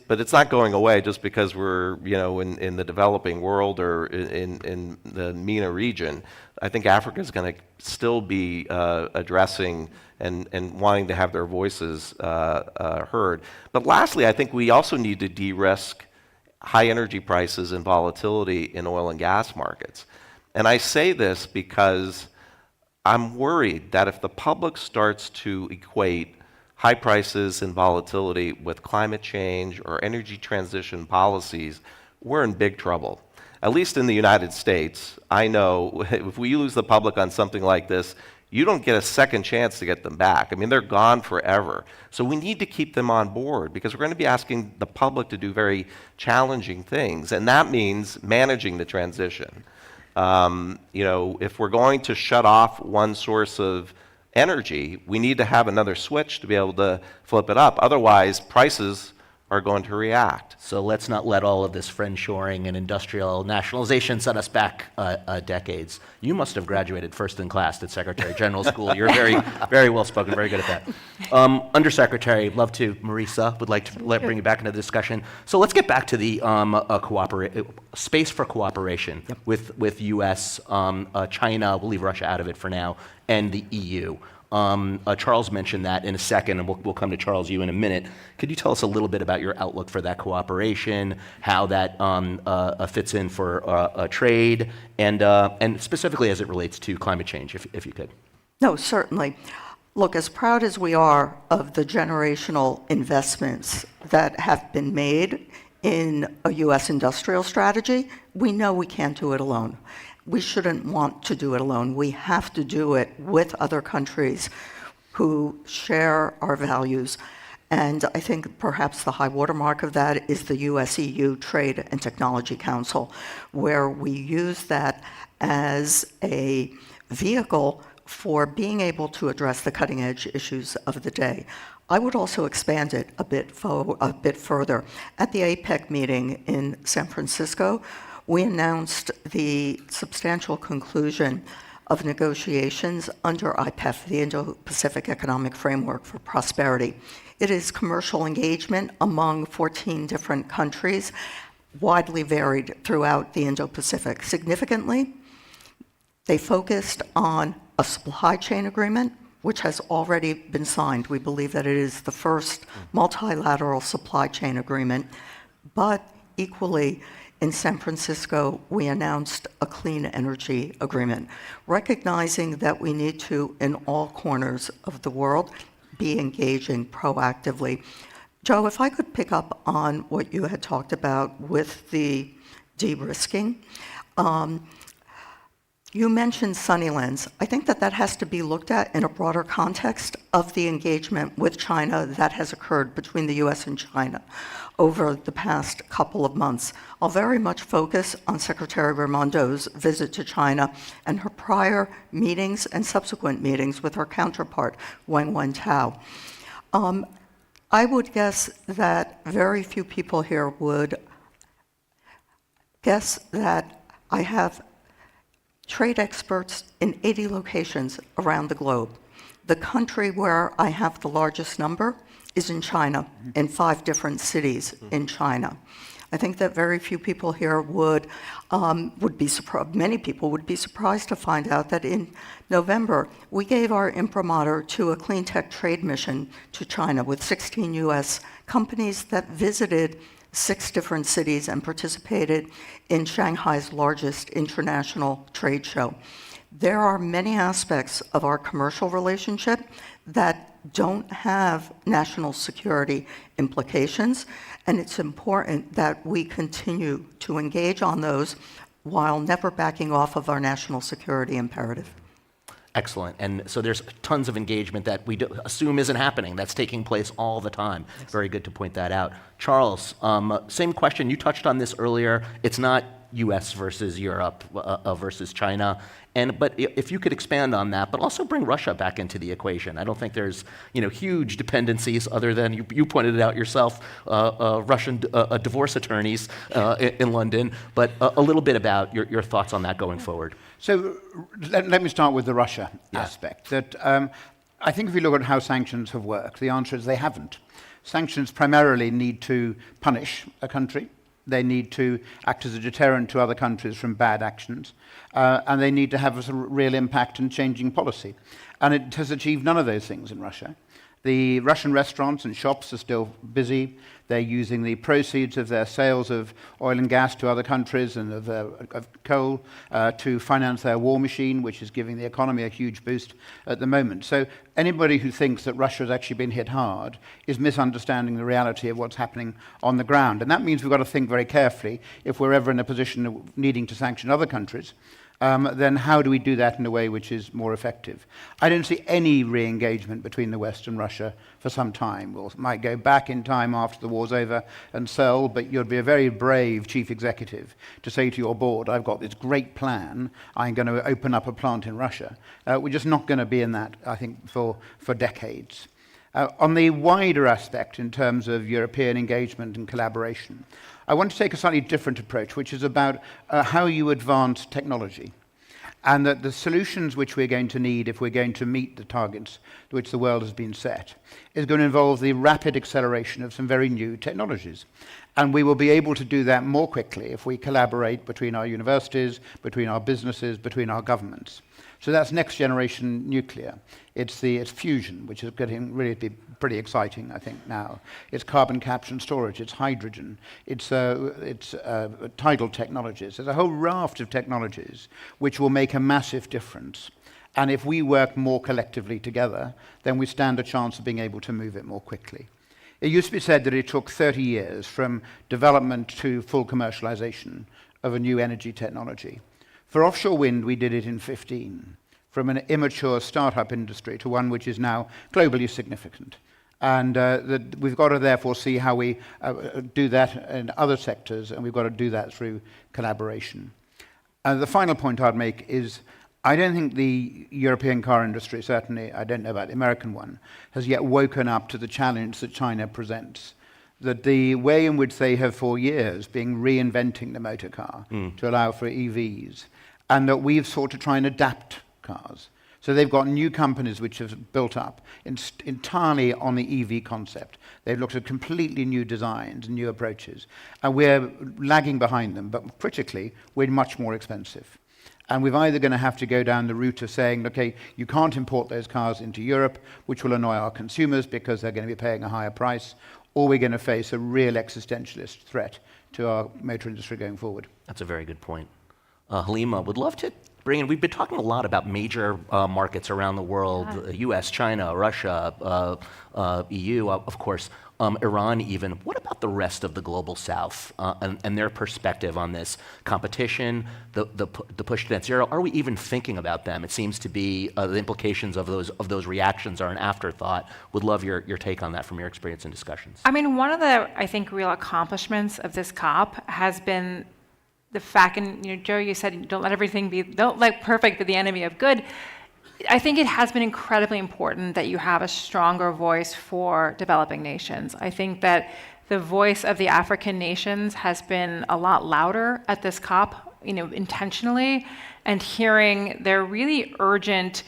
But it's not going away just because we're in the developing world or in the MENA region. I think Africa is going to still be addressing and wanting to have their voices heard. But lastly, I think we also need to de-risk high energy prices and volatility in oil and gas markets. And I say this because I'm worried that if the public starts to equate high prices and volatility with climate change or energy transition policies, we're in big trouble. At least in the United States, I know if we lose the public on something like this, you don't get a second chance to get them back. I mean, they're gone forever. So we need to keep them on board because we're going to be asking the public to do very challenging things, and that means managing the transition. If we're going to shut off one source of energy, we need to have another switch to be able to flip it up. Otherwise, prices are going to react. So let's not let all of this friendshoring and industrial nationalization set us back decades. You must have graduated first in class at Secretary General School. You're very, very well spoken, very good at that. Undersecretary, love to, Marisa, would like to bring you back into the discussion. So let's get back to the space for cooperation with U.S., China, we'll leave Russia out of it for now, and the EU. Charles mentioned that in a second, and we'll come to Charles, you in a minute. Could you tell us a little bit about your outlook for that cooperation, how that fits in for trade, and specifically as it relates to climate change, if you could? No, certainly. Look, as proud as we are of the generational investments that have been made in a U.S. industrial strategy, we know we can't do it alone. We shouldn't want to do it alone. We have to do it with other countries who share our values. And I think perhaps the high watermark of that is the US-EU Trade and Technology Council, where we use that as a vehicle for being able to address the cutting-edge issues of the day. I would also expand it a bit further. At the APEC meeting in San Francisco, we announced the substantial conclusion of negotiations under IPEF, the Indo-Pacific Economic Framework for Prosperity. It is commercial engagement among 14 different countries, widely varied throughout the Indo-Pacific. Significantly, they focused on a supply chain agreement, which has already been signed. We believe that it is the first multilateral supply chain agreement, but equally, in San Francisco, we announced a clean energy agreement, recognizing that we need to, in all corners of the world, be engaging proactively. Joe, if I could pick up on what you had talked about with the de-risking. You mentioned Sunnylands. I think that that has to be looked at in a broader context of the engagement with China that has occurred between the US and China over the past couple of months. I'll very much focus on Secretary Raimondo's visit to China and her prior meetings and subsequent meetings with her counterpart, Wang Wentao. I would guess that very few people here would guess that I have trade experts in 80 locations around the globe. The country where I have the largest number is in China, in 5 different cities in China. I think that very few people here would be surprised, many people would be surprised to find out that in November, we gave our imprimatur to a clean tech trade mission to China with 16 US companies that visited 6 different cities and participated in Shanghai's largest international trade show. There are many aspects of our commercial relationship that don't have national security implications, and it's important that we continue to engage on those while never backing off of our national security imperative. Excellent. And so there's tons of engagement that we assume isn't happening. That's taking place all the time. Yes. Very good to point that out. Charles, same question. You touched on this earlier. It's not US versus Europe versus China. But if you could expand on that, but also bring Russia back into the equation. I don't think there's huge dependencies other than, you pointed it out yourself, Russian divorce attorneys in London, but a little bit about your thoughts on that going forward. So let me start with the Russia aspect. That I think if you look at how sanctions have worked, the answer is they haven't. Sanctions primarily need to punish a country. They need to act as a deterrent to other countries from bad actions. And they need to have a real impact in changing policy. And it has achieved none of those things in Russia. The Russian restaurants and shops are still busy. They're using the proceeds of their sales of oil and gas to other countries and of coal to finance their war machine, which is giving the economy a huge boost at the moment. So anybody who thinks that Russia has actually been hit hard is misunderstanding the reality of what's happening on the ground. And that means we've got to think very carefully, if we're ever in a position of needing to sanction other countries, then how do we do that in a way which is more effective? I don't see any re-engagement between the West and Russia for some time. We might go back in time after the war's over and sell, but you'd be a very brave chief executive to say to your board, I've got this great plan, I'm going to open up a plant in Russia. We're just not going to be in that, I think, for decades. On the wider aspect in terms of European engagement and collaboration, I want to take a slightly different approach, which is about how you advance technology. And that the solutions which we're going to need if we're going to meet the targets which the world has been set is going to involve the rapid acceleration of some very new technologies. And we will be able to do that more quickly if we collaborate between our universities, between our businesses, between our governments. So that's next generation nuclear. It's fusion, which is getting really to be pretty exciting, I think, now. It's carbon capture and storage. It's hydrogen. It's tidal technologies. There's a whole raft of technologies which will make a massive difference. And if we work more collectively together, then we stand a chance of being able to move it more quickly. It used to be said that it took 30 years from development to full commercialization of a new energy technology. For offshore wind, we did it in 15, from an immature startup industry to one which is now globally significant. And we've got to therefore see how we do that in other sectors, and we've got to do that through collaboration. The final point I'd make is I don't think the European car industry, certainly I don't know about the American one, has yet woken up to the challenge that China presents. That the way in which they have for years been reinventing the motor car to allow for EVs, and that we've sought to try and adapt cars. So they've got new companies which have built up entirely on the EV concept. They've looked at completely new designs and new approaches. And we're lagging behind them, but critically, we're much more expensive. And we're either going to have to go down the route of saying, okay, you can't import those cars into Europe, which will annoy our consumers because they're going to be paying a higher price, or we're going to face a real existentialist threat to our motor industry going forward. That's a very good point. Halima, would love to bring in, we've been talking a lot about major markets around the world, US, China, Russia, EU, of course, Iran even. What about the rest of the global south and their perspective on this competition, the push to net zero? Are we even thinking about them? It seems to be the implications of those reactions are an afterthought. Would love your take on that from your experience and discussions. I mean, one of the, I think, real accomplishments of this COP has been the fact, and Joe, you said don't let perfect be the enemy of good. I think it has been incredibly important that you have a stronger voice for developing nations. I think that the voice of the African nations has been a lot louder at this COP, intentionally, and hearing their really urgent,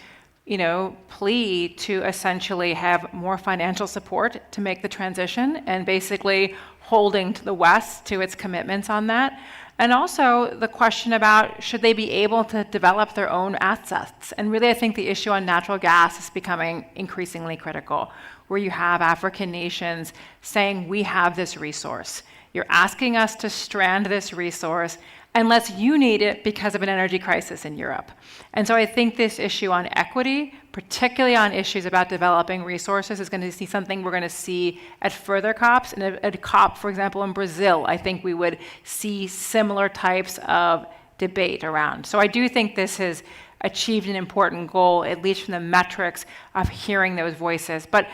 plea to essentially have more financial support to make the transition, and basically holding to the West to its commitments on that. And also the question about should they be able to develop their own assets? And really, I think the issue on natural gas is becoming increasingly critical, where you have African nations saying, we have this resource. You're asking us to strand this resource unless you need it because of an energy crisis in Europe. And so I think this issue on equity, particularly on issues about developing resources, is going to see something we're going to see at further COPs. And at a COP, for example, in Brazil, I think we would see similar types of debate around. So I do think this has achieved an important goal, at least from the metrics of hearing those voices. But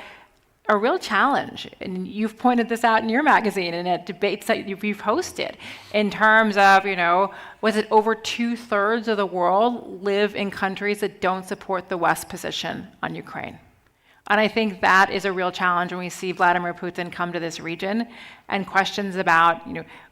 a real challenge, and you've pointed this out in your magazine and at debates that you've hosted, in terms of, was it over 2/3 of the world live in countries that don't support the West's position on Ukraine? And I think that is a real challenge when we see Vladimir Putin come to this region, and questions about,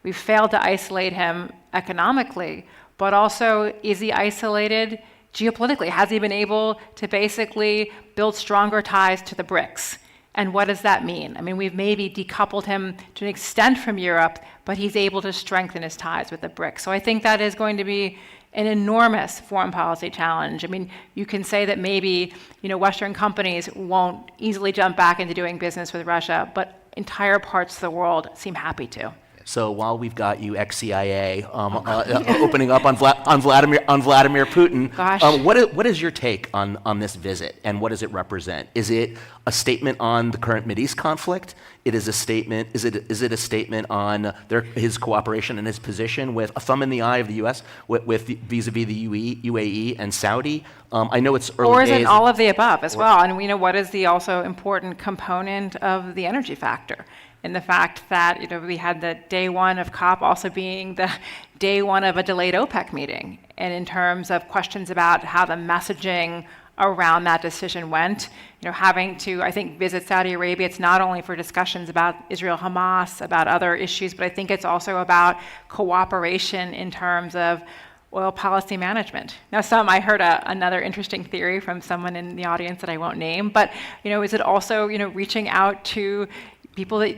we've failed to isolate him economically, but also, is he isolated geopolitically? Has he been able to basically build stronger ties to the BRICS? And what does that mean? I mean, we've maybe decoupled him to an extent from Europe, but he's able to strengthen his ties with the BRICS. So I think that is going to be an enormous foreign policy challenge. I mean, you can say that maybe, Western companies won't easily jump back into doing business with Russia, but entire parts of the world seem happy to. So while we've got you ex-CIA opening up on Vladimir Putin, what is your take on this visit, and what does it represent? Is it a statement on the current Mideast conflict? Is it a statement on his cooperation and his position with a thumb in the eye of the U.S. with vis-a-vis the UAE and Saudi? I know it's early days. Or is it all of the above as well? And what is the also important component of the energy factor? In the fact that we had the day one of COP also being the day one of a delayed OPEC meeting, and in terms of questions about how the messaging around that decision went, having to, I think, visit Saudi Arabia, it's not only for discussions about Israel-Hamas, about other issues, but I think it's also about cooperation in terms of oil policy management. Now, I heard another interesting theory from someone in the audience that I won't name, but is it also reaching out to people that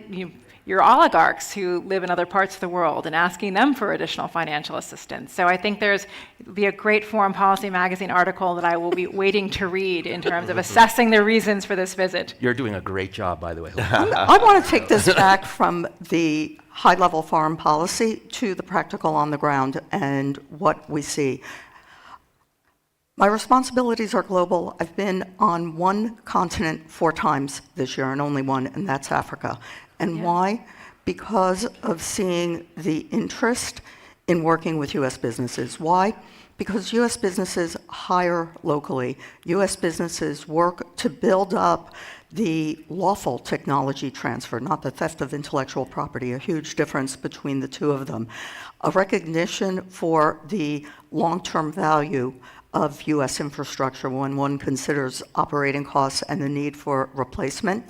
your oligarchs who live in other parts of the world and asking them for additional financial assistance? So I think there'll be a great Foreign Policy Magazine article that I will be waiting to read in terms of assessing the reasons for this visit. You're doing a great job, by the way. I want to take this back from the high-level foreign policy to the practical on the ground and what we see. My responsibilities are global. I've been on one continent 4 times this year, and only one, and that's Africa. And why? Because of seeing the interest in working with U.S. businesses. Why? Because U.S. businesses hire locally. U.S. businesses work to build up the lawful technology transfer, not the theft of intellectual property, a huge difference between the two of them. A recognition for the long-term value of U.S. infrastructure when one considers operating costs and the need for replacement.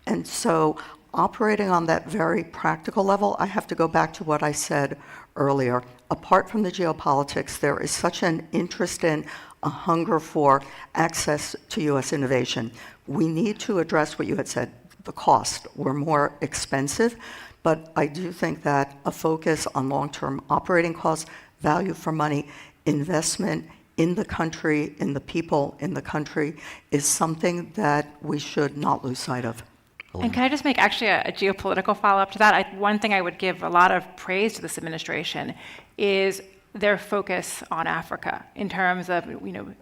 And so operating on that very practical level, I have to go back to what I said earlier. Apart from the geopolitics, there is such an interest in a hunger for access to U.S. innovation. We need to address what you had said, the cost. We're more expensive, but I do think that a focus on long-term operating costs, value for money investment in the country, in the people in the country, is something that we should not lose sight of. And can I just make actually a geopolitical follow-up to that? One thing I would give a lot of praise to this administration is their focus on Africa in terms of,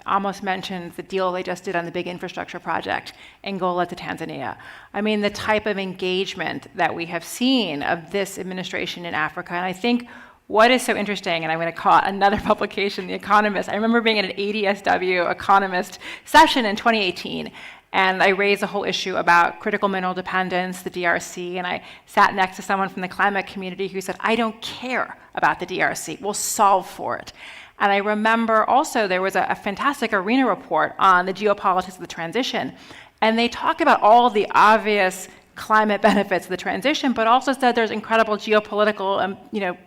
almost mentioned the deal they just did on the big infrastructure project, Angola to Tanzania. I mean, the type of engagement that we have seen of this administration in Africa, and I think what is so interesting, and I'm going to call another publication, The Economist. I remember being at an ADSW Economist session in 2018, and I raised a whole issue about critical mineral dependence, the DRC, and I sat next to someone from the climate community who said, I don't care about the DRC, we'll solve for it. And I remember also there was a fantastic ARENA report on the geopolitics of the transition, and they talk about all the obvious climate benefits of the transition, but also said there's incredible geopolitical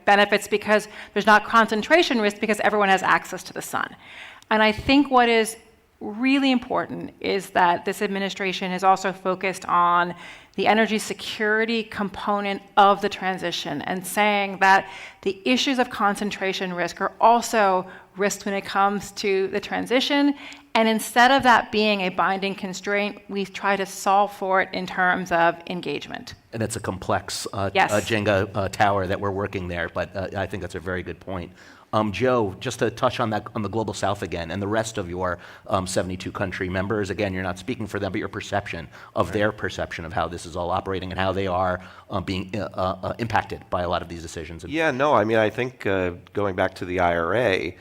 benefits because there's not concentration risk because everyone has access to the sun. And I think what is really important is that this administration is also focused on the energy security component of the transition and saying that the issues of concentration risk are also risks when it comes to the transition. And instead of that being a binding constraint, we try to solve for it in terms of engagement. And it's a complex Yes. Jenga tower that we're working there, but I think that's a very good point. Joe, just to touch on that, on the Global South again, and the rest of your 72 country members, again, you're not speaking for them, but your perception of their perception of how this is all operating and how they are being impacted by a lot of these decisions. Yeah, no, I mean, I think going back to the IRA,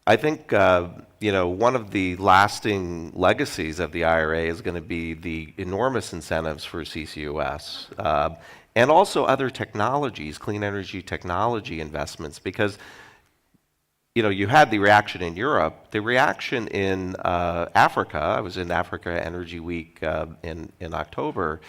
I think one of the lasting legacies of the IRA is going to be the enormous incentives for CCUS and also other technologies, clean energy technology investments, because you had the reaction in Europe. The reaction in Africa, I was in Africa Energy Week in October.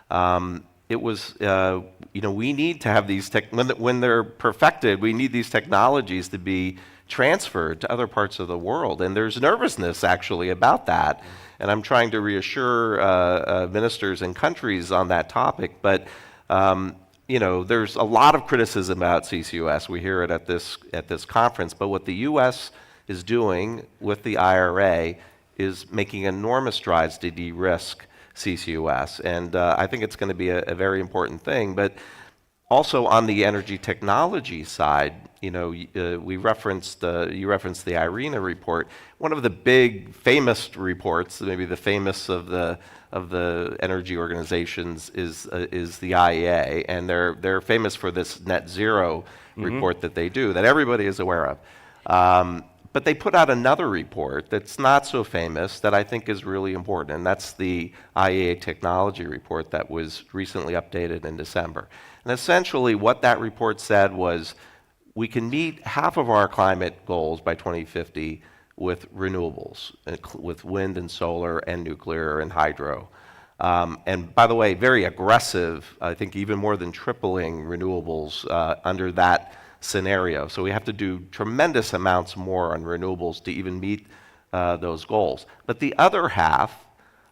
It was, we need to have these, when they're perfected, we need these technologies to be transferred to other parts of the world. And there's nervousness actually about that. And I'm trying to reassure ministers and countries on that topic. But there's a lot of criticism about CCUS. We hear it at this conference. But what the U.S. is doing with the IRA is making enormous strides to de-risk CCUS. And I think it's going to be a very important thing. But also on the energy technology side, you referenced the IRENA report. One of the big famous reports, maybe the famous of the energy organizations, is the IEA, and they're famous for this net zero report that they do, that everybody is aware of. But they put out another report that's not so famous that I think is really important, and that's the IEA technology report that was recently updated in December. And essentially what that report said was we can meet half of our climate goals by 2050 with renewables, with wind and solar and nuclear and hydro. And by the way, very aggressive, I think even more than tripling renewables under that scenario. So we have to do tremendous amounts more on renewables to even meet those goals. But the other half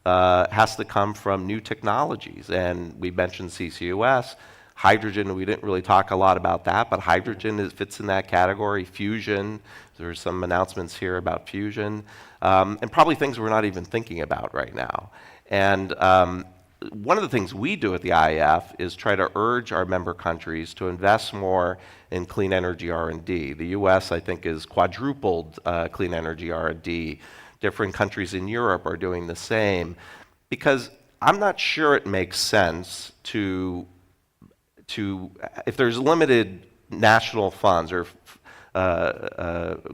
has to come from new technologies. And we mentioned CCUS. Hydrogen, we didn't really talk a lot about that, but hydrogen fits in that category. Fusion, there's some announcements here about fusion, and probably things we're not even thinking about right now. And one of the things we do at the IEF is try to urge our member countries to invest more in clean energy R&D. The US, I think, has quadrupled clean energy R&D. Different countries in Europe are doing the same, because I'm not sure it makes sense to if there's limited national funds or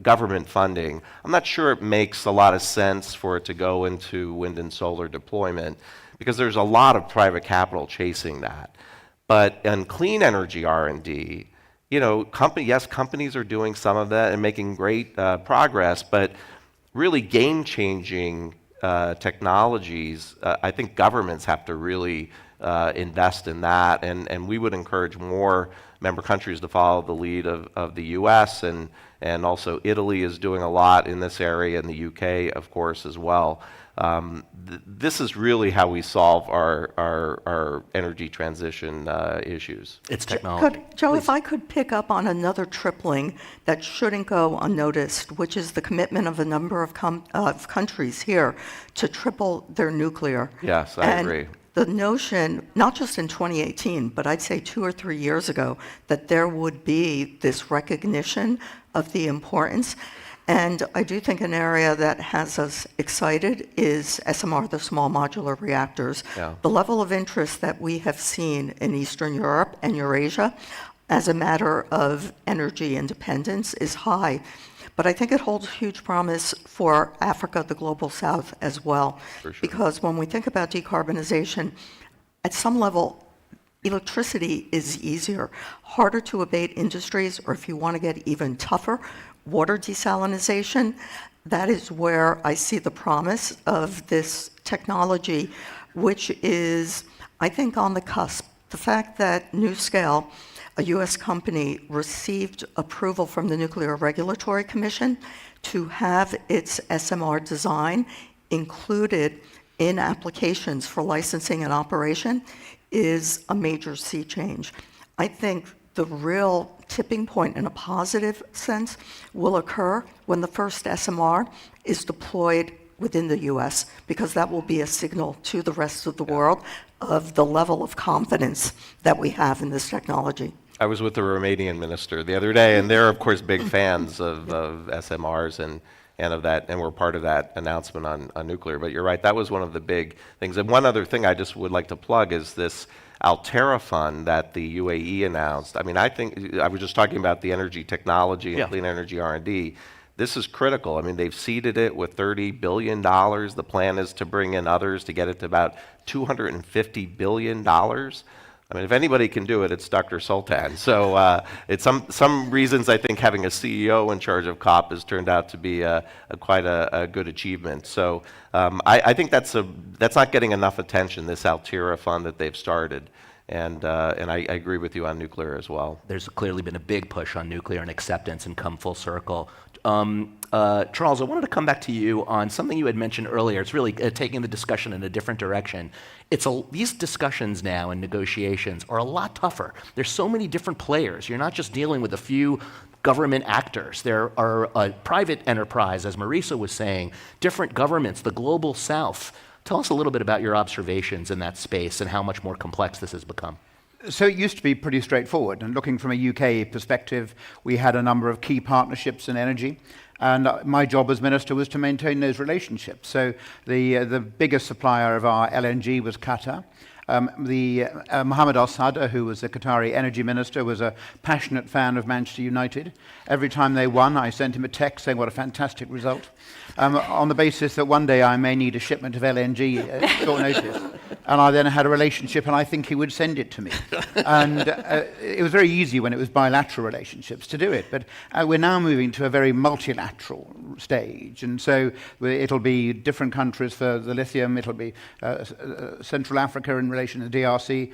government funding, I'm not sure it makes a lot of sense for it to go into wind and solar deployment, because there's a lot of private capital chasing that. But in clean energy R&D, yes, companies are doing some of that and making great progress, but really game-changing technologies, I think governments have to really invest in that. And we would encourage more member countries to follow the lead of the US, and also Italy is doing a lot in this area, and the UK, of course, as well. This is really how we solve our energy transition issues. It's technology. Joe, if I could pick up on another tripling that shouldn't go unnoticed, which is the commitment of a number of countries here to triple their nuclear. Yes, I agree. The notion, not just in 2018, but I'd say 2 or 3 years ago, that there would be this recognition of the importance. And I do think an area that has us excited is SMR, the small modular reactors. Yeah. The level of interest that we have seen in Eastern Europe and Eurasia as a matter of energy independence is high. But I think it holds huge promise for Africa, the global south, as well. For sure. Because when we think about decarbonization, at some level, electricity is easier. Harder to abate industries, or if you want to get even tougher, water desalination. That is where I see the promise of this technology, which is, I think, on the cusp. The fact that NuScale, a U.S. company, received approval from the Nuclear Regulatory Commission to have its SMR design included in applications for licensing and operation is a major sea change. I think the real tipping point in a positive sense will occur when the first SMR is deployed within the U.S., because that will be a signal to the rest of the world of the level of confidence that we have in this technology. I was with the Romanian minister the other day, and they're, of course, big fans of SMRs and of that, and we're part of that announcement on nuclear. But you're right, that was one of the big things. And one other thing I just would like to plug is this Altera fund that the UAE announced. I mean, I think, I was just talking about the energy technology and clean energy R&D. This is critical. I mean, they've seeded it with $30 billion. The plan is to bring in others to get it to about $250 billion. I mean, if anybody can do it, it's Dr. Sultan. So it's some reasons I think having a CEO in charge of COP has turned out to be quite a good achievement. So I think that's not getting enough attention, this Altera fund that they've started. And I agree with you on nuclear as well. There's clearly been a big push on nuclear and acceptance and come full circle. Charles, I wanted to come back to you on something you had mentioned earlier. It's really taking the discussion in a different direction. These discussions now and negotiations are a lot tougher. There's so many different players. You're not just dealing with a few government actors. There are a private enterprise, as Marisa was saying, different governments, the global south. Tell us a little bit about your observations in that space and how much more complex this has become. So it used to be pretty straightforward, and looking from a UK perspective, we had a number of key partnerships in energy, and my job as minister was to maintain those relationships. So the biggest supplier of our LNG was Qatar. Mohammed al-Sadr, who was the Qatari energy minister, was a passionate fan of Manchester United. Every time they won, I sent him a text saying what a fantastic result, on the basis that one day I may need a shipment of LNG at short notice. And I then had a relationship, and I think he would send it to me. And it was very easy when it was bilateral relationships to do it. But we're now moving to a very multilateral stage. And so it'll be different countries for the lithium. It'll be Central Africa in relation to the DRC.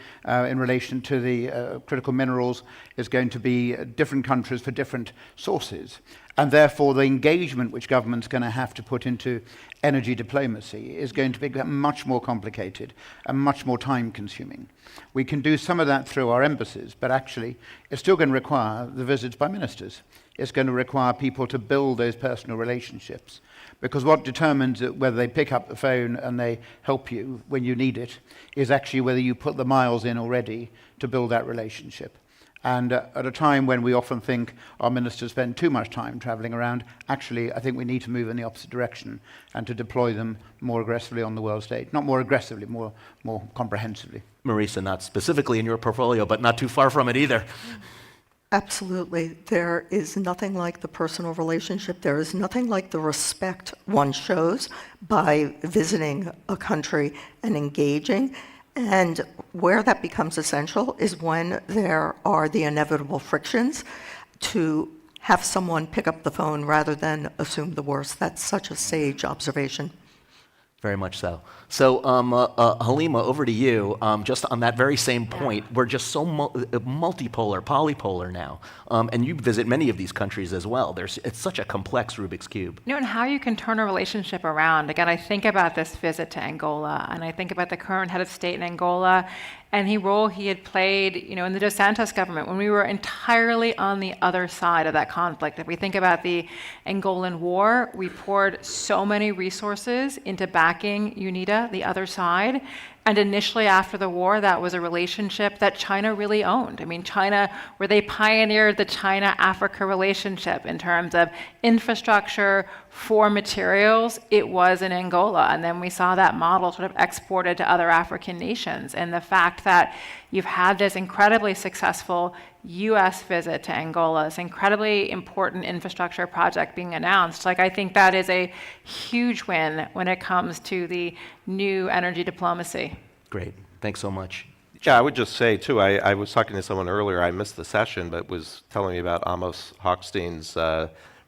In relation to the critical minerals, is going to be different countries for different sources. And therefore, the engagement which government's going to have to put into energy diplomacy is going to become much more complicated and much more time-consuming. We can do some of that through our embassies, but actually, it's still going to require the visits by ministers. It's going to require people to build those personal relationships, because what determines whether they pick up the phone and they help you when you need it is actually whether you put the miles in already to build that relationship. And at a time when we often think our ministers spend too much time travelling around, actually, I think we need to move in the opposite direction and to deploy them more aggressively on the world stage. Not more aggressively, more comprehensively. Marisa, not specifically in your portfolio, but not too far from it either. Absolutely. There is nothing like the personal relationship. There is nothing like the respect one shows by visiting a country and engaging. And where that becomes essential is when there are the inevitable frictions, to have someone pick up the phone rather than assume the worst. That's such a sage observation. Very much so. So, Halima, over to you. Just on that very same point, we're just so multipolar, polypolar now, and you visit many of these countries as well. It's such a complex Rubik's Cube. And how you can turn a relationship around. Again, I think about this visit to Angola, and I think about the current head of state in Angola, and the role he had played, in the Dos Santos government when we were entirely on the other side of that conflict. If we think about the Angolan war, we poured so many resources into backing UNITA, the other side. And initially after the war, that was a relationship that China really owned. I mean, China, where they pioneered the China-Africa relationship in terms of infrastructure for materials, it was in Angola. And then we saw that model sort of exported to other African nations. And the fact that you've had this incredibly successful US visit to Angola, this incredibly important infrastructure project being announced, I think that is a huge win when it comes to the new energy diplomacy. Great. Thanks so much. Yeah, I would just say, too, I was talking to someone earlier, I missed the session, but was telling me about Amos Hochstein's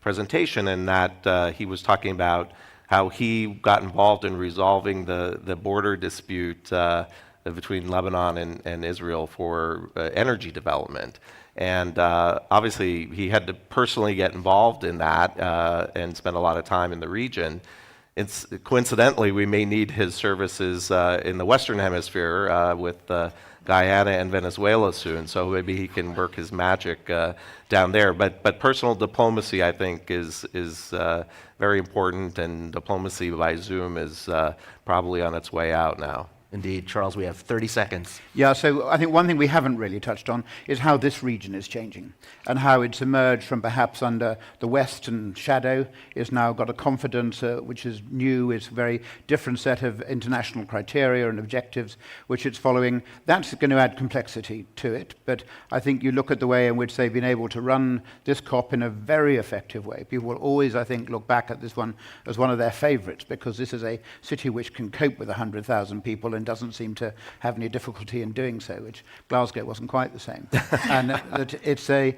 presentation, and that he was talking about how he got involved in resolving the border dispute between Lebanon and Israel for energy development. And obviously, he had to personally get involved in that and spend a lot of time in the region. Coincidentally, we may need his services in the Western Hemisphere with Guyana and Venezuela soon, so maybe he can work his magic down there. But personal diplomacy, I think, is very important, and diplomacy by Zoom is probably on its way out now. Indeed. Charles, we have 30 seconds. Yeah, so I think one thing we haven't really touched on is how this region is changing and how it's emerged from perhaps under the Western shadow, is now got a confidence which is new, it's a very different set of international criteria and objectives which it's following. That's going to add complexity to it, but I think you look at the way in which they've been able to run this COP in a very effective way. People will always, I think, look back at this one as one of their favorites, because this is a city which can cope with 100,000 people and doesn't seem to have any difficulty in doing so, which Glasgow wasn't quite the same. And that it's so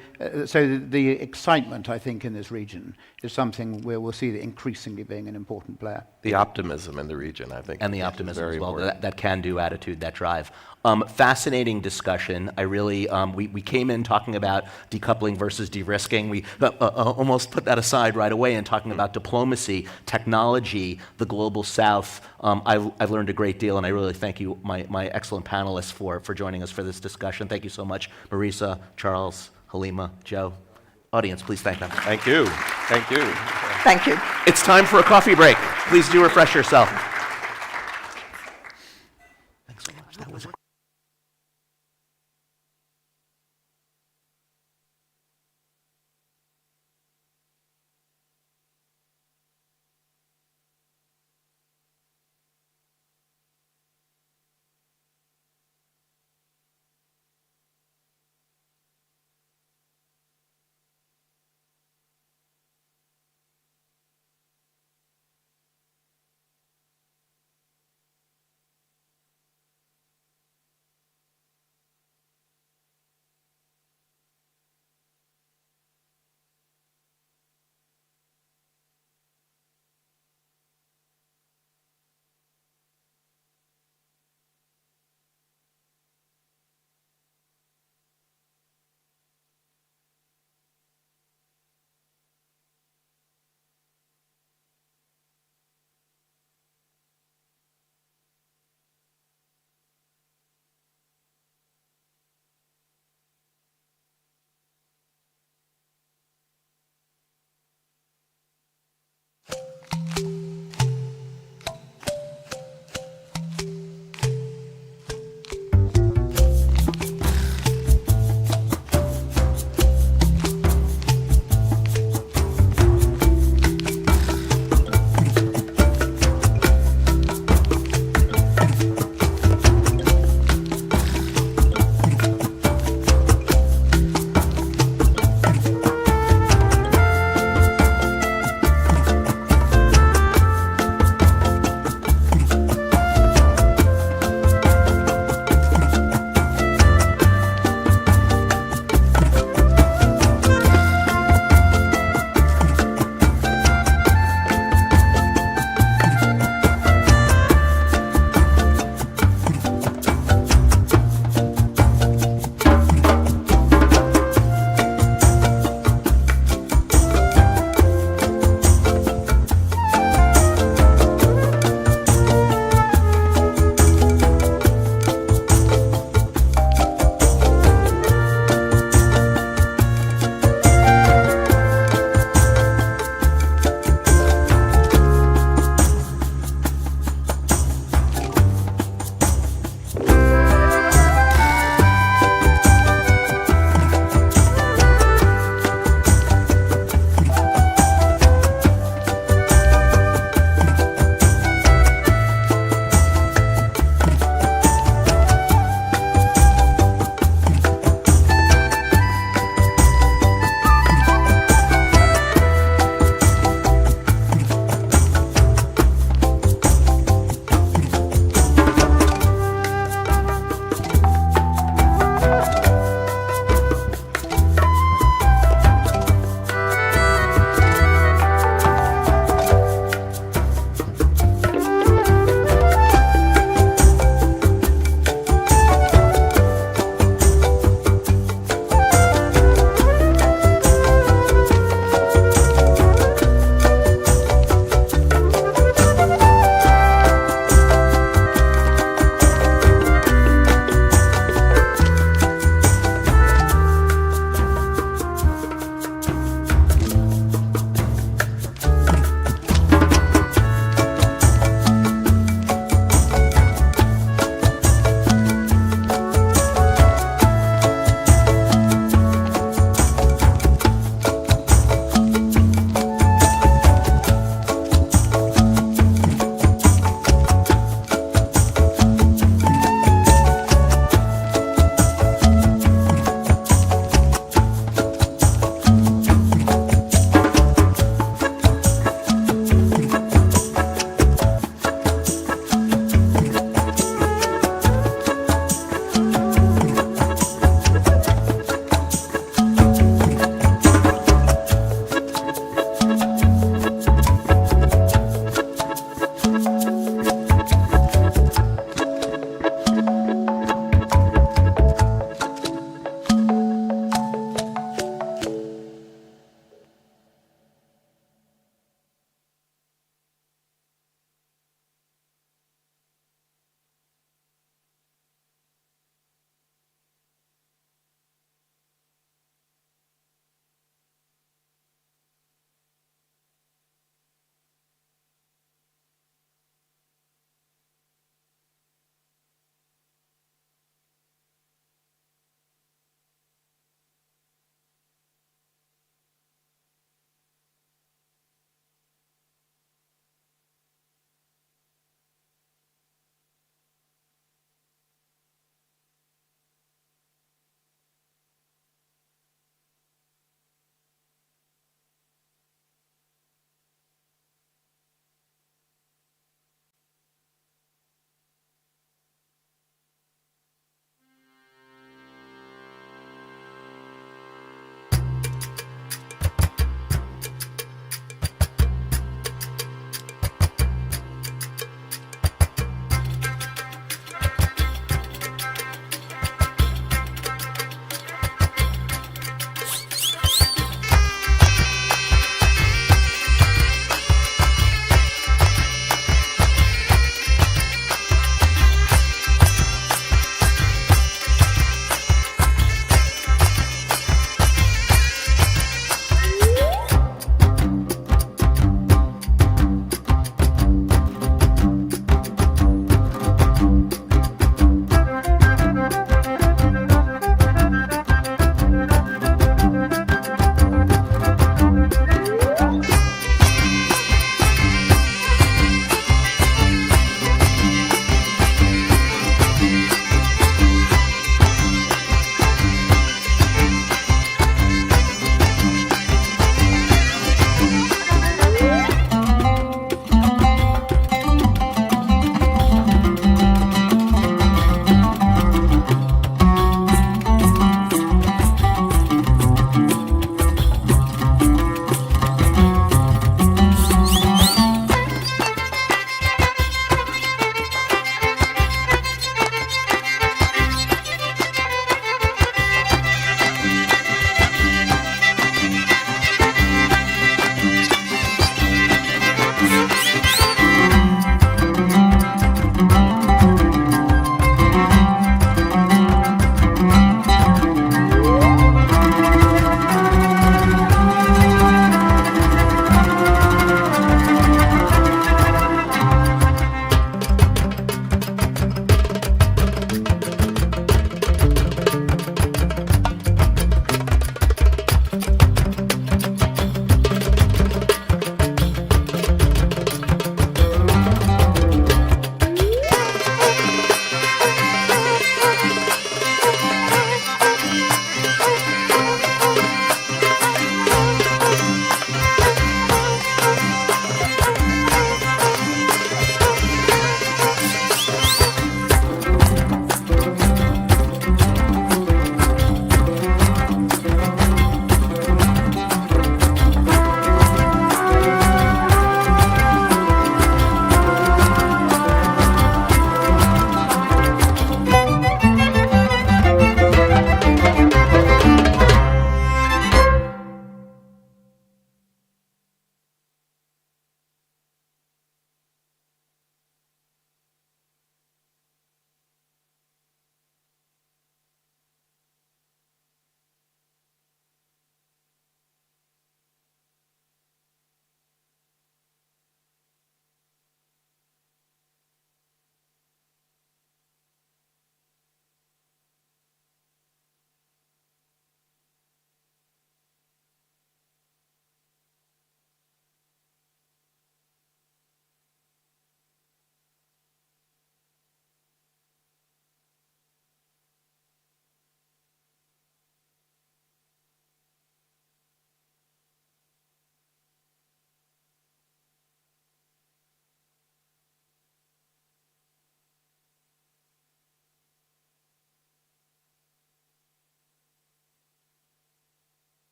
the excitement, I think, in this region is something where we'll see it increasingly being an important player. The optimism in the region, I think. And the optimism as well, that can-do attitude, that drive. Fascinating discussion. I really, we came in talking about decoupling versus de-risking. We almost put that aside right away and talking about diplomacy, technology, the global south. I've learned a great deal, and I really thank you, my excellent panelists, for joining us for this discussion. Thank you so much, Marisa, Charles, Halima, Joe. Audience, please thank them. Thank you. Thank you. Thank you. It's time for a coffee break. Please do refresh yourself. Thanks so much. That was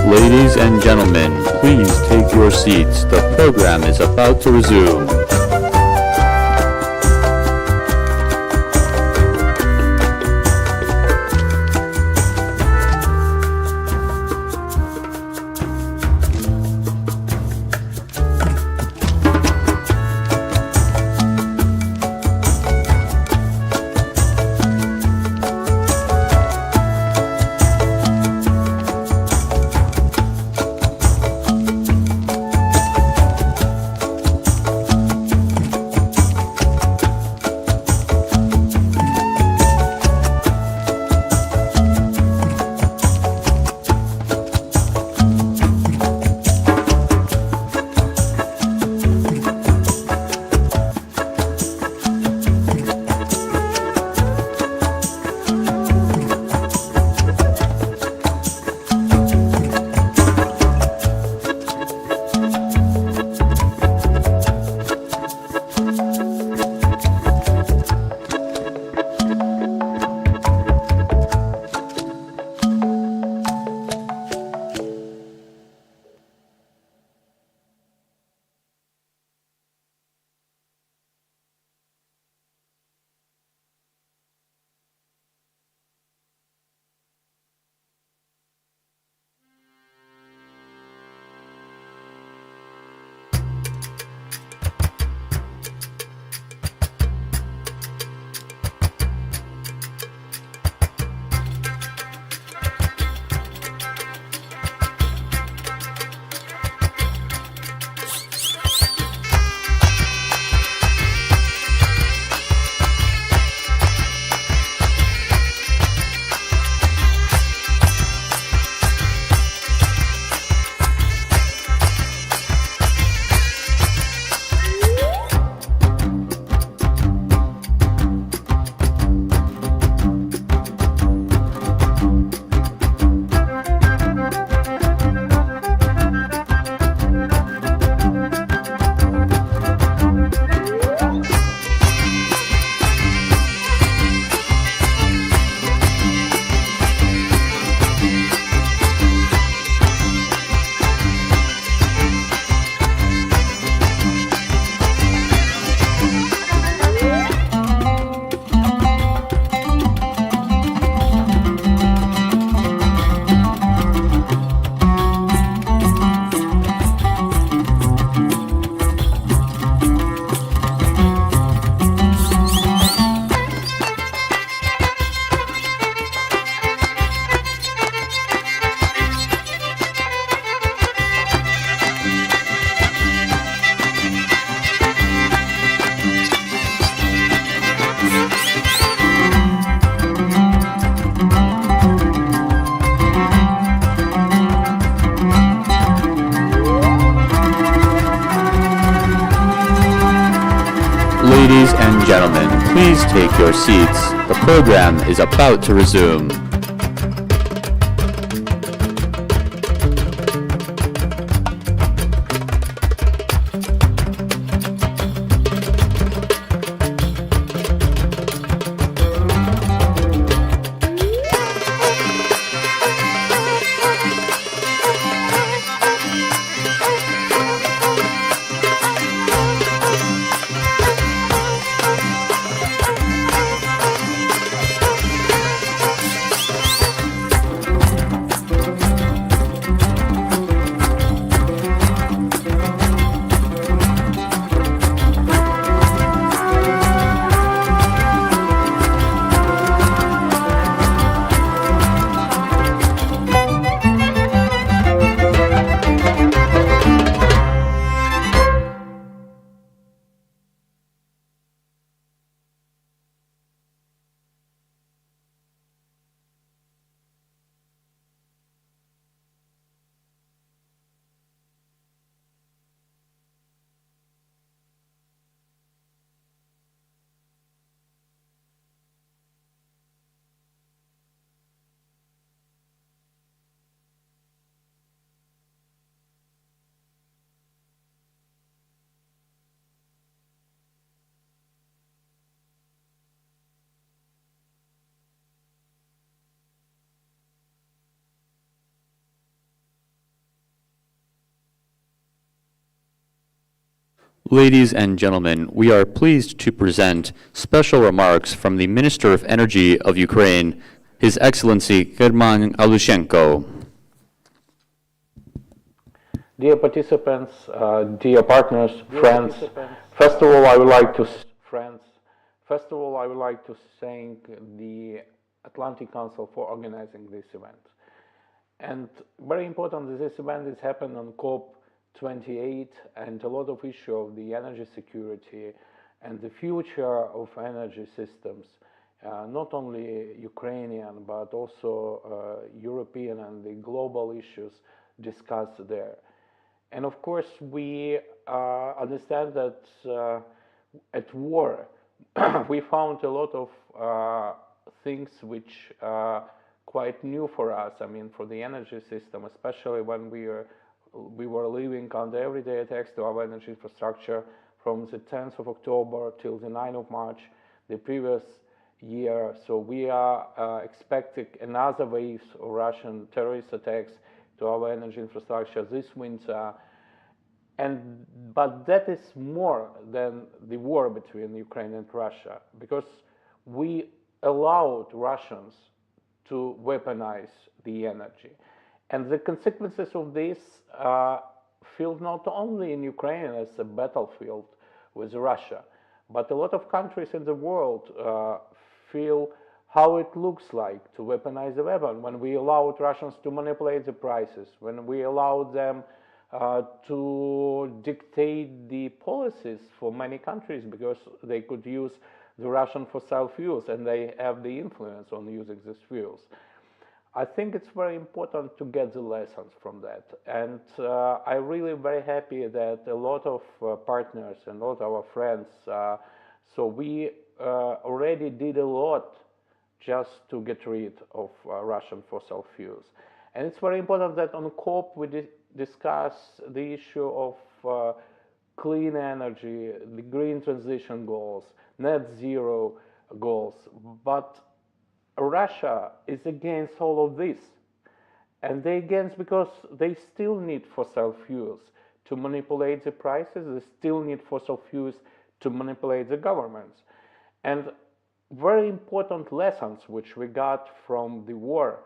Ladies and gentlemen, please take your seats. The program is about to resume. Ladies and gentlemen, please take your seats. The program is about to resume. Ladies and gentlemen, we are pleased to present special remarks from the Minister of Energy of Ukraine, His Excellency German Alushenko. Dear participants, dear partners, friends, first of all, I would like to thank the Atlantic Council for organizing this event. And very important, this event is happening on COP28, and a lot of issue of the energy security and the future of energy systems, not only Ukrainian, but also European and the global issues discussed there. And of course, we understand that at war, we found a lot of things which are quite new for us. I mean, for the energy system, especially when we were living under everyday attacks to our energy infrastructure from the 10th of October till the 9th of March, the previous year. So we are expecting another waves of Russian terrorist attacks to our energy infrastructure this winter. But that is more than the war between Ukraine and Russia, because we allowed Russians to weaponize the energy. And the consequences of this feel not only in Ukraine as a battlefield with Russia, but a lot of countries in the world feel how it looks like to weaponize a weapon, when we allowed Russians to manipulate the prices, when we allowed them to dictate the policies for many countries, because they could use the Russian fossil fuels and they have the influence on using these fuels. I think it's very important to get the lessons from that. And I'm really very happy that a lot of partners and a lot of our friends, so we already did a lot just to get rid of Russian fossil fuels. And it's very important that on COP we discuss the issue of clean energy, the green transition goals, net zero goals. But Russia is against all of this. And they're against because they still need fossil fuels to manipulate the prices, they still need fossil fuels to manipulate the governments. And very important lessons which we got from the war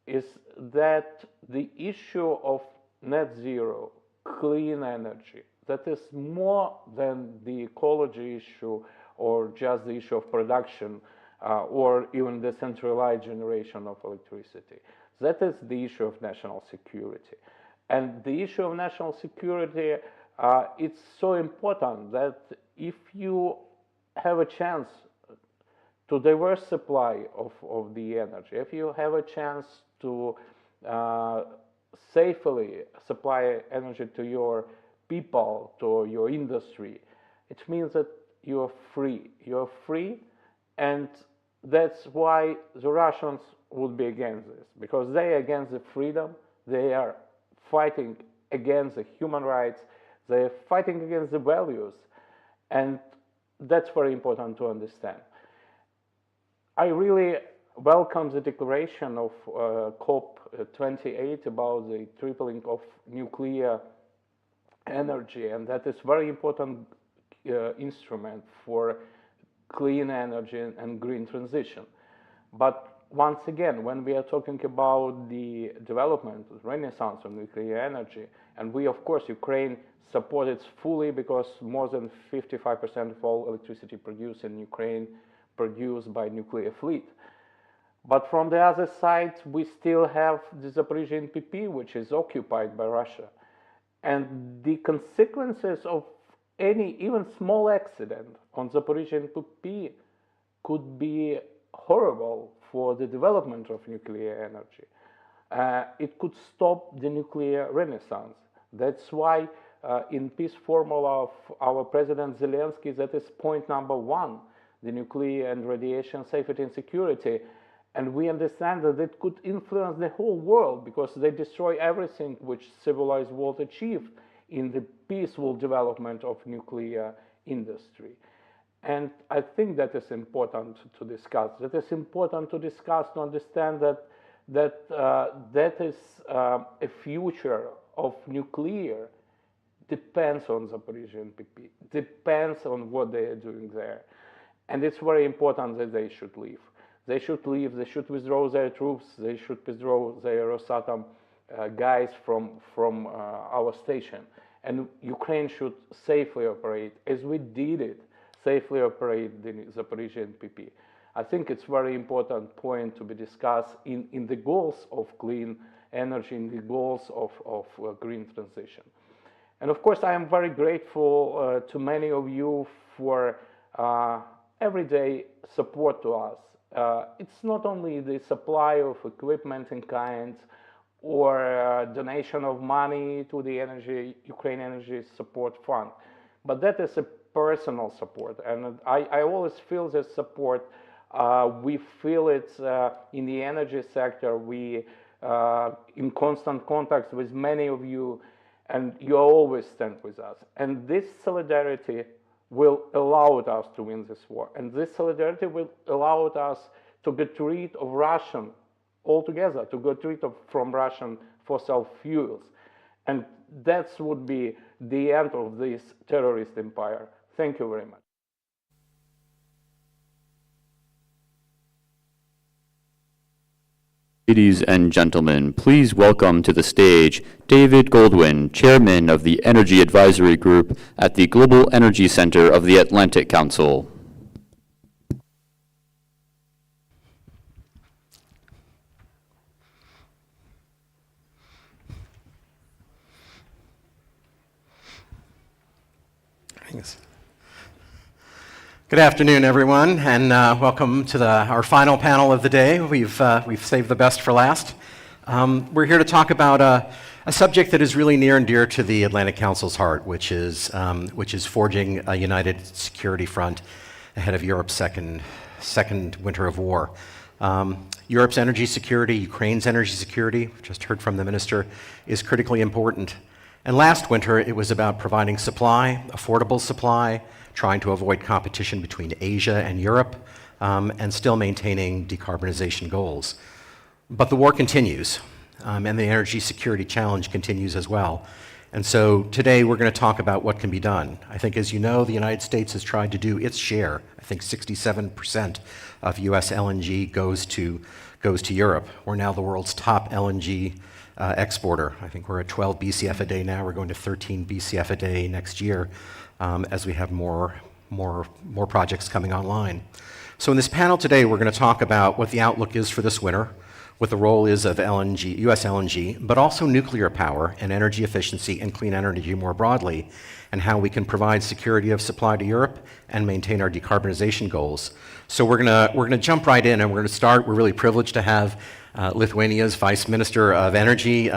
is that the issue of net zero, clean energy, that is more than the ecology issue or just the issue of production or even the centralized generation of electricity. That is the issue of national security. And the issue of national security, it's so important that if you have a chance to diverse supply of the energy, if you have a chance to safely supply energy to your people, to your industry, it means that you're free. You're free, and that's why the Russians would be against this, because they are against the freedom, they are fighting against the human rights, they are fighting against the values, and that's very important to understand. I really welcome the declaration of COP28 about the tripling of nuclear energy, and that is very important instrument for clean energy and green transition. But once again, when we are talking about the development, renaissance of nuclear energy, and we, of course, Ukraine support it fully, because more than 55% of all electricity produced in Ukraine produced by nuclear fleet. But from the other side, we still have the Zaporizhzhia NPP, which is occupied by Russia. And the consequences of any even small accident on Zaporizhzhia NPP could be horrible for the development of nuclear energy. It could stop the nuclear renaissance. That's why in peace formula of our President Zelensky, that is point number 1, the nuclear and radiation safety and security. And we understand that it could influence the whole world, because they destroy everything which civilized world achieved in the peaceful development of nuclear industry. And I think that is important to discuss. That is important to discuss, to understand that that is a future of nuclear depends on Zaporizhzhia NPP, depends on what they are doing there. And it's very important that they should leave. They should leave, they should withdraw their troops, they should withdraw their Rosatom guys from our station. And Ukraine should safely operate, as we did it, safely operate the Zaporizhzhia NPP. I think it's a very important point to be discussed in the goals of clean energy, in the goals of green transition. And of course, I am very grateful to many of you for everyday support to us. It's not only the supply of equipment in kind or donation of money to the Ukraine Energy Support Fund, but that is a personal support. And I always feel this support. We feel it in the energy sector. We in constant contact with many of you, and you always stand with us. And this solidarity will allow us to win this war. And this solidarity will allow us to get rid of Russian altogether, to get rid of from Russian fossil fuels. And that would be the end of this terrorist empire. Thank you very much. Ladies and gentlemen, please welcome to the stage David Goldwyn, Chairman of the Energy Advisory Group at the Global Energy Center of the Atlantic Council. Thanks. Good afternoon, everyone, and welcome to our final panel of the day. We've saved the best for last. We're here to talk about a subject that is really near and dear to the Atlantic Council's heart, which is forging a united security front ahead of Europe's second winter of war. Europe's energy security, Ukraine's energy security, just heard from the minister, is critically important. And last winter, it was about providing supply, affordable supply, trying to avoid competition between Asia and Europe, and still maintaining decarbonization goals. But the war continues, and the energy security challenge continues as well. And so today we're going to talk about what can be done. I think, as you know, the United States has tried to do its share. I think 67% of US LNG goes to Europe. We're now the world's top LNG exporter. I think we're at 12 BCF a day now. We're going to 13 BCF a day next year as we have more projects coming online. So in this panel today, we're going to talk about what the outlook is for this winter, what the role is of LNG, US LNG, but also nuclear power and energy efficiency and clean energy more broadly, and how we can provide security of supply to Europe and maintain our decarbonization goals. So we're gonna jump right in, and we're gonna start. We're really privileged to have Lithuania's Vice Minister of Energy,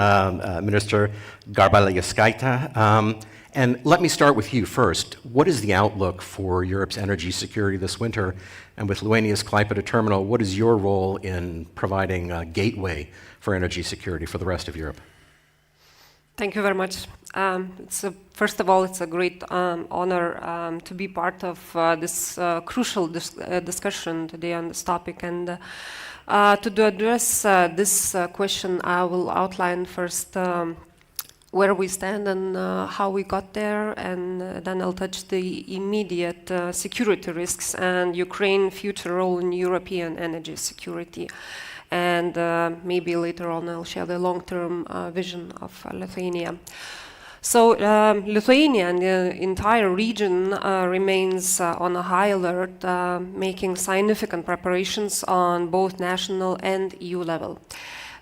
Minister Galvanizes. And let me start with you first. What is the outlook for Europe's energy security this winter? And with Lithuania's Klaipėda terminal, what is your role in providing a gateway for energy security for the rest of Europe? Thank you very much. First of all, it's a great honor to be part of this crucial discussion today on this topic. And to address this question, I will outline first where we stand and how we got there, and then I'll touch the immediate security risks and Ukraine's future role in European energy security. And maybe later on I'll share the long-term vision of Lithuania. So Lithuania and the entire region remains on a high alert, making significant preparations on both national and EU level.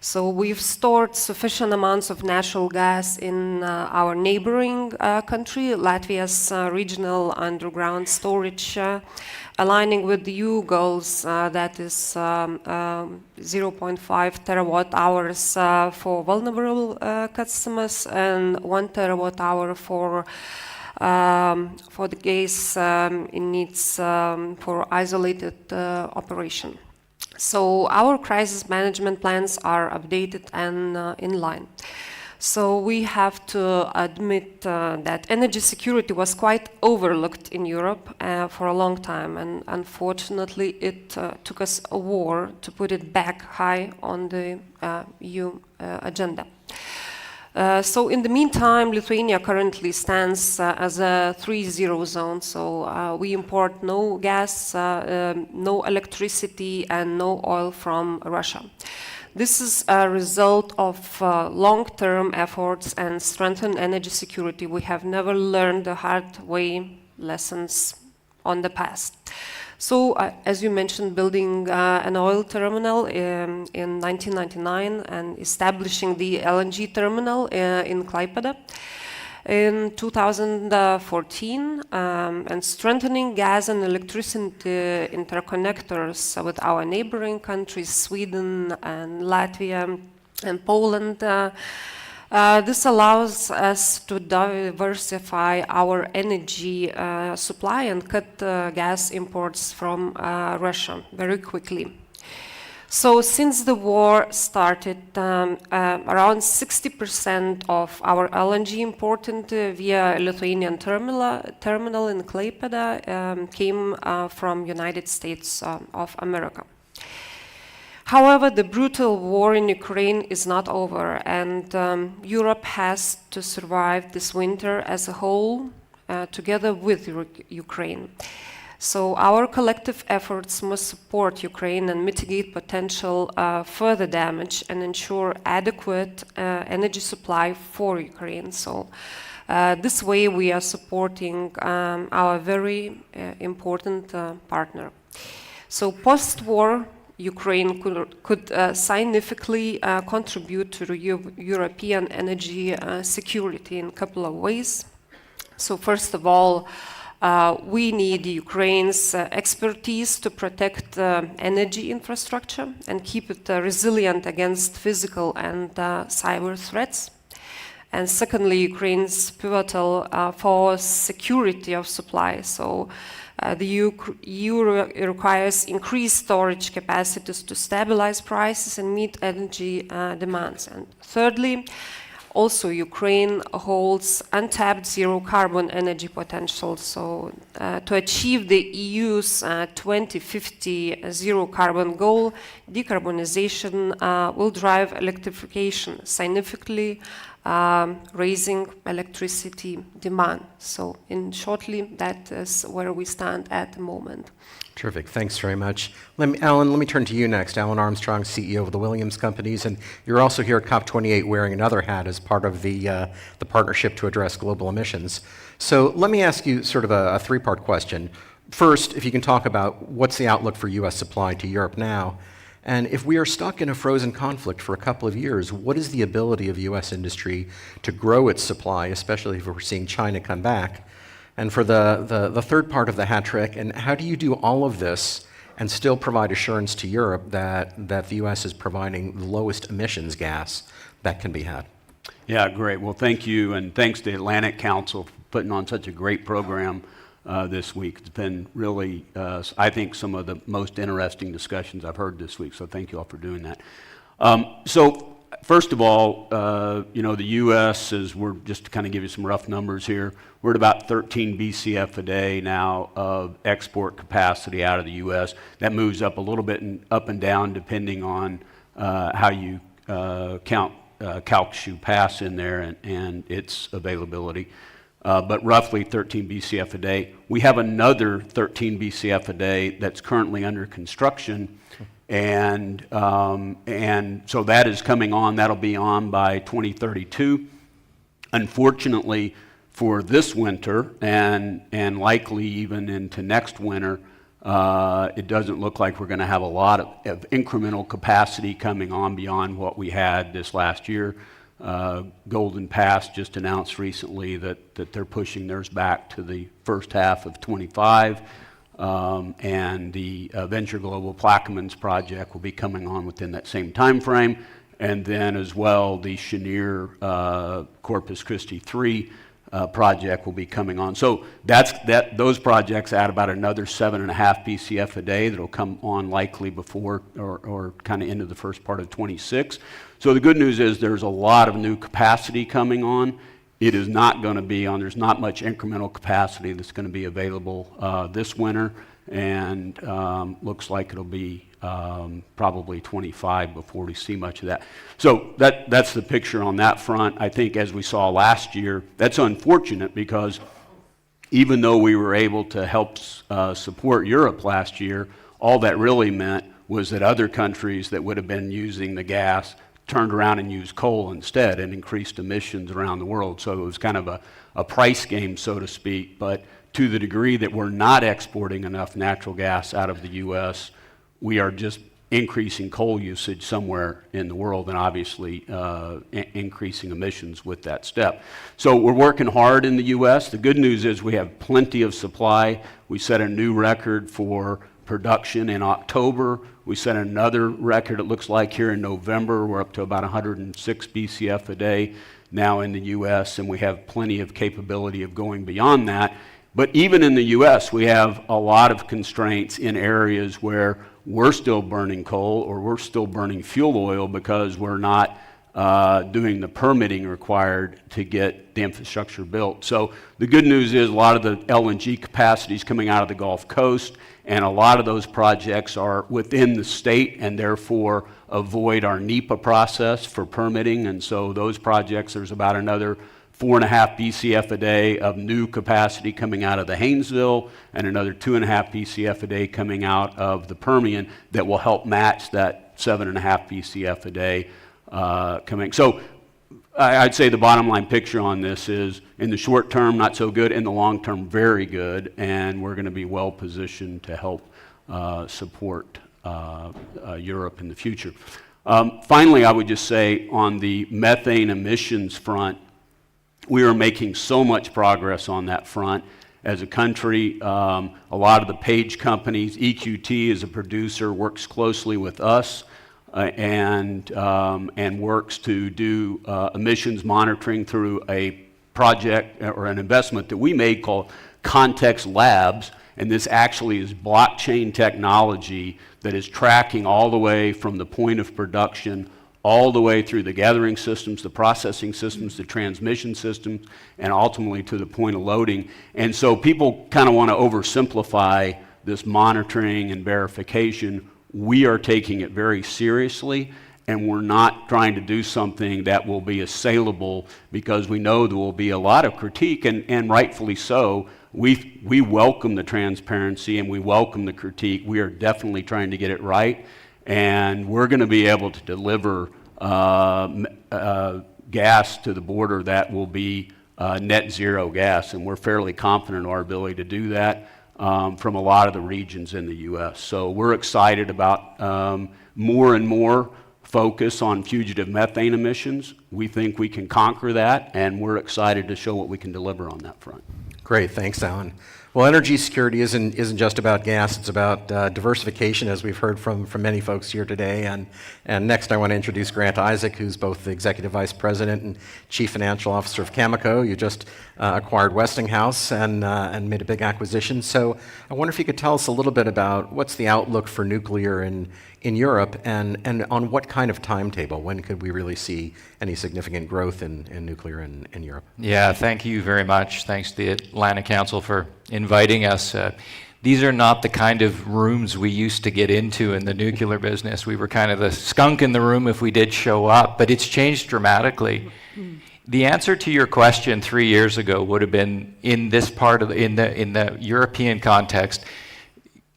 So we've stored sufficient amounts of natural gas in our neighboring country, Latvia's regional underground storage, aligning with the EU goals, that is 0.5 terawatt hours for vulnerable customers and 1 terawatt hour for the gas it needs for isolated operation. So our crisis management plans are updated and in line. So we have to admit that energy security was quite overlooked in Europe for a long time, and unfortunately it took us a war to put it back high on the EU agenda. So in the meantime, Lithuania currently stands as a 3-0 zone. So we import no gas, no electricity, and no oil from Russia. This is a result of long-term efforts and strengthened energy security. We have never learned the hard way lessons on the past. So, as you mentioned, building an oil terminal in 1999 and establishing the LNG terminal in Klaipėda in 2014, and strengthening gas and electricity interconnectors with our neighboring countries, Sweden and Latvia and Poland. This allows us to diversify our energy supply and cut gas imports from Russia very quickly. So since the war started, around 60% of our LNG imported via Lithuanian terminal in Klaipėda came from United States of America. However, the brutal war in Ukraine is not over, and Europe has to survive this winter as a whole, together with Ukraine. So our collective efforts must support Ukraine and mitigate potential further damage and ensure adequate energy supply for Ukraine. So this way we are supporting our very important partner. So post-war, Ukraine could significantly contribute to European energy security in a couple of ways. So first of all, we need Ukraine's expertise to protect energy infrastructure and keep it resilient against physical and cyber threats. And secondly, Ukraine's pivotal for security of supply. So the EU requires increased storage capacities to stabilize prices and meet energy demands. And thirdly, also Ukraine holds untapped zero-carbon energy potential. So to achieve the EU's 2050 zero-carbon goal, decarbonization will drive electrification, significantly raising electricity demand. So in shortly, that is where we stand at the moment. Terrific, thanks very much. Alan, let me turn to you next. Alan Armstrong, CEO of the Williams Companies, and you're also here at COP28 wearing another hat as part of the partnership to address global emissions. So let me ask you sort of a three-part question. First, if you can talk about what's the outlook for US supply to Europe now, and if we are stuck in a frozen conflict for a couple of years, what is the ability of US industry to grow its supply, especially if we're seeing China come back? And for the third part of the hat trick, and how do you do all of this and still provide assurance to Europe that the US is providing the lowest emissions gas that can be had? Yeah, great. Well, thank you, and thanks to Atlantic Council for putting on such a great program this week. It's been really, I think, some of the most interesting discussions I've heard this week, so thank you all for doing that. So first of all, the U.S., we're just to kind of give you some rough numbers here, we're at about 13 BCF a day now of export capacity out of the U.S. That moves up a little bit and up and down depending on how you count Calcasieu Pass in there and its availability. But roughly 13 BCF a day. We have another 13 BCF a day that's currently under construction, and so that is coming on. That'll be on by 2032. Unfortunately, for this winter and likely even into next winter, it doesn't look like we're going to have a lot of incremental capacity coming on beyond what we had this last year. Golden Pass just announced recently that they're pushing theirs back to the first half of 25, and the Venture Global Plaquemines project will be coming on within that same time frame, and then as well the Cheniere Corpus Christi 3 project will be coming on. So those projects add about another 7.5 BCF a day that'll come on likely before or kind of into the first part of 26. So the good news is there's a lot of new capacity coming on, it is not going to be on, there's not much incremental capacity that's going to be available this winter, and looks like it'll be probably 25 before we see much of that. So that's the picture on that front. I think as we saw last year, that's unfortunate because even though we were able to help support Europe last year, all that really meant was that other countries that would have been using the gas turned around and used coal instead and increased emissions around the world. So it was kind of a price game, so to speak. But to the degree that we're not exporting enough natural gas out of the U.S., we are just increasing coal usage somewhere in the world and obviously increasing emissions with that step. So we're working hard in the U.S. The good news is we have plenty of supply. We set a new record for production in October. We set another record, it looks like, here in November. We're up to about 106 BCF a day now in the U.S., and we have plenty of capability of going beyond that. But even in the U.S., we have a lot of constraints in areas where we're still burning coal or we're still burning fuel oil because we're not doing the permitting required to get the infrastructure built. So the good news is a lot of the LNG capacity is coming out of the Gulf Coast, and a lot of those projects are within the state and therefore avoid our NEPA process for permitting. And so those projects, there's about another 4.5 BCF a day of new capacity coming out of the Haynesville and another 2.5 BCF a day coming out of the Permian that will help match that 7.5 BCF a day coming. So I'd say the bottom line picture on this is in the short term, not so good, in the long term, very good, and we're going to be well positioned to help support Europe in the future. Finally, I would just say on the methane emissions front, we are making so much progress on that front. As a country, a lot of the Page companies, EQT is a producer, works closely with us and works to do emissions monitoring through a project or an investment that we made called Context Labs. And this actually is blockchain technology that is tracking all the way from the point of production all the way through the gathering systems, the processing systems, the transmission systems, and ultimately to the point of loading. And so people kind of want to oversimplify this monitoring and verification. We are taking it very seriously, and we're not trying to do something that will be assailable because we know there will be a lot of critique, and rightfully so. We welcome the transparency and we welcome the critique. We are definitely trying to get it right. And we're going to be able to deliver gas to the border that will be net zero gas, and we're fairly confident in our ability to do that from a lot of the regions in the U.S. So we're excited about more and more focus on fugitive methane emissions. We think we can conquer that, and we're excited to show what we can deliver on that front. Great, thanks, Alan. Well, energy security isn't just about gas, it's about diversification, as we've heard from many folks here today. And next I want to introduce Grant Isaac, who's both the Executive Vice President and Chief Financial Officer of Cameco. You just acquired Westinghouse and made a big acquisition. So I wonder if you could tell us a little bit about what's the outlook for nuclear in Europe and on what kind of timetable? When could we really see any significant growth in nuclear in Europe? Yeah, thank you very much. Thanks to the Atlantic Council for inviting us. These are not the kind of rooms we used to get into in the nuclear business. We were kind of the skunk in the room if we did show up, but it's changed dramatically. The answer to your question 3 years ago would have been in this part of in the European context,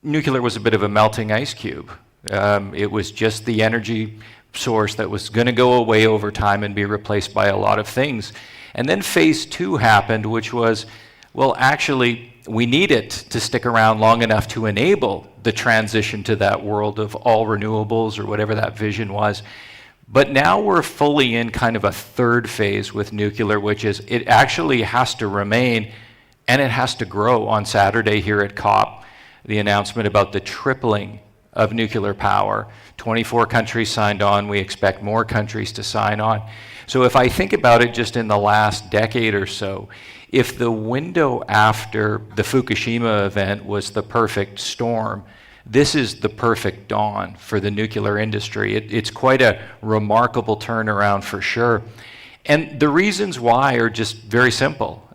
nuclear was a bit of a melting ice cube. It was just the energy source that was going to go away over time and be replaced by a lot of things. And then phase 2 happened, which was, well, actually, we need it to stick around long enough to enable the transition to that world of all renewables or whatever that vision was. But now we're fully in kind of a third phase with nuclear, which is it actually has to remain and it has to grow. On Saturday here at COP, the announcement about the tripling of nuclear power. 24 countries signed on. We expect more countries to sign on. So if I think about it just in the last decade or so, if the window after the Fukushima event was the perfect storm, this is the perfect dawn for the nuclear industry. It's quite a remarkable turnaround for sure. And the reasons why are just very simple.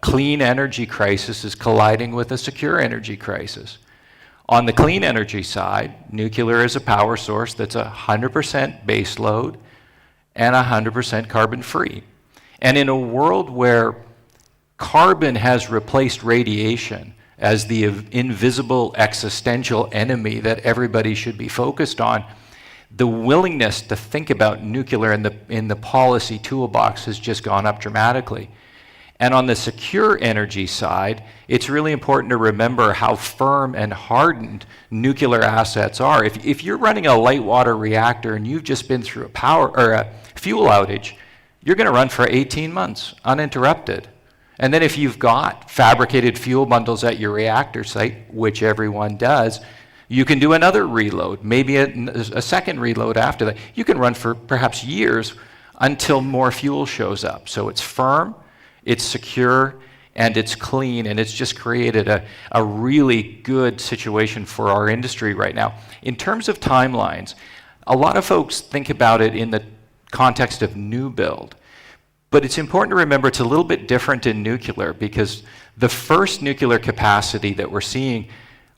Clean energy crisis is colliding with a secure energy crisis. On the clean energy side, nuclear is a power source that's 100% base load and 100% carbon free. And in a world where carbon has replaced radiation as the invisible existential enemy that everybody should be focused on, the willingness to think about nuclear in the policy toolbox has just gone up dramatically. And on the secure energy side, it's really important to remember how firm and hardened nuclear assets are. If you're running a light water reactor and you've just been through a fuel outage, you're going to run for 18 months uninterrupted. And then if you've got fabricated fuel bundles at your reactor site, which everyone does, you can do another reload, maybe a second reload after that. You can run for perhaps years until more fuel shows up. So it's firm, it's secure, and it's clean, and it's just created a really good situation for our industry right now. In terms of timelines, a lot of folks think about it in the context of new build. But it's important to remember it's a little bit different in nuclear, because the first nuclear capacity that we're seeing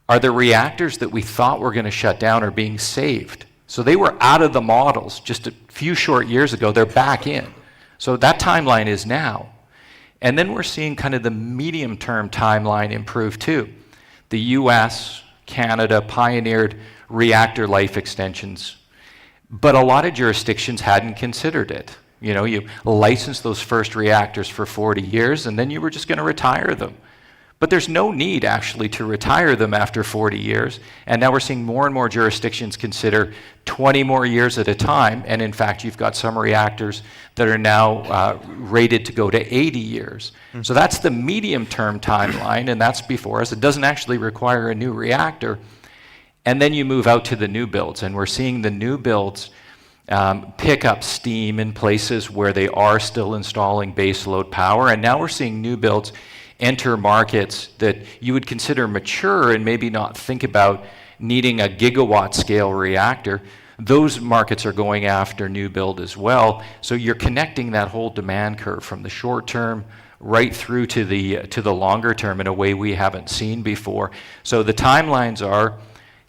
are the reactors that we thought were going to shut down are being saved. So they were out of the models just a few short years ago. They're back in. So that timeline is now. And then we're seeing kind of the medium-term timeline improve too. The US, Canada pioneered reactor life extensions, but a lot of jurisdictions hadn't considered it. You know, you licensed those first reactors for 40 years and then you were just going to retire them. But there's no need actually to retire them after 40 years. And now we're seeing more and more jurisdictions consider 20 more years at a time. And in fact, you've got some reactors that are now rated to go to 80 years. Mm-hmm. So that's the medium-term timeline, and that's before us. It doesn't actually require a new reactor. And then you move out to the new builds, and we're seeing the new builds pick up steam in places where they are still installing baseload power. And now we're seeing new builds enter markets that you would consider mature and maybe not think about needing a gigawatt scale reactor. Those markets are going after new build as well. So you're connecting that whole demand curve from the short term right through to the longer term in a way we haven't seen before. So the timelines are: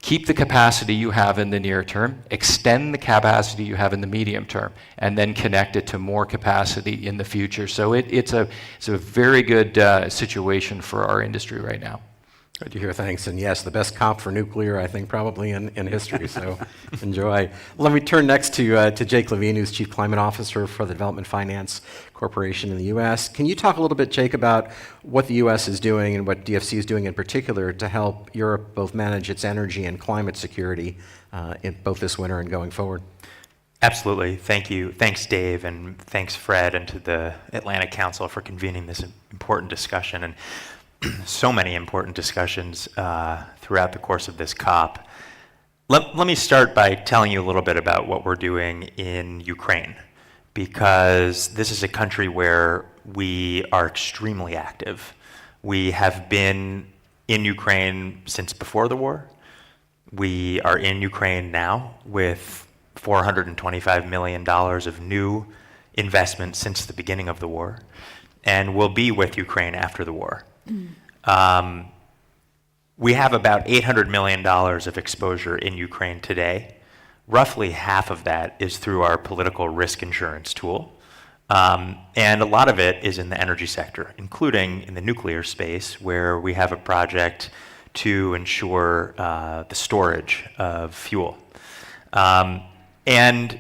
keep the capacity you have in the near term, extend the capacity you have in the medium term, and then connect it to more capacity in the future. So it's a very good situation for our industry right now. Good to hear, thanks. And yes, the best COP for nuclear, I think, probably in history, so enjoy. Let me turn next to Jake Levine, who's Chief Climate Officer for the Development Finance Corporation in the U.S. Can you talk a little bit, Jake, about what the U.S. is doing and what DFC is doing in particular to help Europe both manage its energy and climate security in both this winter and going forward? Absolutely. Thank you. Thanks, Dave, and thanks, Fred, and to the Atlantic Council for convening this important discussion, and so many important discussions throughout the course of this COP. Let me start by telling you a little bit about what we're doing in Ukraine, because this is a country where we are extremely active. We have been in Ukraine since before the war. We are in Ukraine now with $425 million of new investment since the beginning of the war, and we'll be with Ukraine after the war. We have about $800 million of exposure in Ukraine today. Roughly half of that is through our political risk insurance tool. And a lot of it is in the energy sector, including in the nuclear space, where we have a project to ensure the storage of fuel. And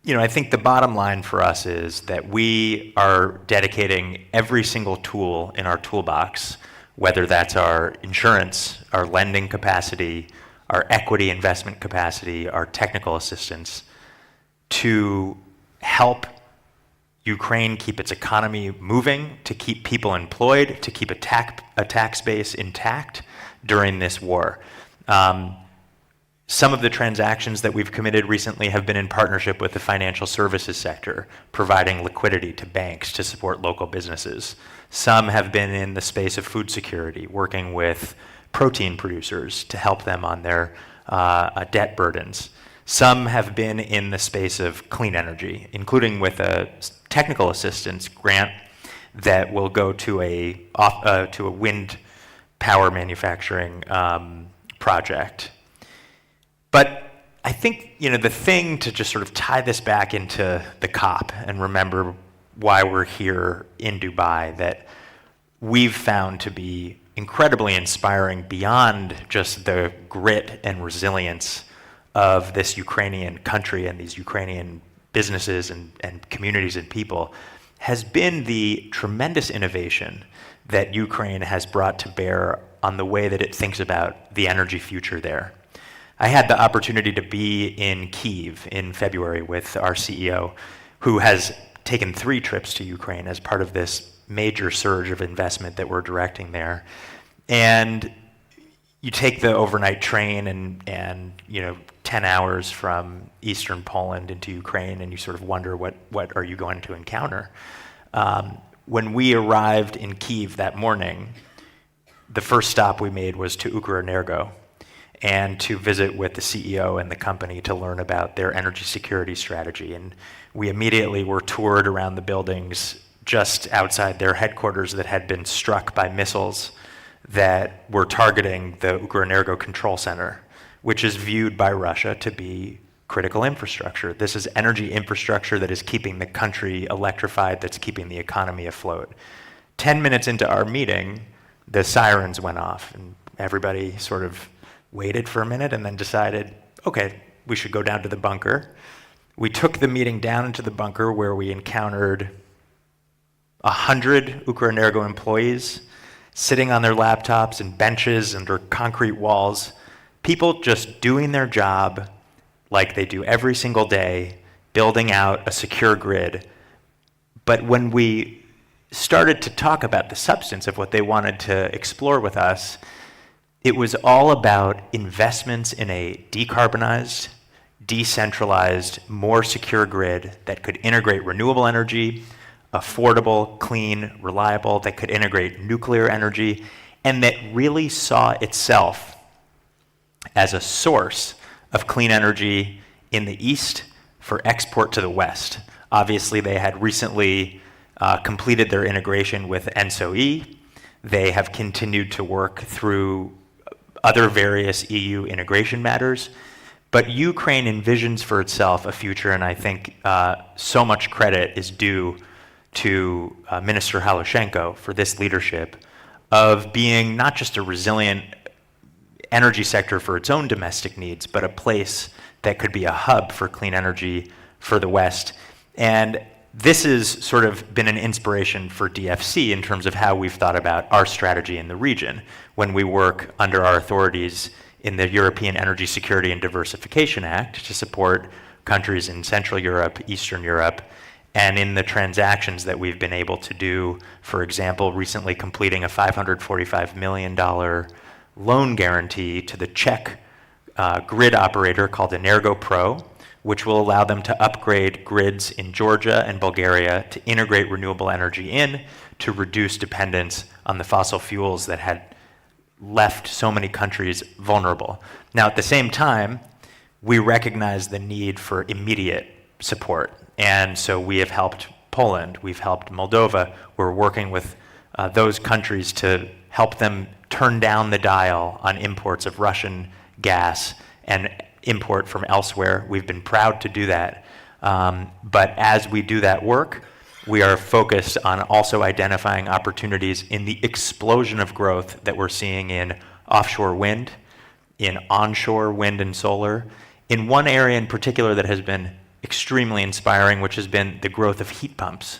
I think the bottom line for us is that we are dedicating every single tool in our toolbox, whether that's our insurance, our lending capacity, our equity investment capacity, our technical assistance, to help Ukraine keep its economy moving, to keep people employed, to keep a tax base intact during this war. Some of the transactions that we've committed recently have been in partnership with the financial services sector, providing liquidity to banks to support local businesses. Some have been in the space of food security, working with protein producers to help them on their debt burdens. Some have been in the space of clean energy, including with a technical assistance grant that will go to a wind power manufacturing project. But I think the thing to just sort of tie this back into the COP and remember why we're here in Dubai that we've found to be incredibly inspiring beyond just the grit and resilience of this Ukrainian country and these Ukrainian businesses and communities and people has been the tremendous innovation that Ukraine has brought to bear on the way that it thinks about the energy future there. I had the opportunity to be in Kyiv in February with our CEO, who has taken 3 trips to Ukraine as part of this major surge of investment that we're directing there. And you take the overnight train and 10 hours from eastern Poland into Ukraine, and you sort of wonder what are you going to encounter. When we arrived in Kyiv that morning, the first stop we made was to Ukrenergo and to visit with the CEO and the company to learn about their energy security strategy. And we immediately were toured around the buildings just outside their headquarters that had been struck by missiles that were targeting the Ukrenergo control center, which is viewed by Russia to be critical infrastructure. This is energy infrastructure that is keeping the country electrified, that's keeping the economy afloat. 10 minutes into our meeting, the sirens went off, and everybody sort of waited for a minute and then decided, okay, we should go down to the bunker. We took the meeting down into the bunker where we encountered 100 Ukrenergo employees sitting on their laptops and benches under concrete walls, people just doing their job like they do every single day, building out a secure grid. But when we started to talk about the substance of what they wanted to explore with us, it was all about investments in a decarbonized, decentralized, more secure grid that could integrate renewable energy, affordable, clean, reliable, that could integrate nuclear energy, and that really saw itself as a source of clean energy in the East for export to the West. Obviously, they had recently completed their integration with ENSO-E. They have continued to work through other various EU integration matters. But Ukraine envisions for itself a future, and I think so much credit is due to Minister Halushenko for this leadership of being not just a resilient energy sector for its own domestic needs, but a place that could be a hub for clean energy for the West. And this has sort of been an inspiration for DFC in terms of how we've thought about our strategy in the region when we work under our authorities in the European Energy Security and Diversification Act to support countries in Central Europe, Eastern Europe, and in the transactions that we've been able to do, for example, recently completing a $545 million loan guarantee to the Czech grid operator called Energo Pro, which will allow them to upgrade grids in Georgia and Bulgaria to integrate renewable energy in to reduce dependence on the fossil fuels that had left so many countries vulnerable. Now, at the same time, we recognize the need for immediate support. And so we have helped Poland, we've helped Moldova. We're working with those countries to help them turn down the dial on imports of Russian gas and import from elsewhere. We've been proud to do that. But as we do that work, we are focused on also identifying opportunities in the explosion of growth that we're seeing in offshore wind, in onshore wind and solar. In one area in particular that has been extremely inspiring, which has been the growth of heat pumps.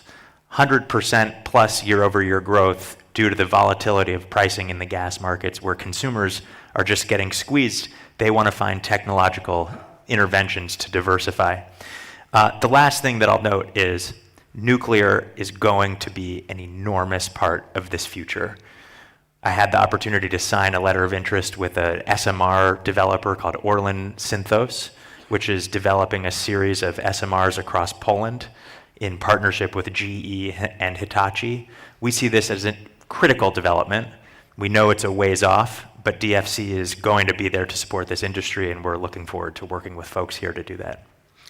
100% plus year-over-year growth due to the volatility of pricing in the gas markets where consumers are just getting squeezed. They want to find technological interventions to diversify. The last thing that I'll note is nuclear is going to be an enormous part of this future. I had the opportunity to sign a letter of interest with an SMR developer called Orlen Synthos, which is developing a series of SMRs across Poland in partnership with GE and Hitachi. We see this as a critical development. We know it's a ways off, But DFC is going to be there to support this industry, and we're looking forward to working with folks here to do that.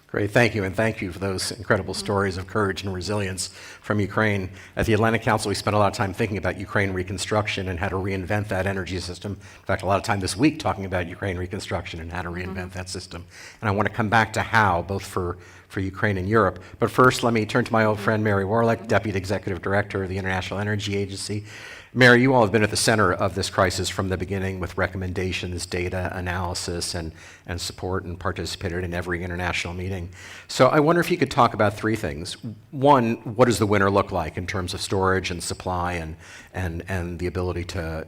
Great, thank you, and thank you for those incredible stories of courage and resilience from Ukraine. At the Atlantic Council, we spent a lot of time thinking about Ukraine reconstruction and how to reinvent that energy system. In fact, a lot of time this week talking about Ukraine reconstruction and how to reinvent that system. And I want to come back to how, both for Ukraine and Europe. But first, let me turn to my old friend Mary Warlick, Deputy Executive Director of the International Energy Agency. Mary, you all have been at the center of this crisis from the beginning with recommendations, data analysis, and support, and participated in every international meeting. So I wonder if you could talk about three things. One, what does the winter look like in terms of storage and supply and the ability to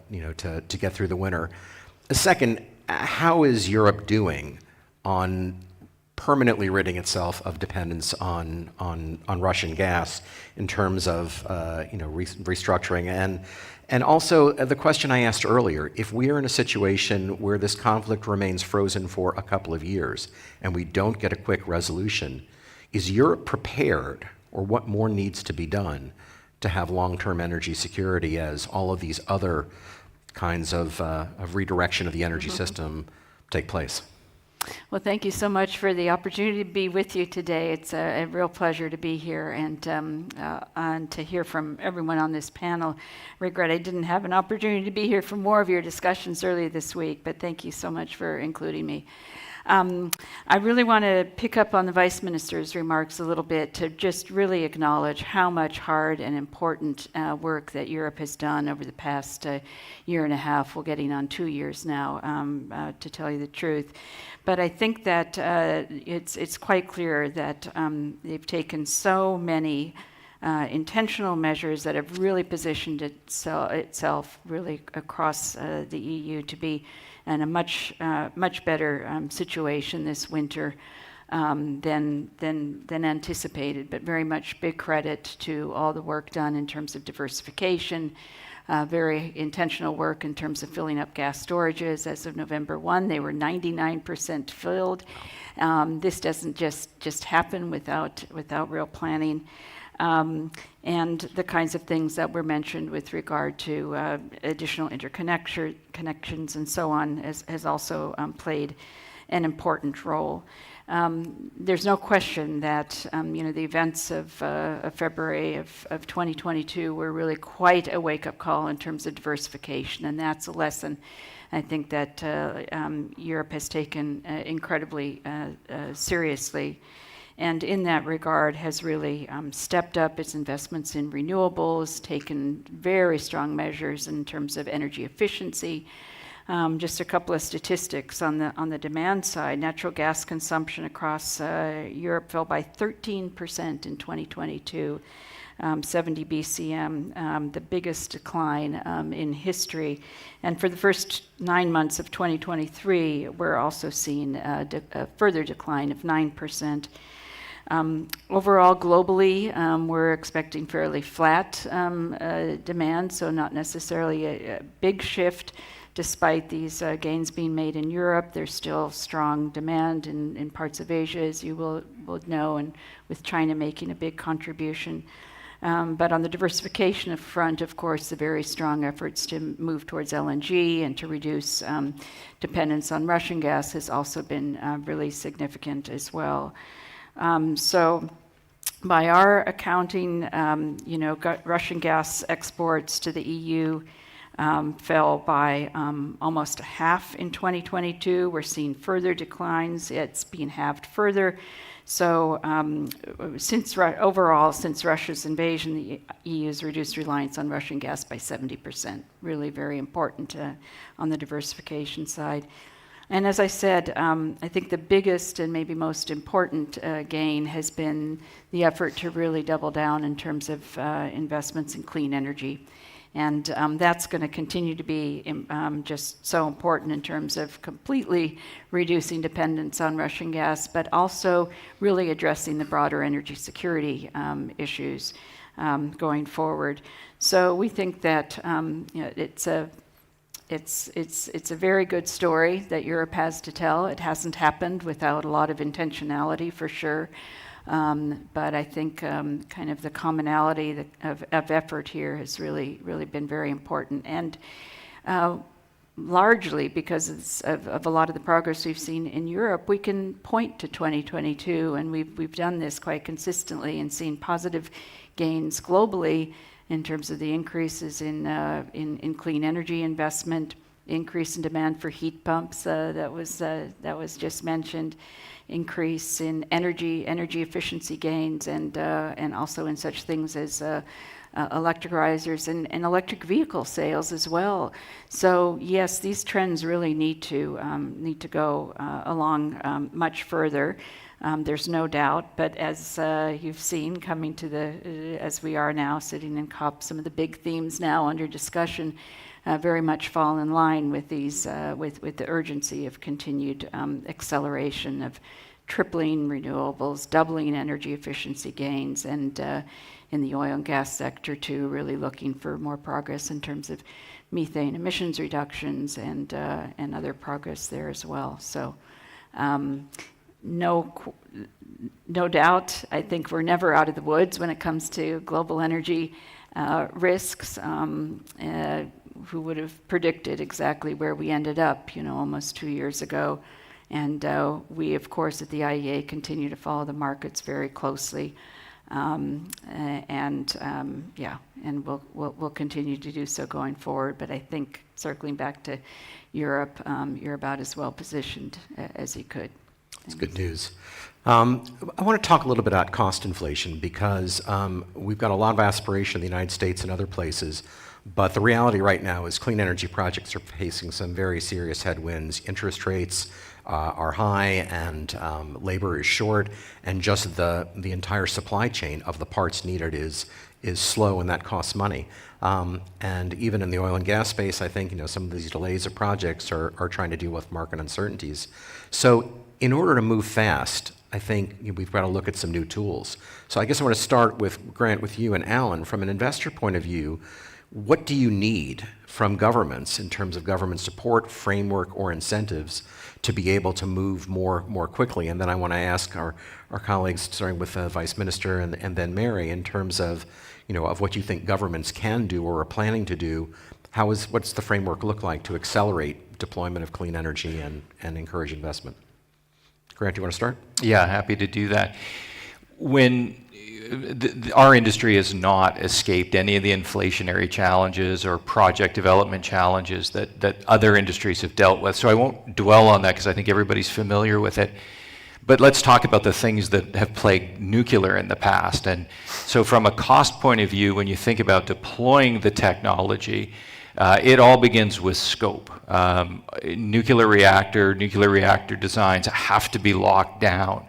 get through the winter? Second, how is Europe doing on permanently ridding itself of dependence on Russian gas in terms of restructuring? And also the question I asked earlier, if we are in a situation where this conflict remains frozen for a couple of years and we don't get a quick resolution, is Europe prepared, or what more needs to be done to have long-term energy security as all of these other kinds of redirection of the energy system take place? Well, thank you so much for the opportunity to be with you today. It's a real pleasure to be here and to hear from everyone on this panel. I regret I didn't have an opportunity to be here for more of your discussions earlier this week, but thank you so much for including me. I really want to pick up on the Vice Minister's remarks a little bit to just really acknowledge how much hard and important work that Europe has done over the past year and a half. We're getting on 2 years now, to tell you the truth. But I think that it's quite clear that they've taken so many intentional measures that have really positioned itself really across the EU to be in a much better situation this winter than anticipated. But very much big credit to all the work done in terms of diversification, very intentional work in terms of filling up gas storages. As of November 1, they were 99% filled. This doesn't just happen without real planning. And the kinds of things that were mentioned with regard to additional connections and so on has also played an important role. There's no question that the events of February of 2022 were really quite a wake-up call in terms of diversification, and that's a lesson I think that Europe has taken incredibly seriously. And in that regard has really stepped up its investments in renewables, taken very strong measures in terms of energy efficiency. Just a couple of statistics on the demand side. Natural gas consumption across Europe fell by 13% in 2022, 70 BCM, the biggest decline in history. And for the first 9 months of 2023, we're also seeing a further decline of 9%. Overall, globally, we're expecting fairly flat demand, so not necessarily a big shift. Despite these gains being made in Europe, there's still strong demand in parts of Asia, as you will know, and with China making a big contribution. But on the diversification front, of course, the very strong efforts to move towards LNG and to reduce dependence on Russian gas has also been really significant as well. So by our accounting, Russian gas exports to the EU fell by almost a half in 2022. We're seeing further declines. It's being halved further. So since Russia's invasion, the EU has reduced reliance on Russian gas by 70%. Really very important on the diversification side. And as I said, I think the biggest and maybe most important gain has been the effort to really double down in terms of investments in clean energy. And that's going to continue to be just so important in terms of completely reducing dependence on Russian gas, but also really addressing the broader energy security issues going forward. So we think that it's a very good story that Europe has to tell. It hasn't happened without a lot of intentionality, for sure. But I think kind of the commonality of effort here has really been very important. And largely because of a lot of the progress we've seen in Europe, we can point to 2022, and we've done this quite consistently and seen positive gains globally in terms of the increases in clean energy investment, increase in demand for heat pumps that was just mentioned, increase in energy efficiency gains, and also in such things as electrolyzers and electric vehicle sales as well. So yes, these trends really need to go along much further. There's no doubt, but as you've seen, coming to as we are now sitting in COP, some of the big themes now under discussion very much fall in line with these, with the urgency of continued acceleration of tripling renewables, doubling energy efficiency gains, and in the oil and gas sector too, really looking for more progress in terms of methane emissions reductions and other progress there as well. So no doubt, I think we're never out of the woods when it comes to global energy risks. Who would have predicted exactly where we ended up, almost 2 years ago? And we, of course, at the IEA continue to follow the markets very closely. And we'll continue to do so going forward. But I think, circling back to Europe, you're about as well positioned as you could. That's good news. I want to talk a little bit about cost inflation because we've got a lot of aspiration in the United States and other places, but the reality right now is clean energy projects are facing some very serious headwinds. Interest rates are high and labor is short, and just the entire supply chain of the parts needed is slow, and that costs money. And even in the oil and gas space, I think some of these delays of projects are trying to deal with market uncertainties. So in order to move fast, I think we've got to look at some new tools. So I guess I want to start with Grant, with you and Alan. From an investor point of view, what do you need from governments in terms of government support, framework, or incentives to be able to move more quickly? And then I want to ask our colleagues, starting with the Vice Minister and then Mary, in terms of of what you think governments can do or are planning to do. What's the framework look like to accelerate deployment of clean energy and encourage investment? Grant, do you want to start? Yeah, happy to do that. When our industry has not escaped any of the inflationary challenges or project development challenges that other industries have dealt with. So I won't dwell on that because I think everybody's familiar with it. But let's talk about the things that have plagued nuclear in the past. And so from a cost point of view, when you think about deploying the technology, it all begins with scope. Nuclear reactor designs have to be locked down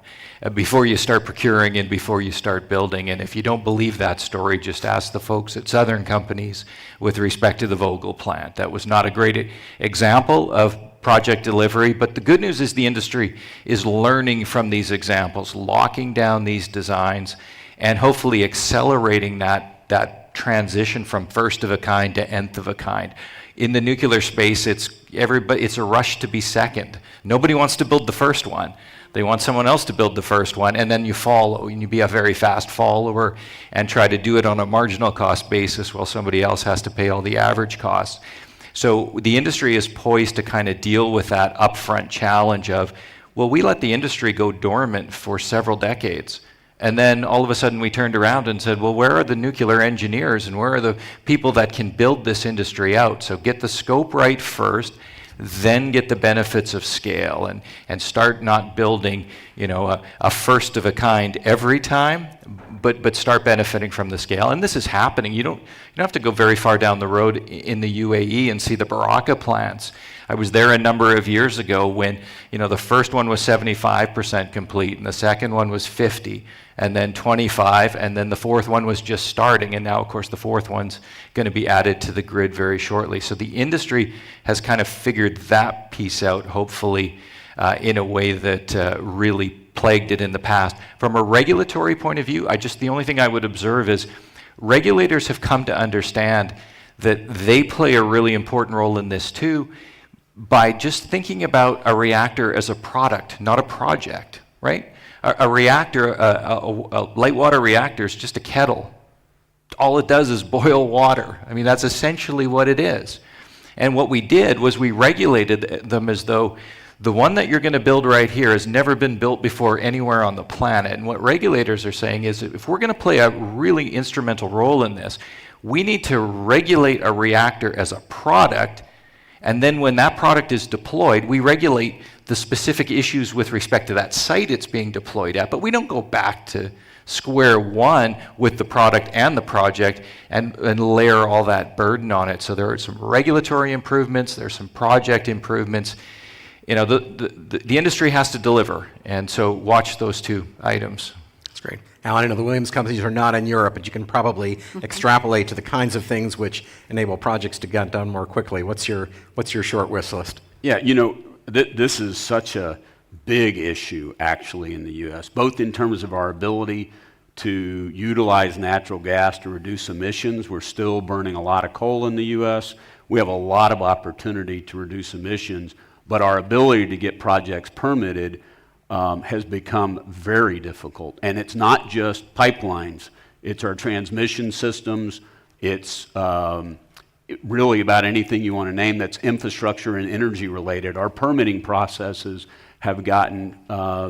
before you start procuring and before you start building. And if you don't believe that story, just ask the folks at Southern Companies with respect to the Vogtle plant. That was not a great example of project delivery, but the good news is the industry is learning from these examples, locking down these designs, and hopefully accelerating that transition from first of a kind to nth of a kind. In the nuclear space, it's a rush to be second. Nobody wants to build the first one. They want someone else to build the first one, and then you follow, and you be a very fast follower and try to do it on a marginal cost basis while somebody else has to pay all the average costs. So the industry is poised to kind of deal with that upfront challenge of, well, we let the industry go dormant for several decades. And then all of a sudden we turned around and said, well, where are the nuclear engineers and where are the people that can build this industry out? So get the scope right first, then get the benefits of scale and start not building, a first of a kind every time, but start benefiting from the scale. And this is happening. You don't have to go very far down the road in the UAE and see the Baraka plants. I was there a number of years ago when, the first one was 75% complete and the second one was 50 and then 25 and then the fourth one was just starting, and now of course the fourth one's going to be added to the grid very shortly. So the industry has kind of figured that piece out, hopefully, in a way that really plagued it in the past. From a regulatory point of view, the only thing I would observe is regulators have come to understand that they play a really important role in this too, by just thinking about a reactor as a product, not a project, right? A reactor, a light water reactor is just a kettle. All it does is boil water. I mean, that's essentially what it is. And what we did was we regulated them as though the one that you're going to build right here has never been built before anywhere on the planet. And what regulators are saying is if we're going to play a really instrumental role in this, we need to regulate a reactor as a product, and then when that product is deployed, we regulate the specific issues with respect to that site it's being deployed at, but we don't go back to square one with the product and the project and layer all that burden on it. So there are some regulatory improvements, there's some project improvements. You know, the industry has to deliver, and so watch those two items. That's great. Alan, I know the Williams companies are not in Europe, but you can probably extrapolate to the kinds of things which enable projects to get done more quickly. What's your short wish list? Yeah, you know, this is such a big issue actually in the U.S., both in terms of our ability to utilize natural gas to reduce emissions. We're still burning a lot of coal in the U.S. We have a lot of opportunity to reduce emissions, but our ability to get projects permitted has become very difficult. And it's not just pipelines, it's our transmission systems, it's really about anything you want to name that's infrastructure and energy related. Our permitting processes have gotten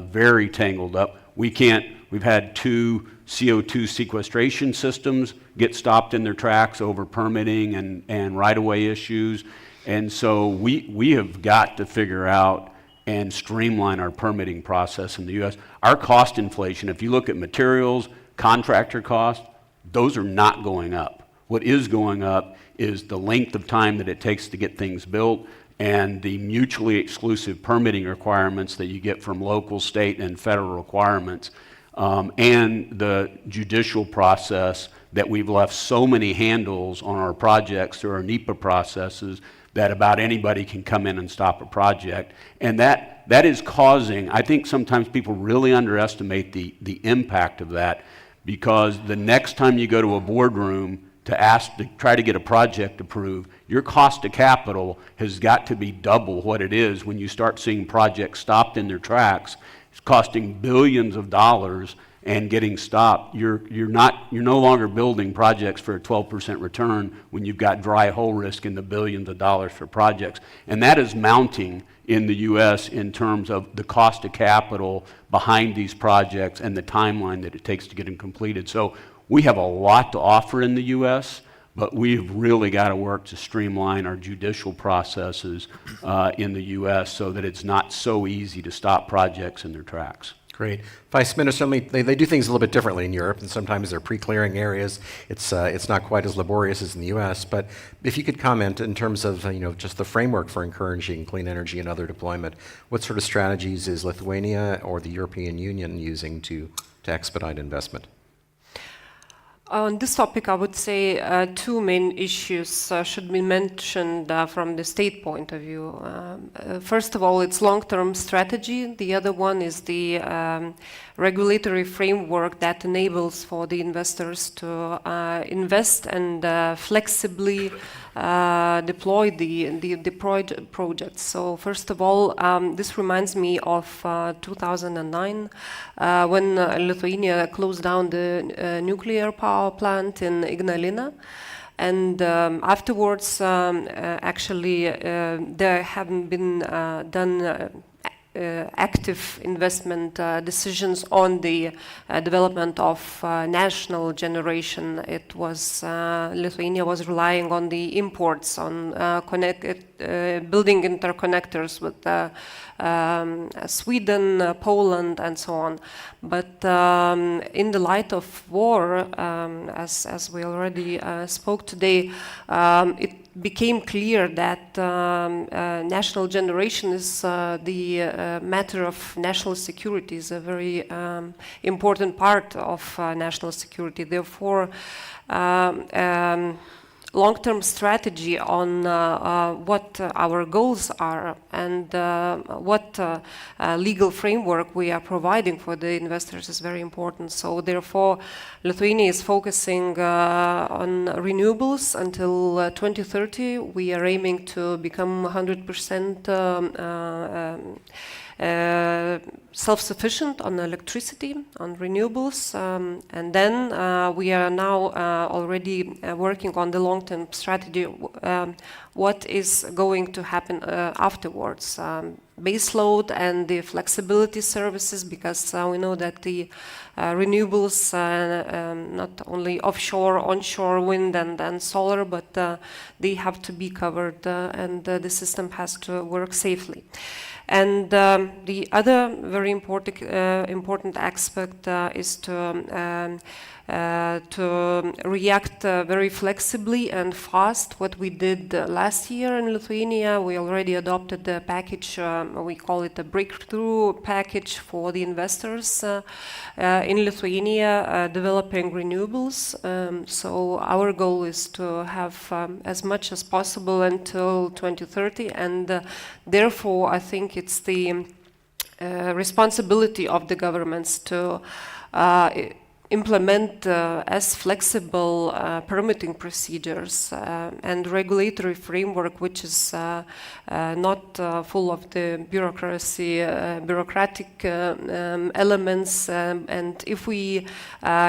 very tangled up. We've had 2 CO2 sequestration systems get stopped in their tracks over permitting and right-of-way issues. And so we have got to figure out and streamline our permitting process in the U.S. Our cost inflation, if you look at materials, contractor costs, those are not going up. What is going up is the length of time that it takes to get things built and the mutually exclusive permitting requirements that you get from local, state, and federal requirements, and the judicial process that we've left so many handles on our projects through our NEPA processes that about anybody can come in and stop a project. And that is causing, I think sometimes people really underestimate the impact of that, because the next time you go to a boardroom to try to get a project approved, your cost of capital has got to be double what it is when you start seeing projects stopped in their tracks. It's costing billions of dollars and getting stopped. You're no longer building projects for a 12% return when you've got dry hole risk in the billions of dollars for projects. And that is mounting in the U.S. in terms of the cost of capital behind these projects and the timeline that it takes to get them completed. So we have a lot to offer in the U.S., but we've really got to work to streamline our judicial processes in the U.S. so that it's not so easy to stop projects in their tracks. Great. Vice Minister, they do things a little bit differently in Europe, and sometimes they're pre-clearing areas. It's not quite as laborious as in the U.S., but if you could comment in terms of just the framework for encouraging clean energy and other deployment, what sort of strategies is Lithuania or the European Union using to expedite investment? On this topic, I would say 2 main issues should be mentioned from the state point of view. First of all, it's long-term strategy. The other one is the regulatory framework that enables for the investors to invest and flexibly deploy the projects. So first of all, this reminds me of 2009 when Lithuania closed down the nuclear power plant in Ignalina. And afterwards, actually, there haven't been done active investment decisions on the development of national generation. It was Lithuania was relying on the imports, on building interconnectors with Sweden, Poland, and so on. But in the light of war, as we already spoke today, it became clear that national generation is the matter of national security, is a very important part of national security. Therefore, long-term strategy on what our goals are and what legal framework we are providing for the investors is very important. So therefore, Lithuania is focusing on renewables until 2030. We are aiming to become 100% self-sufficient on electricity, on renewables, and then we are now already working on the long long-term strategy, what is going to happen afterwards. Baseload and the flexibility services, because we know that the renewables, not only offshore, onshore wind and solar, but they have to be covered and the system has to work safely. And the other very important aspect is to react very flexibly and fast. What we did last year in Lithuania, we already adopted the package, we call it a breakthrough package for the investors in Lithuania developing renewables. So our goal is to have as much as possible until 2030, and therefore I think it's the responsibility of the governments to implement as flexible permitting procedures and regulatory framework which is not full of the bureaucratic elements, and if we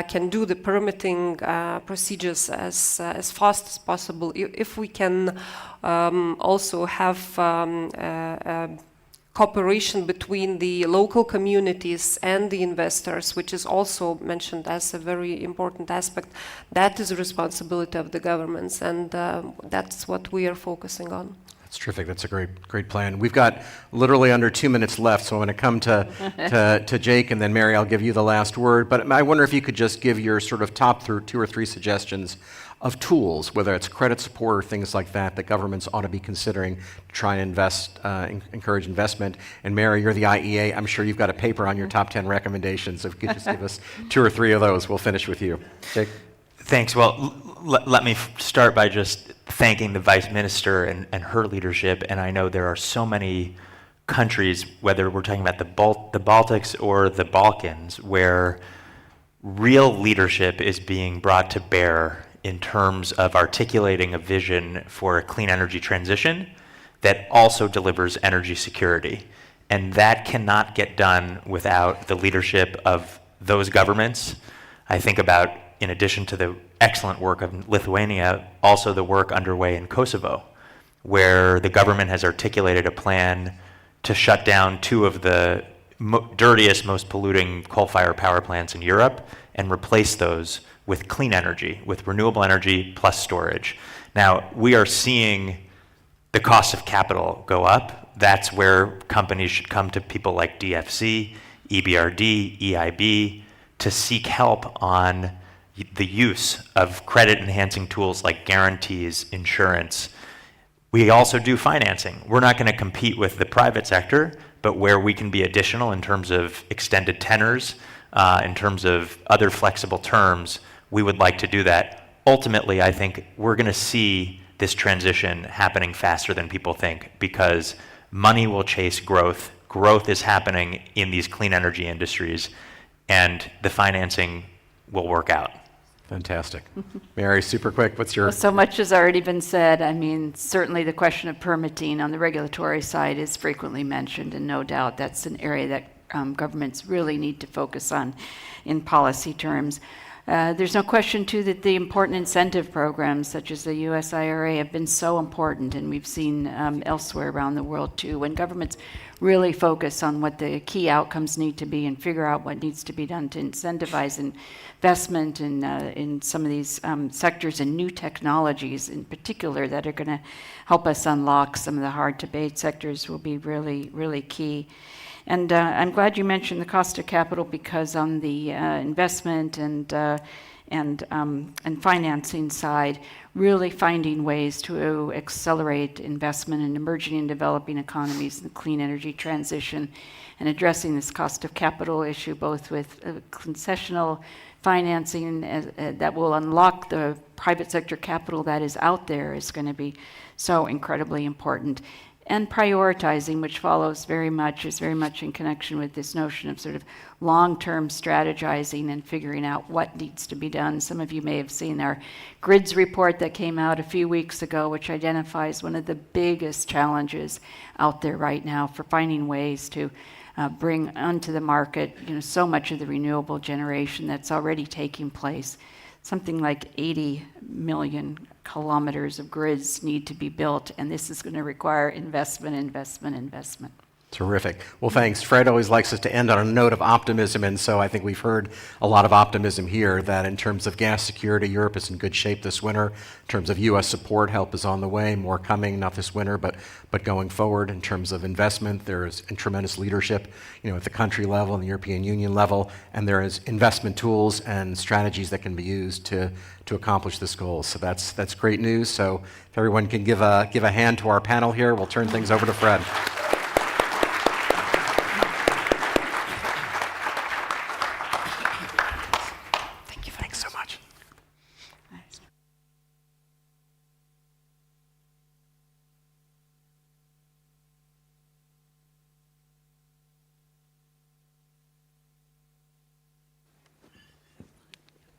can do the permitting procedures as fast as possible, if we can also have cooperation between the local communities and the investors, which is also mentioned as a very important aspect, that is a responsibility of the governments, and that's what we are focusing on. That's terrific. That's a great plan. We've got literally under 2 minutes left, so I'm going to come to Jake, and then Mary, I'll give you the last word. But I wonder if you could just give your sort of top 2 or 3 suggestions of tools, whether it's credit support or things like that, that governments ought to be considering to try and encourage investment. And Mary, you're the IEA. I'm sure you've got a paper on your top 10 recommendations. If you could just give us 2 or 3 of those, we'll finish with you. Jake? Thanks. Well, let me start by just thanking the Vice Minister and her leadership. And I know there are so many countries, whether we're talking about the Baltics or the Balkans, where real leadership is being brought to bear in terms of articulating a vision for a clean energy transition that also delivers energy security. And that cannot get done without the leadership of those governments. I think about, in addition to the excellent work of Lithuania, also the work underway in Kosovo, where the government has articulated a plan to shut down 2 of the dirtiest, most polluting coal-fired power plants in Europe and replace those with clean energy, with renewable energy plus storage. Now, we are seeing the cost of capital go up. That's where companies should come to people like DFC, EBRD, EIB, to seek help on the use of credit-enhancing tools like guarantees, insurance. We also do financing. We're not going to compete with the private sector, but where we can be additional in terms of extended tenors, in terms of other flexible terms, we would like to do that. Ultimately, I think we're going to see this transition happening faster than people think, because money will chase growth. Growth is happening in these clean energy industries, and the financing will work out. Fantastic. Mary, super quick, what's your... Well, so much has already been said. I mean, certainly the question of permitting on the regulatory side is frequently mentioned, and no doubt that's an area that governments really need to focus on in policy terms. There's no question, too, that the important incentive programs, such as the US IRA, have been so important, and we've seen elsewhere around the world, too, when governments really focus on what the key outcomes need to be and figure out what needs to be done to incentivize investment in some of these sectors and new technologies in particular that are going to help us unlock some of the hard-to-abate sectors will be really, really key. And I'm glad you mentioned the cost of capital, because on the investment and financing side, really finding ways to accelerate investment in emerging and developing economies in the clean energy transition, and addressing this cost of capital issue, both with concessional financing that will unlock the private sector capital that is out there, is going to be so incredibly important. And prioritizing, which is very much in connection with this notion of sort of long-term strategizing and figuring out what needs to be done. Some of you may have seen our grids report that came out a few weeks ago, which identifies one of the biggest challenges out there right now for finding ways to bring onto the market, so much of the renewable generation that's already taking place. Something like 80 million kilometers of grids need to be built, and this is going to require investment, investment, investment. Terrific. Well, thanks. Fred always likes us to end on a note of optimism, and so I think we've heard a lot of optimism here that in terms of gas security, Europe is in good shape this winter. In terms of U.S. support, help is on the way, more coming, not this winter, but going forward. In terms of investment, there is tremendous leadership, at the country level and the European Union level, and there is investment tools and strategies that can be used to accomplish this goal. So that's great news. So if everyone can give a hand to our panel here, we'll turn things over to Fred.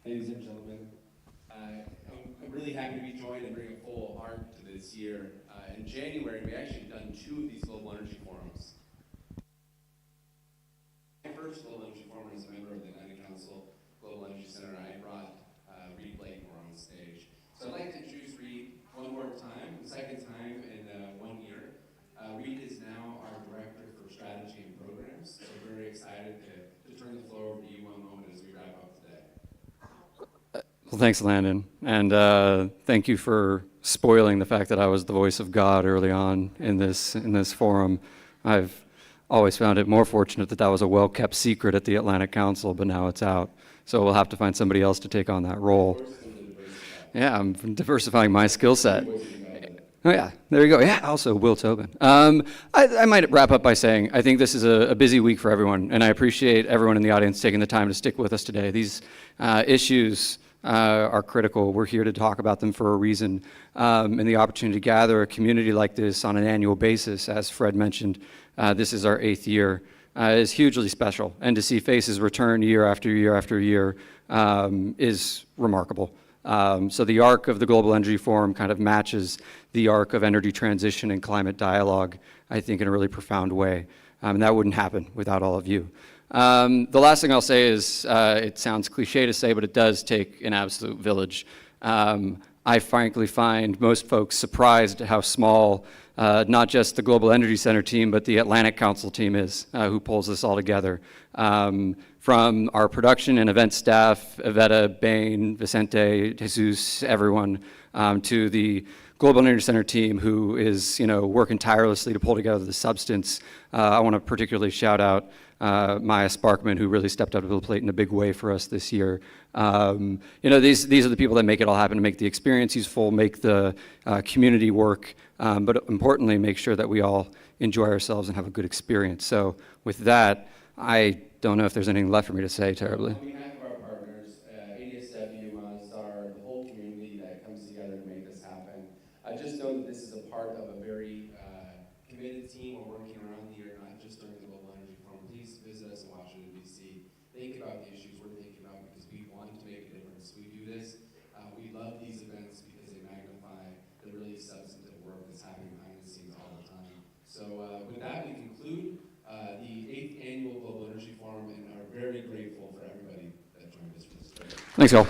Ladies and gentlemen, I'm really happy to be joined and bring a full arc to this year. In January, we actually done 2 of these global energy forums. My first global energy forum as a member of the Atlantic Council Global Energy Center, I brought Reed Blakemore on stage. So I'd like to introduce Reed one more time, the second time in 1 year. Reed is now our Director for Strategy and Programs, so we're very excited to turn the floor over to you one moment as we wrap up today. Well, thanks, Landon, and thank you for spoiling the fact that I was the voice of God early on in this forum. I've always found it more fortunate that was a well-kept secret at the Atlantic Council, but now it's out. So we'll have to find somebody else to take on that role. Yeah, I'm diversifying my skill set. Oh yeah, there you go. Yeah, also Will Tobin. I might wrap up by saying I think this is a busy week for everyone, and I appreciate everyone in the audience taking the time to stick with us today. These issues are critical. We're here to talk about them for a reason, and the opportunity to gather a community like this on an annual basis, as Fred mentioned, this is our 8th year, is hugely special. And to see faces return year after year after year is remarkable. So the arc of the Global Energy Forum kind of matches the arc of energy transition and climate dialogue, I think, in a really profound way. And that wouldn't happen without all of you. The last thing I'll say is, it sounds cliche to say, but it does take an absolute village. I frankly find most folks surprised at how small not just the Global Energy Center team, but the Atlantic Council team is, who pulls this all together. From our production and event staff, Iveta, Bain, Vicente, Jesus, everyone, to the Global Energy Center team who is working tirelessly to pull together the substance. I want to particularly shout out Maya Sparkman, who really stepped up to the plate in a big way for us this year. These are the people that make it all happen, to make the experience useful, make the community work, but importantly, make sure that we all enjoy ourselves and have a good experience. So with that, I don't know if there's anything left for me to say terribly. On behalf of our partners, ADSW, Mazar, the whole community that comes together to make this happen, I just know that this is a part of a very committed team. We're working around the year, not just during the Global Energy Forum. Please visit us in Washington, D.C. Think about the issues we're thinking about because we want to make a difference. We do this. We love these events because they magnify the really substantive work that's happening behind the scenes all the time. So with that, we conclude the 8th Annual Global Energy Forum and are very grateful for everybody that joined us for this trip. Thanks, all.